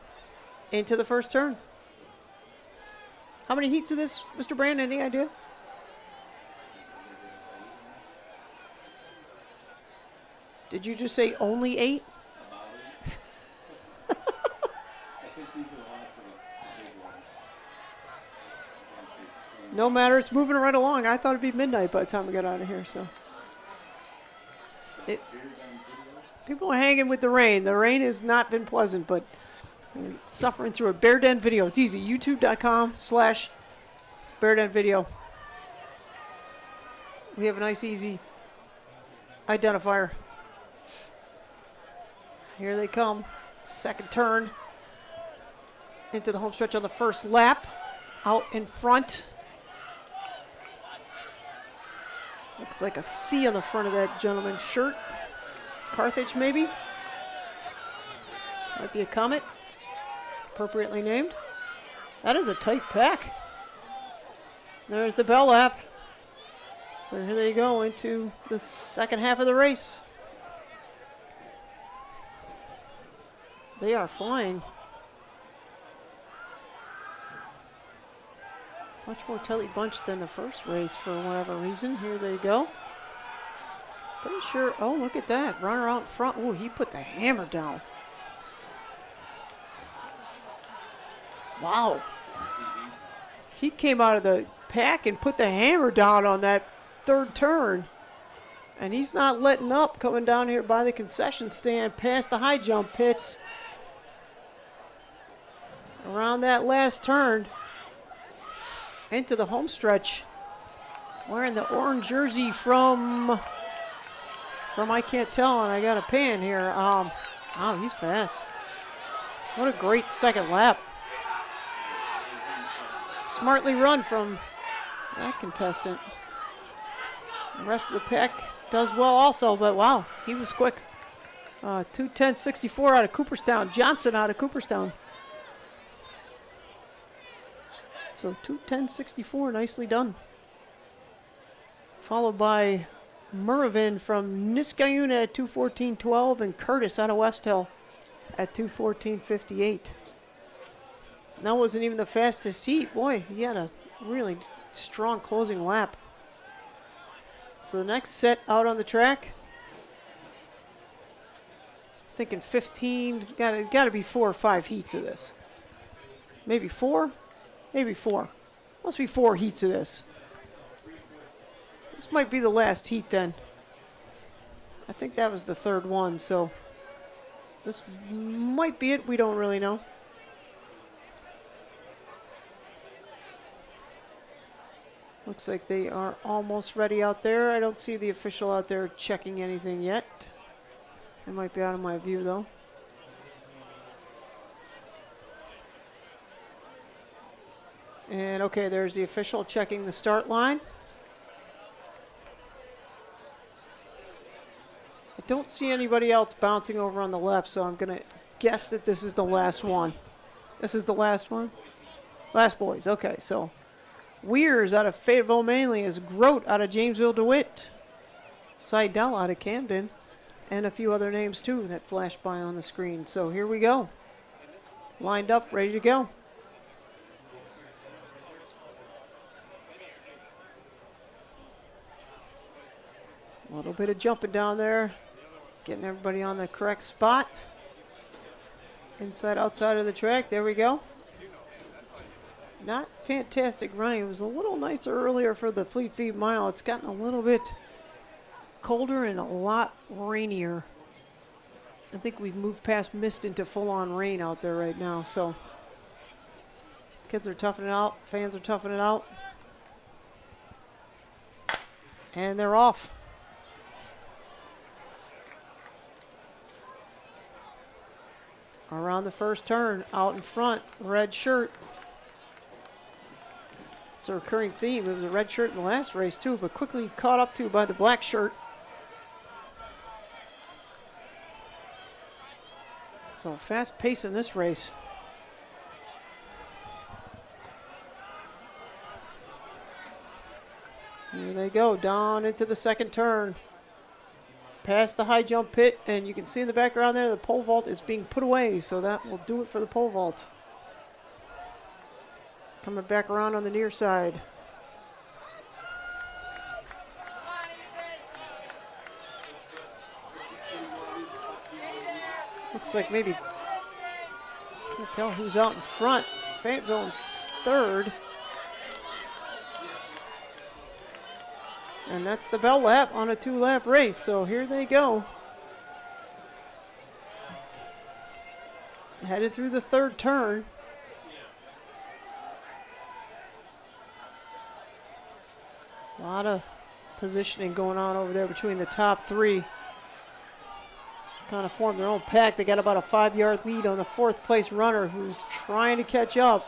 Into the first turn. How many heats of this, Mr. Brand? Any idea? Did you just say only 8? No matter, it's moving right along. I thought it'd be midnight by the time we got out of here, so. People are hanging with the rain. The rain has not been pleasant, but we're suffering through a Bear Den video. It's easy. youtube.com/Bear Den Video. We have a nice, easy identifier. Here they come. Second turn into the home stretch on the first lap. Out in front. Looks like a C on the front of that gentleman's shirt. Carthage, maybe? Might be a Comet. Appropriately named. That is a tight pack. There's the bell lap. So here they go into the second half of the race. They are flying. Much more tightly bunched than the first race for whatever reason. Here they go. Pretty sure. Oh, look at that. Runner out in front. Oh, he put the hammer down. Wow. He came out of the pack and put the hammer down on that third turn. And he's not letting up coming down here by the concession stand past the high jump pits. Around that last turn into the home stretch. Wearing the orange jersey from I can't tell, and I got a pan here. Wow, he's fast. What a great second lap. Smartly run from that contestant. The rest of the pack does well also, but wow, he was quick. 2:10.64 out of Cooperstown. Johnson out of Cooperstown. So 2:10.64, nicely done. Followed by Mervin from Niskayuna at 2:14.12 and Curtis out of West Hill at 2:14.58. That wasn't even the fastest heat. Boy, he had a really strong closing lap. So the next set out on the track, thinking 15, got to be 4 or 5 heats of this. Maybe 4? Maybe 4. Must be 4 heats of this. This might be the last heat then. I think that was the third one, so this might be it. We don't really know. Looks like they are almost ready out there. I don't see the official out there checking anything yet. It might be out of my view though. And okay, there's the official checking the start line. I don't see anybody else bouncing over on the left, so I'm going to guess that this is the last one. This is the last one? Last boys, okay, so Weirs out of Fayetteville Manly, is Grote out of Jamesville DeWitt, Seidel out of Camden, and a few other names too that flashed by on the screen. So here we go. Lined up, ready to go. A little bit of jumping down there, getting everybody on the correct spot. Inside, outside of the track, there we go. Not fantastic running. It was a little nicer earlier for the Fleet Feet Mile. It's gotten a little bit colder and a lot rainier. I think we've moved past mist into full-on rain out there right now. So kids are toughing it out. Fans are toughing it out. And they're off. Around the first turn, out in front, red shirt. It's a recurring theme. It was a red shirt in the last race too, but quickly caught up to by the black shirt. So fast pace in this race. Here they go, down into the second turn. Past the high jump pit, and you can see in the background there the pole vault is being put away, so that will do it for the pole vault. Coming back around on the near side. Looks like maybe, can't tell who's out in front. Fayetteville in third. And that's the bell lap on a 2-lap race. So here they go. Headed through the third turn. A lot of positioning going on over there between the top three. Kind of formed their own pack. They got about a 5-yard lead on the 4th place runner who's trying to catch up.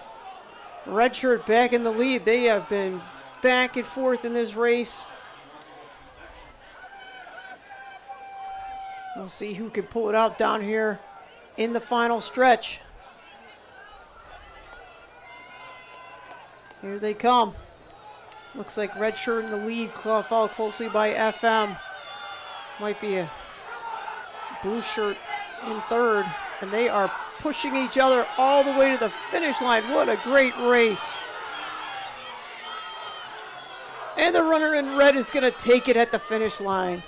Red shirt back in the lead. They have been back and forth in this race. We'll see who can pull it out down here in the final stretch. Here they come. Looks like red shirt in the lead, followed closely by FM. Might be a blue shirt in third. And they are pushing each other all the way to the finish line. What a great race. And the runner in red is going to take it at the finish line.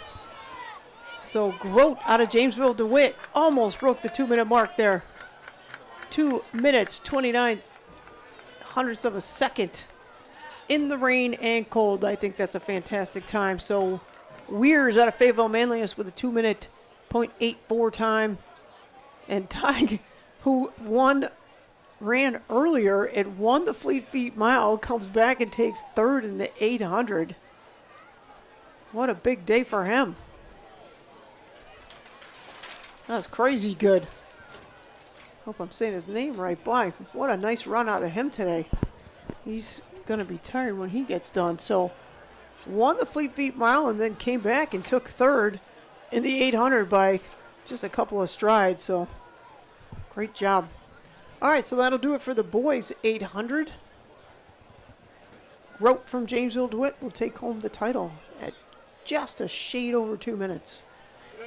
So Grote out of Jamesville DeWitt almost broke the 2-minute mark there. 2 minutes, 29 hundredths of a second in the rain and cold. I think that's a fantastic time. So Weirs out of Fayetteville Manliness with a 2-minute .84 time. And Tig, who ran earlier and won the Fleet Feet Mile, comes back and takes third in the 800. What a big day for him. That's crazy good. Hope I'm saying his name right. Boy, what a nice run out of him today. He's going to be tired when he gets done. So won the Fleet Feet Mile and then came back and took third in the 800 by just a couple of strides. So great job. All right, so that'll do it for the boys 800. Grote from Jamesville DeWitt will take home the title at just a shade over 2 minutes.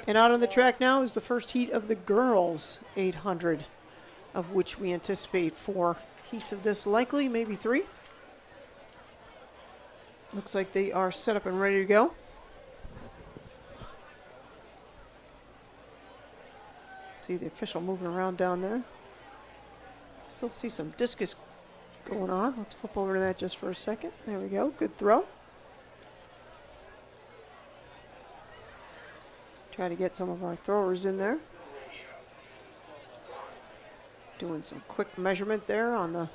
And out on the track now is the first heat of the girls 800, of which we anticipate 4 heats of this, likely maybe 3. Looks like they are set up and ready to go. See the official moving around down there. Still see some discus going on. Let's flip over to that just for a second. There we go. Good throw. Try to get some of our throwers in there. Doing some quick measurement there on the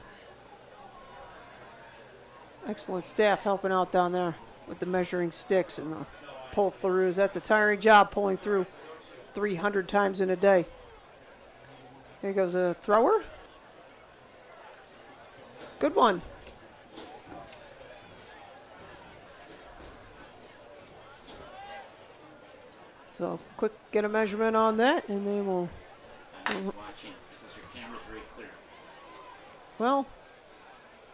excellent staff helping out down there with the measuring sticks and the pull throughs. That's a tiring job pulling through 300 times in a day. Here goes a thrower. Good one. So quick, get a measurement on that, and then we'll. Watching, since your camera's very clear. Well,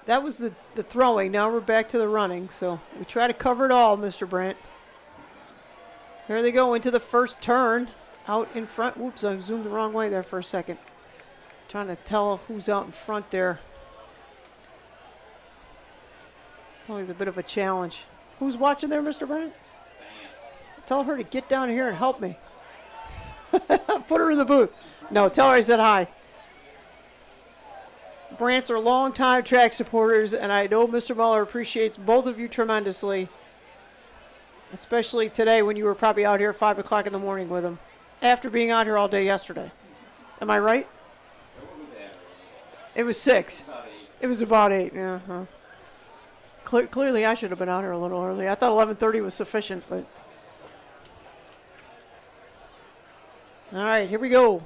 that was the throwing. Now we're back to the running. So we try to cover it all, Mr. Brandt. Here they go into the first turn. Out in front. Whoops, I zoomed the wrong way there for a second. Trying to tell who's out in front there. It's always a bit of a challenge. Who's watching there, Mr. Brandt? Tell her to get down here and help me. Put her in the booth. No, tell her I said hi. Brandts are longtime track supporters, and I know Mr. Muller appreciates both of you tremendously, especially today when you were probably out here at 5 o'clock in the morning with him, after being out here all day yesterday. Am I right? It was 6. It was about 8. Yeah. Huh. Clearly, I should have been out here a little early. I thought 11:30 was sufficient, but. All right, here we go.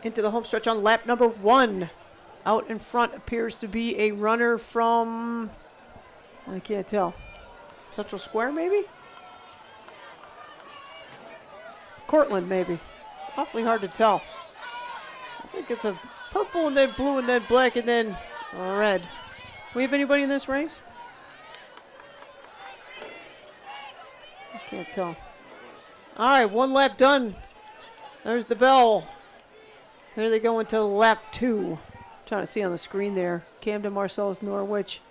Into the home stretch on lap number 1. Out in front appears to be a runner from, I can't tell, Central Square maybe? Cortland maybe. It's awfully hard to tell. I think it's a purple and then blue and then black and then red. We have anybody in this race? I can't tell. All right, 1 lap done. There's the bell. There they go into lap 2. Trying to see on the screen there. Camden, Marcellus, Norwich,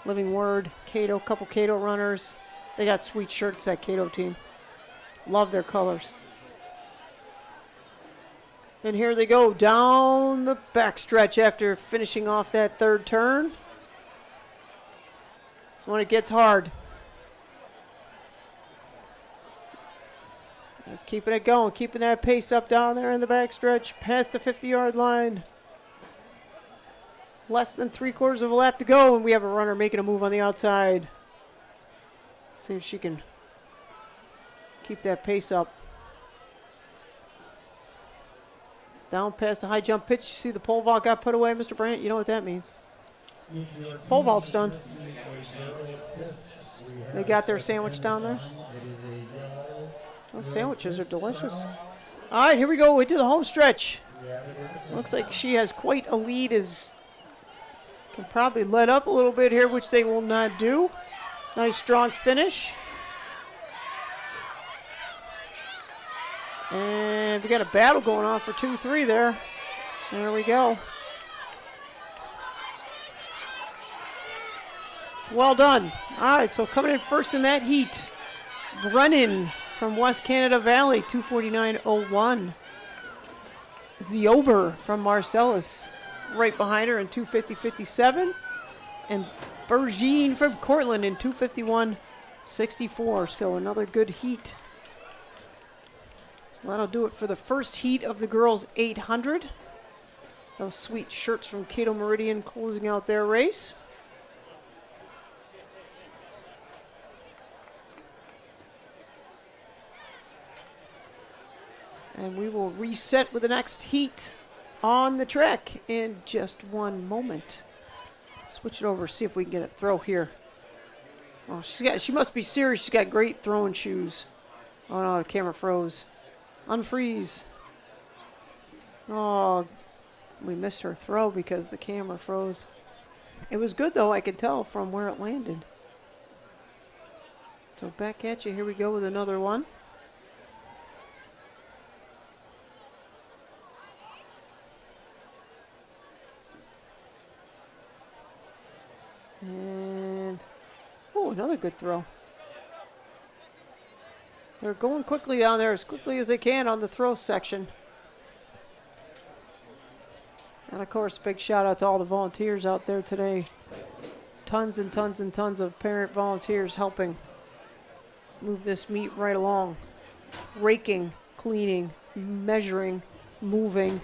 Living Word, Cato, couple Cato runners. They got sweet shirts, that Cato team. Love their colors. And here they go down the backstretch after finishing off that 3rd turn. It's when it gets hard. Keeping it going, keeping that pace up down there in the backstretch, past the 50-yard line. Less than 3/4 of a lap to go, and we have a runner making a move on the outside. See if she can keep that pace up. Down past the high jump pitch. You see the pole vault got put away, Mr. Brandt? You know what that means. Pole vault's done. They got their sandwich down there. Those sandwiches are delicious. All right, here we go into the home stretch. Looks like she has quite a lead. Can probably let up a little bit here, which they will not do. Nice strong finish. And we got a battle going on for 2-3 there. There we go. Well done. All right, so coming in first in that heat, Brennan from West Canada Valley, 249.01. Ziober from Marcellus, right behind her in 250.57. And Bergine from Cortland in 251.64. So another good heat. So that'll do it for the first heat of the girls 800. Those sweet shirts from Cato Meridian closing out their race. And we will reset with the next heat on the track in just one moment. Switch it over, see if we can get a throw here. Oh, she must be serious. She's got great throwing shoes. Oh no, the camera froze. Unfreeze. Oh, we missed her throw because the camera froze. It was good though, I could tell from where it landed. So back at you, here we go with another one. And, oh, another good throw. They're going quickly down there, as quickly as they can on the throw section. And of course, big shout out to all the volunteers out there today. Tons and tons and tons of parent volunteers helping move this meet right along. Raking, cleaning, measuring, moving,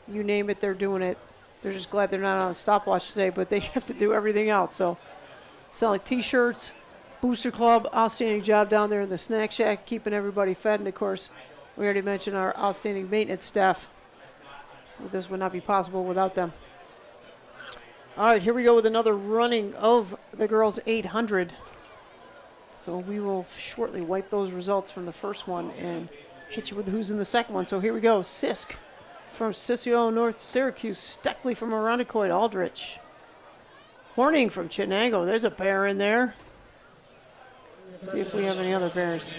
you name it, they're doing it. They're just glad they're not on a stopwatch today, but they have to do everything else. So, selling t-shirts, Booster Club, outstanding job down there in the snack shack, keeping everybody fed. And of course, we already mentioned our outstanding maintenance staff. This would not be possible without them. All right, here we go with another running of the girls 800. So we will shortly wipe those results from the first one and hit you with who's in the second one. So here we go, Sisk from Cicero, North Syracuse. Steckley from Irondequoit, Aldrich. Horning from Chittenango. There's a pair in there. See if we have any other pairs.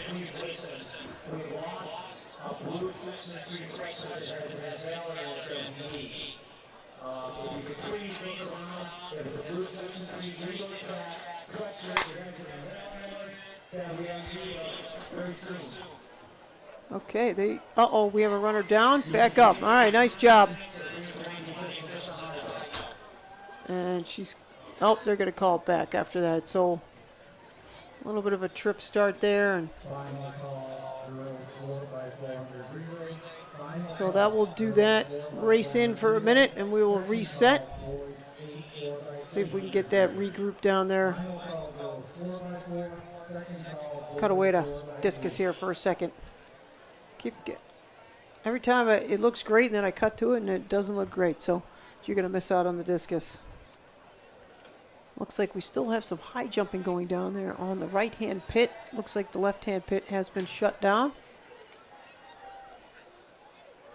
Okay, uh-oh, we have a runner down. Back up. All right, nice job. And they're going to call it back after that. So a little bit of a trip start there. And so that will do that. Race in for a minute, and we will reset. See if we can get that regroup down there. Cut away to discus here for a second. Every time it looks great, and then I cut to it, and it doesn't look great. So you're going to miss out on the discus. Looks like we still have some high jumping going down there on the right-hand pit. Looks like the left-hand pit has been shut down.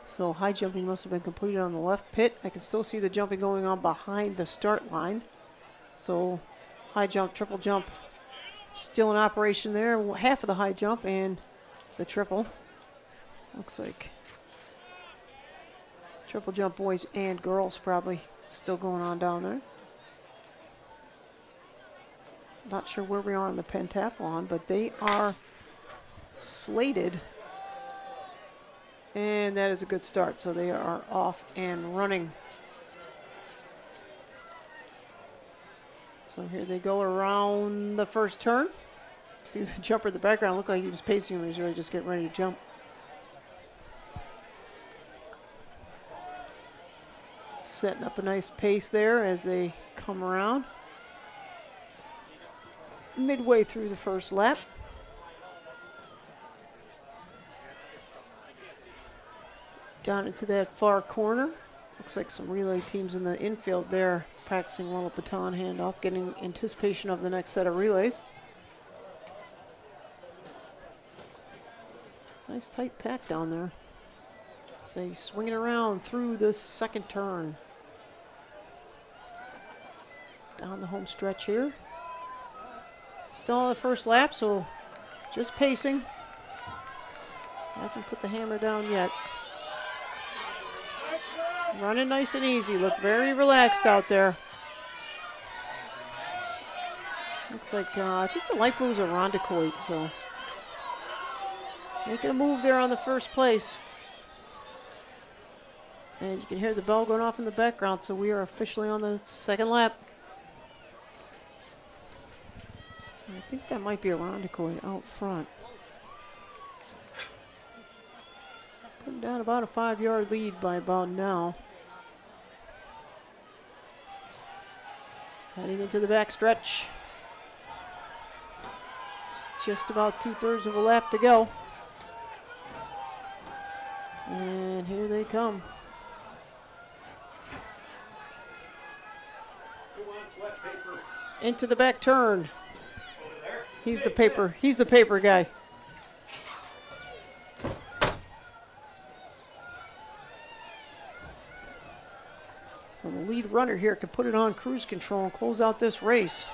So high jumping must have been completed on the left pit. I can still see the jumping going on behind the start line. So high jump, triple jump, still in operation there. Half of the high jump and the triple. Looks like triple jump boys and girls probably still going on down there. Not sure where we are in the pentathlon, but they are slated. And that is a good start. So they are off and running. So here they go around the first turn. See the jumper in the background looked like he was pacing him. He was really just getting ready to jump. Setting up a nice pace there as they come around. Midway through the first lap. Down into that far corner. Looks like some relay teams in the infield there practicing a little baton handoff, getting anticipation of the next set of relays. Nice tight pack down there. So he's swinging around through the second turn. Down the home stretch here. Still on the first lap, so just pacing. I haven't put the hammer down yet. Running nice and easy. Look very relaxed out there. Looks like, I think the light blues are Irondequoit, so Making a move there on the first place. And you can hear the bell going off in the background, so we are officially on the second lap. I think that might be a Rondecoid out front. Putting down about a 5-yard lead by about now. Heading into the back stretch. Just about 2/3 of a lap to go. And here they come. Into the back turn. He's the paper guy. So the lead runner here can put it on cruise control and close out this race.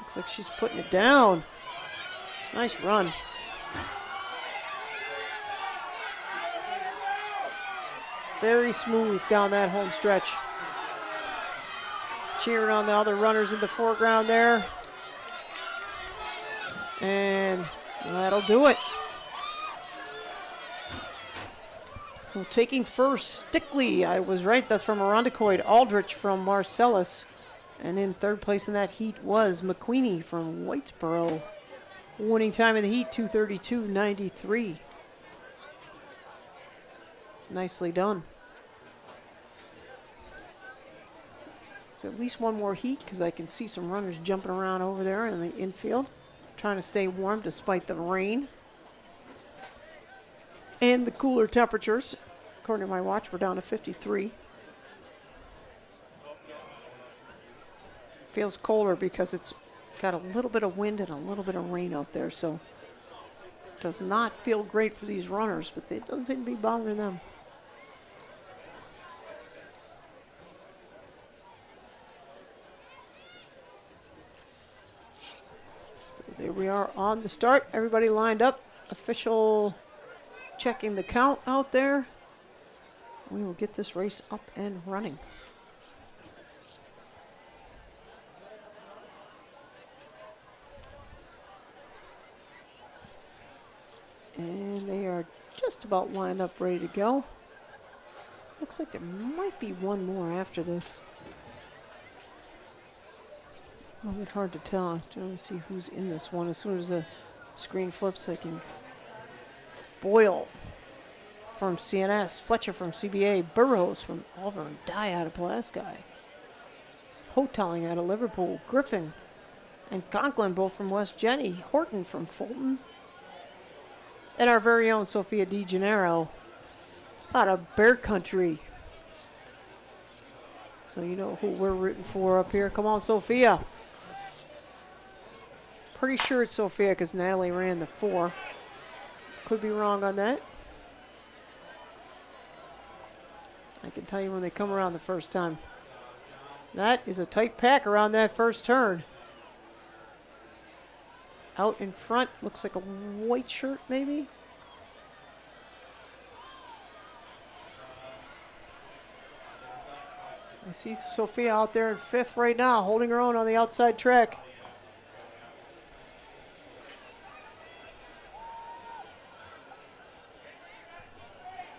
Looks like she's putting it down. Nice run. Very smooth down that home stretch. Cheering on the other runners in the foreground there. And that'll do it. So taking first, Stickley, I was right, that's from Rondecoid. Aldrich from Marcellus. And in third place in that heat was McQueenie from Whitesboro. Winning time in the heat, 2:32.93. Nicely done. So at least one more heat because I can see some runners jumping around over there in the infield. Trying to stay warm despite the rain. And the cooler temperatures. According to my watch, we're down to 53. Feels colder because it's got a little bit of wind and a little bit of rain out there, so it does not feel great for these runners, but it doesn't seem to be bothering them. So there we are on the start. Everybody lined up. Official checking the count out there. We will get this race up and running. And they are just about lined up, ready to go. Looks like there might be one more after this. A little bit hard to tell. I'm trying to see who's in this one. As soon as the screen flips, I can. Boyle from CNS, Fletcher from CBA, Burrows from Auburn, Dye out of Pulaski, Hotelling out of Liverpool, Griffin and Conklin both from West Jenny, Horton from Fulton, and our very own Sophia Di Gennaro out of Bear Country. So you know who we're rooting for up here. Come on, Sophia. Pretty sure it's Sophia because Natalie ran the 4. Could be wrong on that. I can tell you when they come around the first time. That is a tight pack around that first turn. Out in front, looks like a white shirt maybe. I see Sophia out there in 5th right now, holding her own on the outside track.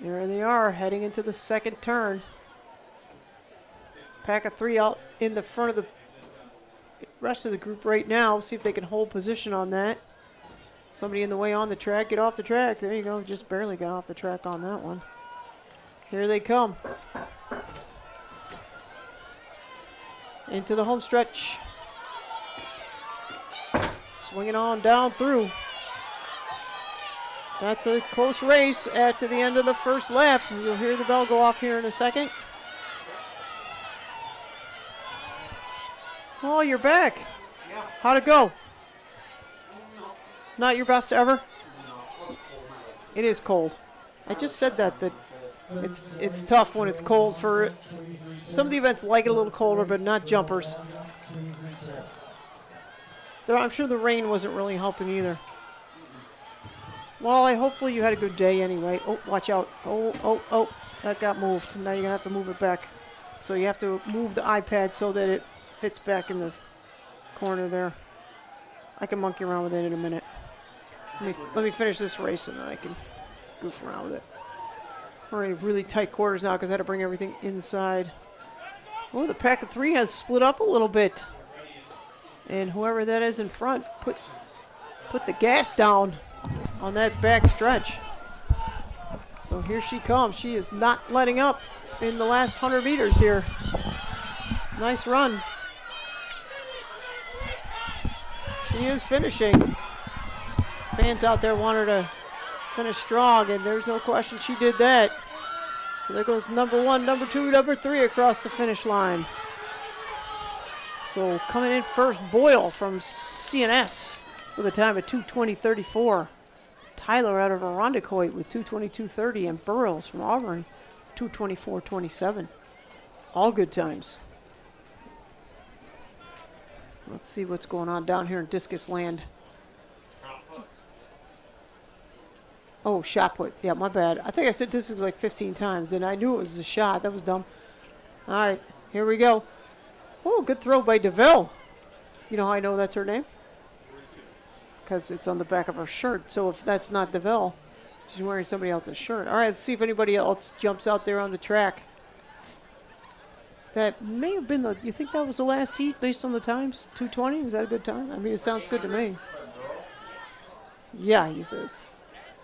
There they are, heading into the second turn. Pack of 3 out in the front of the rest of the group right now. See if they can hold position on that. Somebody in the way on the track, get off the track. There you go, just barely got off the track on that one. Here they come. Into the home stretch. Swinging on down through. That's a close race after the end of the first lap. You'll hear the bell go off here in a second. Oh, you're back. Yeah. How'd it go? No. Not your best ever? No. It was cold. It is cold. I just said that it's tough when it's cold for some of the events like it a little colder, but not jumpers. I'm sure the rain wasn't really helping either. Well, hopefully you had a good day anyway. Oh, watch out. Oh, that got moved. Now you're going to have to move it back. So you have to move the iPad so that it fits back in this. corner there. I can monkey around with it in a minute. Let me finish this race and then I can goof around with it. We're in really tight quarters now because I had to bring everything inside. Oh, the pack of three has split up a little bit. And whoever that is in front, put the gas down on that back stretch. So here she comes. She is not letting up in the last 100 meters here. Nice run. She is finishing. Fans out there want her to finish strong, and there's no question she did that. So there goes number one, number two, number three across the finish line. So coming in first, Boyle from CNS with a time of 2:20.34. Tyler out of Irondequoit with 2:22.30, and Burroughs from Auburn, 2:24.27. All good times. Let's see what's going on down here in discus land. Oh, shot put. Yeah, my bad. I think I said discus like 15 times, and I knew it was a shot. That was dumb. All right, here we go. Oh, good throw by DeVille. You know how I know that's her name? Because it's on the back of her shirt. So if that's not DeVille, she's wearing somebody else's shirt. All right, let's see if anybody else jumps out there on the track. That may have been the, you think that was the last heat based on the times? 2:20? Is that a good time? I mean, it sounds good to me. Yeah, he says.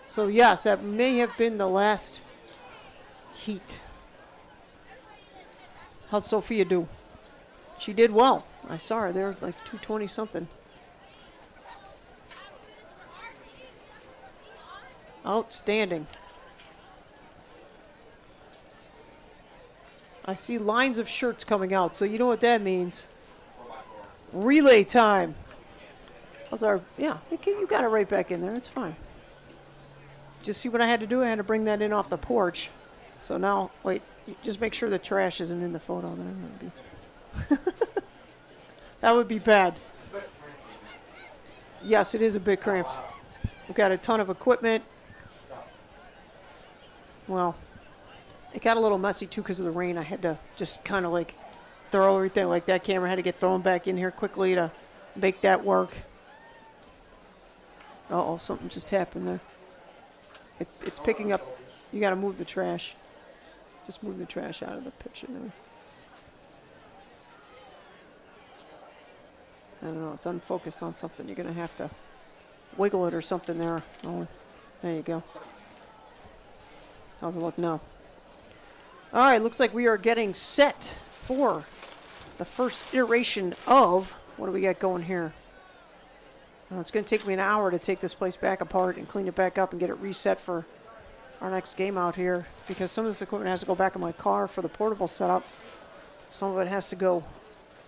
So yes, that may have been the last heat. How'd Sophia do? She did well. I saw her there like 2:20 something. Outstanding. I see lines of shirts coming out, so you know what that means. Relay time. How's our, yeah, you got it right back in there. It's fine. Just see what I had to do? I had to bring that in off the porch. So now, wait, just make sure the trash isn't in the photo there. That would be bad. Yes, it is a bit cramped. We've got a ton of equipment. Well, it got a little messy too because of the rain. I had to just kind of like throw everything, like that camera had to get thrown back in here quickly to make that work. Uh-oh, something just happened there. It's picking up. You got to move the trash. Just move the trash out of the picture there. I don't know. It's unfocused on something. You're going to have to wiggle it or something there. Oh, there you go. How's it look now? All right. Looks like we are getting set for the first iteration of, what do we got going here? It's going to take me an hour to take this place back apart and clean it back up and get it reset for our next game out here, because some of this equipment has to go back in my car for the portable setup. Some of it has to go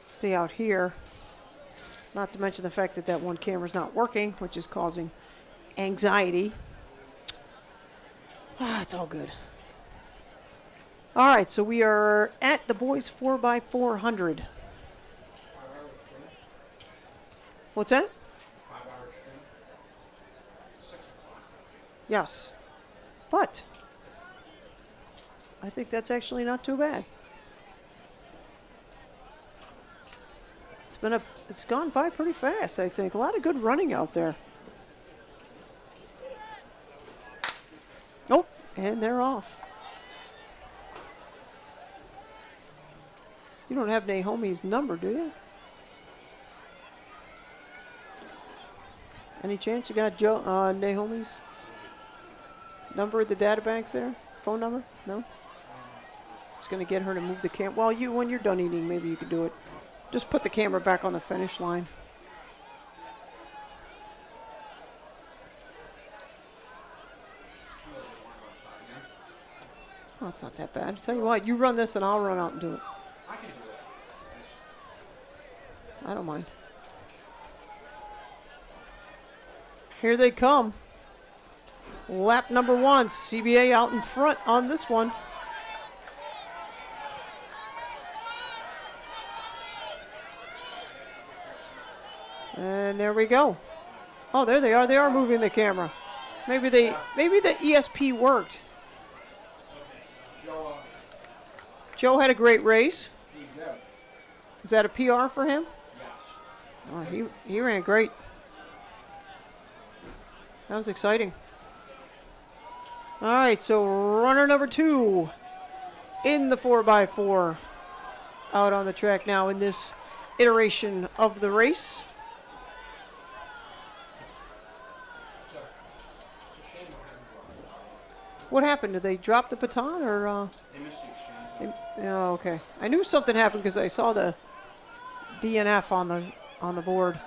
stay out here. Not to mention the fact that that one camera's not working, which is causing anxiety. It's all good. All right, so we are at the boys 4x400. What's that? Yes, but I think that's actually not too bad. It's gone by pretty fast, I think. A lot of good running out there. Nope, and they're off. You don't have Naomi's number, do you? Any chance you got Naomi's number at the data banks there? Phone number? No? It's going to get her to move the camera. Well, when you're done eating, maybe you could do it. Just put the camera back on the finish line. Oh, it's not that bad. Tell you what, you run this and I'll run out and do it. I don't mind. Here they come. Lap number one. CBA out in front on this one. And there we go. Oh, there they are. They are moving the camera. Maybe the ESP worked. Joe had a great race. Is that a PR for him? Oh, he ran great. That was exciting. All right, so runner number 2 in the 4x4 out on the track now in this iteration of the race. What happened? Did they drop the baton or? They missed the exchange. Oh, okay. I knew something happened because I saw the DNF on the board.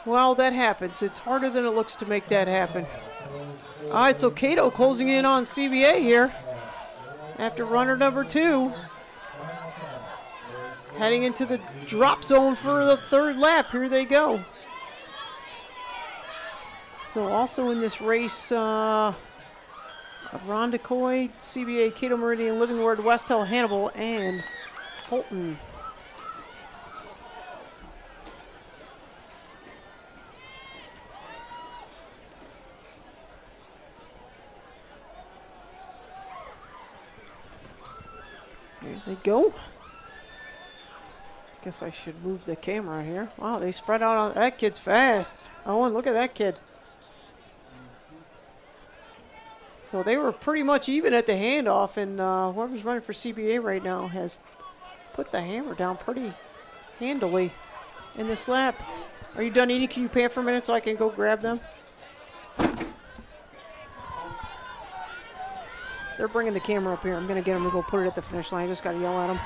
Well, that happens. It's harder than it looks to make that happen. All right, so Cato closing in on CBA here after runner number 2. Heading into the drop zone for the 3rd lap. Here they go. So also in this race, Rondecoy, CBA, Cato Meridian, Living Word, West Hill, Hannibal, and Fulton. There they go. Guess I should move the camera here. Wow, they spread out on that kid's fast. Oh, and look at that kid. So they were pretty much even at the handoff, and whoever's running for CBA right now has put the hammer down pretty handily in this lap. Are you done eating? Can you pay for a minute so I can go grab them? They're bringing the camera up here. I'm going to get them to go put it at the finish line. I just got to yell at them.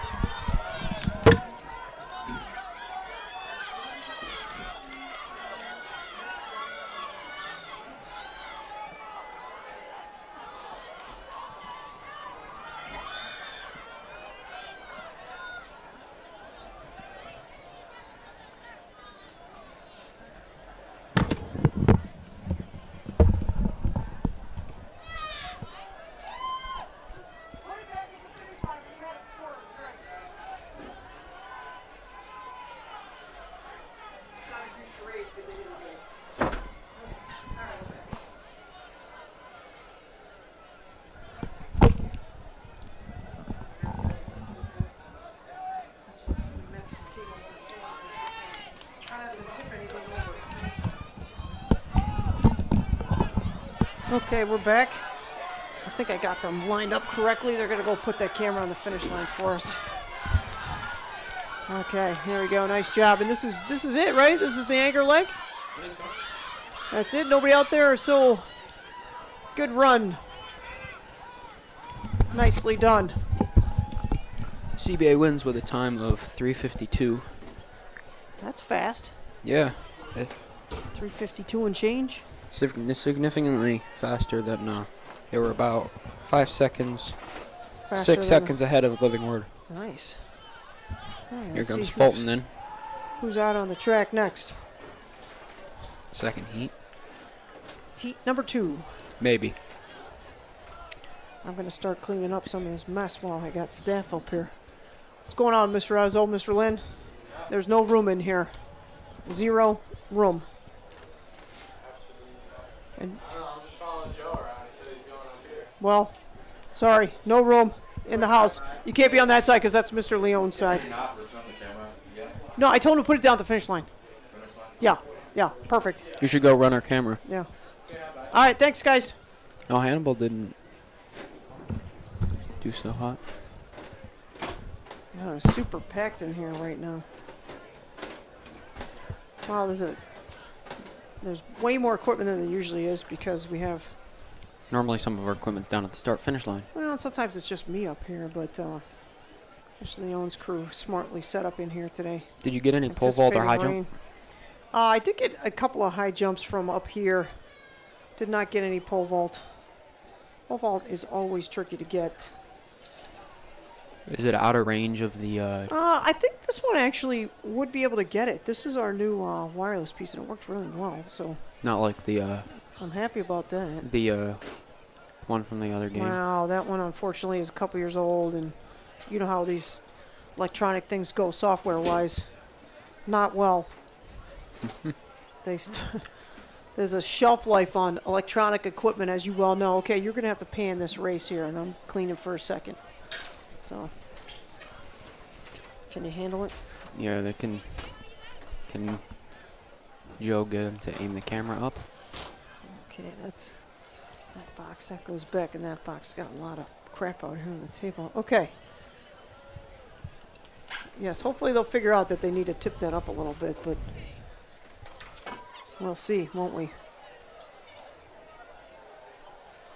Okay, we're back. I think I got them lined up correctly. They're going to go put that camera on the finish line for us. Okay, here we go. Nice job. And this is it, right? This is the anchor leg? That's it. Nobody out there. So good run. Nicely done. CBA wins with a time of 3:52. That's fast. Yeah. 3:52 and change. Significantly faster than they were about 5 seconds, Faster 6 seconds ahead of Living Word. Nice. All right, Here let's comes see Fulton then. Who's out on the track next? Second heat. Heat number 2. Maybe. I'm going to start cleaning up some of this mess while I got staff up here. What's going on, Mr. Razzo, Mr. Lynn? There's no room in here. 0 room. And I don't know, I'm just following Joe around. He said he's going up here. well, sorry, no room in the house. You can't be on that side because that's Mr. Leone's side. Not return the camera yet? No, I told him to put it down at the finish line. Yeah, perfect. You should go run our camera. Yeah. All right, thanks, guys. No, Hannibal didn't do so hot. Yeah, it's super packed in here right now. Wow, there's way more equipment than there usually is because we have. Normally some of our equipment's down at the start-finish line. Well, sometimes it's just me up here, but Mr. Leone's crew smartly set up in here today. Did you get any pole vault or high Anticipating jump? rain. I did get a couple of high jumps from up here. Did not get any pole vault. Pole vault is always tricky to get. Is it out of range of the... I think this one actually would be able to get it. This is our new wireless piece, and it worked really well, so Not like the... I'm happy about that. the one from the other game. Wow, that one unfortunately is a couple years old, and you know how these electronic things go software-wise. Not well. There's a shelf life on electronic equipment, as you well know. Okay, you're going to have to pan this race here, and I'm cleaning for a second. So, can you handle it? Yeah, they can... Can Joe get him to aim the camera up? Okay, that's that box. That goes back in that box. Got a lot of crap out here on the table. Okay. Yes, hopefully they'll figure out that they need to tip that up a little bit, but we'll see, won't we?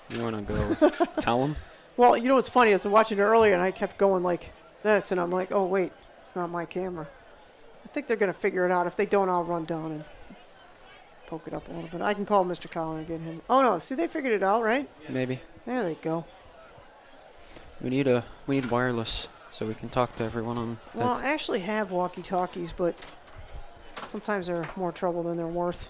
You want to go tell him? Well, you know what's funny? I was watching it earlier, and I kept going like this, and I'm like, oh, wait, it's not my camera. I think they're going to figure it out. If they don't, I'll run down and poke it up a little bit. I can call Mr. Collin and get him. Oh, no, see, they figured it out, right? Maybe. There they go. We need wireless so we can talk to everyone on. Well, I actually have walkie-talkies, but sometimes they're more trouble than they're worth.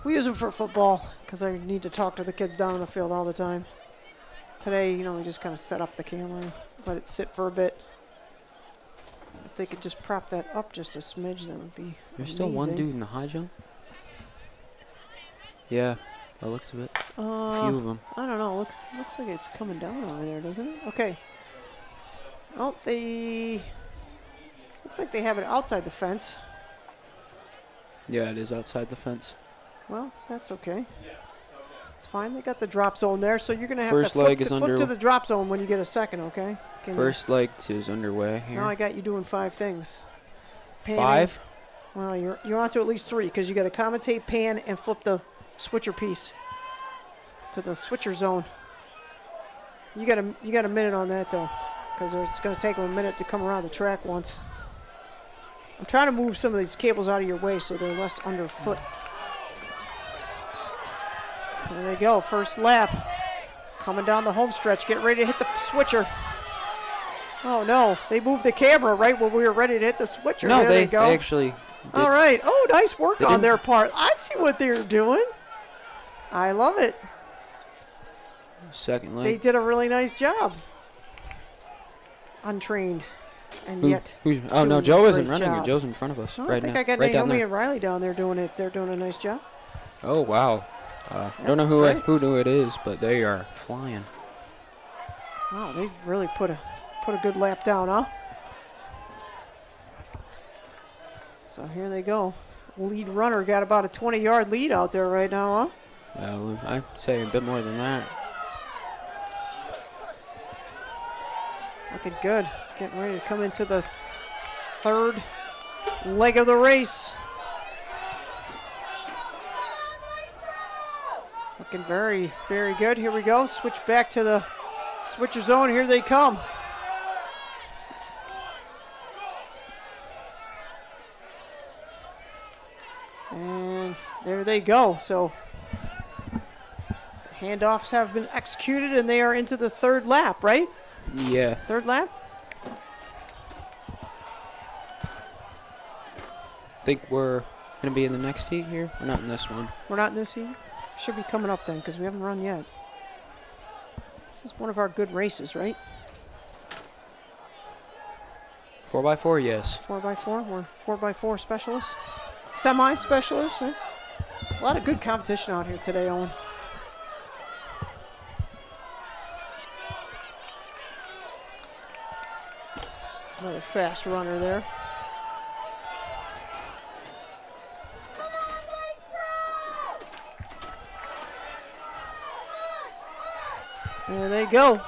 We use them for football because I need to talk to the kids down on the field all the time. Today, you know, we just kind of set up the camera and let it sit for a bit. If they could just prop that up just a smidge, that would be There's still one dude in the high jump? Yeah, that looks a bit. A few of them. I don't know. Looks like it's coming down over there, doesn't it? Okay. Oh, they... Looks like they have it outside the fence. Yeah, it is outside the fence. Well, that's okay. It's fine. They got the drop zone there, so you're going to have First to leg is flip to the drop zone when you get a second, okay? First leg is underway here. Now I got you doing 5 things. Panning. 5? Well, you're on to at least 3 because you got to commentate, pan, and flip the switcher piece to the switcher zone. You got a minute on that though, because it's going to take them a minute to come around the track once. I'm trying to move some of these cables out of your way so they're less underfoot. There they go, first lap. Coming down the home stretch, get ready to hit the switcher. Oh no, they moved the camera right when we were ready to hit the switcher. No, there they go. They actually did. All right, oh, nice work on their part. I see what they're doing. I love it. Second leg. They did a really nice job. Untrained, and yet. Oh no, doing Joe a isn't great running job. it. Joe's in front of us Oh, right I think now. I got right down Naomi there. and Riley down there doing it. They're doing a nice job. Oh wow. I don't know who it is, but they are flying. Wow, they really put a good lap down, huh? So here they go. Lead runner got about a 20-yard lead out there right now, huh? Well, I'd say a bit more than that. Looking good. Getting ready to come into the third leg of the race. Looking very, very good. Here we go. Switch back to the switcher zone. Here they come. And there they go. So handoffs have been executed and they are into the third lap, right? Yeah. Third lap? Think we're going to be in the next heat here? We're not in this one. We're not in this heat? Should be coming up then because we haven't run yet. This is one of our good races, right? 4x4, yes. 4x4? We're 4x4 specialists. Semi-specialists, right? A lot of good competition out here today, Owen. Another fast runner there. There they go.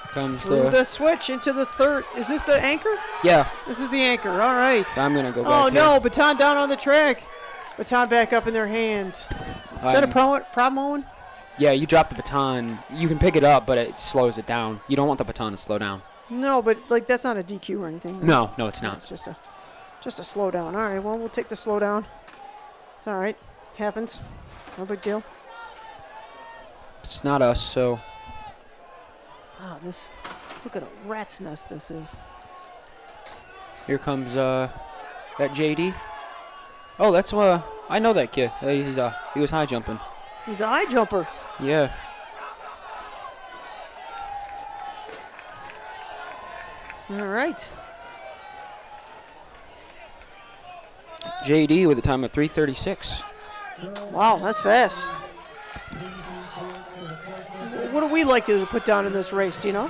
Comes Through the switch into the third. Is this the anchor? Yeah. This is the anchor. All right. I'm going to go back Oh, here. no. Baton down on the track. Baton back up in their hands. Is that a problem, Owen? Yeah, you drop the baton. You can pick it up, but it slows it down. You don't want the baton to slow down. No, but like that's not a DQ or anything. No, it's not. It's just a slow down. All right, well, we'll take the slow down. It's all right. Happens. No big deal. It's not us, so. Wow, look at a rat's nest this is. Here comes that JD. Oh, that's I know that kid. He was high jumping. He's a high jumper. Yeah. All right. JD with a time of 3:36. Wow, that's fast. What do we like to put down in this race? Do you know?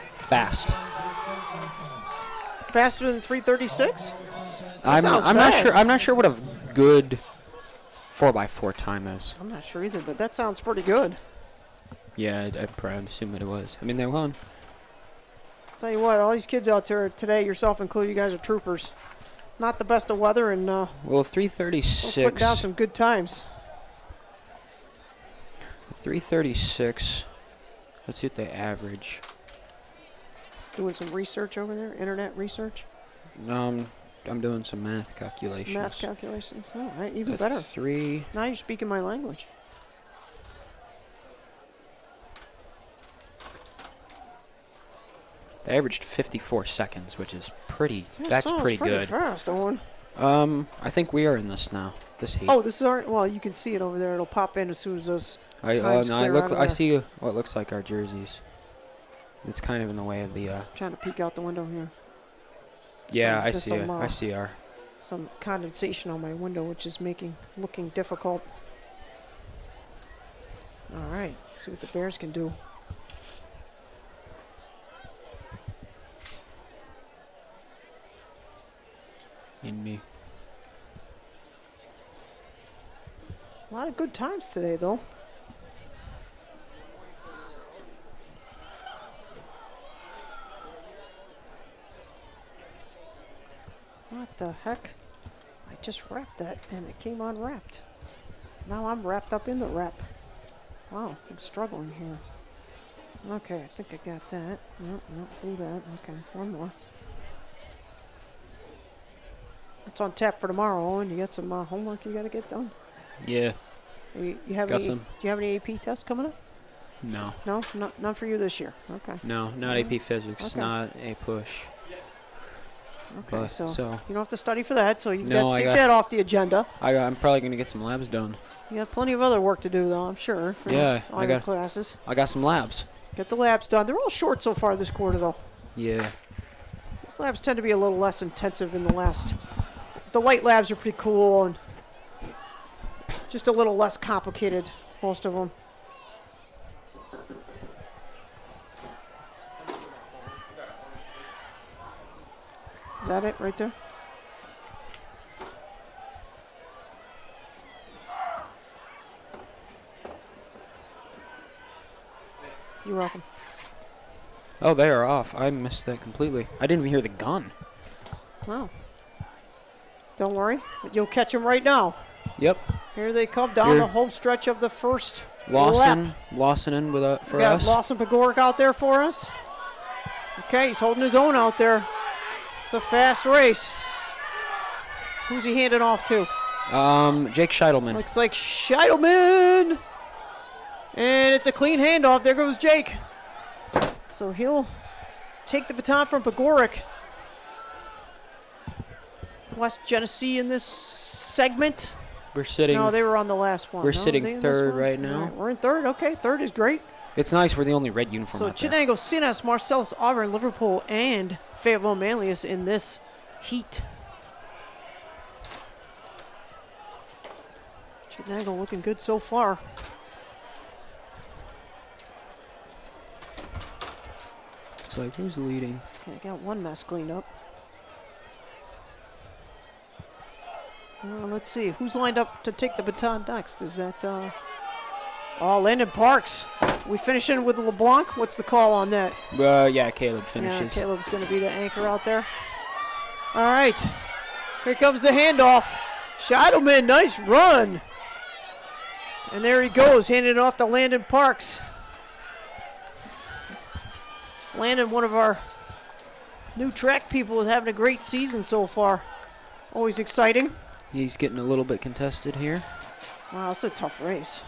Fast. Faster than 3:36? I'm sounds not fast. sure. I'm not sure what a good 4x4 time is. I'm not sure either, but that sounds pretty good. Yeah, I'd probably assume it was. I mean, they won. Tell you what, all these kids out there today, yourself included, you guys are troopers. Not the best of weather, and Well, putting 336. down some good times. 336. Let's see what they average. Doing some research over there, internet research, I'm doing some math calculations. math calculations. All right, even A better. 3. Now you're speaking my language. They averaged 54 seconds, which is pretty. That That's sounds pretty good. fast, Owen. I think we are in this now. This heat. Oh, this is our. Well, you can see it over there. It'll pop in as soon as those times I clear look. out of I there. see what looks like our jerseys. It's kind of in the way of the. Trying to peek out the window here. Yeah, I there's see. some, I see our. Some condensation on my window, which is looking difficult. All right, let's see what the Bears can do. In me. A lot of good times today, though. What the heck? I just wrapped that, and it came unwrapped. Now I'm wrapped up in the wrap. Wow, I'm struggling here. Okay, I think I got that. No, do that. Okay, one more. It's on tap for tomorrow, Owen. You got some homework you got to get done? Yeah. You have Got any? some. Do you have any AP tests coming up? No. No, none for you this year. Okay. No, not AP Physics. Okay. Not a push. Okay, But, so, so you don't have to study for that. So you No, got I take got- that off the agenda. I'm probably gonna get some labs done. You got plenty of other work to do, though. I'm sure. For Yeah, all I your got- classes. I got some labs. Get the labs done. They're all short so far this quarter, though. Yeah. These labs tend to be a little less intensive in the last. The light labs are pretty cool and just a little less complicated, most of them. Is that it right there? You're welcome. Oh, they are off. I missed that completely. I didn't even hear the gun. Wow. Don't worry. You'll catch them right now. Yep. Here they come down Here. the home stretch of the first Lawson. lap. Lawson in with for We got us. Lawson Pagoric out there for us. Okay, he's holding his own out there. It's a fast race. Who's he handing off to? Jake Scheitelman. Looks like Scheitelman. And it's a clean handoff. There goes Jake. So he'll take the baton from Pagoric. West Genesee in this segment. We're sitting. No, they were on the last one. We're No, sitting they in this third one? right now. All right, we're in third. Okay, third is great. It's nice. We're the only red uniform So out there. Chittenango, Sinas, Marcellus, Auburn, Liverpool, and Fayetteville Manlius in this heat. Chittenango looking good so far. It's like, who's leading? Okay, I got one mess cleaned up. Let's see, who's lined up to take the baton next? Is that, oh, Landon Parks. We finishing with LeBlanc? What's the call on that? Yeah, Caleb Yeah, finishes. Caleb's going to be the anchor out there. All right, here comes the handoff. Scheitelman, nice run. And there he goes, handing it off to Landon Parks. Landon, one of our new track people, is having a great season so far. Always exciting. He's getting a little bit contested here. Wow, it's a tough race.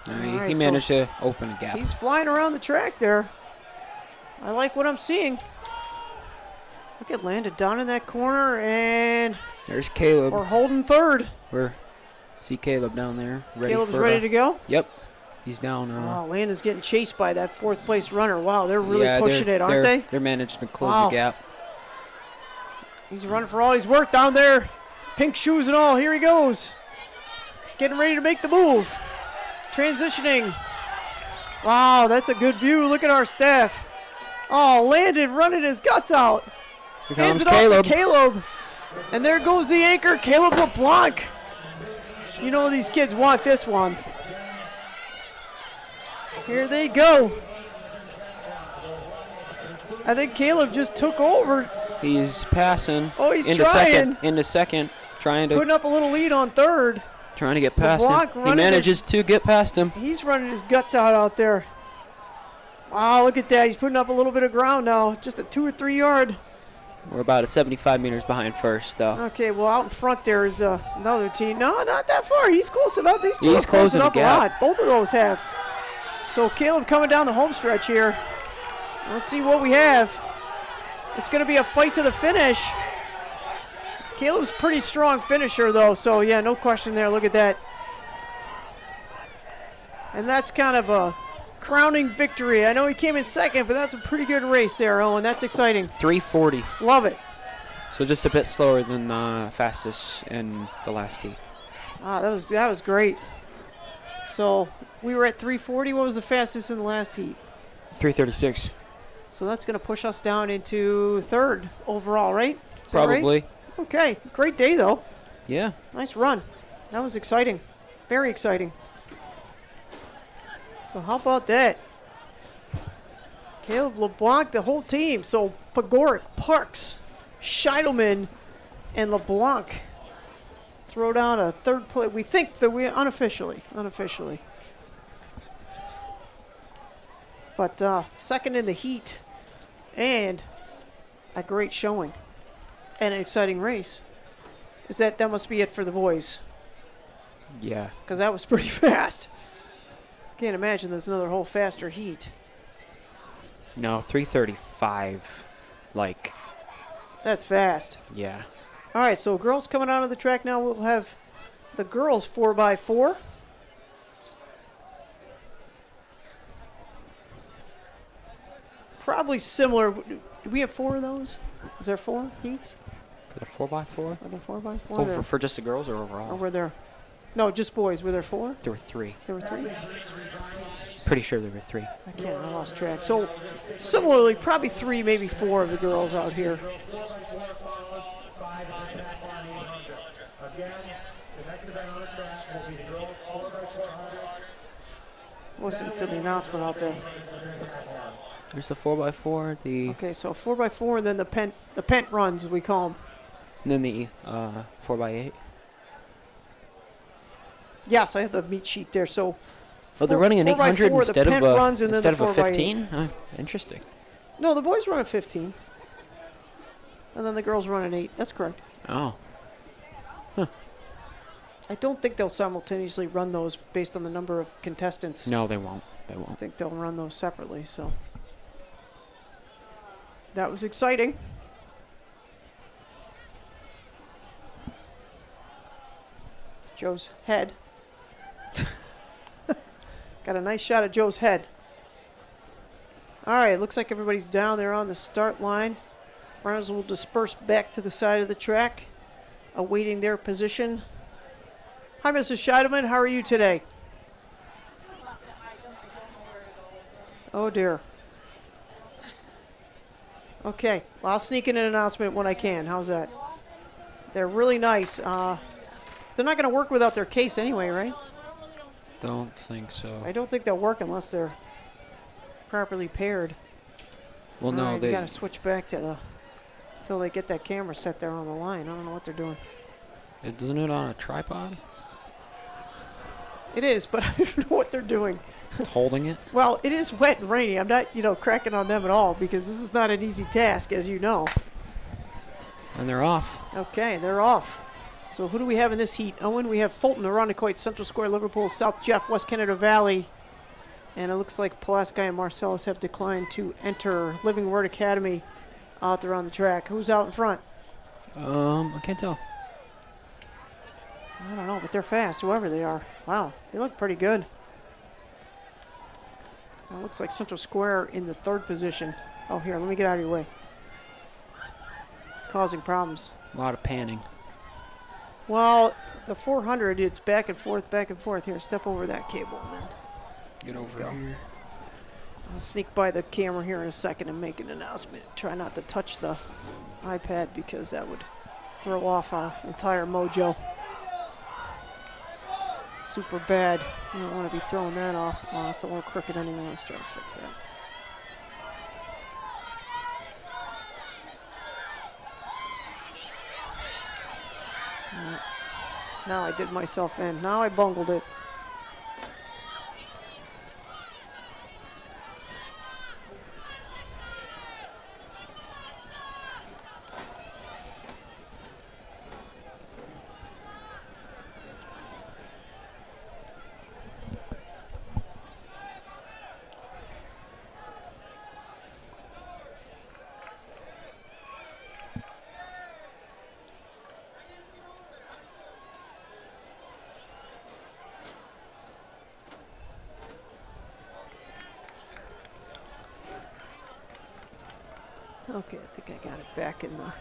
He right, managed to open a gap. He's flying around the track there. I like what I'm seeing. Look at Landon down in that corner, and There's Caleb. we're holding third. See Caleb down there. Ready Caleb's for ready to go? Yep. He's down. Wow, Landon's getting chased by that fourth place runner. Wow, they're really yeah, pushing it, aren't they? They're managing to close Wow. the gap. He's running for all he's worth down there. Pink shoes and all. Here he goes. Getting ready to make the move. Transitioning. Wow, that's a good view. Look at our staff. Oh, Landon running his guts out. Here Hands comes it off Caleb. to Caleb. And there goes the anchor, Caleb LeBlanc. You know these kids want this one. Here they go. I think Caleb just took over. He's passing. Oh, he's into trying. second. Into second. Trying to Putting up a little lead on third. Trying to get past LeBlanc him. He running manages to get past him. He's running his guts out there. Wow, look at that. He's putting up a little bit of ground now. Just a 2 or 3 yard. We're about 75 meters behind first, though. Okay, well, out in front there is another team. No, not that far. He's close enough. These two He's are closing closing the up a gap. lot. Both of those have. So Caleb coming down the home stretch here. Let's see what we have. It's going to be a fight to the finish. Caleb's a pretty strong finisher, though, so yeah, no question there. Look at that. And that's kind of a crowning victory. I know he came in second, but that's a pretty good race there, Owen. That's exciting. 3:40. Love it. So just a bit slower than the fastest in the last heat. That was great. So we were at 3:40. What was the fastest in the last heat? 3:36. So that's going to push us down into third overall, right? Is that right? Probably. Okay, great day though. Yeah. Nice run. That was exciting. Very exciting. So how about that? Caleb LeBlanc, the whole team. So Pagoric, Parks, Scheidleman, and LeBlanc throw down a third place. We think that we unofficially. But second in the heat and a great showing and an exciting race. That must be it for the boys, Yeah. because that was pretty fast. Can't imagine there's another whole faster heat. No, 3:35. Like, That's fast. yeah. All right, so girls coming out of the track now. We'll have the girls 4x4. Probably similar. Do we have 4 of those? Is there 4 heats? For the 4x4? Are there 4x4? Oh, for just the girls or overall? Or were there? No, just boys. Were there 4? There were 3. There were 3? Pretty sure there were 3. I lost track. So similarly, probably 3, maybe 4 of the girls out here. Listen to the announcement out there. There's the 4x4, the Okay, so 4x4, and then the pent runs, we call them. and then the 4x8. Yes, I have the meat sheet there. So Oh, they're running an 800 4x4, instead the of pent a runs, and then instead the of a 4x8. 15. Interesting. No, the boys run a 15. And then the girls run an 8. That's correct. Oh. I don't think they'll simultaneously run those based on the number of contestants. No, they won't. They I won't. think they'll run those separately. So that was exciting. It's Joe's head. Got a nice shot of Joe's head. All right, looks like everybody's down there on the start line. Runners will disperse back to the side of the track, awaiting their position. Hi, Mrs. Scheidemann. How are you today? Oh, dear. Okay. Well, I'll sneak in an announcement when I can. How's that? They're really nice. They're not going to work without their case anyway, right? Don't think so. I don't think they'll work unless they're properly paired. Well, All no, right, they. got to switch back to the until they get that camera set there on the line. I don't know what they're doing. Isn't it on a tripod? It is, but I don't know what they're doing. Holding it? Well, it is wet and rainy. I'm not, cracking on them at all because this is not an easy task, as you know. And they're off. Okay, they're off. So who do we have in this heat? Owen, we have Fulton, Irondequoit, Central Square, Liverpool, South Jeff, West Canada Valley. And it looks like Pulaski and Marcellus have declined to enter Living Word Academy out there on the track. Who's out in front? I can't tell. I don't know, but they're fast, whoever they are. Wow, they look pretty good. It looks like Central Square in the 3rd position. Oh, here, let me get out of your way. Causing problems. A lot of panning. Well, the 400, it's back and forth, back and forth. Here, step over that cable and then Get over here. I'll sneak by the camera here in a second and make an announcement. Try not to touch the iPad because that would throw off our entire mojo. Super bad. You don't want to be throwing that off. Oh, it's a little crooked anyway. Let's try to fix that. Now I did myself in. Now I bungled it. Okay, I think I got it back in the...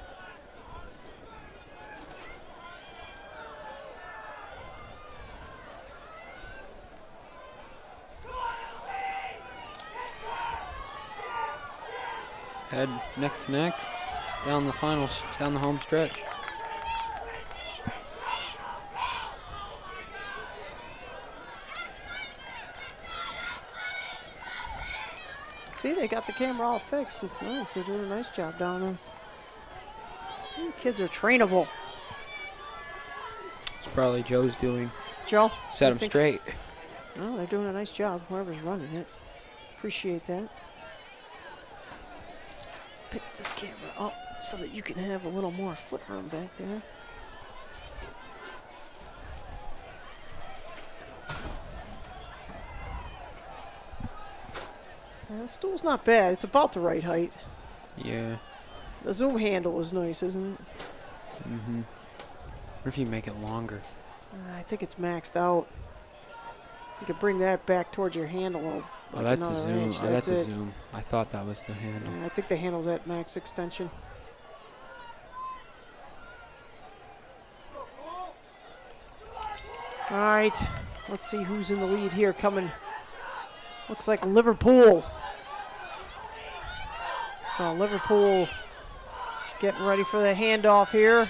Head neck to neck down the down the home stretch. See, they got the camera all fixed. It's nice. They're doing a nice job down there. The kids are trainable. It's probably Joe's doing. Joe? Set you them think- straight. No, they're doing a nice job, whoever's running it. Appreciate that. Pick this camera up so that you can have a little more foot room back there. The stool's not bad. It's about the right height. Yeah. The zoom handle is nice, isn't it? Mm-hmm. What if you make it longer? I think it's maxed out. You could bring that back towards your handle a little. Oh, that's a another zoom. inch. Oh, that's a it. zoom. I thought that was the handle. Yeah, I think the handle's at max extension. All right, let's see who's in the lead here. Coming, looks like Liverpool. So Liverpool getting ready for the handoff here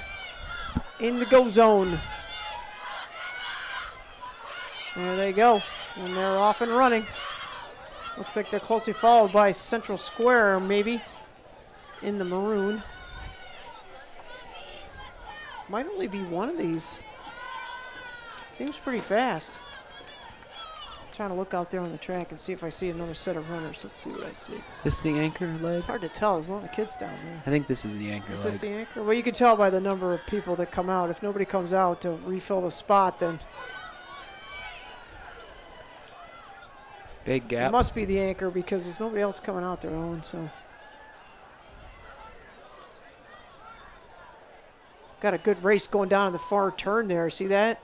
in the go zone. There they go, and they're off and running. Looks like they're closely followed by Central Square, maybe, in the maroon. Might only be one of these. Seems pretty fast. Trying to look out there on the track and see if I see another set of runners. Let's see what I see. This the anchor leg? It's hard to tell. There's a lot of kids down there. I think this is the anchor Is leg. this the anchor? Well, you can tell by the number of people that come out. If nobody comes out to refill the spot, then Big it gap. must be the anchor because there's nobody else coming out their own. So got a good race going down in the far turn there. See that?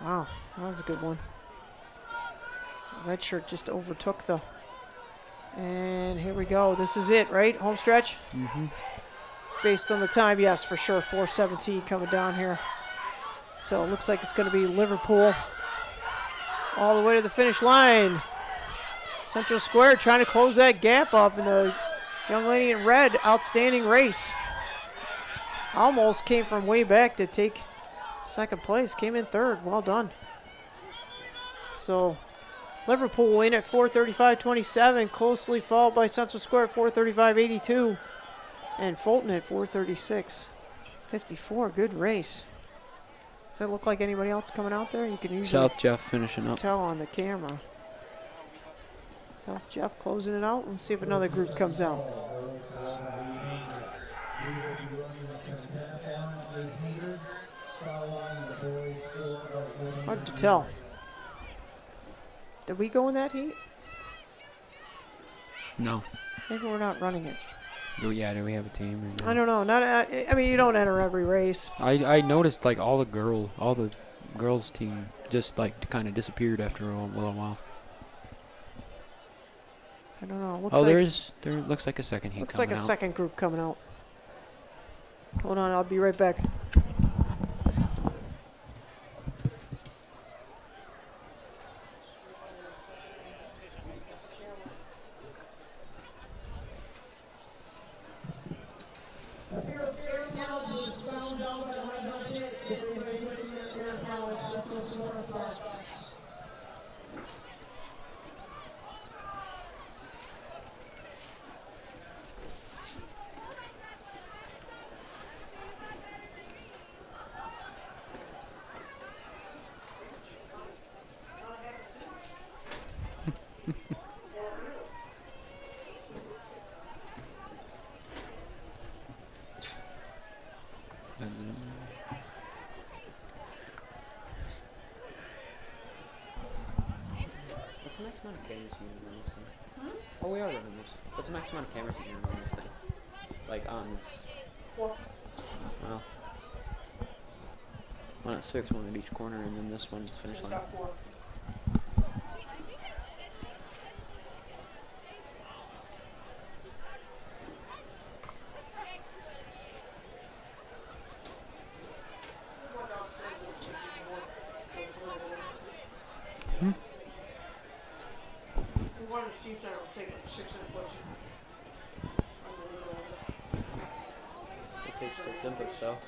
Wow, that was a good one. Red shirt just overtook the. And here we go. This is it, right? Home stretch? Mm-hmm. Based on the time, yes, for sure. 4:17 coming down here. So it looks like it's going to be Liverpool all the way to the finish line. Central Square trying to close that gap up, and the young lady in red, outstanding race. Almost came from way back to take second place. Came in third. Well done. So Liverpool win at 4:35.27, closely followed by Central Square at 4:35.82, and Fulton at 4:36.54. Good race. Does that look like anybody else coming out there? You can usually South Jeff finishing up. tell on the camera. South Jeff closing it out. Let's see if another group comes out. It's hard to tell. Did we go in that heat? No. Maybe we're not running it. Yeah, do we have a team? Or no? I don't know. Not. I mean, you don't enter every race. I noticed like all the girls team just like kind of disappeared after a little while. I don't know. Looks Oh, like, there looks like a second heat looks coming like a out. second group coming out. Hold on, I'll be right back. starts. What's the max amount of cameras you can run this thing? Oh, we are running this. What's the max amount of cameras you can run this thing? Like on this. 4. Well. One at 6, one at each corner, and then this one's finish Just line. got 4. We'll go downstairs and check the board. We wanted to see center will take like 6 inputs. It takes 6 inputs though.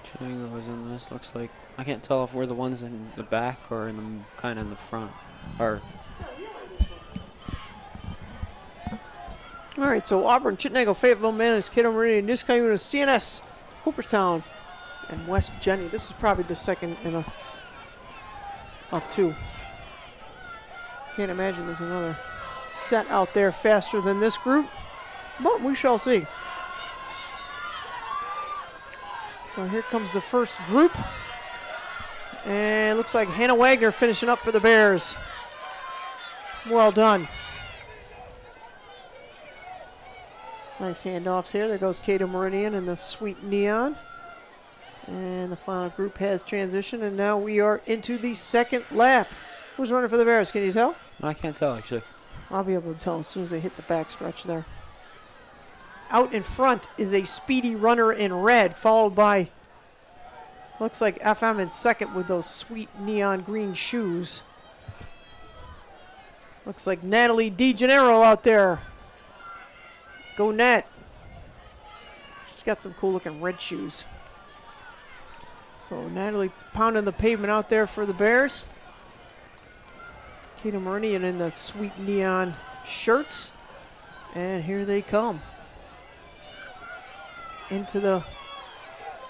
Chittenango is in this. Looks like I can't tell if we're the ones in the back or in the kind of in the front. Or All right, so Auburn, Chittenango, Fayetteville, Manlis, Cato, Meridian, Niskayuna, CNS, Cooperstown, and West Jenny. This is probably the second in a of 2. Can't imagine there's another set out there faster than this group, but we shall see. So here comes the first group, and looks like Hannah Wagner finishing up for the Bears. Well done. Nice handoffs here. There goes Cato Meridian and the Sweet Neon. And the final group has transitioned, and now we are into the second lap. Who's running for the Bears? Can you tell? I can't tell actually. I'll be able to tell as soon as they hit the backstretch there. Out in front is a speedy runner in red, followed by, looks like FM in second with those sweet neon green shoes. Looks like Natalie DeGennaro out there. Go Nat. She's got some cool looking red shoes. So Natalie pounding the pavement out there for the Bears. Cato Meridian in the sweet neon shirts. And here they come. Into the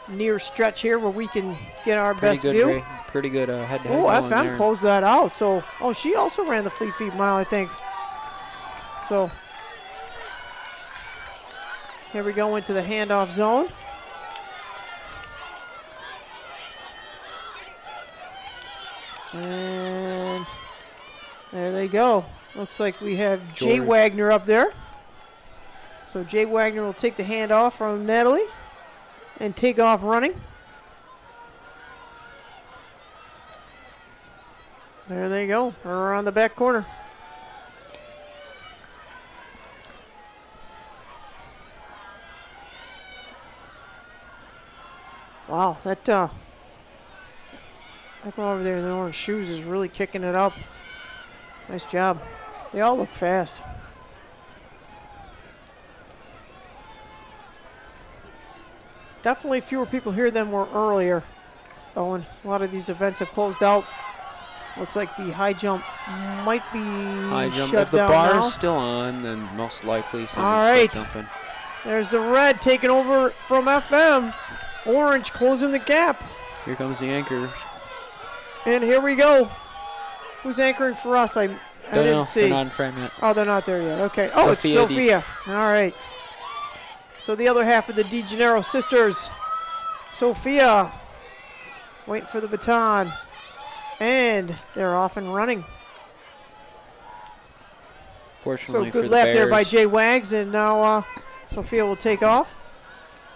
near stretch here where we can get our best view. Pretty good head-to-head. Oh, going FM there. closed that out. So, oh, she also ran the Fleet Feet Mile, I think. So, here we go into the handoff zone. And there they go. Looks like we have Jay Wagner up there. So Jay Wagner will take the handoff from Natalie and take off running. There they go, around the back corner. Wow, that girl over there in the orange shoes is really kicking it up. Nice job. They all look fast. Definitely fewer people here than were earlier. Owen, a lot of these events have closed out. Looks like the high jump might be High jump. shut If the down bar now. is still on, then most likely someone's All right. still jumping. There's the red taking over from FM. Orange closing the gap. Here comes the anchor. And here we go. Who's anchoring for us? I Don't didn't know. see. They're not in frame yet. Oh, they're not there yet. Okay. Oh, it's Sophia. All right. So the other half of the DeGennaro sisters. Sophia waiting for the baton. And they're off and running. Fortunately So for good the lap there by Bears. Jay Wags. And now Sophia will take off.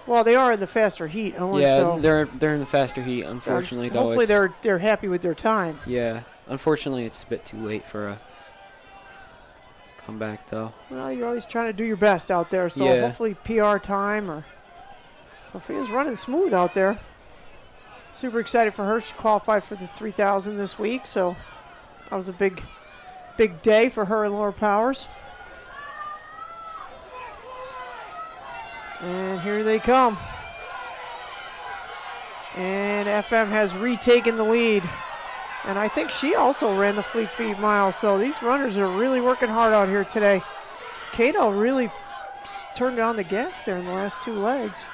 Well, they are in the faster heat, Owen. Yeah, so they're in the faster heat. Unfortunately, though, hopefully it's, they're happy with their time. yeah. Unfortunately, it's a bit too late for a comeback, though. Well, you're always trying to do your best out there, so Yeah. hopefully PR time or Sophia's running smooth out there. Super excited for her. She qualified for the 3,000 this week, so that was a big day for her and Laura Powers. And here they come. And FM has retaken the lead. And I think she also ran the Fleet Feet Mile, so these runners are really working hard out here today. Cato really turned down the gas there in the last 2 legs.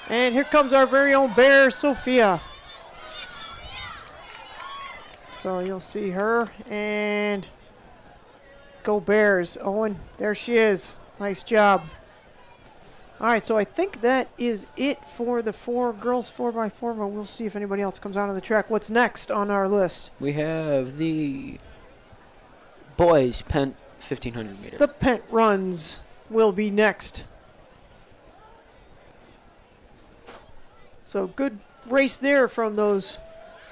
And here comes our very own bear, Sophia. So you'll see her, and go Bears. Owen, there she is. Nice job. All right, so I think that is it for the 4 girls 4x4, but we'll see if anybody else comes out on the track. What's next on our list? We have the boys Pent 1500 meter. The Pent runs will be next. So good race there from those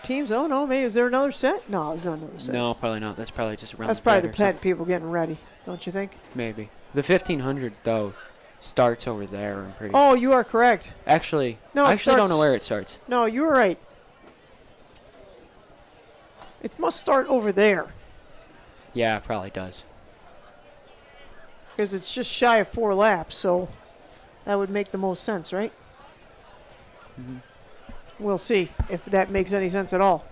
teams. Oh, no, maybe is there another set? No, there's not another set. No, probably not. That's probably just around. That's probably the Pent people getting ready, don't you think? Maybe. The 1500, though, starts over there. I'm pretty. Oh, you are correct. Actually, No, I it actually don't starts- know where it starts. No, you were right. It must start over there Yeah, it probably does. because it's just shy of 4 laps, so that would make the most sense, right? Mm-hmm. We'll see if that makes any sense at all.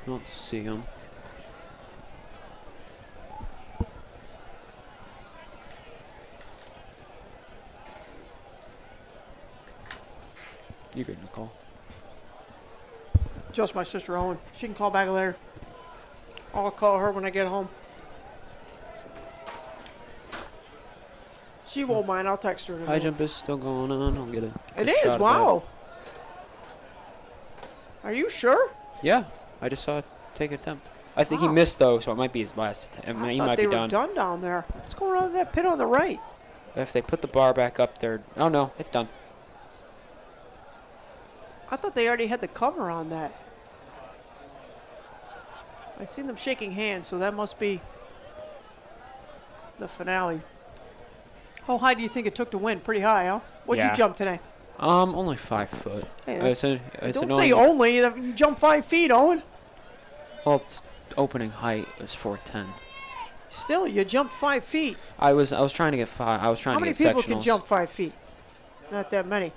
Don't see them. You're good, Nicole. Just my sister Owen. She can call back later. I'll call her when I get home. She won't mind. I'll text her. in a High minute. jump is still going on. I'll get a. It good is. shot of that. Wow. Are you sure? Yeah, I just saw it take an attempt. I think he Wow. missed though, so it might be his last attempt. I He thought might they be were done. done down there. What's going on in that pit on the right? If they put the bar back up there, oh no, it's done. I thought they already had the cover on that. I seen them shaking hands, so that must be the finale. How high do you think it took to win? Pretty high, huh? What'd Yeah. you jump today? Only 5 foot. Hey, It's don't annoying. say only. You jumped 5 feet, Owen. Well, its opening height was 410. Still, you jumped 5 feet. I was trying to get 5. I was trying How to many get people sectionals. can jump 5 feet? Not that many.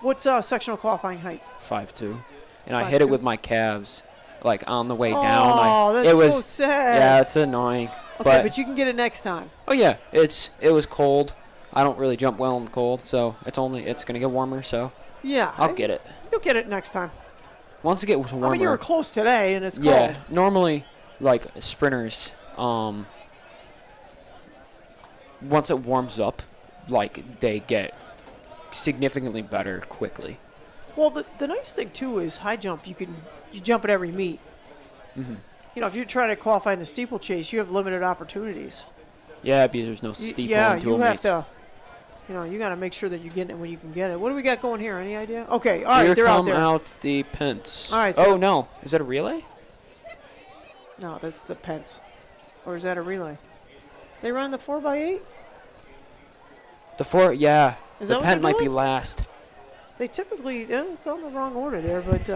What's sectional qualifying height? 5'2", and I hit it 5'2"? with my calves, like on the way down. Oh, that's it was, so sad. Yeah, it's annoying. Okay, but you can get it next time. Oh yeah, it was cold. I don't really jump well in the cold, so it's gonna get warmer. So Yeah. I'll get it. You'll get it next time. Once it gets warmer. I mean, you were close today, and it's cold. Yeah, normally, like sprinters, once it warms up, like they get significantly better quickly. Well, the nice thing too is high jump. You jump at every meet. Mm-hmm. You know, if you're trying to qualify in the steeplechase, you have limited opportunities. Yeah, because there's no steeple Yeah, until you have meets. to. You know, you got to make sure that you get it when you can get it. What do we got going here? Any idea? Okay, all right, Here they're out come there. out the Pents. All right, so- oh no, is that a relay? No, that's the Pence. Or is that a relay? They run the 4x8? The 4, yeah. Is the that what Pent they're might be doing? last. They typically, yeah, it's on the wrong order there, but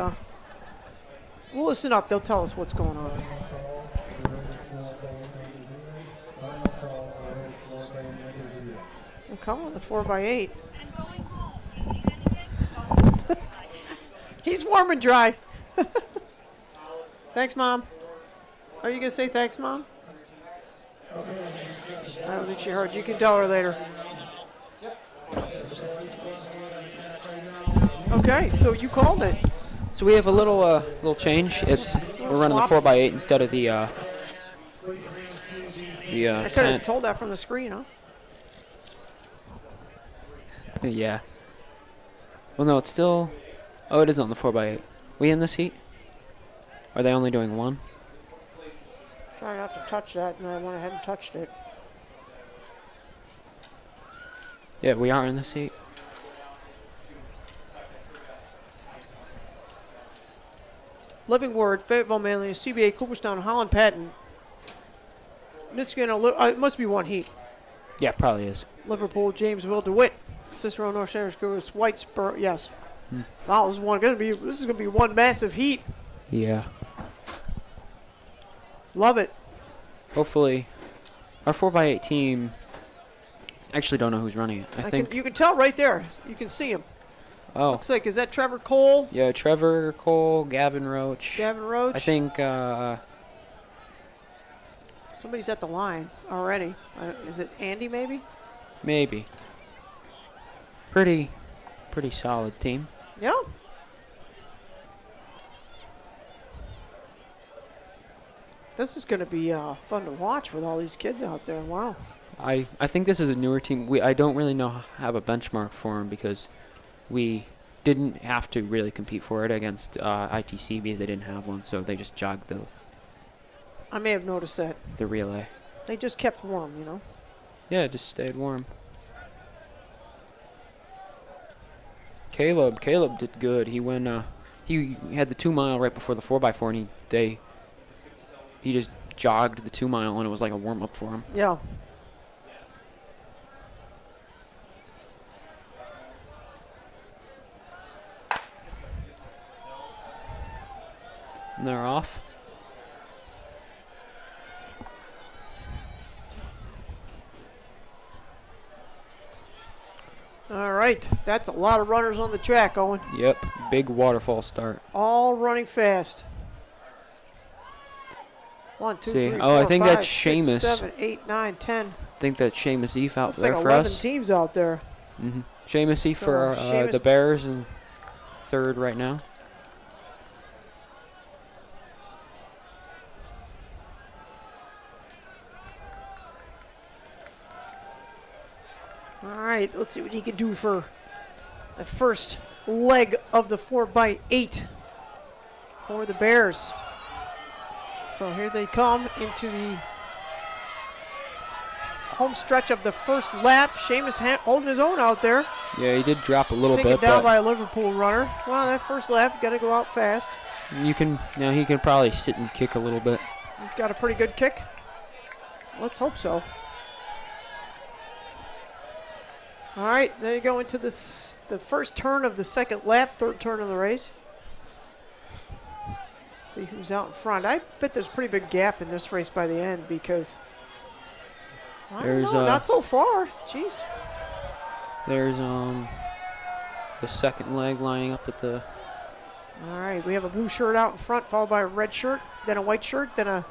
we'll listen up. They'll tell us what's going on. Well, come on, the 4x8. He's warm and dry. Thanks, Mom. Are you going to say thanks, Mom? I don't think she heard. You can tell her later. Okay, so you called it. So we have a little change. We're running the swap. 4x8 instead of the I could have Pent. told that from the screen, huh? Yeah. Well, no, it's still. Oh, it is on the 4x8. We in this heat? Are they only doing one? Try not to touch that, and I went ahead and touched it. Yeah, we are in the seat. Living Word, Fayetteville, Manly, CBA, Cooperstown, Holland, Patton. Michigan, it must be one heat. Yeah, probably is. Liverpool, Jamesville, DeWitt, Cicero, North Sanders, Whitesboro. Yes. Wow, this is gonna be one massive heat. Yeah. Love it. Hopefully, our 4x8 team. Actually, don't know who's running it. I think You can tell right there. You can see him. Oh. Looks like, is that Trevor Cole? Yeah, Trevor Cole, Gavin Roach. Gavin Roach? I think Somebody's at the line already. Is it Andy maybe? maybe. Pretty solid team. Yeah. This is going to be fun to watch with all these kids out there. Wow. I think this is a newer team. I don't really have a benchmark for them because we didn't have to really compete for it against ITC because they didn't have one, so they just jogged I may have noticed that. the relay. They just kept warm, you know. Yeah, just stayed warm. Caleb did good. He went. He had the 2 mile right before the 4x4, and he just jogged the 2 mile, and it was like a warm up for him. Yeah. And they're off. All right. That's a lot of runners on the track, Owen. Yep, big waterfall start. All running fast. 1, 2, See, 3, oh, I 4, think 5, that's 6, Seamus. 7, 8, 9, 10. I think that's Seamus Eve out Looks there like for 11 us. teams out there. Mm-hmm. Seamus Eve So, for Seamus- the Bears in third right now. All right, let's see what he can do for the first leg of the 4x8 for the Bears. So here they come into the home stretch of the first lap. Seamus holding his own out there. Yeah, he did drop a little Taken bit, down but by a Liverpool runner. Well, that first lap, got to go out fast. he can probably sit and kick a little bit. He's got a pretty good kick. Let's hope so. All right, there you go into the first turn of the second lap, third turn of the race. See who's out in front. I bet there's a pretty big gap in this race by the end because I don't know, not so far. Jeez. There's the second leg lining up at the. All right, we have a blue shirt out in front, followed by a red shirt, then a white shirt, then a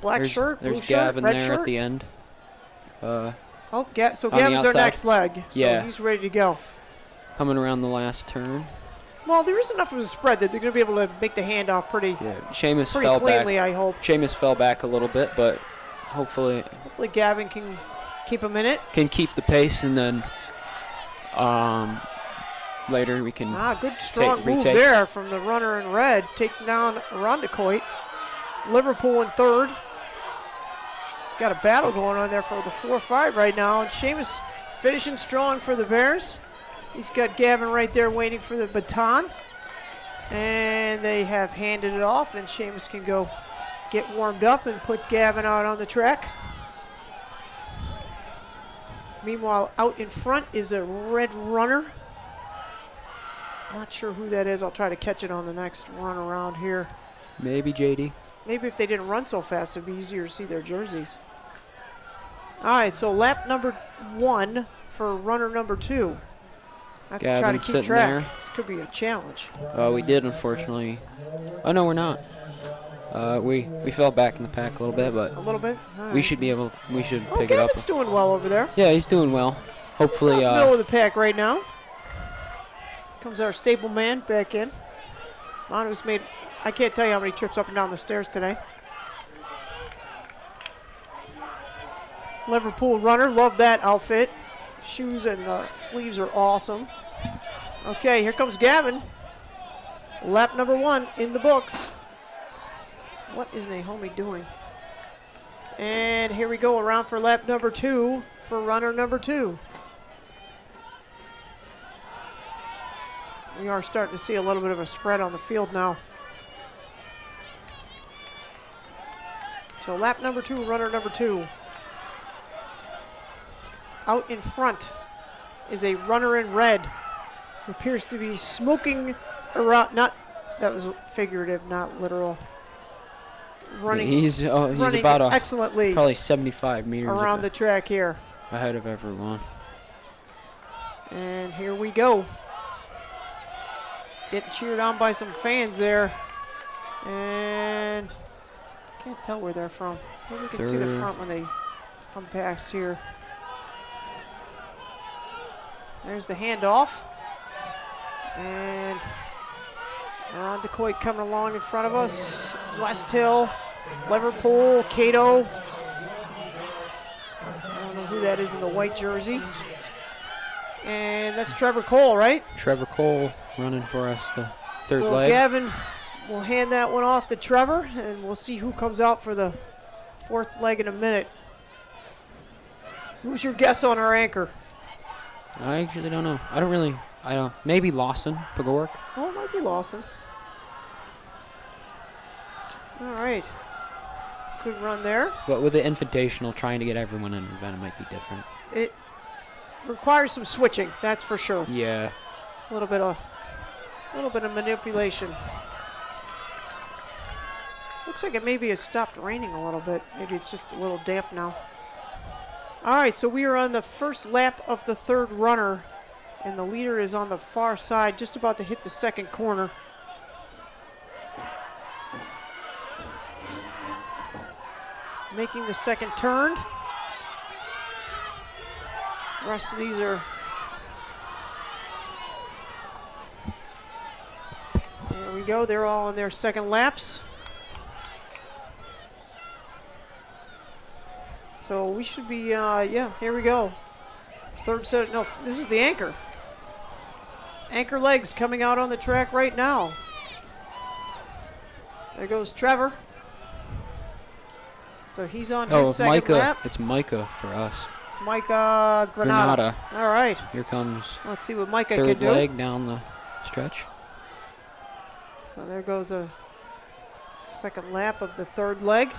black shirt, blue There's shirt, Gavin red there shirt. at the end. So on the Gavin's our outside. next leg. So Yeah. he's ready to go. Coming around the last turn. Well, there is enough of a spread that they're going to be able to make the handoff pretty Seamus pretty fell cleanly, back. I hope. Seamus fell back a little bit, but hopefully Hopefully Gavin can keep him in it. can keep the pace, and then later we can. Good strong move retake. there from the runner in red, taking down Rondecoit. Liverpool in third. Got a battle going on there for the 4-5 right now, and Seamus finishing strong for the Bears. He's got Gavin right there waiting for the baton. And they have handed it off, and Seamus can go get warmed up and put Gavin out on the track. Meanwhile, out in front is a red runner. Not sure who that is. I'll try to catch it on the next run around here. Maybe JD. Maybe if they didn't run so fast, it'd be easier to see their jerseys. All right, so lap number 1 for runner number 2. I have to try to Gavin's keep sitting track. there. This could be a challenge. We did, unfortunately. Oh no, we're not. We fell back in the pack a little bit, but A little bit? All we right. should be able. We should Oh, pick it up. Gavin's doing well over there. Yeah, he's doing well. Hopefully, Middle of the pack right now. Comes our stable man back in. Manu's made, I can't tell you how many trips up and down the stairs today. Liverpool runner, love that outfit. Shoes and sleeves are awesome. Okay, here comes Gavin. Lap number 1 in the books. What is Naomi doing? And here we go around for lap number 2 for runner number 2. We are starting to see a little bit of a spread on the field now. So lap number 2, runner number 2. Out in front is a runner in red who appears to be smoking around. Not, that was figurative, not literal. Running, He's running about excellently probably 75 meters around the track here. ahead of everyone. And here we go. Getting cheered on by some fans there. And can't tell where they're from. Maybe we can see the front when they come past here. There's the handoff. And Ron DeCoit coming along in front of us. West Hill, Liverpool, Cato. I don't know who that is in the white jersey. And that's Trevor Cole, right? Trevor Cole running for us the third so leg. Gavin will hand that one off to Trevor, and we'll see who comes out for the fourth leg in a minute. Who's your guess on our anchor? I actually don't know. I don't. Maybe Lawson, Pagoric. Oh, it might be Lawson. All right. Good run there. But with the Invitational, trying to get everyone in an event, it might be different. It requires some switching, that's for sure. Yeah. A little bit of manipulation. Looks like it maybe has stopped raining a little bit. Maybe it's just a little damp now. All right, so we are on the first lap of the third runner, and the leader is on the far side, just about to hit the second corner. Making the second turn. The rest of these are. There we go. They're all on their second laps. So we should be, yeah, here we go. Third set. No, this is the anchor. Anchor legs coming out on the track right now. There goes Trevor. So he's on his second Micah. lap. It's Micah for us. Micah Granada. All right. Here comes. Let's see what Micah can third do. leg down the stretch. So there goes a second lap of the third leg.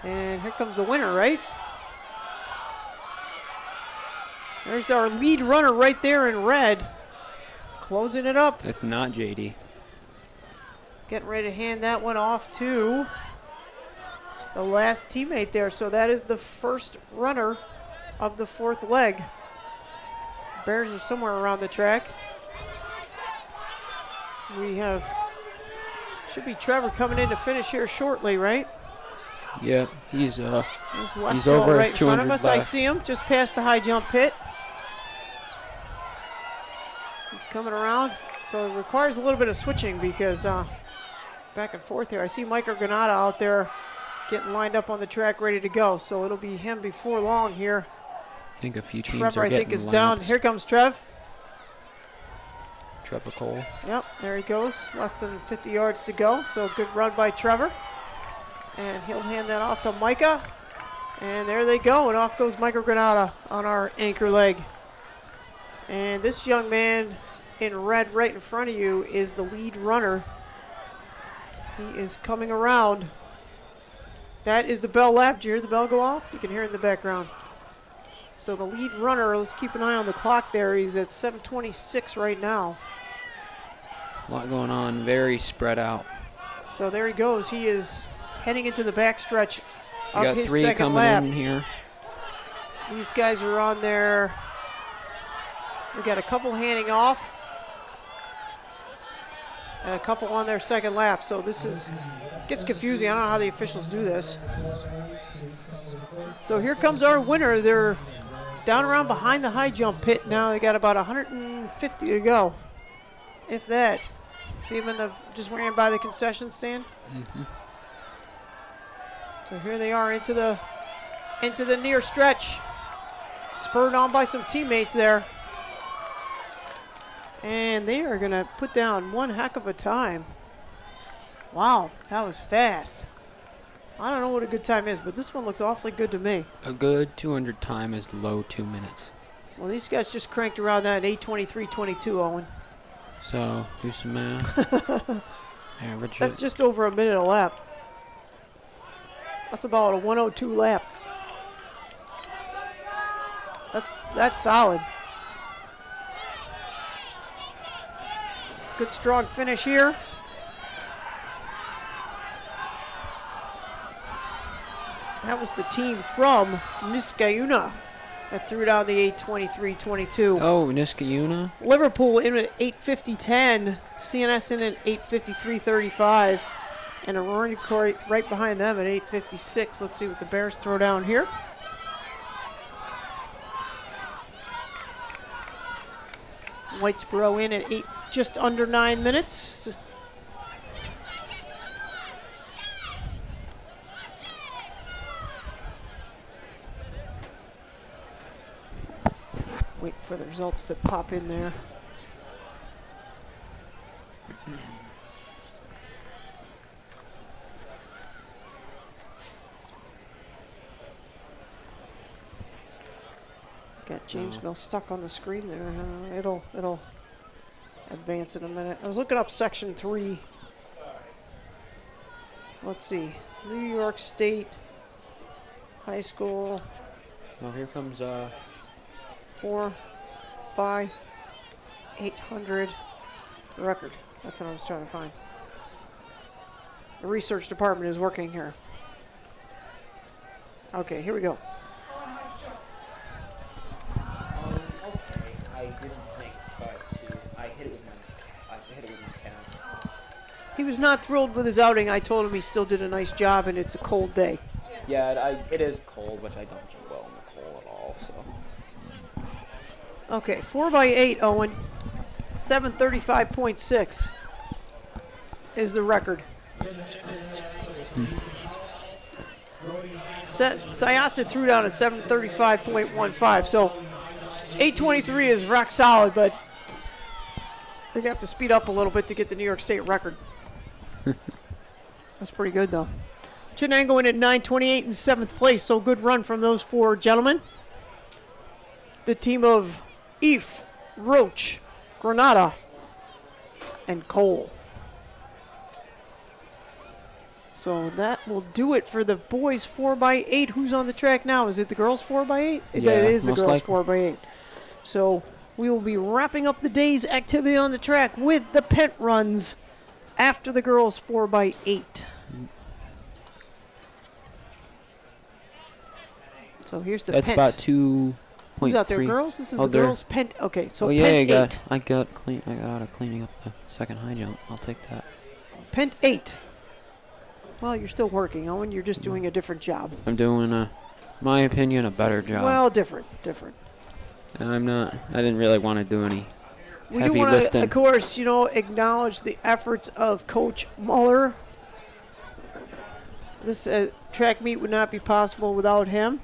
And here comes the winner, right? There's our lead runner right there in red. Closing it up. It's not JD. Getting ready to hand that one off to the last teammate there. So that is the first runner of the fourth leg. Bears are somewhere around the track. We have, should be Trevor coming in to finish here shortly, right? Yeah, he's he's over right in front of 200 us. I left. see him just past the high jump pit. He's coming around. So it requires a little bit of switching because back and forth here. I see Micah Granada out there getting lined up on the track ready to go. So it'll be him before long here. I think a few teams Trevor, are I getting think, is down. laps. Here comes Trev. Trevor Cole. Yep, there he goes. Less than 50 yards to go. So good run by Trevor. And he'll hand that off to Micah. And there they go. And off goes Micah Granada on our anchor leg. And this young man in red right in front of you is the lead runner. He is coming around. That is the bell lap. Did you hear the bell go off? You can hear it in the background. So the lead runner, let's keep an eye on the clock there. He's at 7:26 right now. A lot going on. Very spread out. So there he goes. He is heading into the backstretch We of got his three second coming lap. in here. These guys are on there. We got a couple handing off. And a couple on their second lap. So this is gets confusing. I don't know how the officials do this. So here comes our winner. They're down around behind the high jump pit now. They got about 150 to go, if that. See him in the just ran by the concession stand. Mm-hmm. So here they are into the near stretch, spurred on by some teammates there. And they are going to put down one heck of a time. Wow, that was fast. I don't know what a good time is, but this one looks awfully good to me. A good 200 time is low 2 minutes. Well, these guys just cranked around that 8:23.22, Owen. So do some math. Average That's it. just over a minute a lap. That's about a 102 lap. That's solid. Good strong finish here. That was the team from Niskayuna that threw down the 8:23.22. Oh, Niskayuna. Liverpool in at 8:50.10. CNS in at 8:53.35. And Aurora Court right behind them at 8:56. Let's see what the Bears throw down here. Whitesboro in at just under 9 minutes. Wait for the results to pop in there. Got Jamesville stuck on the screen there. It'll advance in a minute. I was looking up section 3. Let's see. New York State High School. Oh, here comes 4 by 800 record. That's what I was trying to find. The research department is working here. Okay, here we go. Okay, I didn't think 5-2. I hit it with my cast. He was not thrilled with his outing. I told him he still did a nice job, and it's a cold day. Yeah, it is cold, which I don't jump well in the cold at all. So. Okay, 4 by 8, Owen. 735.6 is the record. Syosset threw down a 735.15, so 823 is rock solid, but they're going to have to speed up a little bit to get the New York State record. That's pretty good, though. Chittenango in at 928 in 7th place, so good run from those 4 gentlemen. The team of Eve, Roach, Granada, and Cole. So that will do it for the boys 4 by 8. Who's on the track now? Is it the girls 4 by 8? Yeah, it is the most girls likely. 4 by 8. So we will be wrapping up the day's activity on the track with the pent runs after the girls 4 by 8. So here's the That's pent. about 2.3. Who's out there, girls? This is the there. girls' pent. Okay, so oh yeah, pent 8. I got a cleaning up the second high jump. I'll take that. Pent 8. Well, you're still working, Owen. You're just doing a different job. I'm doing, my opinion, a better job. Well, different. I'm not. I didn't really want to do any We heavy do want to, lifting. of course, acknowledge the efforts of Coach Muller. This track meet would not be possible without him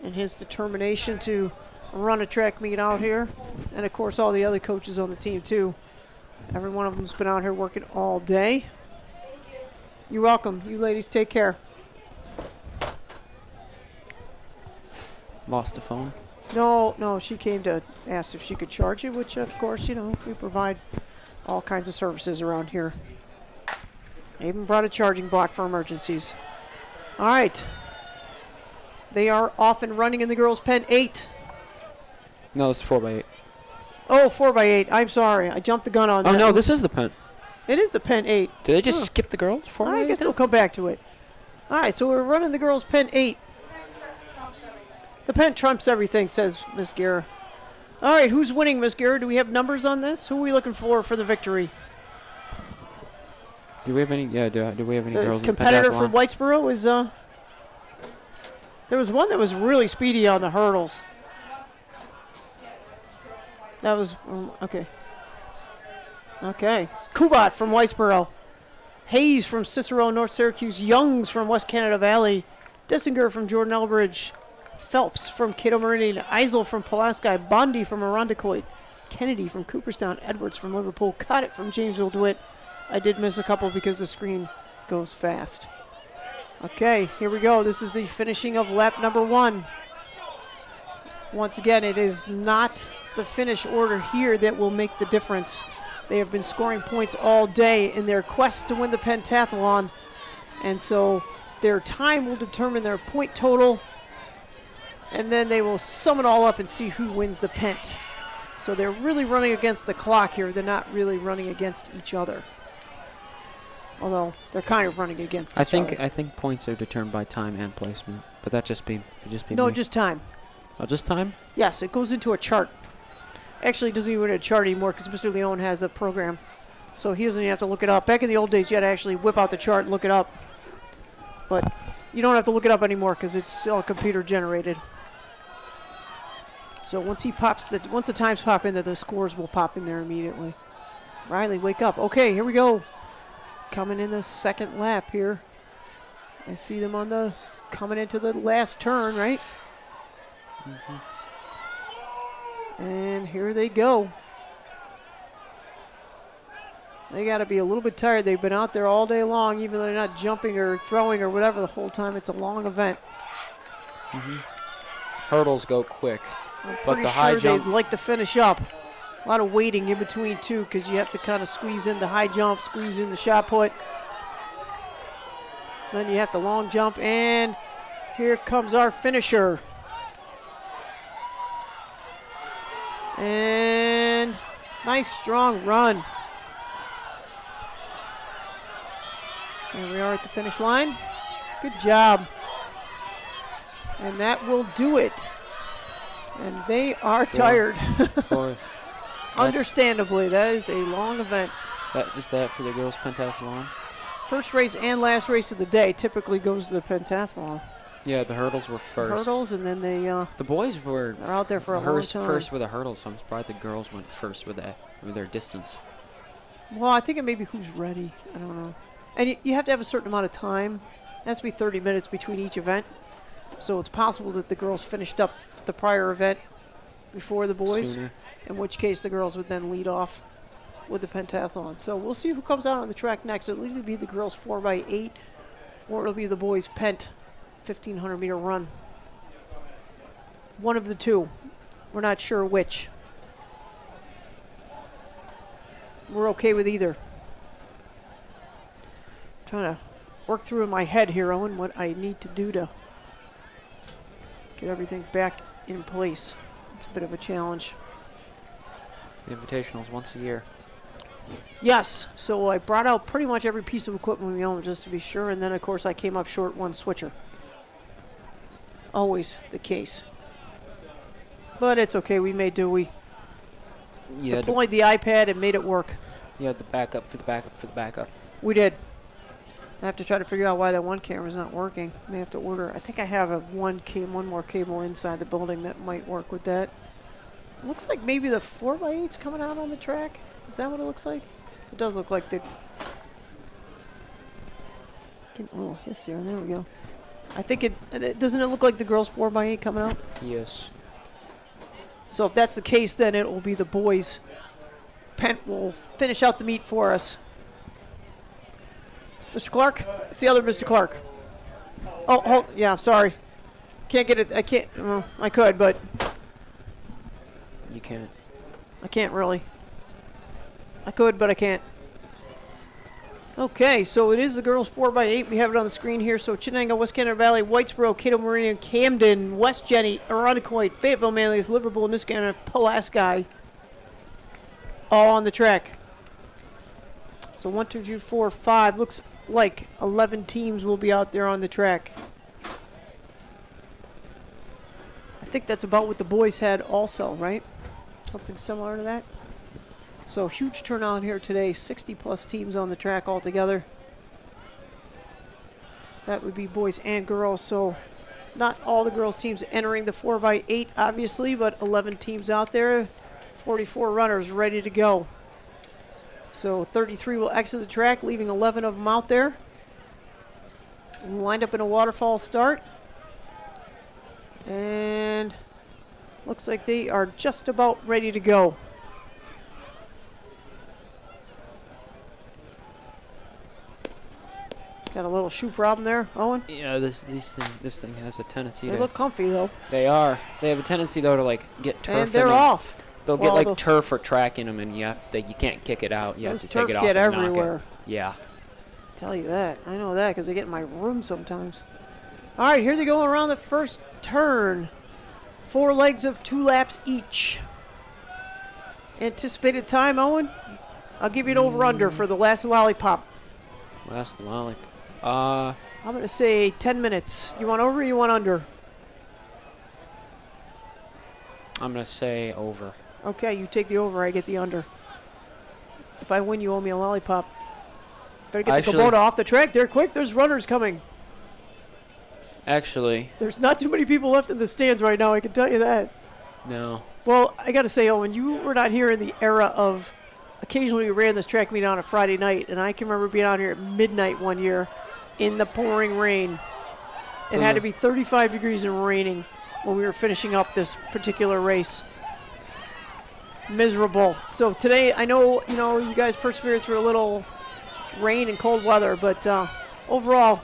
and his determination to run a track meet out here. And, of course, all the other coaches on the team, too. Every one of them's been out here working all day. You're welcome. You ladies take care. Lost the phone. No, she came to ask if she could charge you, which, of course, we provide all kinds of services around here. I even brought a charging block for emergencies. All right. They are off and running in the girls' pen 8. No, it's 4 by 8. Oh, 4 by 8. I'm sorry. I jumped the gun on Oh that. no, this is the pen. It is the pen 8. Did they just skip the girls? 4 by 8? I guess they'll come back to it. All right, so we're running the girls' pen 8. The pen trumps everything, says Miss Guerra. All right, who's winning, Miss Guerra? Do we have numbers on this? Who are we looking for the victory? Do we have any? Yeah. Do we have any The girls in competitor pentathlon? from Whitesboro is there was one that was really speedy on the hurdles. That was okay. Okay, it's Kubat from Whitesboro, Hayes from Cicero, North Syracuse, Youngs from West Canada Valley, Dissinger from Jordan Elbridge, Phelps from Cato Meridian, Eisel from Pulaski, Bondi from Irondequoit, Kennedy from Cooperstown, Edwards from Liverpool, Cottet from Janesville DeWitt. I did miss a couple because the screen goes fast. Okay, here we go. This is the finishing of lap number 1. Once again, it is not the finish order here that will make the difference. They have been scoring points all day in their quest to win the pentathlon, and so their time will determine their point total, and then they will sum it all up and see who wins the pent. So they're really running against the clock here. They're not really running against each other. Although they're kind of running against each other. I think points are determined by time and placement, but that just be No, me. just time. Oh, just time? Yes, it goes into a chart. Actually, it doesn't even a chart anymore because Mr. Leone has a program. So he doesn't even have to look it up. Back in the old days, you had to actually whip out the chart and look it up. But you don't have to look it up anymore because it's all computer generated. So once the times pop in, the scores will pop in there immediately. Riley, wake up. Okay, here we go. Coming in the second lap here. I see them coming into the last turn, right? Mm-hmm. And here they go. They got to be a little bit tired. They've been out there all day long, even though they're not jumping or throwing or whatever the whole time. It's a long event. Mm-hmm. Hurdles go quick, I'm but pretty the high sure jump. they'd like to finish up. A lot of waiting in between, too, because you have to kind of squeeze in the high jump, squeeze in the shot put. Then you have the long jump, and here comes our finisher. And nice strong run. There we are at the finish line. Good job. And that will do it. And they are tired. Boy, Understandably, that is a long event. that is that for the girls' pentathlon. First race and last race of the day typically goes to the pentathlon. Yeah, the hurdles were first. Hurdles, and then they're The boys were out there for a long time. first with the hurdles, so I'm surprised the girls went first with their distance. Well, I think it may be who's ready. I don't know. And you have to have a certain amount of time. It has to be 30 minutes between each event. So it's possible that the girls finished up the prior event before the boys, Sooner. in which case the girls would then lead off with the pentathlon. So we'll see who comes out on the track next. It'll either be the girls 4x8 or it'll be the boys pent 1,500 meter run. One of the two. We're not sure which. We're okay with either. Trying to work through in my head here, Owen, what I need to do to get everything back in place. It's a bit of a challenge. The Invitational's once a year. Yes, so I brought out pretty much every piece of equipment we own just to be sure, and then of course I came up short one switcher. Always the case. But it's okay, we made do. We deployed the iPad and made it work. You had the backup for the backup for the backup. We did. I have to try to figure out why that one camera's not working. May have to order. I think I have one more cable inside the building that might work with that. Looks like maybe the 4x8's coming out on the track. Is that what it looks like? It does look like the... Getting a little hiss here. There we go. I think doesn't it look like the girls 4x8 coming out? Yes. So if that's the case, then it will be the boys. Pent will finish out the meet for us. Mr. Clark? It's the other Mr. Clark. Oh, hold, yeah, sorry. Can't get it. I can't. I could, but You can't. I can't really. I could, but I can't. Okay, so it is the girls 4x8. We have it on the screen here. So Chittenango, West Canada Valley, Whitesboro, Cato Meridian, Camden, West Jenny, Irondequoit, Fayetteville, Manlius, Liverpool, Niskanen, Pulaski, all on the track. So 1, 2, 3, 4, 5. Looks like 11 teams will be out there on the track. I think that's about what the boys had also, right? Something similar to that. So huge turnout here today, 60 plus teams on the track altogether. That would be boys and girls, so not all the girls teams entering the 4x8 obviously, but 11 teams out there, 44 runners ready to go. So 33 will exit the track, leaving 11 of them out there. Lined up in a waterfall start. And looks like they are just about ready to go. Got a little shoe problem there, Owen? Yeah, this thing has a tendency They to... look comfy, though. They are. They have a tendency, though, to, like, get turf And they're in them. off. They'll Well, get the- like turf or track in them, and you can't kick it out. You have Those to take turf it off get and knock it. everywhere. Yeah. Tell you that. I know that because they get in my room sometimes. All right, here they go around the first turn. 4 legs of 2 laps each. Anticipated time, Owen? I'll give you an over-under for the last lollipop. Last lollipop. I'm going to say 10 minutes. You want over or you want under? I'm gonna say over. Okay, you take the over, I get the under. If I win, you owe me a lollipop. Better get the Kubota off the track there quick. There's runners coming. Actually, There's not too many people left in the stands right now, I can tell you that. no. Well, I got to say, Owen, you were not here in the era of occasionally we ran this track meet on a Friday night, and I can remember being out here at midnight one year in the pouring rain. It had to be 35 degrees and raining when we were finishing up this particular race. Miserable. So today, I know, you guys persevered through a little rain and cold weather, but overall,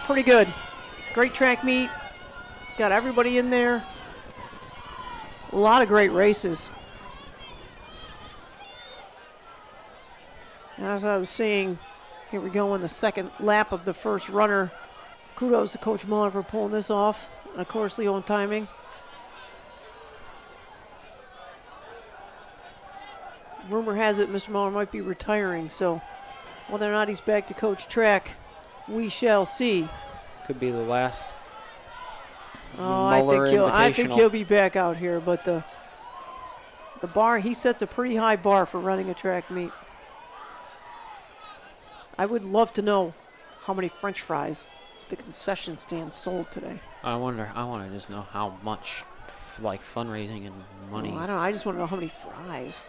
pretty good. Great track meet. Got everybody in there. A lot of great races. As I was saying, here we go in the second lap of the first runner. Kudos to Coach Muller for pulling this off. And of course, Leo on timing. Rumor has it Mr. Muller might be retiring, so whether or not he's back to coach track, we shall see. Could be the last. Oh, Muller I think Invitational. he'll be back out here, but the bar, he sets a pretty high bar for running a track meet. I would love to know how many French fries the concession stand sold today. I want to just know how much, fundraising and money. Oh, I don't know. I just want to know how many fries.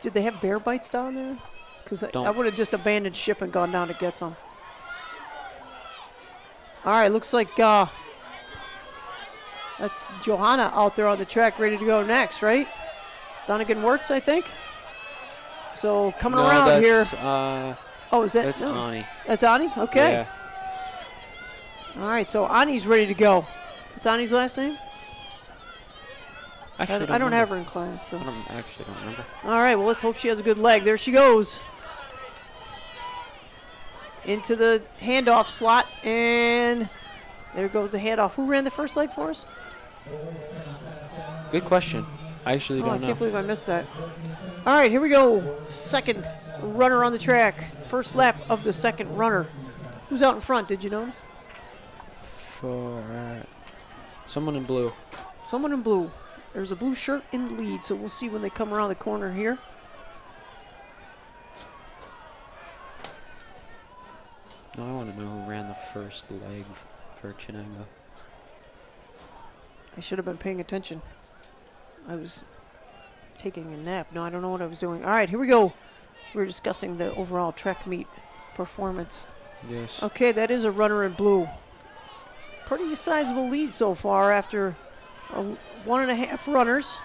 Did they have bear bites down there? Because I would have just abandoned ship and gone down to get some. All right, looks like that's Johanna out there on the track ready to go next, right? Donegan Wirtz, I think. So coming around here. Oh, is that? That's Ani. That's Ani? Okay. Yeah. All right, so Ani's ready to go. What's Ani's last name? Actually, I don't have her in class. So. I don't remember. All right, well, let's hope she has a good leg. There she goes. Into the handoff slot, and there goes the handoff. Who ran the first leg for us? Good question. I actually I don't know. can't believe I missed that. All right, here we go. Second runner on the track. First lap of the second runner. Who's out in front? Did you notice? For someone in blue. Someone in blue. There's a blue shirt in the lead, so we'll see when they come around the corner here. No, I want to know who ran the first leg for Chittenango. I should have been paying attention. I was taking a nap. No, I don't know what I was doing. All right, here we go. We're discussing the overall track meet performance. Yes. Okay, that is a runner in blue. Pretty sizable lead so far after 1.5 runners.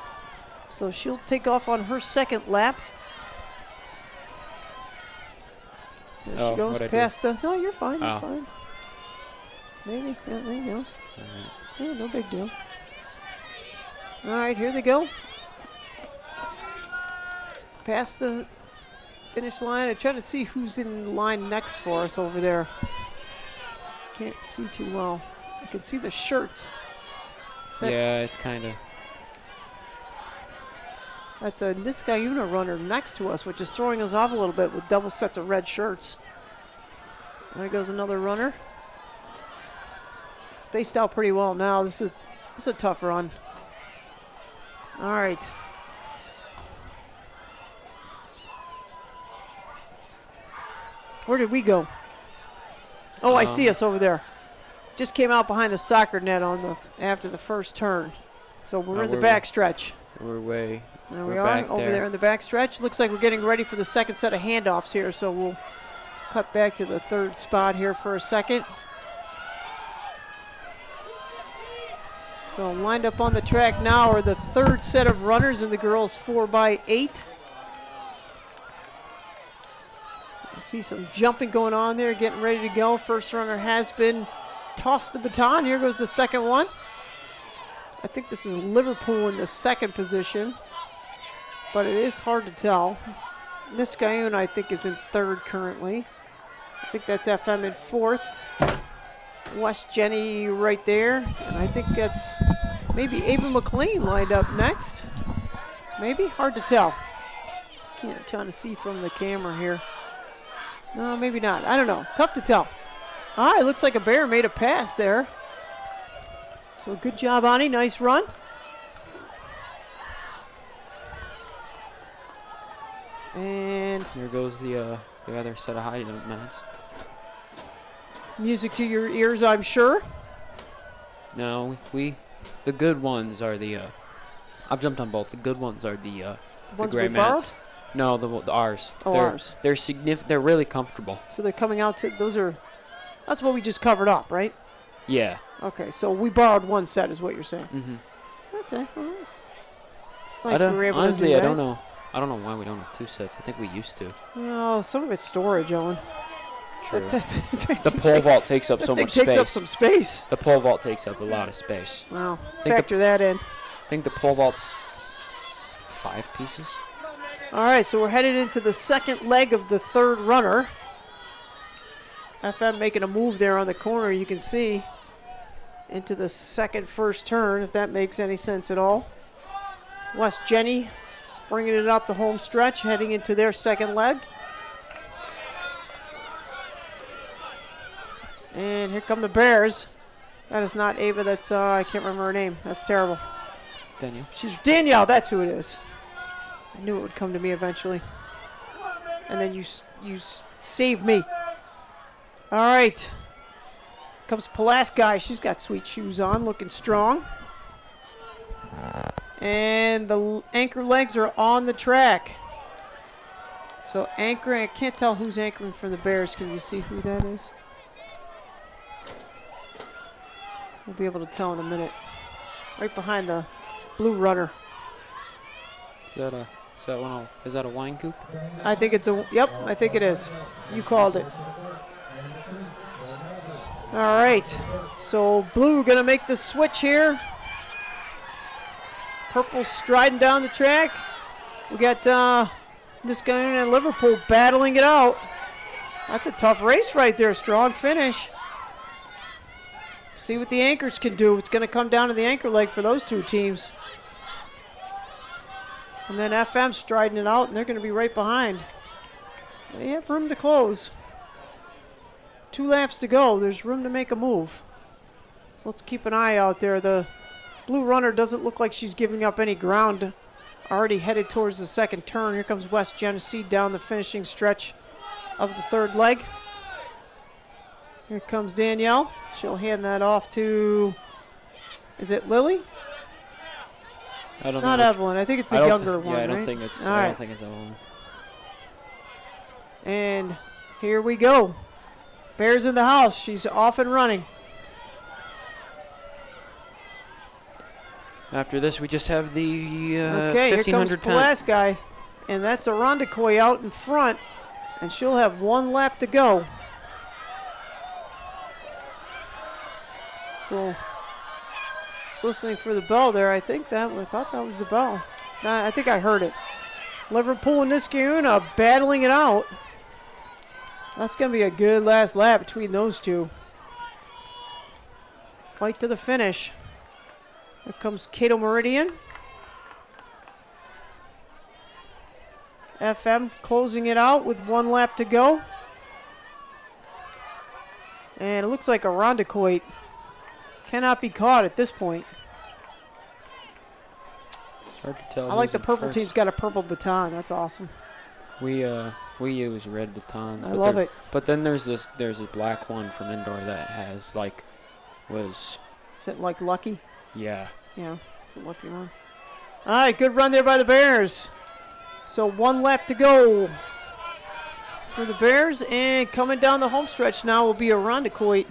So she'll take off on her second lap. There she goes what'd I do? past the... No, you're fine. You're Oh. fine. Maybe. Yeah, there you go. Yeah, no big deal. All right, here they go. Past the finish line. I'm trying to see who's in line next for us over there. Can't see too well. I can see the shirts. Yeah, it's kind of. That's a Niskayuna runner next to us, which is throwing us off a little bit with double sets of red shirts. There goes another runner. Spaced out pretty well now. This is a tough run. All right. Where did we go? Oh, I see us over there. Just came out behind the soccer net after the first turn. So we're in the back stretch. We're way. There we we're are, back over there in the back stretch. Looks like we're getting ready for the second set of handoffs here, so we'll cut back to the third spot here for a second. So lined up on the track now are the third set of runners in the girls 4x8. I see some jumping going on there, getting ready to go. First runner has been tossed the baton. Here goes the second one. I think this is Liverpool in the second position. but it is hard to tell. Niskayuna, I think, is in third currently. I think that's FM in fourth. West Jenny right there. And I think that's maybe Ava McLean lined up next. Maybe? Hard to tell. Can't trying to see from the camera here. No, maybe not. I don't know. Tough to tell. All right, looks like a bear made a pass there. So good job, Ani. Nice run. And There goes the other set of high mats. music to your ears, I'm sure. No, the good ones are the. I've jumped on both. The good ones are the ones gray we borrowed? mats. No, the ours. Oh, ours. They're significant. They're really comfortable. So they're coming out to, that's what we just covered up, right? Yeah. Okay, so we borrowed one set is what you're saying. Mm-hmm. Okay, all right. It's nice we were able honestly, to do I that. don't know. I don't know why we don't have two sets. I think we used to. No, some of it's storage, Owen. True. The pole vault takes up so much space. Takes up some space. The pole vault takes up a lot of space. Wow. Factor that in. I think the pole vault's 5 pieces. All right, so we're headed into the second leg of the third runner. FM making a move there on the corner, you can see, into the first turn, if that makes any sense at all. West Jenny bringing it up the home stretch, heading into their second leg. And here come the Bears. That is not Ava, that's, I can't remember her name. That's terrible. Danielle. She's Danielle, that's who it is. I knew it would come to me eventually. And then you saved me. All right. Comes Pulaski. She's got sweet shoes on, looking strong. And the anchor legs are on the track. So anchoring, I can't tell who's anchoring for the Bears. Can you see who that is? We'll be able to tell in a minute. Right behind the blue runner. Is that a wine coupe? I think it's yep, I think it is. You called it. All right, so blue gonna make the switch here. Purple striding down the track. We got this guy in Liverpool battling it out. That's a tough race right there, strong finish. See what the anchors can do. It's gonna come down to the anchor leg for those two teams. And then FM striding it out, and they're going to be right behind. They have room to close. 2 laps to go. There's room to make a move. So let's keep an eye out there. The blue runner doesn't look like she's giving up any ground. Already headed towards the second turn. Here comes West Genesee down the finishing stretch of the third leg. Here comes Danielle. She'll hand that off to, is it Lily? I don't Not know. Evelyn. I think it's the younger one, Yeah, I don't right? think it's. All I right. don't think it's Evelyn. And here we go. Bears in the house. She's off and running. After this, we just have the Okay, here comes 1500 pound. Pulaski. And that's a Rondakoi out in front. And she'll have 1 lap to go. So, just listening for the bell there. I thought that was the bell. Nah, I think I heard it. Liverpool and Niskayuna battling it out. That's going to be a good last lap between those two. Fight to the finish. Here comes Cato Meridian. FM closing it out with 1 lap to go. And it looks like a Rondakoi cannot be caught at this point. It's hard to tell. I like who's the in purple first. team's got a purple baton. That's awesome. We use red batons. I love it. But then there's a black one from indoor that has Is it like lucky? yeah. Yeah, it's a lucky one. All right, good run there by the Bears. So 1 lap to go for the Bears. And coming down the home stretch now will be a Rondakoi.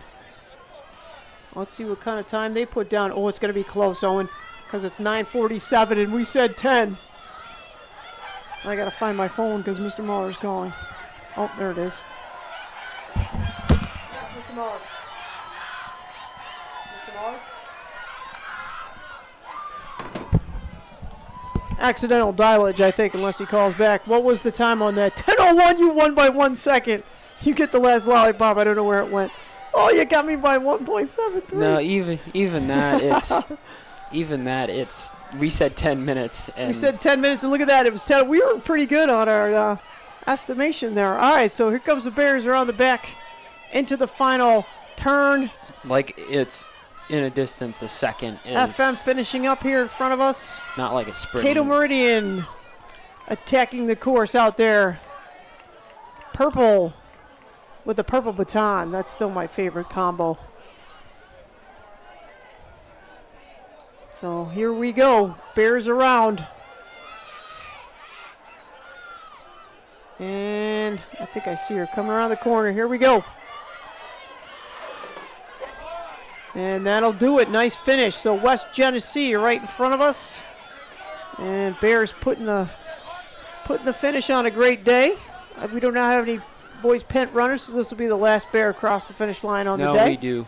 Let's see what kind of time they put down. Oh, it's going to be close, Owen, because it's 9:47 and we said 10. I got to find my phone because Mr. Muller's calling. Oh, there it is. Yes, Mr. Muller. Mr. Muller? accidental dialage, I think, unless he calls back. What was the time on that? 10:01. You won by 1 second. You get the last lollipop. I don't know where it went. Oh, you got me by 1.73. No, even that it's we said 10 minutes. And We said 10 minutes, and look at that. It was 10. We were pretty good on our estimation there. All right, so here comes the Bears around the back into the final turn. like it's in a distance a second is FM finishing up here in front of us. not like a sprint. Cato Meridian attacking the course out there. Purple with the purple baton. That's still my favorite combo. So here we go. Bears around. And I think I see her coming around the corner. Here we go. And that'll do it. Nice finish. So West Genesee right in front of us. And Bears putting the finish on a great day. We do not have any boys pent runners, so this will be the last Bear across the finish line on the day. No, we do.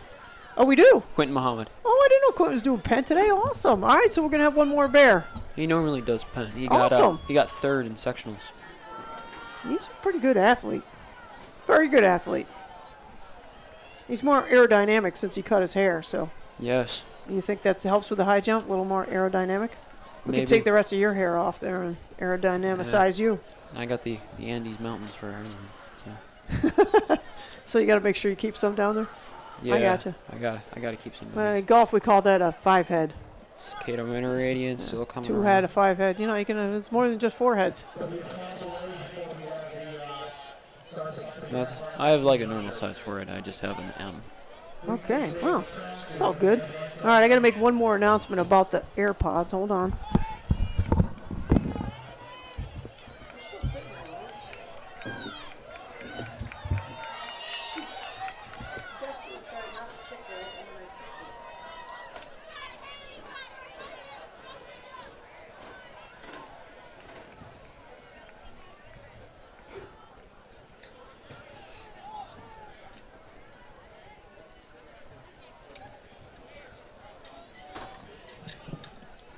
Oh, we do? Quentin Muhammad. Oh, I didn't know Quentin was doing pent today. Awesome. All right, so we're going to have one more Bear. He normally does pen. He Awesome. got third in sectionals. He's a pretty good athlete. Very good athlete. He's more aerodynamic since he cut his hair, so. Yes. You think that helps with the high jump? A little more aerodynamic? We Maybe. could take the rest of your hair off there and aerodynamicize you. I got the Andes Mountains for everyone. So. So you got to make sure you keep some down there? Yeah, I gotcha. I got to keep some. In golf, we call that a 5-head. Cato Radiant still coming. 2-head, a 5-head. You know, you can. It's more than just 4 heads. I have like a normal size for it. I just have an M. Okay, well, it's all good. All right, I got to make one more announcement about the AirPods. Hold on.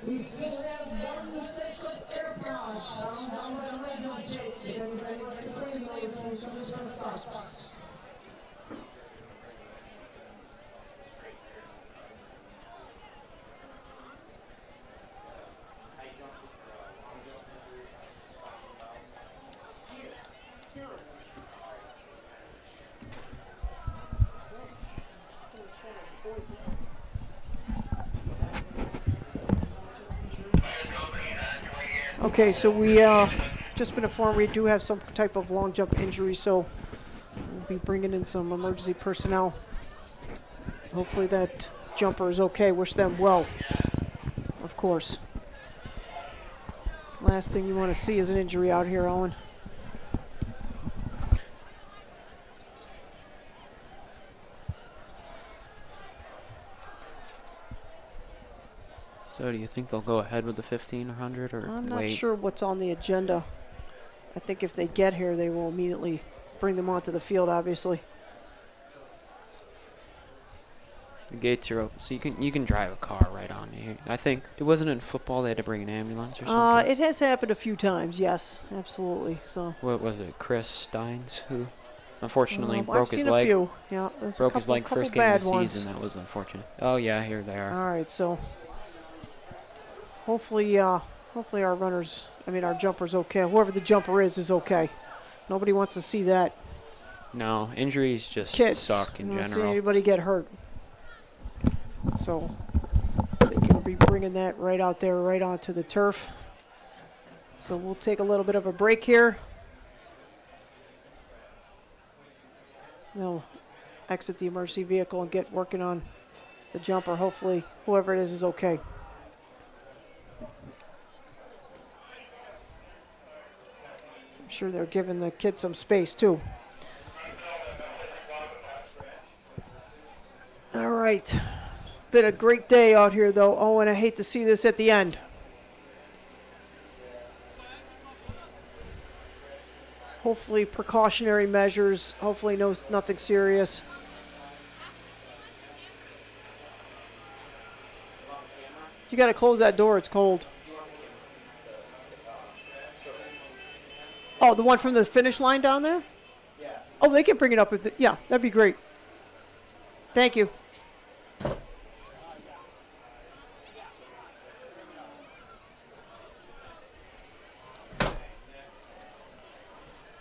We still have 1 set of AirPods down by the radio tape. If anybody wants to claim those, somebody's going to stop. Okay, so we just been informed we do have some type of long jump injury, so we'll be bringing in some emergency personnel. Hopefully that jumper is okay. Wish them well, of course. Last thing you want to see is an injury out here, Owen. So do you think they'll go ahead with the 1500 or I'm wait? not sure what's on the agenda. I think if they get here, they will immediately bring them onto the field, obviously. The gates are open, so you can drive a car right on here. I think it wasn't in football they had to bring an ambulance or something. It has happened a few times, yes, absolutely. So. What was it, Chris Steins, who unfortunately I've broke his seen a leg? few. Yeah, there's broke a his leg couple first game of bad the ones. season. That was unfortunate. Oh yeah, here they are. All right, so hopefully our runners, our jumper's okay. Whoever the jumper is okay. Nobody wants to see that. No, injuries just Kids, suck in you don't see general. anybody get hurt. So I think we'll be bringing that right out there, right onto the turf. So we'll take a little bit of a break here. They'll exit the emergency vehicle and get working on the jumper. Hopefully, whoever it is okay. I'm sure they're giving the kid some space, too. All right. Been a great day out here, though. Oh, and I hate to see this at the end. Hopefully precautionary measures. Hopefully nothing serious. You got to close that door. It's cold. Oh, the one from the finish line down there? Yeah. Oh, they can bring it up with the, yeah, that'd be great. Thank you.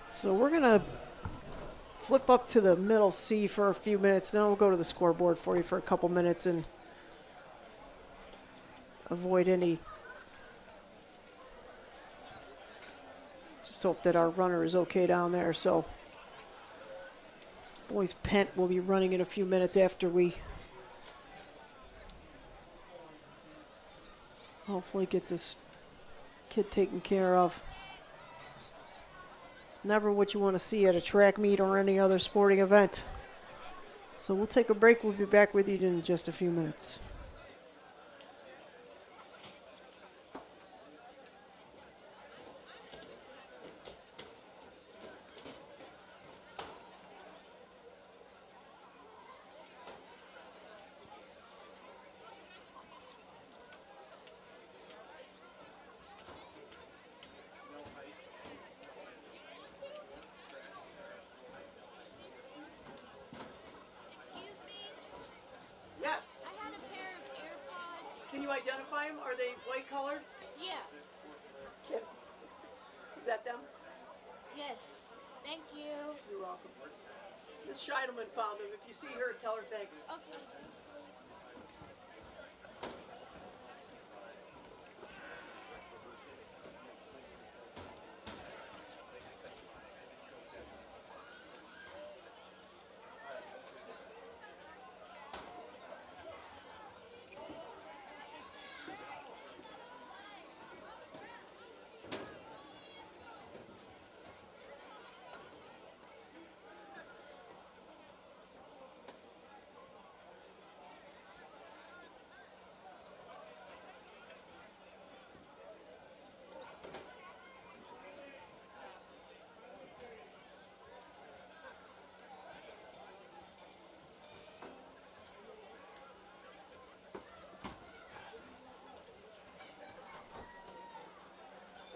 So we're gonna flip up to the middle C for a few minutes, then we'll go to the scoreboard for you for a couple minutes and avoid any. Just hope that our runner is okay down there. So boys pent will be running in a few minutes after we hopefully get this kid taken care of. Never what you want to see at a track meet or any other sporting event. So we'll take a break. We'll be back with you in just a few minutes. Excuse me? Yes. I had a pair of AirPods. Can you identify them? Are they white colored? Yeah. Is that them? Yes. Thank you. You're welcome. Miss Scheidelman found them. If you see her, tell her thanks. Okay.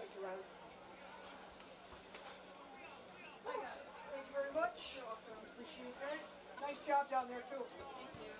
Thank you, Ron. Thank you very much. Appreciate that. Nice job down there, too. Thank you.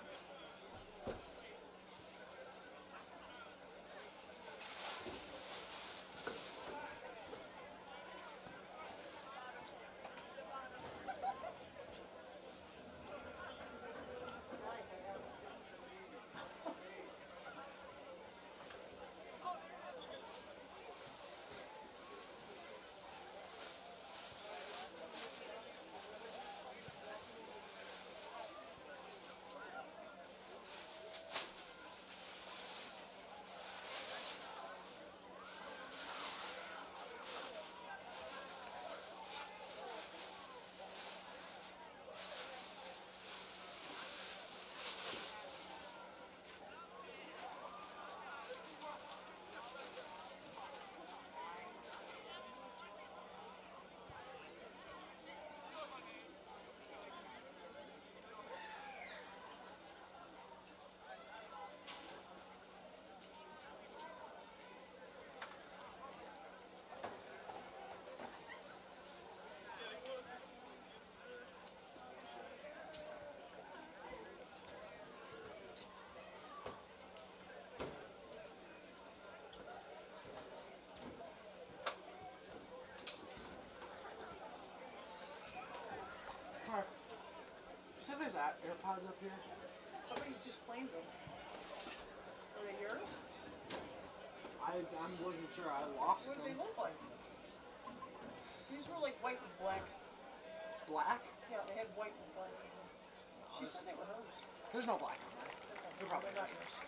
So there's AirPods up here. Somebody just claimed them. Are they yours? I wasn't sure. I lost What do them. they look like? These were like white and black. Black? Yeah, they had white and black. She said they were hers. There's no black on there. They're probably They're not not yours.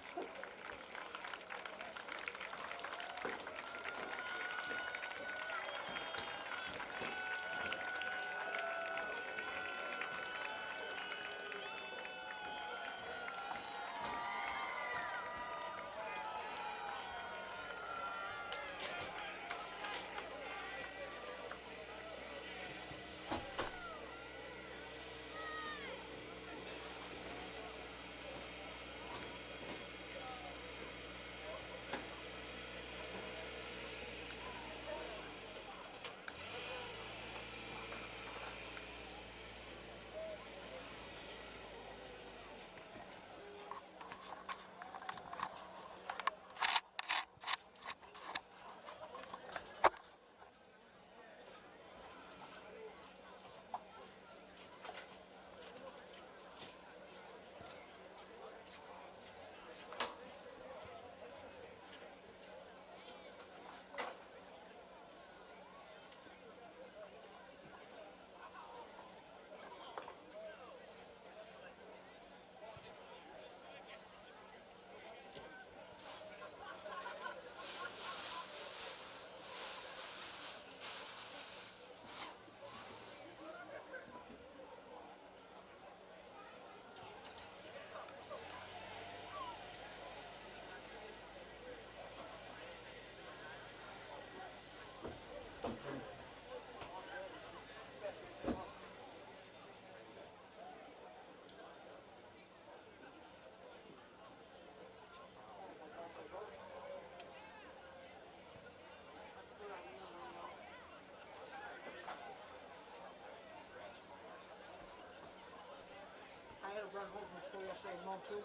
wrong too.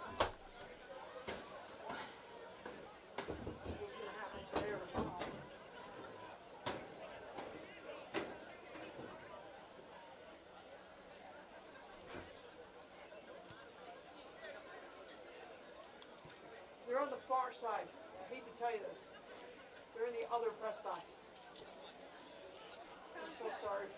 What's gonna happen today or tomorrow? They're on the far side. I hate to tell you this. They're in the other press box. I'm so sorry.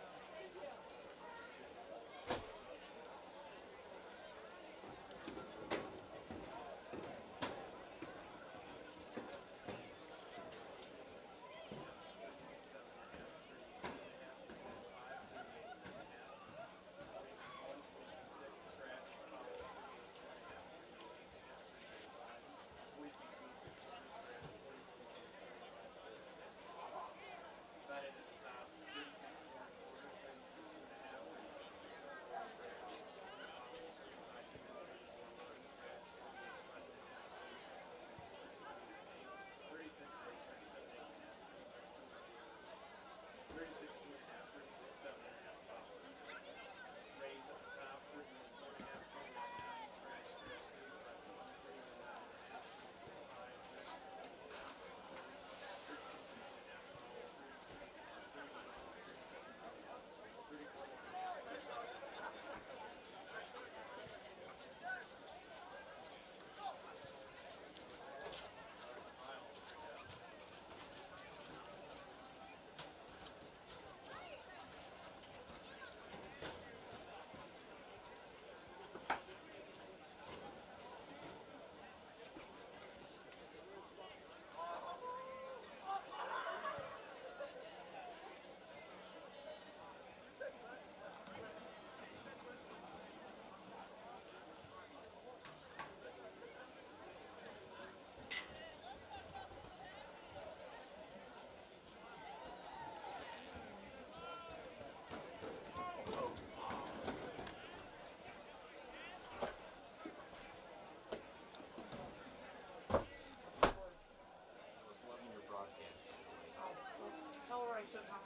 Tell her I said hi.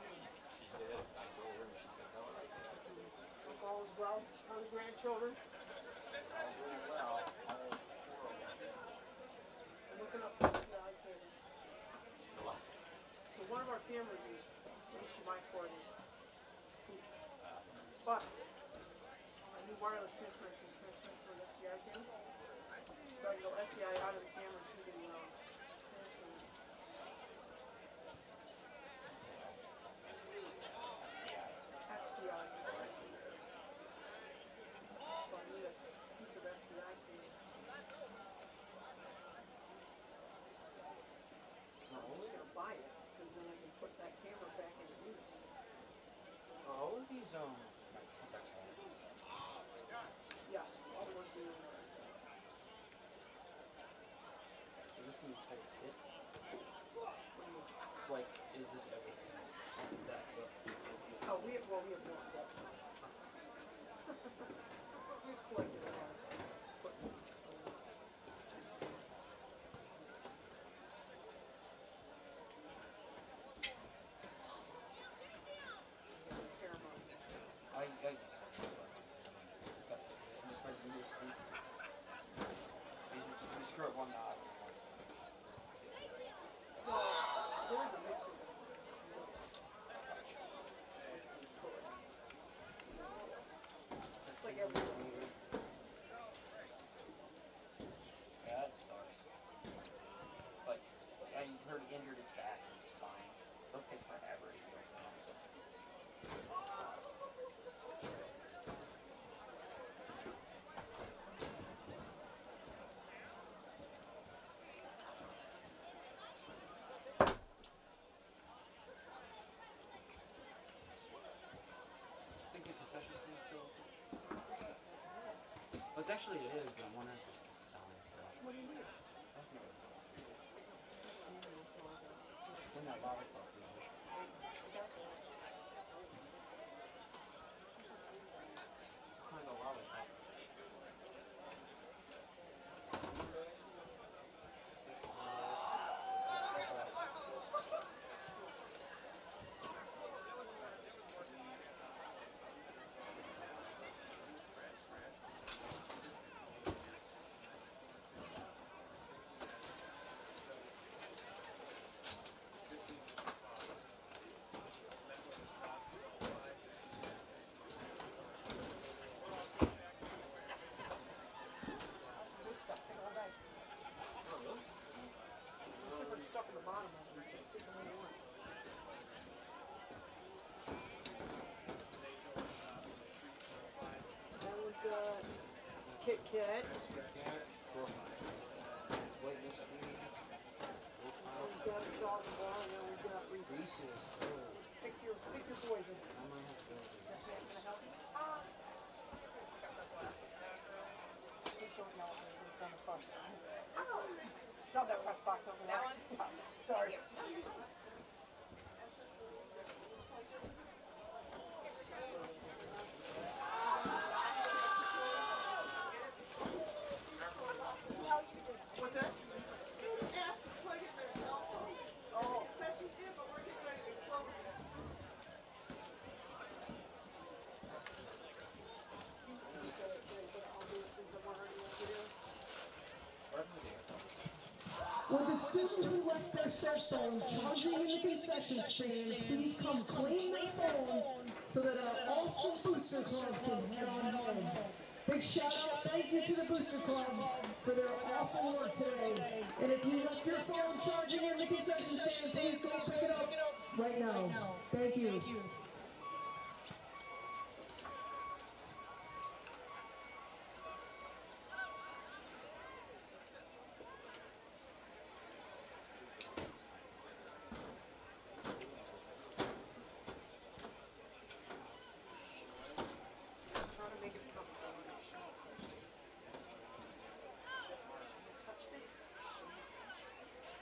She did. I told her and she said, "Tell her I said hi." Hope all is well. How are the grandchildren? All doing well. All four of them. I'm looking up the iPad. So one of our cameras is HDMI cord is poop. But my new wireless transfer can transfer to an SDI camera. So I can go SDI out of the camera to the transfer. FDI. So I need a piece of SDI cable. I'm just gonna buy it because then I can put that camera back into use. All of these Yes, all the ones we were there. is this the type of fit? Like, is this everything? That Oh, we have more. We have collected a lot. Fair amount. I just that's it. I'm just ready to do this. You screw up one knob. Well, there is a mix of them. It's like everything. Yeah, that sucks. Like, I heard he injured his back and his spine. Those take forever to heal. Think the concession thing still open? Well, it's actually it is, but I wonder if it's just selling stuff. What do you need? When that lava truck is kind of lava truck. Jet. He's got a jogging ball, and now he's got Reese's. Pick your poison. Yes, ma'am. Can I help you? Please don't yell at me. It's on the far side. It's on that press box over there. Sorry. What's that? Asked to plug in their cell phone. Oh. Says she's in, but we're getting ready to close it. I'll do it since I'm already over here. Will the student who left their cell phone charging in the concession stand please come claim their phone so that our awesome booster club can head on home? Big shout out, thank you to the booster club for their awesome work today. And if you left your phone charging in the concession stand, please go pick it up right now. Thank you.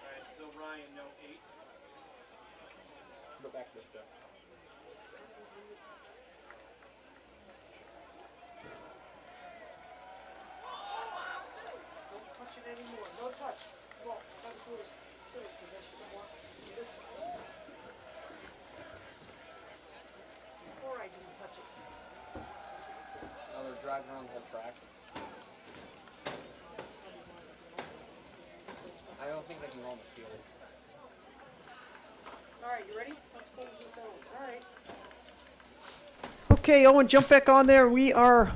Alright, so Ryan, no 8. Go back this way. Don't touch it anymore. No touch. Well, that was really silly because I should have walked this side. Before I didn't touch it. Now they're driving around the whole track. I don't think they can go on the field. Alright, you ready? Let's close this out. Alright. Okay, Owen, jump back on there. We are.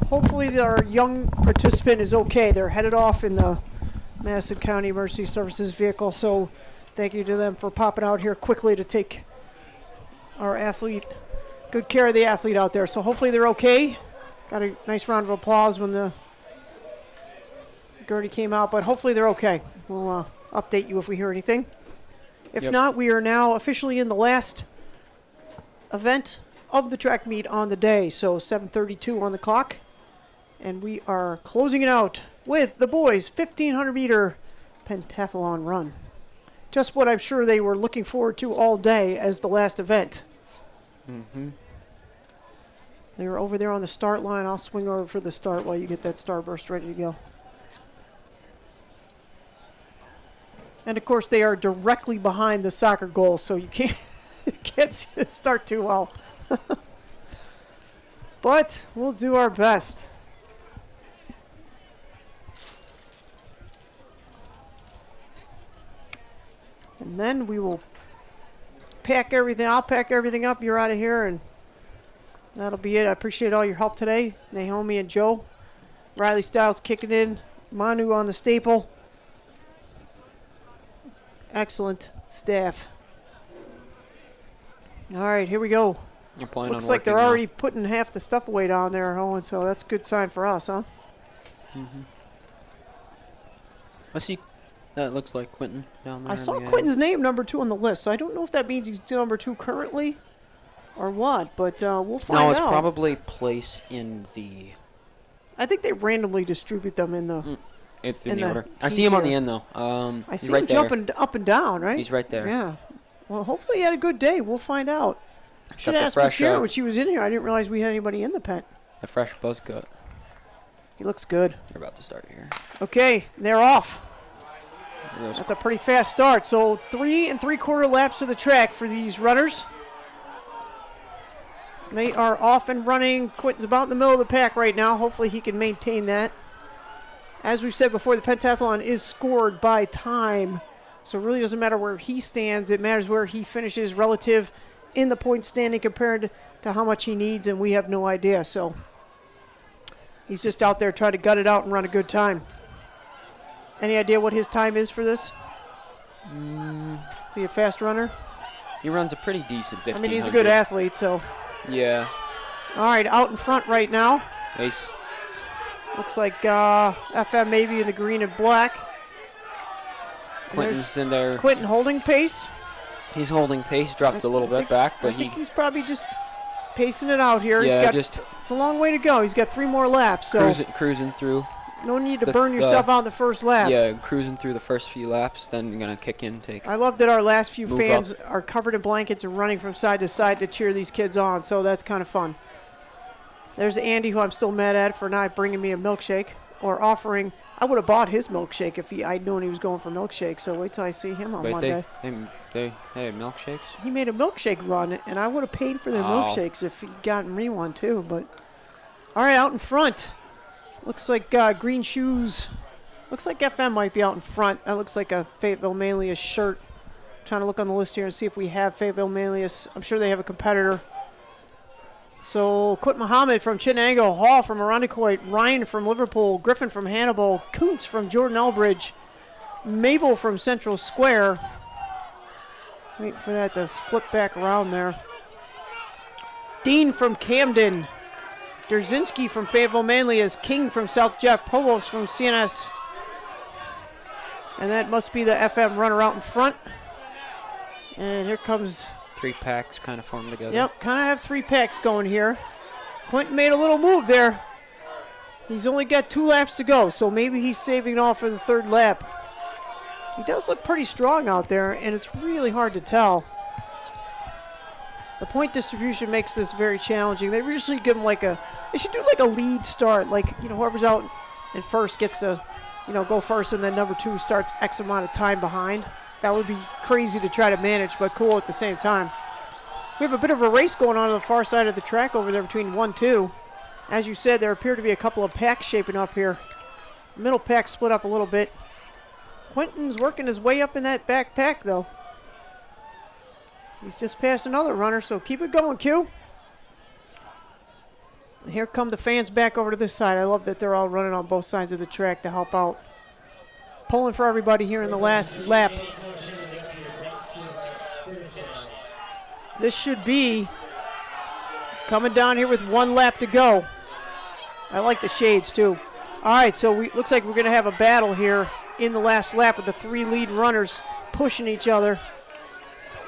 Hopefully, our young participant is okay. They're headed off in the Madison County Emergency Services vehicle, so thank you to them for popping out here quickly to take our athlete, good care of the athlete out there. So hopefully they're okay. Got a nice round of applause when the Gertie came out, but hopefully they're okay. We'll update you if we hear anything. If not, we are now officially in the last event of the track meet on the day. So 7:32 on the clock. And we are closing it out with the boys' 1,500 meter pentathlon run. Just what I'm sure they were looking forward to all day as the last event. Mm-hmm. They were over there on the start line. I'll swing over for the start while you get that starburst ready to go. And of course, they are directly behind the soccer goal, so you can't see the start too well. But we'll do our best. And then we will pack everything. I'll pack everything up. You're out of here, and that'll be it. I appreciate all your help today, Naomi and Joe. Riley Stiles kicking in. Manu on the staple. Excellent staff. All right, here we go. Looks like they're already putting half the stuff away down there, Owen, so that's a good sign for us, huh? Mm-hmm. I see. That looks like Quentin down there. I saw Quentin's name number 2 on the list, so I don't know if that means he's number 2 currently or what, but we'll find out. No, it's probably place in the... I think they randomly distribute them in the... It's in the order. I see him on the end, though. I see him jumping up and down, right? He's right there. Yeah. Well, hopefully he had a good day. We'll find out. Should have asked Miss Garrett when she was in here. I didn't realize we had anybody in the pen. The fresh buzz cut. He looks good. They're about to start here. Okay, they're off. That's a pretty fast start. So 3 3/4 laps of the track for these runners. They are off and running. Quentin's about in the middle of the pack right now. Hopefully he can maintain that. As we've said before, the pentathlon is scored by time. So it really doesn't matter where he stands. It matters where he finishes relative in the point standing compared to how much he needs, and we have no idea. So he's just out there trying to gut it out and run a good time. Any idea what his time is for this? Is he a fast runner? He runs a pretty decent 1500. I mean, he's a good athlete, so. Yeah. All right, out in front right now. He's Looks like FM maybe in the green and black. And Quentin's in there. Quentin holding pace. He's holding pace, dropped a little bit back, but I think he's probably just pacing it out here. Yeah, it's a long way to go. He's got 3 more laps, so cruising through. No need to burn yourself out in the first lap. Yeah, cruising through the first few laps, then you're going to kick in, I love that our last few fans up. are covered in blankets and running from side to side to cheer these kids on, so that's kind of fun. There's Andy, who I'm still mad at for not bringing me a milkshake or offering. I would have bought his milkshake if I'd known he was going for milkshake, so wait till I see him on Monday. They had milkshakes? He made a milkshake run, and I would have paid for their milkshakes if he'd gotten me one too. But all right, out in front. Looks like green shoes. Looks like FM might be out in front. That looks like a Fayetteville Manlius shirt. Trying to look on the list here and see if we have Fayetteville Manlius. I'm sure they have a competitor. So Quit Muhammad from Chittenango, Hall from Irondequoit, Ryan from Liverpool, Griffin from Hannibal, Kuntz from Jordan Elbridge, Mabel from Central Square. Waiting for that to flip back around there. Dean from Camden. Derzinski from Fayetteville Manlius, King from South Jeff, Povos from CNS. And that must be the FM runner out in front. And here comes... 3 packs kind of formed together. Yep, kind of have 3 packs going here. Quentin made a little move there. He's only got 2 laps to go, so maybe he's saving it all for the 3rd lap. He does look pretty strong out there, and it's really hard to tell. The point distribution makes this very challenging. They usually give him they should do like a lead start, whoever's out in first gets to, go first, and then number 2 starts X amount of time behind. That would be crazy to try to manage, but cool at the same time. We have a bit of a race going on the far side of the track over there between 1-2. As you said, there appear to be a couple of packs shaping up here. Middle pack split up a little bit. Quentin's working his way up in that back pack, though. He's just passed another runner, so keep it going, Q. And here come the fans back over to this side. I love that they're all running on both sides of the track to help out. Pulling for everybody here in the last lap. This should be coming down here with 1 lap to go. I like the shades, too. All right, so looks like we're going to have a battle here in the last lap with the 3 lead runners pushing each other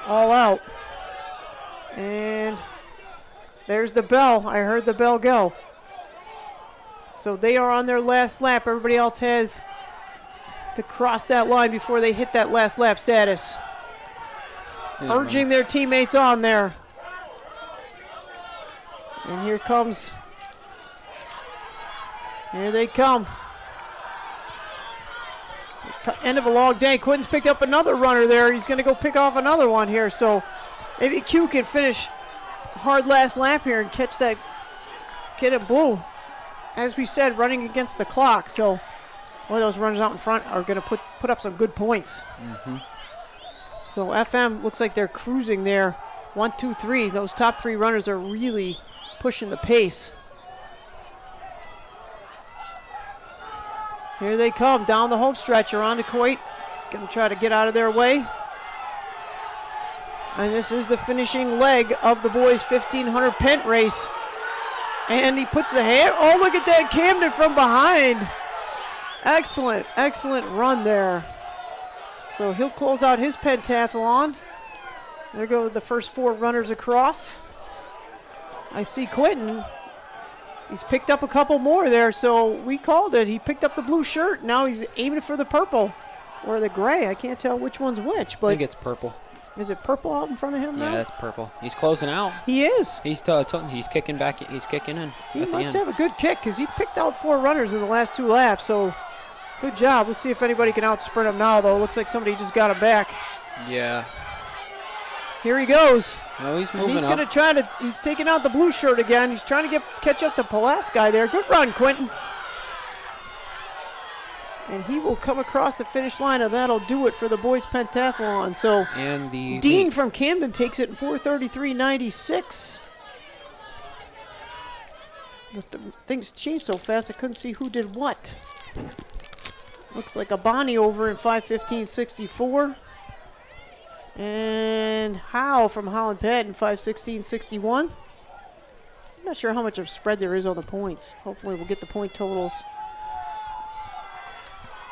all out. And there's the bell. I heard the bell go. So they are on their last lap. Everybody else has to cross that line before they hit that last lap status. Urging their teammates on there. And here they come. End of a long day. Quentin's picked up another runner there. He's going to go pick off another one here. So maybe Q can finish a hard last lap here and catch that kid in blue. As we said, running against the clock. So one of those runners out in front are going to put up some good points. Mm-hmm. So FM looks like they're cruising there. 1, 2, 3. Those top 3 runners are really pushing the pace. Here they come down the home stretch. Irondequoit going to try to get out of their way. And this is the finishing leg of the boys' 1,500 pent race. And he puts the hand. Oh, look at that. Camden from behind. Excellent, excellent run there. So he'll close out his pentathlon. There go the first 4 runners across. I see Quentin. He's picked up a couple more there, so we called it. He picked up the blue shirt. Now he's aiming for the purple or the gray. I can't tell which one's which, but I think it's purple. Is it purple out in front of him now? Yeah, it's purple. He's closing out. He is. He's kicking back. He's kicking in. He must have a good kick because he picked out 4 runners in the last 2 laps. So good job. Let's see if anybody can out sprint him now, though. Looks like somebody just got him back. Yeah. Here he goes. No, he's moving and he's going to try to. He's taking out the blue shirt again. He's trying to catch up to Pulaski there. Good run, Quentin. And he will come across the finish line, and that'll do it for the boys' pentathlon. So and the Dean from Camden takes it in 4:33.96. Things changed so fast I couldn't see who did what. Looks like a Bonnie over in 5:15.64. And Howe from Holland Pet in 5:16.61. not sure how much of spread there is on the points. Hopefully we'll get the point totals.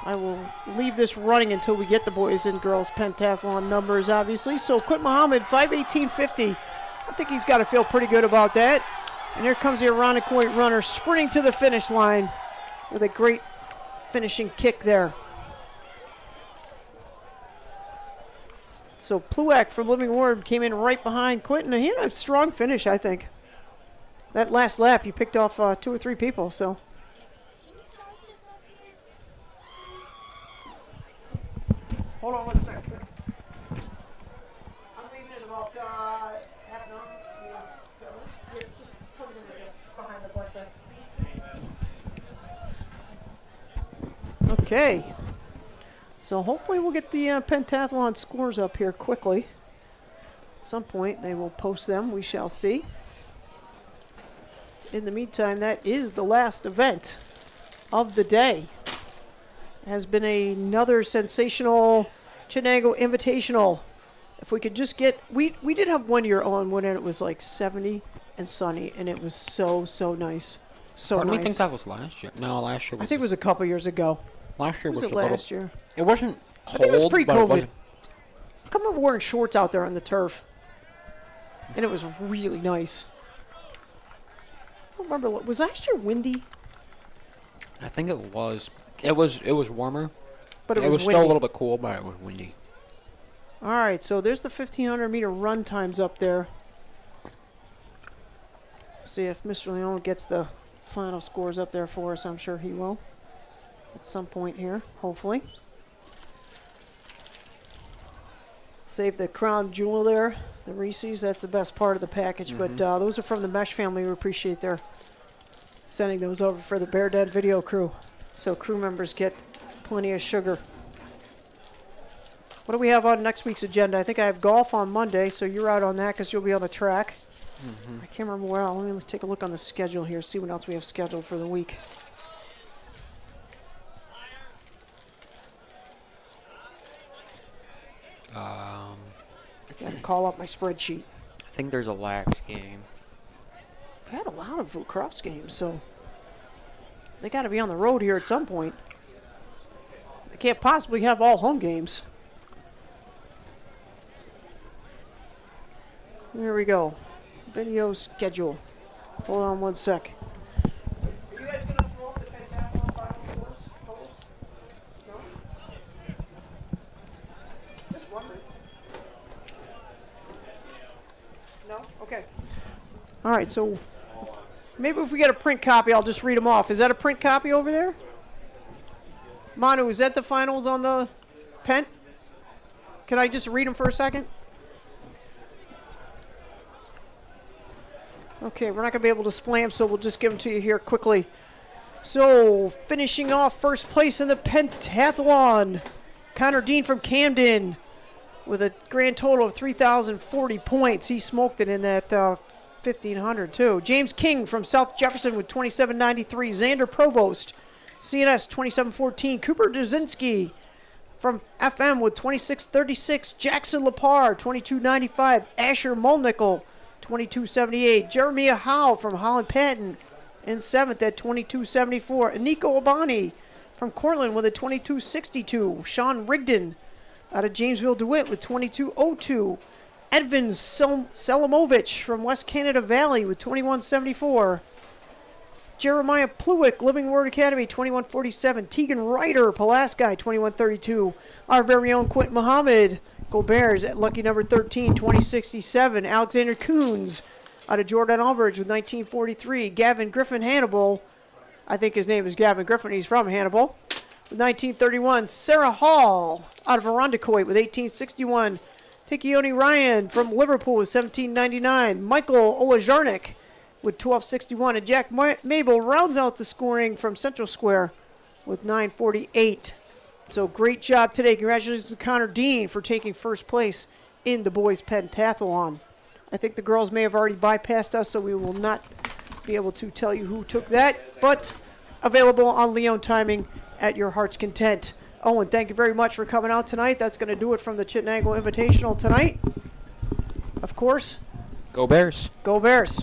I will leave this running until we get the boys and girls pentathlon numbers, obviously. So Quint Muhammad, 5:18.50. I think he's got to feel pretty good about that. And here comes the Irondequoit runner sprinting to the finish line with a great finishing kick there. So Pluak from Living Ward came in right behind Quinton. He had a strong finish, I think. That last lap, he picked off 2 or 3 people, so. Hold on one second. I'm leaving in about half an hour. Yeah, so just put it in there behind the black bag. Okay. So hopefully we'll get the pentathlon scores up here quickly. At some point they will post them. We shall see. In the meantime, that is the last event of the day. It has been another sensational Chittenango Invitational. If we could just get, we did have one year on when it was like 70 and sunny, and it was so nice. So Pardon nice. me, think that was last year. No, last year was. I think it was a couple years ago. Last year was it a last little, year? It wasn't cold. I think it was pre-COVID. But it wasn't. I come remember wearing shorts out there on the turf, and it was really nice. I don't remember. Was last year windy? I think it was. It was warmer. But it was was still a windy. little bit cool, but it was windy. All right, so there's the 1,500 meter run times up there. See if Mr. Leon gets the final scores up there for us. I'm sure he will at some point here, hopefully. Save the crown jewel there, the Reese's. That's the best part of the package. But those are from the Mesh family. We appreciate their sending those over for the Bear Den video crew. So crew members get plenty of sugar. What do we have on next week's agenda? I think I have golf on Monday, so you're out on that because you'll be on the track. I can't remember where. Let me take a look on the schedule here, see what else we have scheduled for the week. I gotta call up my spreadsheet. I think there's a lax game. We've had a lot of lacrosse games, so they got to be on the road here at some point. They can't possibly have all home games. Here we go. Video schedule. Hold on one sec. Are you guys going to throw up the pentathlon final scores? Totals? No? Just wondering. No? Okay. All right, so maybe if we get a print copy, I'll just read them off. Is that a print copy over there? Manu, is that the finals on the pen? Can I just read them for a second? Okay, we're not going to be able to display them, so we'll just give them to you here quickly. So, finishing off first place in the pentathlon, Connor Dean from Camden with a grand total of 3,040 points. He smoked it in that 1,500 too. James King from South Jefferson with 2793. Xander Provost, CNS 2714. Cooper Dzinski from FM with 2636. Jackson Lepar 2295. Asher Mulnickel 2278. Jeremiah Howe from Holland Patton in 7th at 2274. Aniko Abani from Cortland with a 2262. Sean Rigdon out of Jamesville DeWitt with 2202. Edvin Selamovich from West Canada Valley with 2174. Jeremiah Pluick, Living Word Academy, 2147. Tegan Ryder, Pulaski, 2132. Our very own Quint Muhammad, Go Bears at lucky number 13, 2067. Alexander Coons out of Jordan Albridge with 1943. Gavin Griffin Hannibal, I think his name is Gavin Griffin, he's from Hannibal, with 1931. Sarah Hall out of Irondequoit with 1861. Tikioni Ryan from Liverpool with 1799. Michael Olajarnik with 1261. And Jack Mabel rounds out the scoring from Central Square with 948. So great job today. Congratulations to Connor Dean for taking first place in the boys' pentathlon. I think the girls may have already bypassed us, so we will not be able to tell you who took that, but available on Leon Timing at your heart's content. Owen, thank you very much for coming out tonight. That's going to do it from the Chittenango Invitational tonight. Of course, Go Bears. Go Bears.